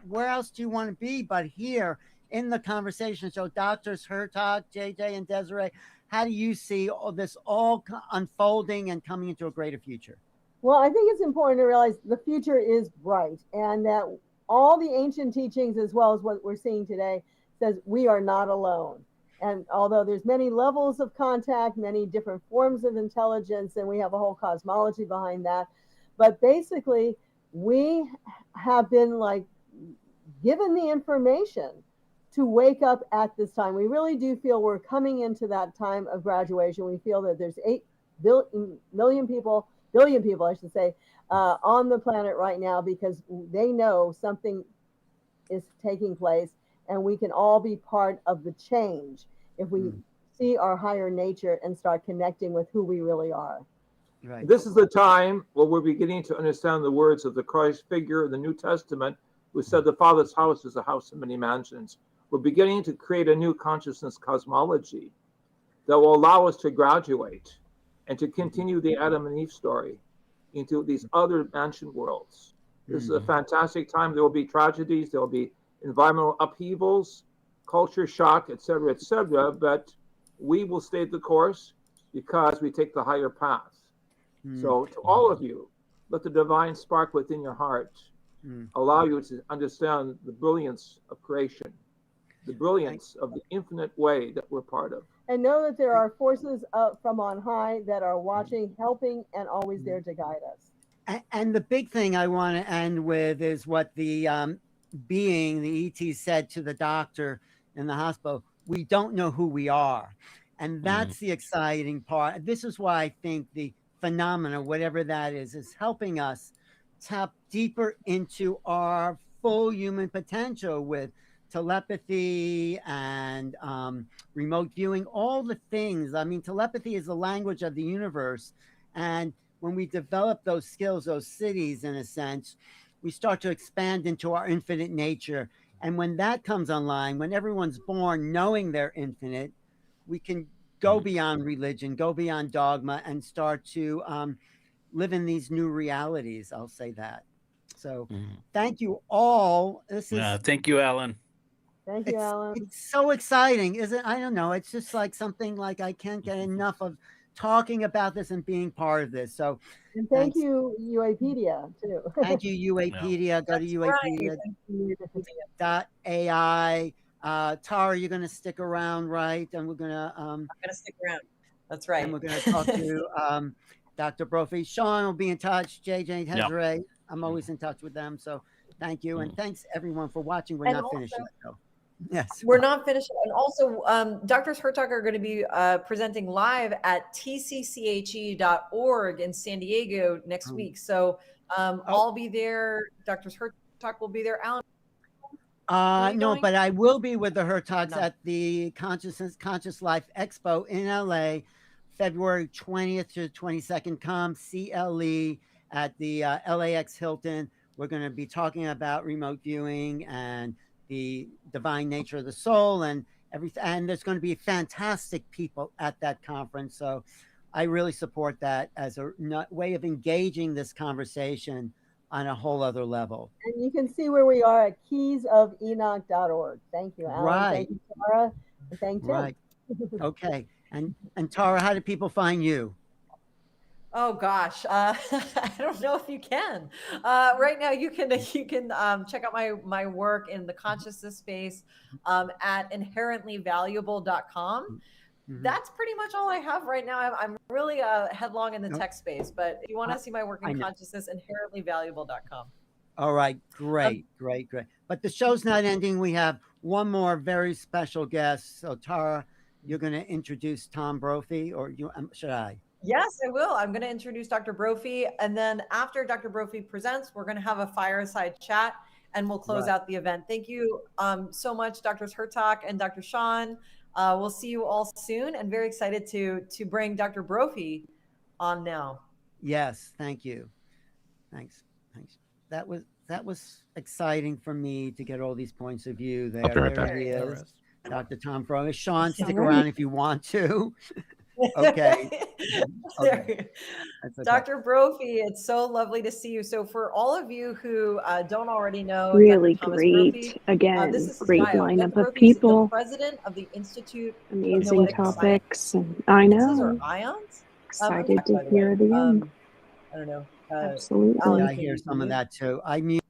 where else do you want to be but here in the conversation? So Doctors Hurtak, JJ, and Desiree, how do you see all this all unfolding and coming into a greater future? Well, I think it's important to realize the future is bright, and that all the ancient teachings, as well as what we're seeing today, says we are not alone. And although there's many levels of contact, many different forms of intelligence, and we have a whole cosmology behind that, but basically we have been given the information to wake up at this time. We really do feel we're coming into that time of graduation. We feel that there's 8 billion people, I should say, on the planet right now, because they know something is taking place, and we can all be part of the change if we see our higher nature and start connecting with who we really are. Right. This is the time where we're beginning to understand the words of the Christ figure in the New Testament, who said the Father's house is a house of many mansions. We're beginning to create a new consciousness cosmology that will allow us to graduate and to continue the Adam and Eve story into these other mansion worlds. This is a fantastic time. There will be tragedies, there will be environmental upheavals, culture shock, etc., but we will stay the course because we take the higher path. So to all of you, let the divine spark within your heart allow you to understand the brilliance of creation, the brilliance of the infinite way that we're part of. And know that there are forces from on high that are watching, helping, and always there to guide us. And the big thing I want to end with is what the ET said to the doctor in the hospital. We don't know who we are. And that's the exciting part. This is why I think the phenomena, whatever that is helping us tap deeper into our full human potential with telepathy and remote viewing, all the things. Telepathy is the language of the universe. And when we develop those skills, those cities, in a sense, we start to expand into our infinite nature. And when that comes online, when everyone's born knowing they're infinite, we can go beyond religion, go beyond dogma, and start to live in these new realities. I'll say that. So thank you all. Thank you, Alan. Thank you, Alan. It's so exciting, isn't it? I don't know. It's just like something like I can't get enough of talking about this and being part of this. So and thank you, UAPedia, too. Thank you, UAPedia. Go to UAPedia.ai. Tara, you're going to stick around, right? And we're going to... I'm going to stick around. That's right. And we're going to talk to Dr. Brophy. Sean will be in touch. JJ, Desiree. I'm always in touch with them. So thank you. And thanks, everyone, for watching. We're not finished yet, though. Yes, we're not finished. And also, Doctors Hurtak are going to be presenting live at tcche.org in San Diego next week. So I'll be there. Doctors Hurtak will be there. Alan? No, but I will be with the Hurtaks at the Conscious Life Expo in LA, February 20th to 22nd. Come CLE at the LAX Hilton. We're going to be talking about remote viewing and the divine nature of the soul and everything. And there's going to be fantastic people at that conference. So I really support that as a way of engaging this conversation on a whole other level. And you can see where we are at keysofenoch.org. Thank you, Alan. Right. Thank you, Tara. And thank you. Right. Okay. And Tara, how do people find you? Oh gosh, I don't know if you can. Right now, you can check out my work in the consciousness space at inherentlyvaluable.com. That's pretty much all I have right now. I'm really headlong in the tech space, but if you want to see my work in consciousness, inherentlyvaluable.com. All right, great. But the show's not ending. We have one more very special guest. So Tara, you're going to introduce Tom Brophy, or should I? Yes, I will. I'm going to introduce Dr. Brophy, and then after Dr. Brophy presents, we're going to have a fireside chat, and we'll close out the event. Thank you so much, Drs. Hurtak and Dr. Sean. We'll see you all soon, and very excited to bring Dr. Brophy on now. Yes, thank you. Thanks. That was that was exciting for me to get all these points of view there. I'll be right There back. he is, Dr. Tom Fromm. Sean, stick All right. around if you want to. Okay. Okay. That's okay. Dr. Brophy, it's so lovely to see you. So for all of you who don't already know, Really Dr. Thomas great. Brophy, Again, this is his great bio. lineup Dr. of Brophy is the people. president of the Institute of Amazing Noetic topics. And I Sciences, or know. IONS. Excited Jack, to by the hear way. the end. I don't know. Absolutely. Alan, Yeah, I hear some of that too. I mute.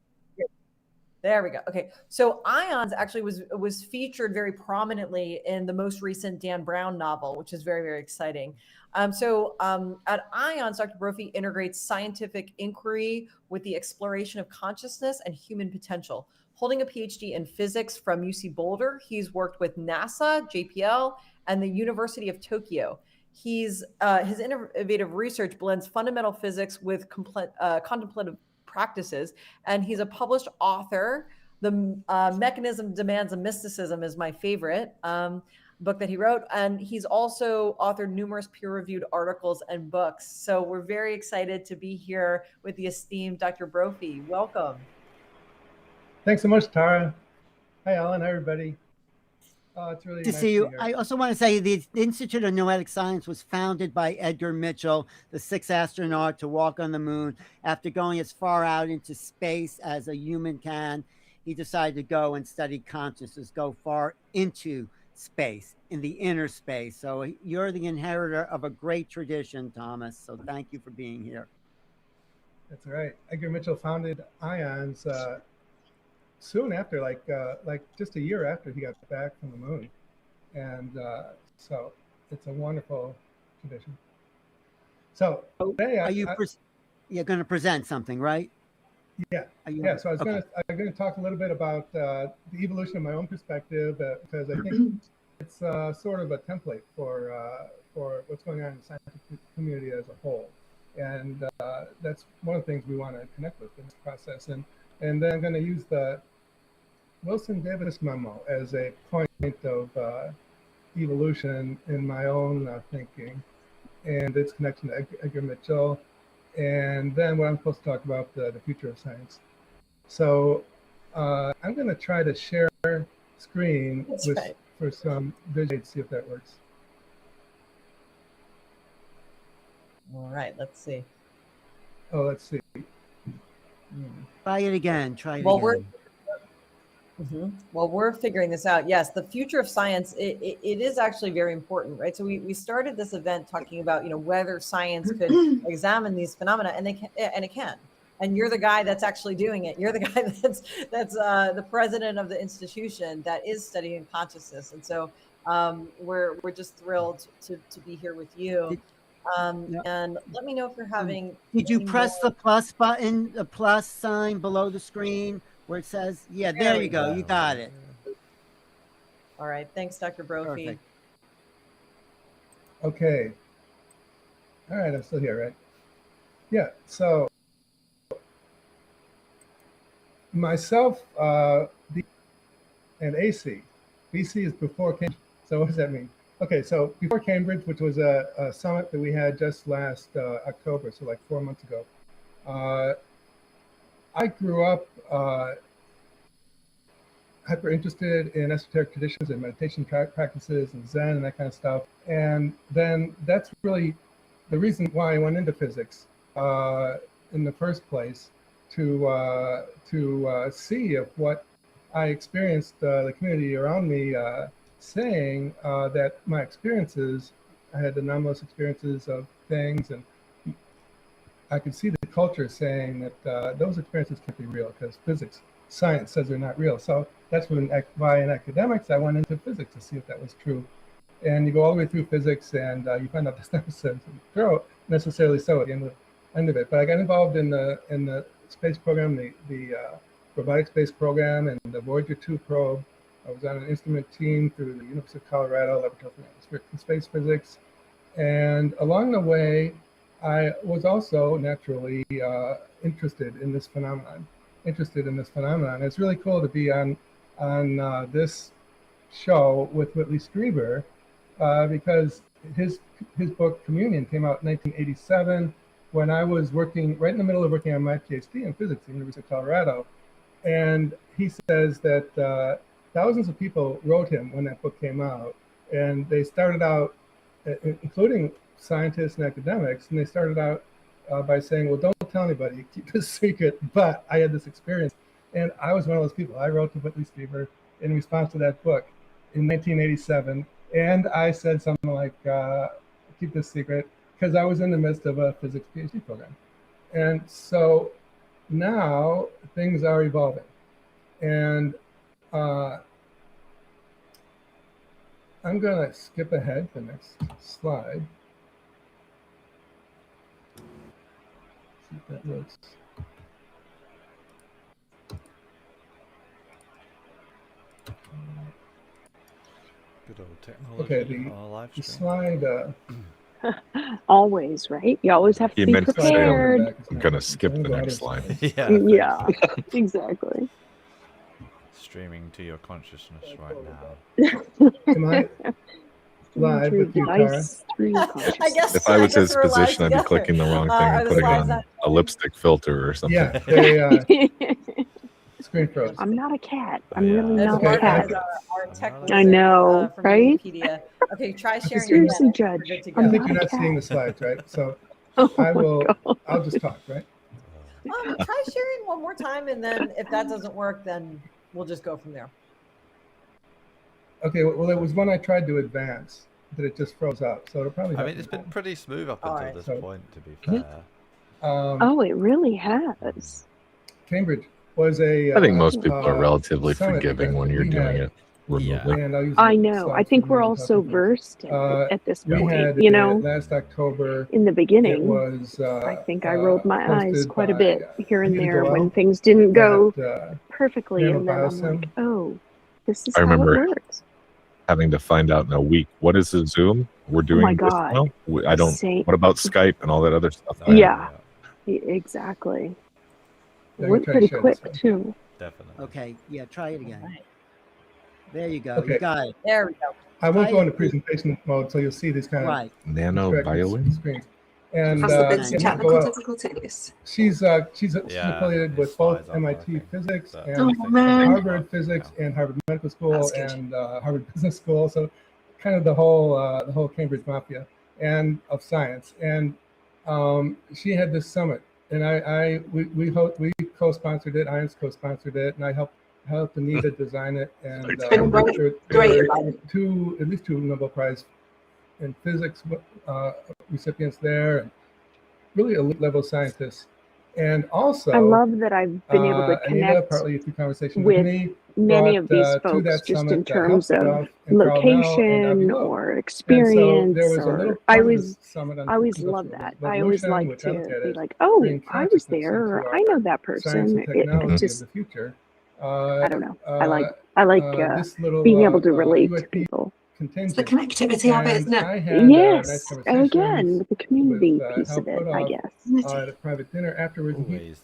There we go. Okay, so IONS actually was featured very prominently in the most recent Dan Brown novel, which is very, very exciting. At IONS, Dr. Brophy integrates scientific inquiry with the exploration of consciousness and human potential. Holding a PhD in physics from UC Boulder, he's worked with NASA, JPL, and the University of Tokyo. His innovative research blends fundamental physics with contemplative practices, and he's a published author. The Mechanism, Demands, and Mysticism is my favorite book that he wrote, and he's also authored numerous peer-reviewed articles and books. So we're very excited to be here with the esteemed Dr. Brophy. Welcome. Thanks so much, Tara. Hi, Alan. Hi, everybody. It's really to nice see you. To be here. I also want to say the Institute of Noetic Science was founded by Edgar Mitchell, the sixth astronaut to walk on the moon. After going as far out into space as a human can, he decided to go and study consciousness, go far into space, in the inner space. So you're the inheritor of a great tradition, Thomas. So thank you for being here. That's right. Edgar Mitchell founded IONS soon after, like just a year after he got back from the moon, and so it's a wonderful tradition. So today, you're going to present something, right? Yeah, yeah. So I'm going to talk a little bit about the evolution of my own perspective, because I think it's sort of a template for what's going on in the scientific community as a whole, and that's one of the things we want to connect with in this process. And then I'm going to use the Wilson Davis memo as a point of evolution in my own thinking, and its connection to Edgar Mitchell, and then what I'm supposed to talk about, the future of science. So I'm going to try to share screen for some visuals, see if that works. All right, let's see. Oh, let's see. Try it again. Try it again. Well, we're figuring this out. Yes, the future of science, it is actually very important, right? So we started this event talking about, whether science could examine these phenomena, and it can. And you're the guy that's actually doing it. You're the guy that's the president of the institution that is studying consciousness. And so we're just thrilled to be here with you. And let me know if you're having. Did you press the plus button, the plus sign below the screen where it says, yeah, there you go. You got it. All right. Thanks, Dr. Brophy. Perfect. Okay. All right. I'm still here, right? Yeah. So myself, and AC. BC is before Cambridge. So what does that mean? Okay, so before Cambridge, which was a summit that we had just last October, so like 4 months ago, I grew up hyper interested in esoteric traditions and meditation practices and Zen and that kind of stuff. And then that's really the reason why I went into physics in the first place, to see if what I experienced, the community around me saying that my experiences, I had anomalous experiences of things, and I could see the culture saying that those experiences can't be real because physics, science says they're not real. So that's why in academics I went into physics to see if that was true. And you go all the way through physics, and you find out that's not necessarily so at the end of it. But I got involved in the space program, the robotic space program, and the Voyager 2 probe. I was on an instrument team through the University of Colorado Laboratory for Atmospheric and Space Physics. And along the way, I was also naturally interested in this phenomenon. It's really cool to be on this show with Whitley Strieber, because his book Communion came out in 1987, when I was working right in the middle of working on my PhD in physics at the University of Colorado. And he says that thousands of people wrote him when that book came out. And they started out, including scientists and academics, and they started out by saying, well, don't tell anybody, keep this secret. But I had this experience. And I was one of those people. I wrote to Whitley Strieber in response to that book in 1987. And I said something like, keep this secret, because I was in the midst of a physics PhD program. And so now things are evolving. And I'm going to skip ahead to the next slide. See if that looks. Good old technology. Okay, the slide. Always, right? You always have to be prepared. I'm going to skip the next slide. Yeah, exactly. Streaming to your consciousness right now. Am I live with you, Cara? I guess, if I was his position, I'd be clicking the wrong thing and putting on a lipstick filter or something. Yeah, they screen froze. I'm not a cat. I'm really not a cat. Our I know, from right? UAPedia. Okay, try sharing. Seriously, Judge. I think you're not seeing the slides, right? So I'll just talk, right? Try sharing one more time, and then if that doesn't work, then we'll just go from there. Okay, well, it was when I tried to advance that it just froze up. So it'll probably. I mean, it's been pretty smooth up until this point, to be fair. Oh, it really has. Cambridge was a. I think most people are relatively forgiving when you're doing it remotely. I know. I think we're all so versed at this point. You know, last October. In the beginning, it was, I think I rolled my eyes quite a bit here and there when things didn't go perfectly, and then I'm like, oh, this is how it works. Having to find out in a week, what is a Zoom? We're doing this now? I don't. What about Skype and all that other stuff? Yeah, exactly. It went pretty quick too. Definitely. Okay, yeah, try it again. Right. There you go. Okay. You got it. There we go. I won't go into presentation mode, so you'll see these kind of nano-violin screens. And technical difficulties. She's affiliated with both MIT physics and Harvard physics and Harvard Medical School and Harvard Business School. So kind of the whole Cambridge mafia and of science. And she had this summit, and we co-sponsored it. IANS co-sponsored it, and I helped Anita design it. And there were at least two Nobel Prize in physics recipients there, and really elite level scientists. And also, I love that I've been able to connect with many of these folks just in terms of location or experience. Or I always love that. I always like to be like, oh, I was there, or I know that person. It just, I don't know. I like being able to relate to people. It's the connectivity of it, isn't it? Yes, and again, with the community piece of it, I guess. At a private dinner afterwards,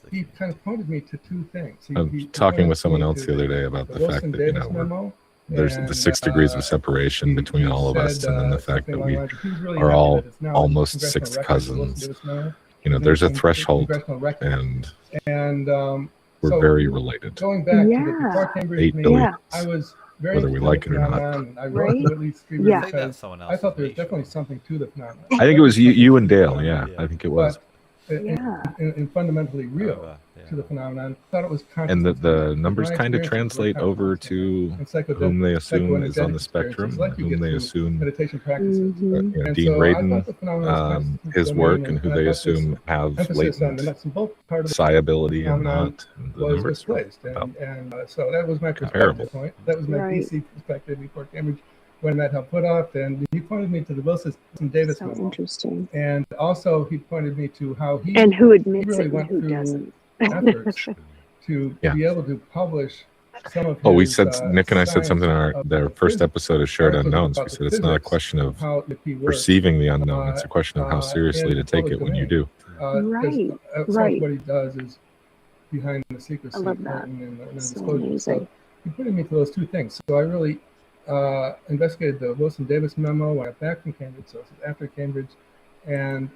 he kind of pointed me to two things. I was talking with someone else the other day about the fact that, there's the 6 degrees of separation between all of us, and then the fact that we are all almost sixth cousins. There's a threshold, and we're very related. Going back to before Cambridge, 8 billion. I was whether we like it or not. I wrote to Whitley Strieber because I thought there was definitely something to the phenomenon. I think it was you and Dale. Yeah, I think it was. And fundamentally real to the phenomenon. I thought it was and the numbers kind of translate over to whom they assume is on the spectrum, whom they assume meditation practices. Dean Radin, his work, and who they assume have latent psi ability and not. The was numbers misplaced, and so that was my perspective point. That was my DC perspective before Cambridge, when that helped put off, and he pointed me to the Wilson Davis so memo. Interesting. And also he pointed me to how he and who admits really it went and who through doesn't. efforts to be able to publish some of we his, said Nick and I said something in our first episode of Shared Unknowns. We said it's not a question of perceiving the unknown; it's a question of how seriously to take it when you do. Right. What he does is behind the secrecy curtain and disclosure. So he pointed me to those two things. So I really investigated the Wilson Davis memo when I got back from Cambridge, so this is after Cambridge, and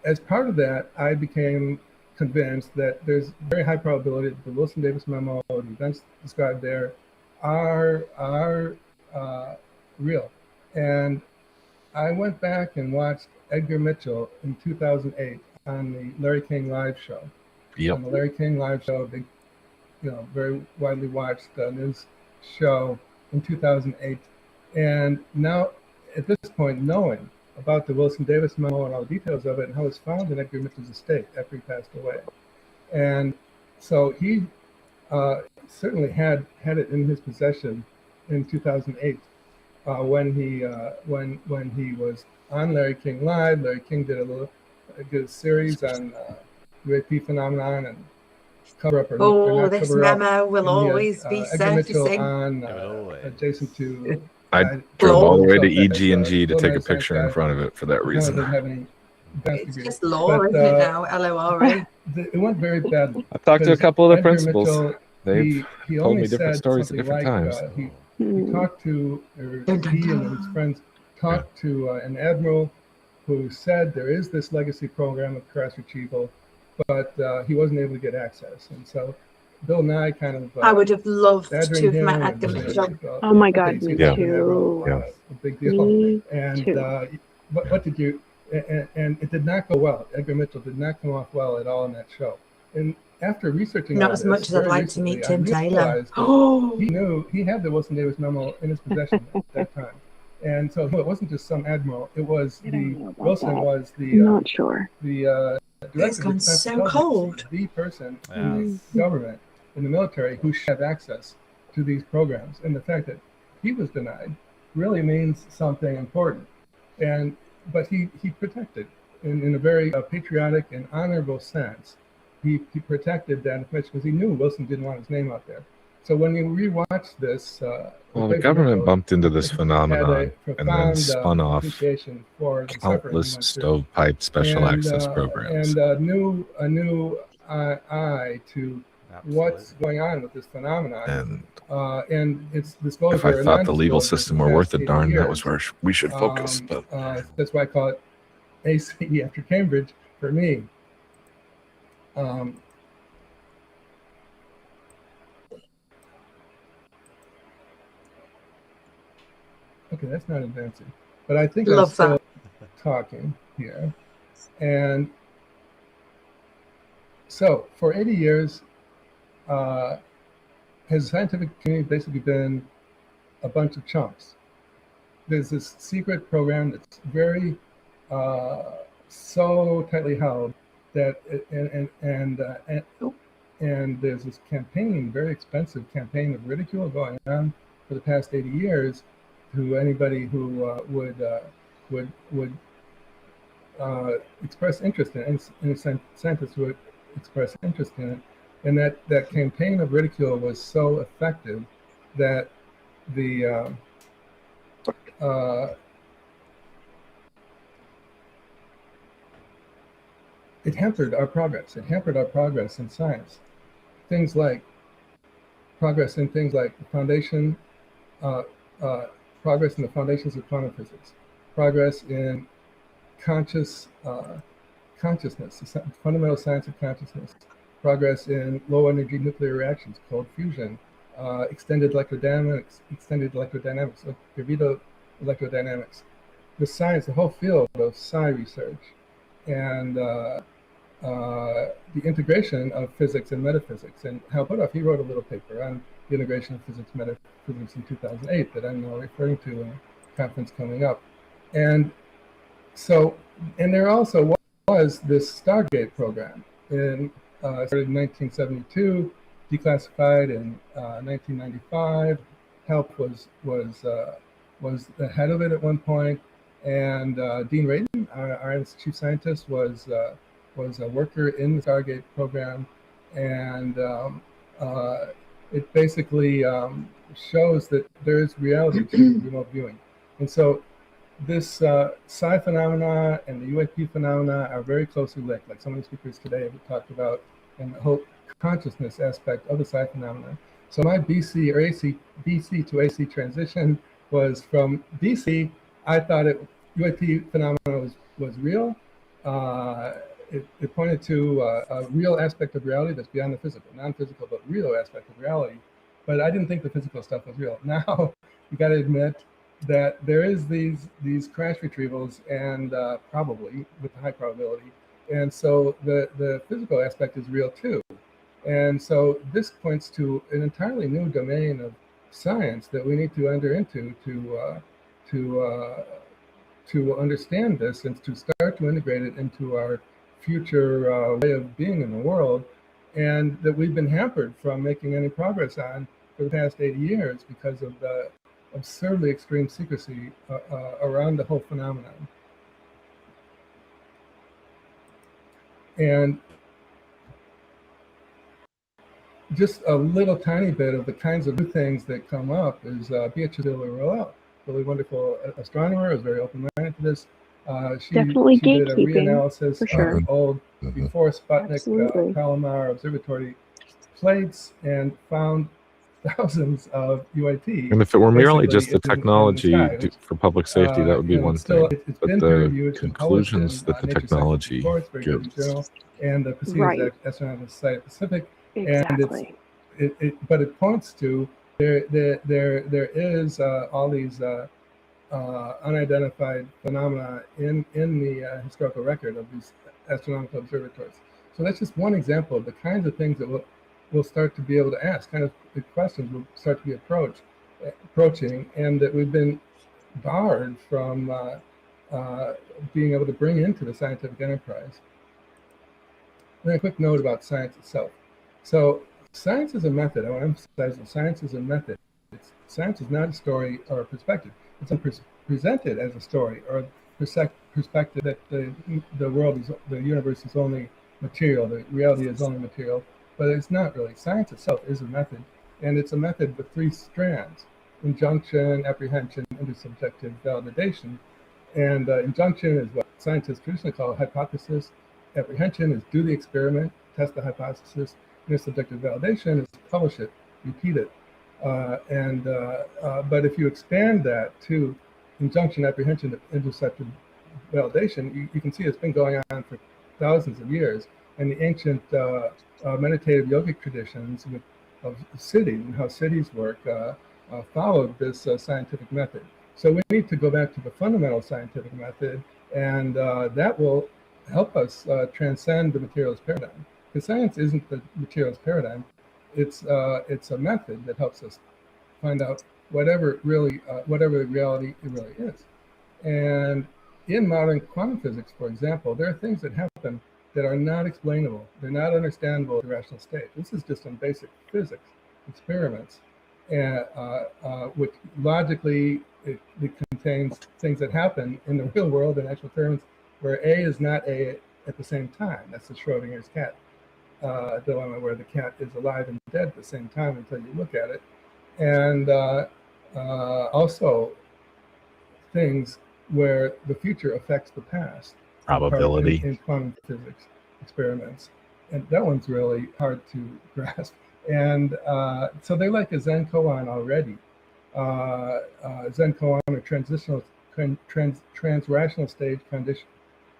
as part of that, I became convinced that there's very high probability that the Wilson-Davis memo, the events described there, are real. And I went back and watched Edgar Mitchell in 2008 on the Larry King Live show. Yep. On the Larry King Live show, big, very widely watched news show in 2008. And now, at this point, knowing about the Wilson-Davis memo and all the details of it and how it's found in Edgar Mitchell's estate after he passed away. And so he certainly had it in his possession in 2008 when he was on Larry King Live. Larry King did a series on UAP phenomenon and cover up or not this cover up. memo will always be Edgar Mitchell surfacing. on adjacent to. I drove all the way to EG&G to take a picture in front of it for that reason. Doesn't have any it's just law, isn't it now? LORA. It went very badly. I've talked to a couple of the Edgar principals. Mitchell, They've he told only me different said stories at something different like, times. He talked to, or he and his friends talked to an admiral who said there is this legacy program of crash retrieval, but he wasn't able to get access. And so Bill Nye kind of I would have loved to have met Edgar Mitchell. Oh my God, me too. A big deal. And what did you? And it did not go well. Edgar Mitchell did not come off well at all in that show. And after researching not all as this, much as I'd like to meet Tim Taylor. He knew he had the Wilson-Davis memo in his possession at that time. And so it wasn't just some admiral. It was Wilson was the I'm not sure. The It's gone so cold. The person in the government, in the military, who should have access to these programs. And the fact that he was denied really means something important. But he protected in a very patriotic and honorable sense. He protected that information because he knew Wilson didn't want his name out there. So when you rewatch this, the government bumped into this phenomenon and then spun off countless stovepipe special access programs. And a new eye to what's going on with this phenomenon. And its disclosure. If I thought the legal system were worth a darn, that was where we should focus. But that's why I call it ACE after Cambridge for me. Okay, that's not advancing, but I think I'm still talking here. And so for 80 years, has the scientific community basically been a bunch of chumps? There's this secret program that's very so tightly held that and there's this campaign, very expensive campaign of ridicule going on for the past 80 years to anybody who would express interest in it, and scientists would express interest in it. And that campaign of ridicule was so effective that it hampered our progress. It hampered our progress in science. Things like progress in things like the foundation, progress in the foundations of quantum physics, progress in consciousness, the fundamental science of consciousness, progress in low energy nuclear reactions, cold fusion, extended electrodynamics, graviton electrodynamics, the science, the whole field of psi research, and the integration of physics and metaphysics. And Hal Puthoff, he wrote a little paper on the integration of physics, metaphysics in 2008 that I'm now referring to in a conference coming up. And so, and there also was this Stargate program started in 1972, declassified in 1995. HELP was the head of it at one point, and Dean Radin, our chief scientist, was a worker in the Stargate program, and it basically shows that there is reality to remote viewing. And so this psi phenomena and the UAP phenomena are very closely linked, like some of the speakers today have talked about, and the whole consciousness aspect of the psi phenomena. So my BC to AC transition was from BC, I thought UAP phenomena was real, it pointed to a real aspect of reality that's beyond the physical, non-physical, but real aspect of reality. But I didn't think the physical stuff was real. Now, you got to admit that there is these crash retrievals, and probably with high probability. And so the physical aspect is real too. And so this points to an entirely new domain of science that we need to enter into to understand this and to start to integrate it into our future way of being in the world, and that we've been hampered from making any progress on for the past 80 years because of the absurdly extreme secrecy around the whole phenomenon. And just a little tiny bit of the kinds of new things that come up is Beatrice Villarreal, really wonderful astronomer, is very open-minded to this. She Definitely did a gatekeeping, reanalysis for sure. of old, before Sputnik, Absolutely. Palomar observatory plates, and found thousands of UAPs. And if it were merely basically just the in the technology sky. for public safety, that would be And one still, thing. it's But been the peer-reviewed and published conclusions in that the Nature technology Science Reports, very good gives. journal, and the Right. Pacific Astronomical Society Pacific. Exactly. And but it points to there is all these unidentified phenomena in the historical record of these astronomical observatories. So that's just one example of the kinds of things that we'll start to be able to ask, kind of the questions will start to be approaching, and that we've been barred from being able to bring into the scientific enterprise. Then a quick note about science itself. So science is a method. I want to emphasize that science is a method. Science is not a story or a perspective. It's presented as a story or a perspective that the world is, the universe is only material, the reality is only material, but it's not really. Science itself is a method, and it's a method with three strands: injunction, apprehension, intersubjective validation. And injunction is what scientists traditionally call a hypothesis. Apprehension is do the experiment, test the hypothesis. Intersubjective validation is publish it, repeat it. But if you expand that to injunction, apprehension, interceptive validation, you can see it's been going on for thousands of years. And the ancient meditative yogic traditions of cities and how cities work followed this scientific method. So we need to go back to the fundamental scientific method, and that will help us transcend the materialist paradigm. Because science isn't the materialist paradigm. It's a method that helps us find out whatever reality it really is. And in modern quantum physics, for example, there are things that happen that are not explainable. They're not understandable at the rational state. This is just some basic physics experiments, and which logically it contains things that happen in the real world in actual terms, where A is not A at the same time. That's the Schrodinger's cat dilemma, where the cat is alive and dead at the same time until you look at it. And also things where the future affects the past. Probability. In quantum physics experiments. And that one's really hard to grasp. And so they like a Zen koan already. Zen koan, or transitional trans-rational stage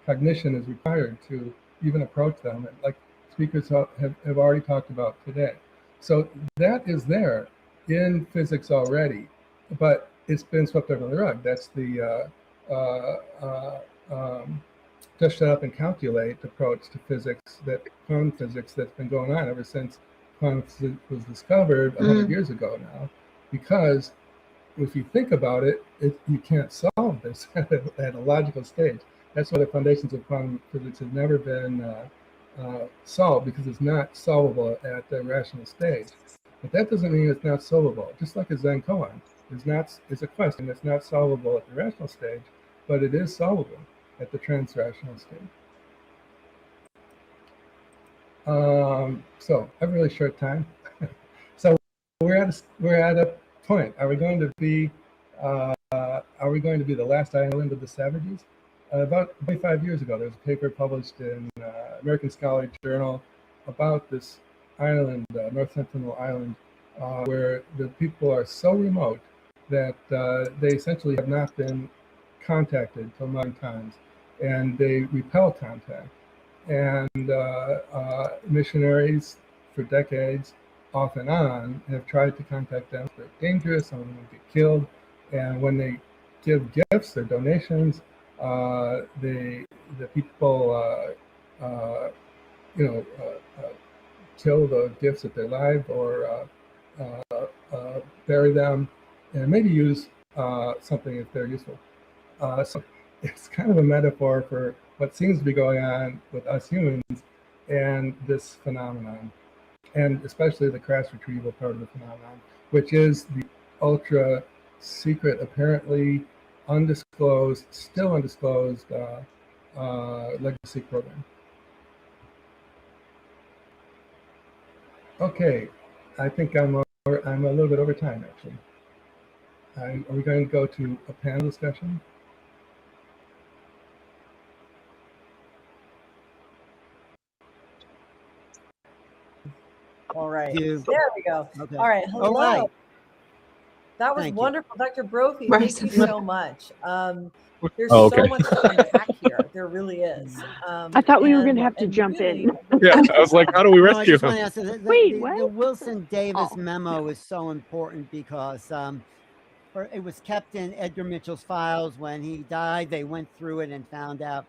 cognition is required to even approach them, and like speakers have already talked about today. So that is there in physics already, but it's been swept under the rug. That's the just shut up and calculate approach to physics, that quantum physics that's been going on ever since quantum physics was discovered 100 years ago now. Because if you think about it, you can't solve this at a logical stage. That's why the foundations of quantum physics have never been solved, because it's not solvable at the rational stage. But that doesn't mean it's not solvable. Just like a Zen koan is a question that's not solvable at the rational stage, but it is solvable at the trans-rational stage. So I have a really short time. So we're at a point. Are we going to be the last island of the savages? About 25 years ago, there was a paper published in American Scholarly Journal about this island, North Sentinel Island, where the people are so remote that they essentially have not been contacted till modern times. and they repel contact. And missionaries for decades, off and on, have tried to contact them. They're dangerous, some of them get killed. And when they give gifts or donations, the people, kill the gifts if they're alive, or bury them, and maybe use something if they're useful. So it's kind of a metaphor for what seems to be going on with us humans and this phenomenon, and especially the crash retrieval part of the phenomenon, which is the ultra secret, apparently undisclosed, still undisclosed legacy program. Okay, I think I'm a little bit over time, actually. Are we going to go to a panel discussion? All right. You. There we go. Okay. All right. Hello. All right. That was Thank you. wonderful, Dr. Brophy. Right. Thank you so much. There's Oh, so okay. much to unpack here. There really is. I thought we were going to have to jump in. Yeah, I was like, how do we No, I rescue just want to him? ask you, Wait, the what? Wilson Davis Oh, memo is so important because it was kept in Edgar Mitchell's files when he died. They went through it and found out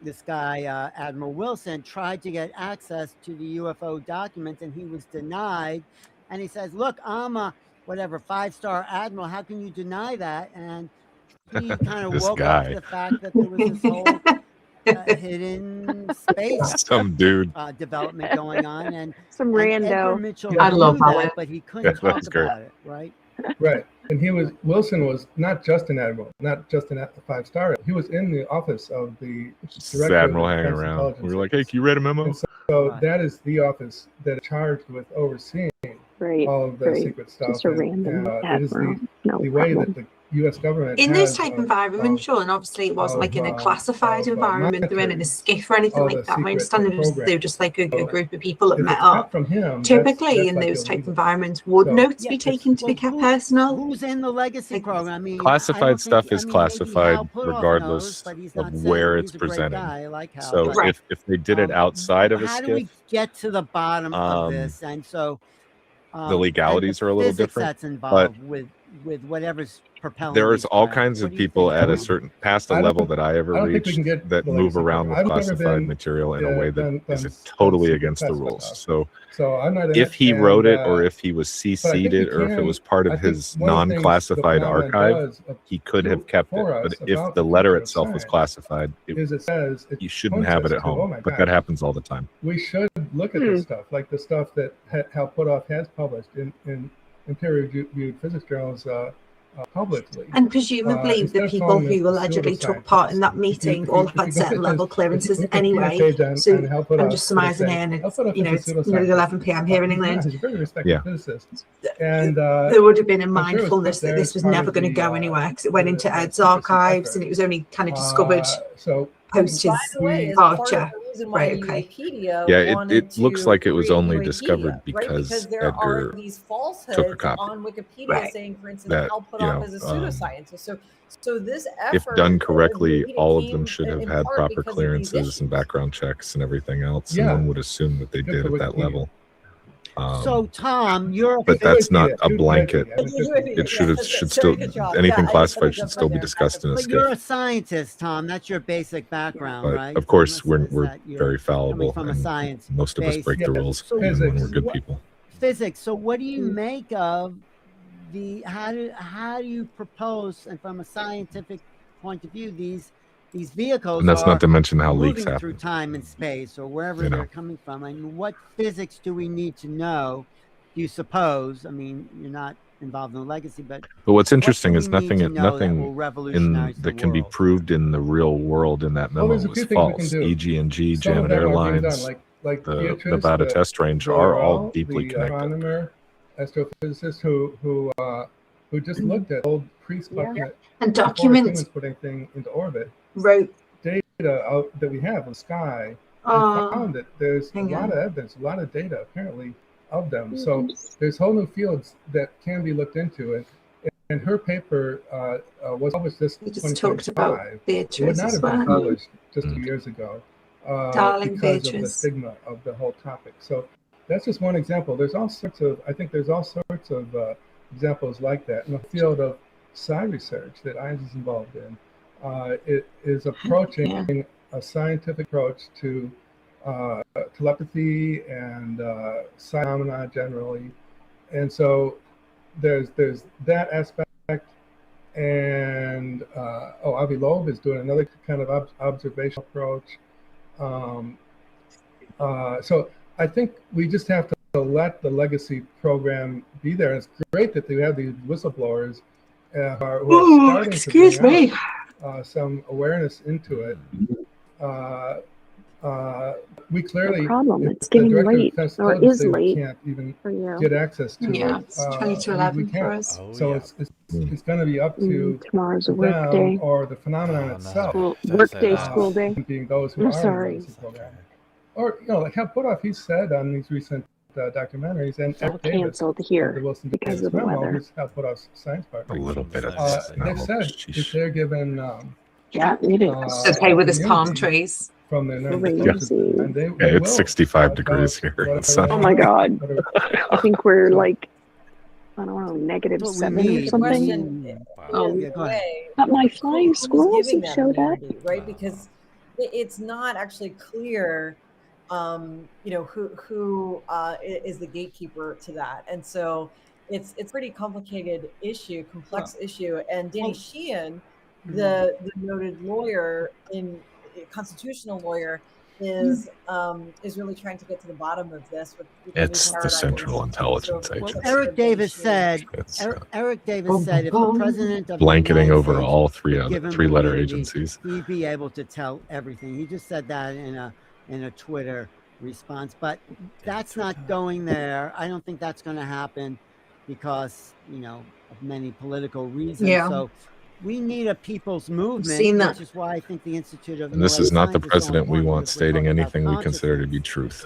this guy, Admiral Wilson, tried to get access to the UFO documents and he was denied. And he says, look, I'm a whatever 5-star admiral. How can you deny that? And he kind of This woke up guy. to the fact that there was this whole hidden space Some dude. development going on, and some Edgar rando. Mitchell I love knew that, that. but he couldn't Yeah, talk that's great. about it, right? Right. And Wilson was not just an admiral, not just a 5-star. He was in the office of the Just admiral hanging around. We were like, hey, can you read a memo? And so that is the office that is charged with overseeing all of the secret stuff. Just a random it is admiral. the way that the U.S. government in has those type environments, Sean, obviously it wasn't like in a classified environment, they're in a skiff or anything like that. My understanding was they were just like a group of people that met up. From him, typically in those type environments, would notes be taken to be kept personal? Who's in the legacy program? I mean, Classified stuff is maybe classified Hal Puthoff regardless knows, but he's of not saying where he's it's a great presented. guy. I like Hal, So but, if they did it outside of a how do we skiff, get to the bottom of this? And so the legalities are a little different. That's involved with whatever's propelling. There's these all plans. kinds What of do you people think, at a Alan? certain past a level that I ever I don't think we reached can get that the move legacy around with program. I've never classified been, material in a way that done is totally secret against the classified rules. stuff. So I'm not in if he and, wrote it, or if he was but I think CC'd we it, or if it can- was part I of think his one of the things the non-classified phenomenon archive, does he could have kept it. for But us if about the the letter future of itself was science classified, is it says it you shouldn't points have it us at to, oh home. my But God, that happens all the time. we should look at this stuff, like the stuff that Hal Puthoff has published in peer-reviewed physics journals publicly. And presumably Instead the of people calling who them allegedly took pseudoscientists, part in that if you- meeting if you- all if you had go certain to level this- clearances if you anyway. page on So Hal Puthoff, I'm just surmising it'll here, and say, it's, Hal Puthoff you know, is a it's nearly pseudoscientist. 11 p.m. here in He's not. England. He's a very respected Yeah. physicist. And There would have been a I'm sure it was mindfulness put that there this as was part never of going to the, go anywhere because it went into the Ed's secrecy archives effort. and it was only kind of discovered So post By his the way, is part of departure. the reason why Right, the okay. UAPedia Yeah, wanted it looks to like it was create only UAPedia, discovered right? because Because there Edgar are these took a falsehoods copy. on Wikipedia Right. saying, for instance, That, Hal you Puthoff know, is a pseudoscientist. So this if effort done correctly, really all of them came should have in had part proper because of these clearances issues. and background checks and everything else. Yeah. And one would assume that they Good did for at that Wikipedia. level. So Tom, you're But that's not a Good blanket. Wikipedia. It should Sorry, still good job. anything Yeah, I just wanna classified should jump still in be there. discussed in a But you're a skiff. scientist, Tom. That's your basic background, But right? of course, Thomas, we're is that you're very coming fallible, from a and science most of us base. break the rules, So even when we're physics. good what- people. Physics. So what do you make of the how do you propose, and from a scientific point of view, these vehicles And that's are not to mention how leaks moving through happen. time and space, or wherever You know. they're coming from? I mean, what physics do we need to know? Do you suppose? I mean, you're not involved in the legacy, but But what's what interesting do is we need nothing to know that will nothing revolutionize the that can be world? proved in the real world in that Well, memo there's a was few things we can false. do. EG&G, Some of Janet them are being Airlines, done, like the Beatrice, Nevada test range are all Villarreal, deeply the connected. astronomer, astrophysicist who just looked at old pre-Sputnik And before documents humans putting thing into orbit wrote. data out that we have of the sky, Oh, and found that there's a hang lot on. of evidence, a lot of data apparently of them. So there's whole new fields that can be looked into, and her paper was published just We just 2025. talked about Beatrice It would not as have been well. published just 2 years ago Darling because of the Beatrice. stigma of the whole topic. So that's just one example. There's all sorts of, I think there's all sorts of examples like that in the field of psi research that I was involved in. It is approaching a scientific approach to telepathy and phenomena generally, and so there's that aspect. And Avi Loeb is doing another kind of observational approach. So I think we just have to let the legacy program be there. And it's great that we have these whistleblowers who are starting to bring out some awareness into it. We clearly, the problem, it's getting late, or is late can't even for you. get access to it. Yeah, it's 20 to 11 for us. So it's going to be up to tomorrow's a work them day. or the phenomenon itself. Work day, school day. Being those who I'm are sorry. in the program. Or, like how Putoff, he said on these recent documentaries, and It's all canceled here because of the weather. Who's Hal Putoff's science partner. A little bit of they've said if they're given yeah, it is. Okay, with his palm trees. From their Crazy. and they it's will 65 degrees here. Oh my God. I think we're like, I don't know, -7 or something. But my flying squirrels have showed up. Right? Because it's not actually clear, who is the gatekeeper to that. And so it's a pretty complicated issue, complex issue. And Danny Sheehan, the noted lawyer constitutional lawyer, is really trying to get to the bottom of this. With It's the Central Intelligence Agency. Eric Davis said. Eric Davis said if the president of Blanketing over States all given three-letter immunity, agencies. he'd be able to tell everything. He just said that in a Twitter response, but that's not going there. I don't think that's going to happen because of many political reasons. Yeah. So we need a people's movement, seen that. which is why I think the Institute of And this is not the president we want because we're stating talking anything about we consider to be truth.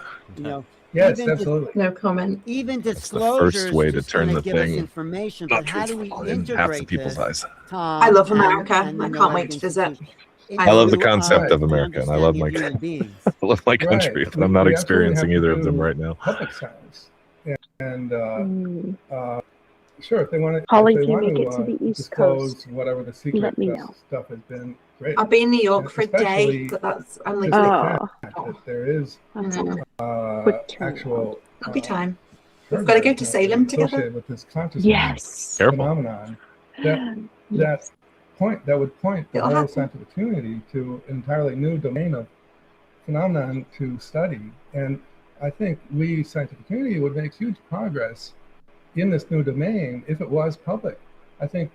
Yes, even absolutely. No comment. Even That's the disclosures first way to just turn gonna the give us thing information, not but how do we truthful in half the integrate people's this? eyes. Tom, I love and- America. and the I can't Noetic wait to visit. Institute I love the into concept our of America, and I love my understanding of human beings. I love my country, Right. but I'm not We absolutely experiencing have to either of them do right now. Public science, and sure, if they want to, Holly, if you make it to the East disclose Coast, whatever the secret let me know. stuff has been, great. I'll be in New York And for a day, especially but that's only just the for fact that there is That's a quick turnaround. actual I'll be time. We've got to go to Salem together. associated with this consciousness Yes. phenomenon. That would point the It'll whole happen. scientific community to an entirely new domain of phenomenon to study. And I think we, scientific community, would make huge progress in this new domain if it was public. I think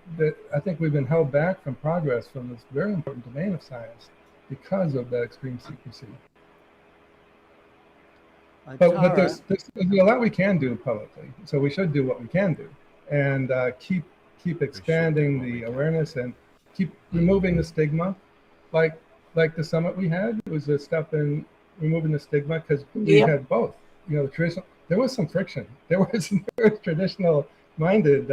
we've been held back from progress from this very important domain of science because of that extreme secrecy. But there's a lot we can do publicly, so we should do what we can do, and keep expanding the awareness and keep removing the stigma, like the summit we had. It was a step in removing the stigma because we had both. The traditional. There was some friction. There was traditional minded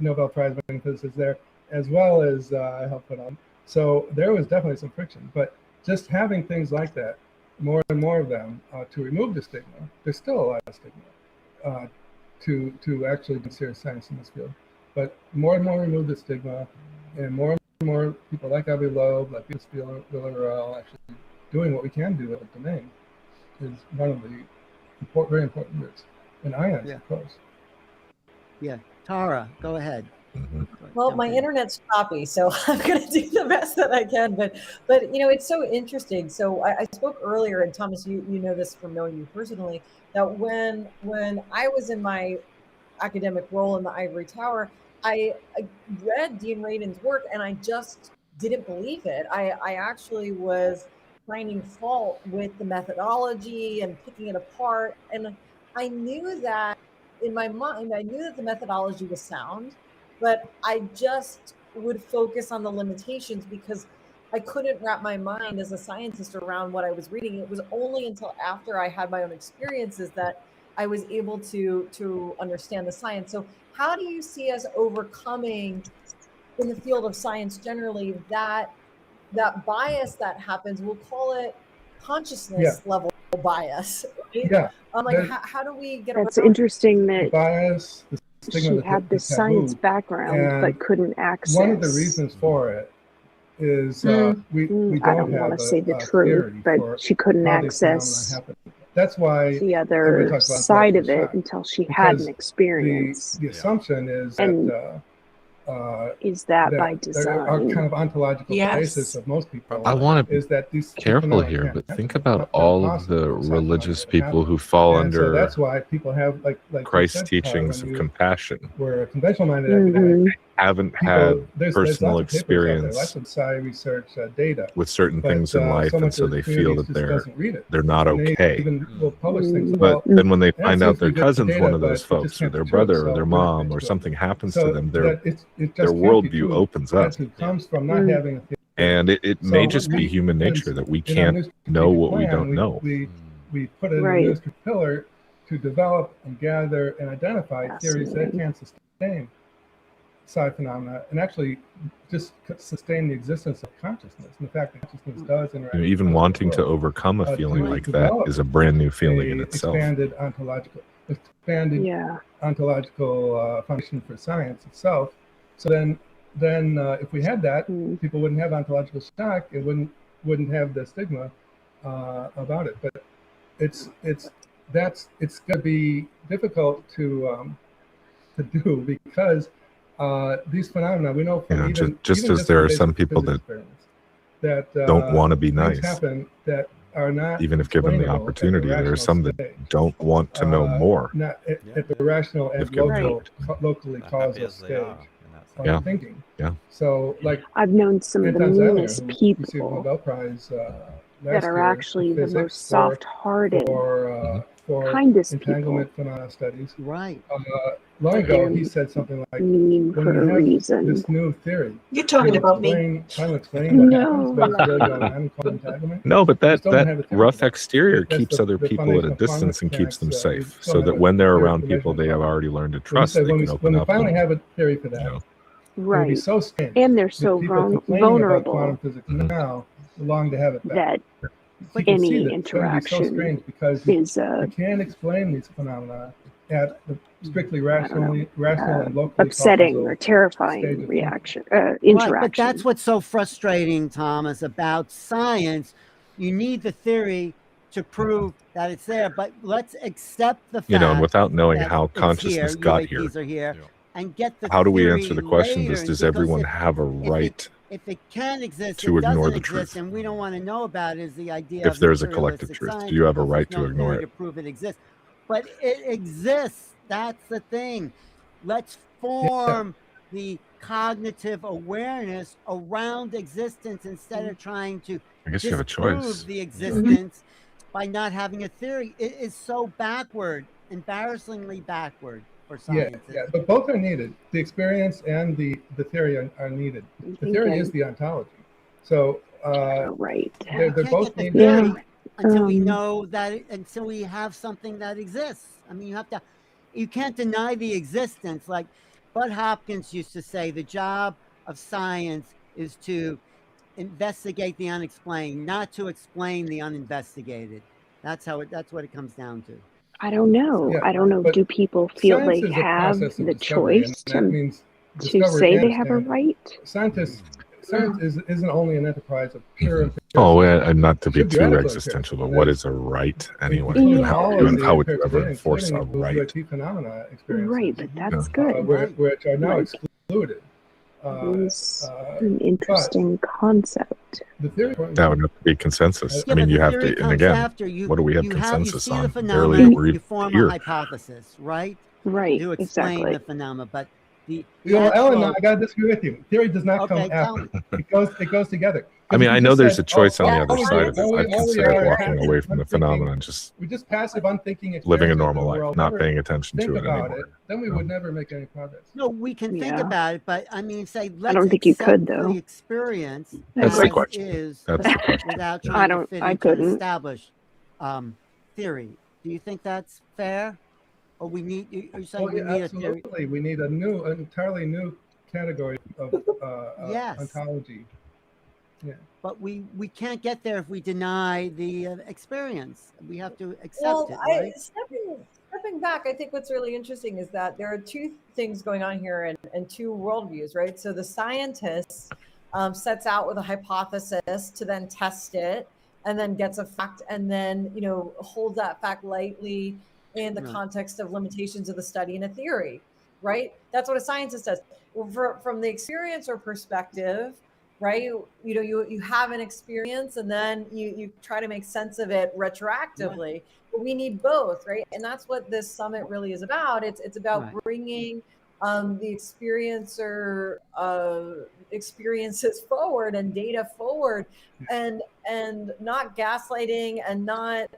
Nobel Prize winning physicists there, as well as help put on. So there was definitely some friction, but just having things like that, more and more of them, to remove the stigma. There's still a lot of stigma to actually do serious science in this field, but more and more remove the stigma, and more people like Avi Loeb, like Villarreal, actually doing what we can do with the domain is one of the very important roots. And ions, of course. Yeah, Tara, go ahead. Well, my internet's choppy, so I'm going to do the best that I can. But it's so interesting. So I spoke earlier, and Thomas, you know this from knowing me personally, that when I was in my academic role in the ivory tower, I read Dean Radin's work, and I just didn't believe it. I actually was finding fault with the methodology and picking it apart, and I knew that in my mind, I knew that the methodology was sound, but I just would focus on the limitations because I couldn't wrap my mind as a scientist around what I was reading. It was only until after I had my own experiences that I was able to understand the science. So how do you see us overcoming in the field of science generally that bias that happens? We'll call it consciousness level bias. Right? Yeah. How do we get That's around interesting that bias, the she had the science background but couldn't access. One of the reasons for it is we I don't want to say the truth, but she couldn't access that's why the other side of it until she had an experience. The assumption is and is that by design? Our kind of ontological basis of most people. I want to is that these careful here, but think about all of the religious people who fall under so that's why people have like Christ's teachings of compassion. Where a conventional minded academic haven't had personal there's experience research data with certain things in life, and so they feel that they're not okay. But then when they find out their cousin's one of those folks, or their brother, or their mom, or something happens to them, their worldview opens up. And it may just be human nature that we can't know what we don't know. We put in a news pillar to develop and gather and identify theories that can sustain psi phenomena and actually just sustain the existence of consciousness and the fact that consciousness does interact. Even wanting to overcome a feeling like that is a brand new feeling in itself. Expanded ontological foundation for science itself. So then if we had that, people wouldn't have ontological shock. It wouldn't have the stigma about it. But it's going to be difficult to do because these phenomena we know from just as there are some people that don't want to be nice, happen that are not even if given the opportunity. There are some that don't want to know more. Not at the rational and locally causal stage. Thinking. So, like I've known some of the meanest people Nobel Prize, that are actually the most soft-hearted, kindest entanglement people. phenomena studies. Right. Long ago, he said something like, mean for a reason. This new theory. You're talking about me. Trying to explain what happens, what's really going on called entanglement. No, but that rough exterior keeps other people at a distance and keeps them safe, so that when they're around people they have already learned to trust, they can open up. When we finally have a theory for that, right, be so strange and they're so vulnerable quantum physics now, long to have it back. that any interaction is you can't explain these phenomena at the strictly rational and locally upsetting or terrifying interaction. Right, but that's what's so frustrating, Thomas, about science. You need the theory to prove that it's there, but let's accept the fact and without knowing how consciousness got UAPs are here, and get the how do we theory answer the question? Does everyone have a right if it can exist, to it ignore doesn't the exist, truth? and we don't want to know about it, is the idea If of there's a collective materialistic truth, science, do you have a because right there's to no ignore theory it? to prove it exists. But it exists. That's the thing. Let's form the cognitive awareness around existence instead of trying to I guess you have a choice. the existence by not having a theory. It is so backward, embarrassingly backward for science. Yeah, but both are needed. The experience and the theory are needed. The theory is the ontology. So they're both needed. Until we know that, until we have something that exists. I mean, you can't deny the existence. Like Bud Hopkins used to say, the job of science is to investigate the unexplained, not to explain the uninvestigated. That's what it comes down to. I don't know. Yeah, I don't know. Do people feel they have the choice to say they have a right? Science isn't only an enterprise of pure. And not to be too existential, but what is a right anyway? And how would you ever enforce a right? Right, but that's good. Which are now excluded. It's an interesting concept. That would have to be consensus. Yeah, I mean, but you the have theory to, and comes again, after what do we have you consensus see the on? phenomena, Barely we're you form here. a hypothesis, right? Right, To explain exactly. the phenomena, but Ellen, I gotta disagree with you. Theory does not come after. It goes together. I mean, I know there's a choice on the other side of it. I've considered walking away from the phenomenon, just we just passive, unthinking, living a normal life, not paying attention to it anymore. Then we would never make any progress. No, we can think about it, but I mean, say let's I don't think you could, accept though. the experience That's as the question. is That's the question. without trying to fit I into an couldn't. established theory. Do you think that's fair? Or we need, you're saying we need absolutely. We need an entirely new category of yes. ontology. Yeah. But we can't get there if we deny the experience. We have to accept it, right? Stepping back, I think what's really interesting is that there are two things going on here and two worldviews, right? So the scientist sets out with a hypothesis to then test it and then gets a fact and then, holds that fact lightly in the context of limitations of the study and a theory, right? That's what a scientist does. From the experiencer perspective, right? You have an experience and then you try to make sense of it retroactively. But we need both, right? And that's what this summit really is about. It's about bringing the experiencer experiences forward and data forward, and not gaslighting and not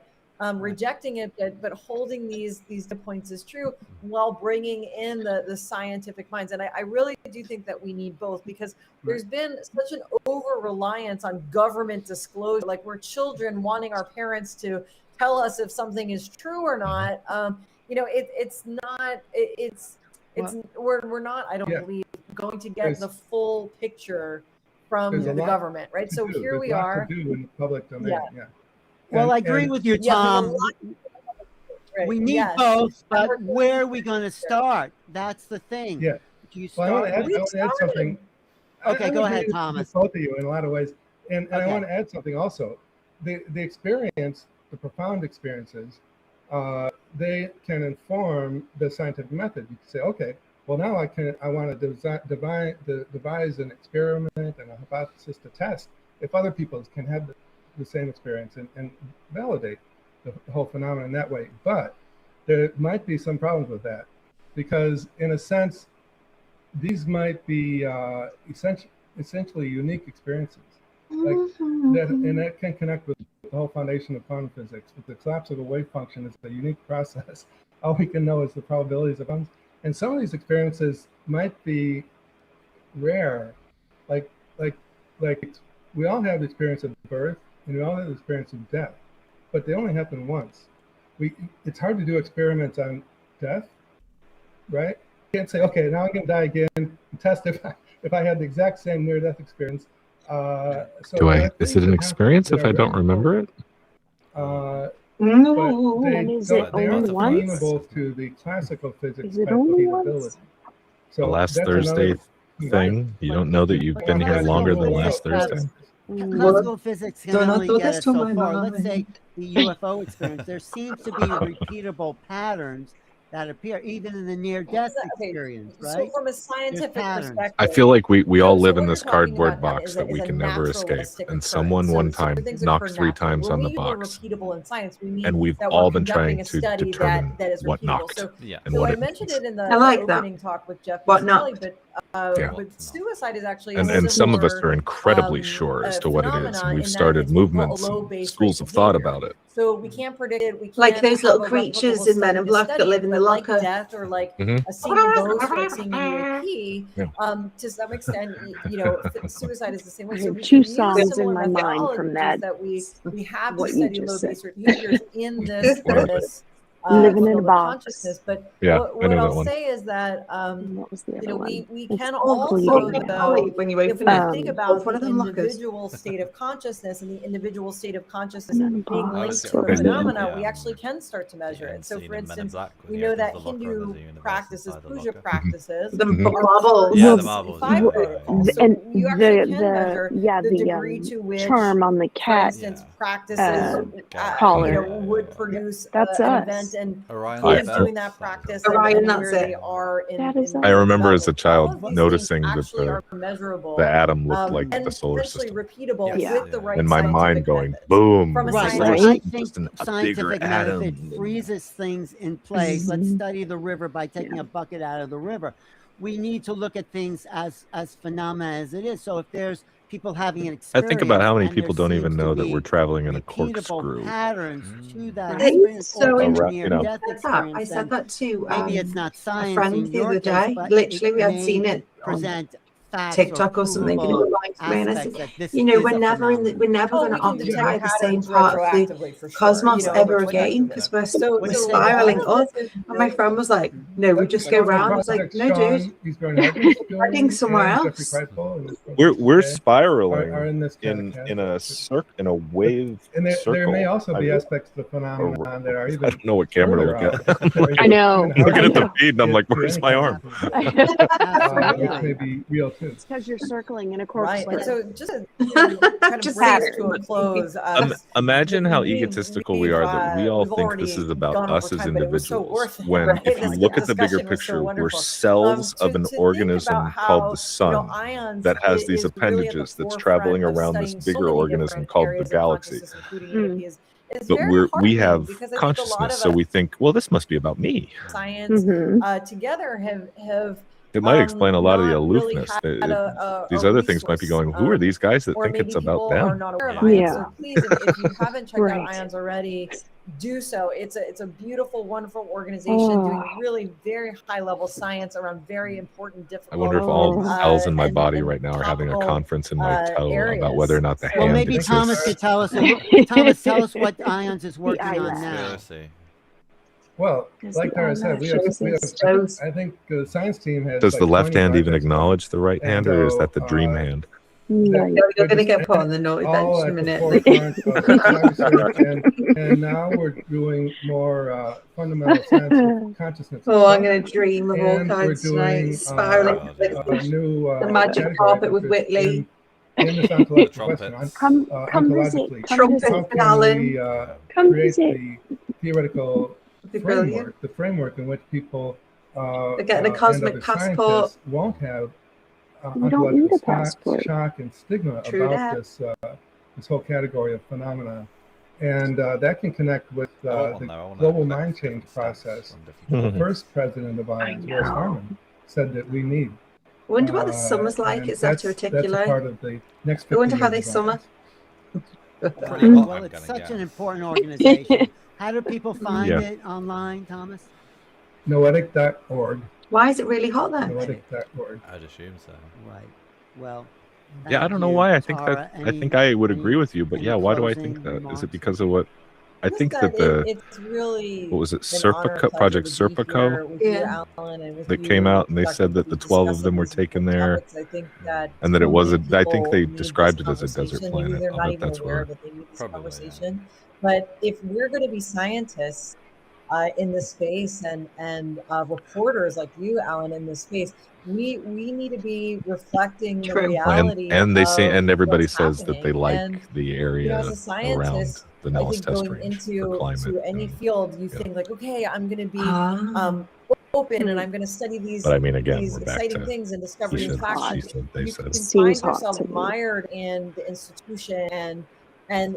rejecting it, but holding these points as true while bringing in the scientific minds. And I really do think that we need both, because there's been such an over-reliance on government disclosure. Like, we're children wanting our parents to tell us if something is true or not. We're not, I don't believe, going to get the full picture from the government, right? So here we are. To do in the public domain. Yeah. Well, I agree with you, Tom. We need both, but where are we going to start? That's the thing. Yeah. Do you I want to add something. Okay, go ahead, Thomas. Both of you in a lot of ways. And I want to add something also. The experience, the profound experiences, they can inform the scientific method. You can say, okay, well, now I want to devise an experiment and a hypothesis to test if other people can have the same experience and validate the whole phenomenon that way. But there might be some problems with that, because in a sense, these might be essentially unique experiences. Like that, and that can connect with the whole foundation of quantum physics. With the collapse of a wave function, it's a unique process. All we can know is the probabilities of them. And some of these experiences might be rare. Like we all have the experience of birth, and we all have the experience of death, but they only happen once. It's hard to do experiments on death, right? You can't say, okay, now I'm going to die again, and test if I had the exact same near-death experience. Is it an experience if I don't remember it? No. Is it only once? To the classical physics is it only once? So the last Thursday thing, you don't know that you've been here longer than last Thursday? Classical physics can only get us so far. Let's say the UFO experience, there seems to be repeatable patterns that appear even in the near-death experience, right? So from a scientific perspective, I feel like we all live in this cardboard box that we can never escape. And someone one time knocked 3 times on the box. And we've all been trying to determine what knocked and what I it mentioned means. it in the opening talk with Jeff Nuccetelli, but suicide is actually and some of us are incredibly sure as to what it is. And we've started movements and schools of thought about it. So we can't predict it. We can't like those little creatures in Men in Black that live in the locker. Like death or like a seeing ghost or seeing a UAP. To some extent, suicide is the same way. I have 2 songs in my mind from that. We have to study low base behaviors in this living in a box. Consciousness. But yeah, what I'll say is that we can also, though, when you if we think about the individual state of consciousness and the individual state of consciousness being linked to a phenomena, we actually can start to measure it. So, for instance, we know that Hindu practices, puja practices, the marbles, and you actually can measure the degree to which, charm on the cat, for instance, practices collar. would produce that's an us. event. And Orion, doing that practice Orion, and where they are in I remember as a child noticing that the atom looked like and the solar system. Repeatable with the right In my mind going, methods. boom, From a the solar I system think just a bigger scientific atom. method freezes things in place. Let's study the river by taking a bucket out of the river. We need to look at things as phenomena as it is. So if there's people having an I experience, think about how many and people there don't even seems know to that be we're traveling in a repeatable corkscrew. patterns to that It's experience, so or interesting. near-death experience, I said that to maybe it's not a science friend in the your other case, day. but Literally, we had may seen it present TikTok or something, and it reminds me, and I said, you know, we're never going to occupy the same part of the cosmos ever again, because we're spiraling up. And my friend was like, no, we just go round. I was like, no, dude, we're heading somewhere else. We're spiraling in a wave circle. There may also be aspects of the phenomenon that are even. I don't know what camera to look at. I know. I'm looking at the feed and I'm like, where's my arm? Which may be real too. It's because you're circling in a corpse. Right. And so just to kind of bring this to a close. Imagine how egotistical we are that we all think this is about us as individuals. When if you look at the bigger picture, we're cells of an organism called the sun that has these appendages that's traveling around this bigger organism called the galaxy. But we have consciousness, so we think, well, this must be about me. Science together have it might explain a lot of the aloofness. These other things might be going, who are these guys that think it's about them? Yeah. So please, if you haven't checked out IONS already, do so. It's a beautiful, wonderful organization doing really very high level science around very important, difficult. I wonder if all the cells in my body right now are having a conference in my toe about whether or not the hand Well, maybe exists. Thomas could tell us. Thomas, tell us what IONS is working on now. Well, like Tara said, we have I think the science team has. Does the left hand even acknowledge the right hand, or is that the dream hand? You're going to get put on the naughty bench in a minute. And now we're doing more fundamental science of consciousness. Oh, I'm going to dream of all kinds tonight, spiraling the magic carpet with Whitley. In this ontological question, come visit, trumpet, Alan. Come visit. The theoretical framework in which people they're getting a cosmic passport. Won't have you don't need a passport. Shock and stigma about this whole category of phenomena, and that can connect with the global mind change process. The first president of IONS, Rizwan Harman, said that we need. I wonder what the summer's like. Is that to articulate? That's part of the next. I wonder how they summer. Well, it's such an important organization. How do people find it online, Thomas? Noetic.org. Why is it really hot there? Noetic.org. I'd assume so. Right. Well. Yeah, I don't know why. I think I would agree with you, but yeah, why do I think that? Is it because of what? I think that it's really what was it, Project Serpico? That came out and they said that the 12 of them were taken there, and that it wasn't. I think they described it as a desert planet. I bet that's where. Conversation. But if we're going to be scientists in this space and reporters like you, Alan, in this space, we need to be reflecting the reality. And they say, and everybody says that they like the area around the Nellis test going range, into to any field, you think like, okay, I'm going to be open and I'm going to study these. But I mean, again, these we're back exciting to things and discover new facts. You can Seems find hot yourself to me. mired in the institution and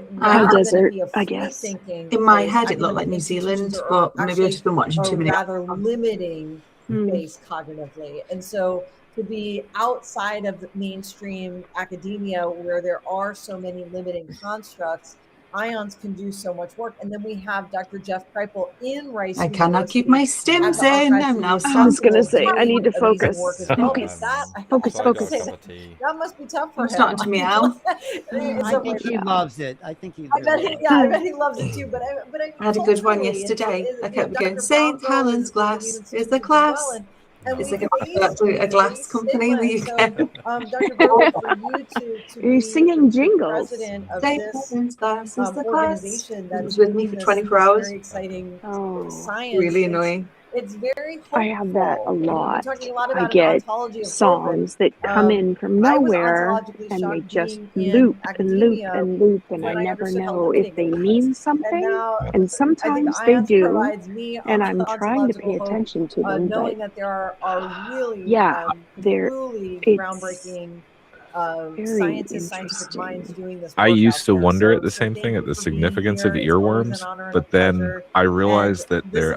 desert, I guess. In my head, it looked like New Zealand, but maybe I've just been watching too many. Rather limiting space cognitively, and so to be outside of the mainstream academia where there are so many limiting constructs, IONS can do so much work. And then we have Dr. Jeff Kripal in Rice. I cannot keep my stims in. I'm now. I was going to say, I need to focus. Focus. That must be tough for him. I'm starting to meow. I think he loves it. I think he. I bet he loves it too. But I had a good one yesterday. I kept going. St. Helens Glass is the class. It's like a glass company in the UK. Dr. Branco, Are you singing jingles? President of St. this Helens Glass is the class. organization It was with me for 24 hours. Very exciting science. Really annoying. It's very hopeful. I have that a lot. We're talking a lot I about get ontology of songs that come in from nowhere and they just loop and loop and loop, and I never know if they mean something, and sometimes they do, and I'm trying to pay attention to them, knowing but that there are really they're truly groundbreaking scientific minds doing this. I used to wonder at the same thing, at the significance of earworms, but then I realized that they're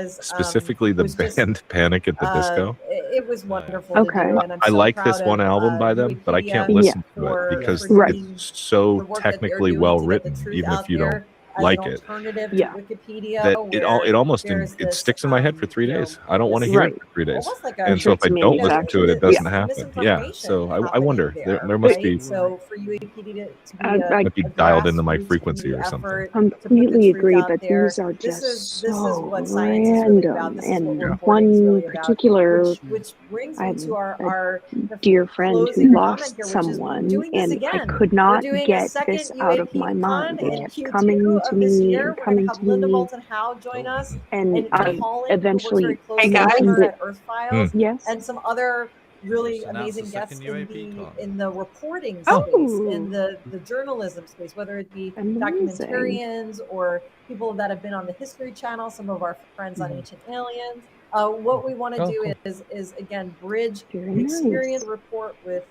specifically the band Panic at the Disco. It was wonderful. Okay. I like this one album by them, but I can't listen to it because it's so technically well written, even if you don't like it, alternative to Yeah. Wikipedia, that it almost there's it this, sticks in my head for 3 days. I don't want to hear Right. it for 3 days. almost like And so if I It's don't listen to it, it there's doesn't happen. Yeah. So I wonder. There must be. So for UAPedia to be I Might be dialed into my grassroots frequency or community something. effort to put the completely truth agree, out but there, these are this is just what so science is really about. random. This is what And reporting is one really about. particular, Which brings I me have to our a dear friend who closing comment lost here, which is we're someone, doing this and I again. could We're not doing a get second this out of my UAPCon mind. It in kept Q2 coming to of this me year. and We're going coming to have to Linda me, Moulton Howe join us and and I Colin, who works eventually very closely with mentioned her it. at Earth Files, Yes. and some other really Just announced amazing the guests second UAPCon. in the reporting Oh. space, in the journalism space, whether it be Amazing. documentarians or people that have been on the History Channel, some of our friends on Ancient Aliens. What we want to do is again bridge Very the experience nice. report with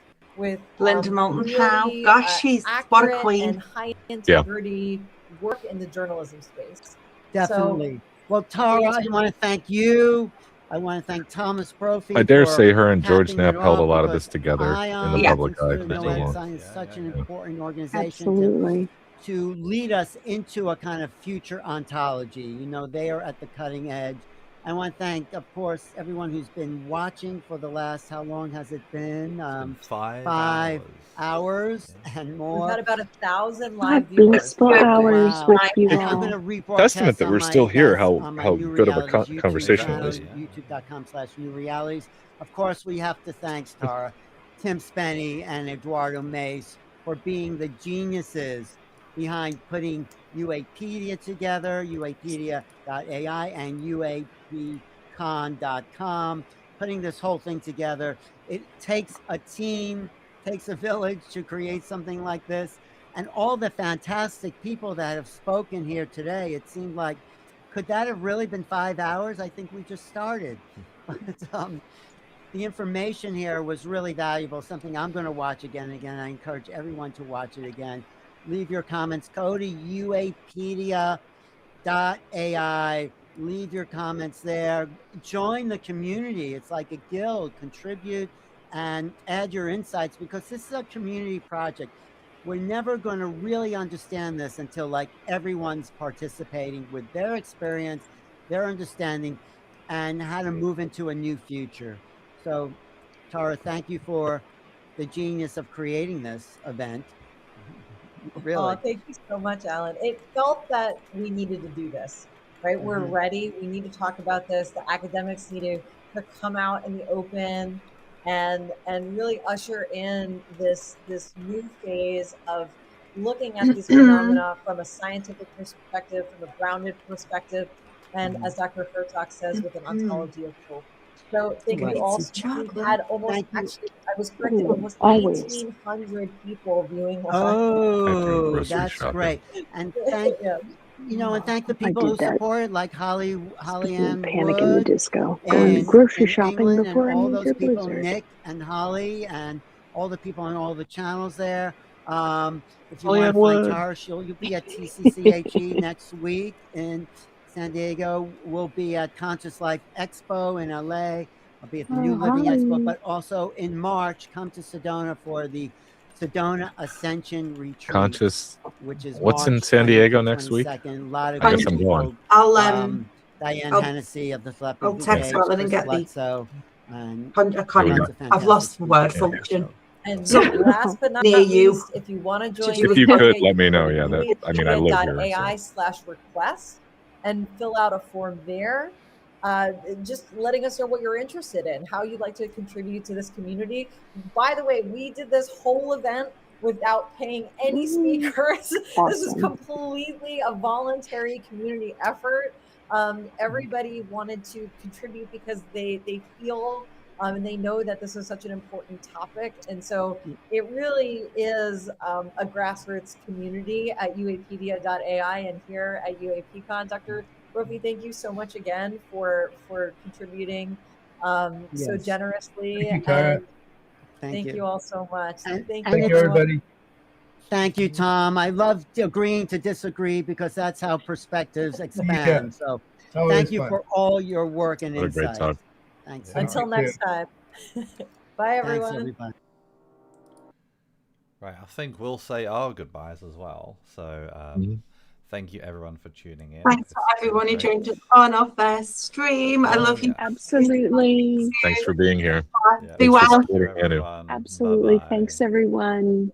Linda Moulton Howe. really Gosh, she's what a accurate queen. and high integrity work in the journalism space. Definitely. Well, Tara, I want to thank you. I want to thank Thomas Brophy. I dare for say her and George capping Knapp it held a off, lot of because this together in the ION public eye consider for so long. Science such an important organization Absolutely. to lead us into a kind of future ontology. You know, they are at the cutting edge. I want to thank, of course, everyone who's been watching for the last, how long has it been? 5 hours and more. We've had about 1,000 live blissful viewers. hours Wow. with you And I'm all. going to rebroadcast Testament that on we're my- still here, yes, how on my how New good of a Realities YouTube conversation channel, it is. youtube.com/New Realities. Of course, we have to thank Tara, Tim Spenny, and Eduardo Mace for being the geniuses behind putting UAPedia together, UAPedia.ai and UAPcon.com, putting this whole thing together. It takes a team, takes a village to create something like this. And all the fantastic people that have spoken here today, it seemed like, could that have really been 5 hours? I think we just started. But the information here was really valuable, something I'm going to watch again and again. I encourage everyone to watch it again. Leave your comments. Go to UAPedia.ai. Leave your comments there. Join the community. It's like a guild. Contribute and add your insights, because this is a community project. We're never going to really understand this until like everyone's participating with their experience, their understanding, and how to move into a new future. So, Tara, thank you for the genius of creating this event. Really. Oh, thank you so much, Alan. It felt that we needed to do this, right? We're ready. We need to talk about this. The academics need to come out in the open and really usher in this new phase of looking at these phenomena from a scientific perspective, from a grounded perspective, and as Dr. Hurtak says, with an ontology of hope. So thank you all. We've had almost, actually, I was corrected, almost 1,800 people viewing live. Oh, that's great. And thank you know, and thank the people who supported, like Holly Ann Panic in the Wood, Disco. Going grocery shopping England, before and a all those major people, blizzard. Nick and Holly, and all the people on all the channels there. If you Holly want Ann to find Wood. Tara, you'll be at TCCHE next week in San Diego. We'll be at Conscious Life Expo in LA. I'll be at the New Living Expo, but also in March, come to Sedona for the Sedona Ascension Retreat. Conscious. Which is What's March in San Diego next week? 22nd. A lot of I guess I'm going. Diane Hennessy of the Telepathy I'll text Brigade, rather than get the. and I can't. I've lost the word function. And So last but not near you. least, if you want to join, If you could let me know, yeah. That I mean, I live here. UAPedia.ai/request and fill out a form there. Just letting us know what you're interested in, how you'd like to contribute to this community. By the way, we did this whole event without paying any speakers. Awesome. This is completely a voluntary community effort. Everybody wanted to contribute because they feel and they know that this is such an important topic. And so it really is a grassroots community at UAPedia.ai and here at UAPCon. Dr. Brophy, thank you so much again for contributing so generously. Thank you, Tara. And thank you all so much. Thank you, everybody. Thank you, Tom. I love agreeing to disagree because that's how perspectives expand. So thank you for all your work and What a great insights. talk. Thanks. Until next time. Bye, everyone. Thanks, everybody. Right, I think we'll say our goodbyes as well. So thank you everyone for tuning in. Thanks for everyone who joined us on off their stream. I love you. Absolutely. Thanks for being here. Be well. Nanu. Absolutely. Thanks, everyone.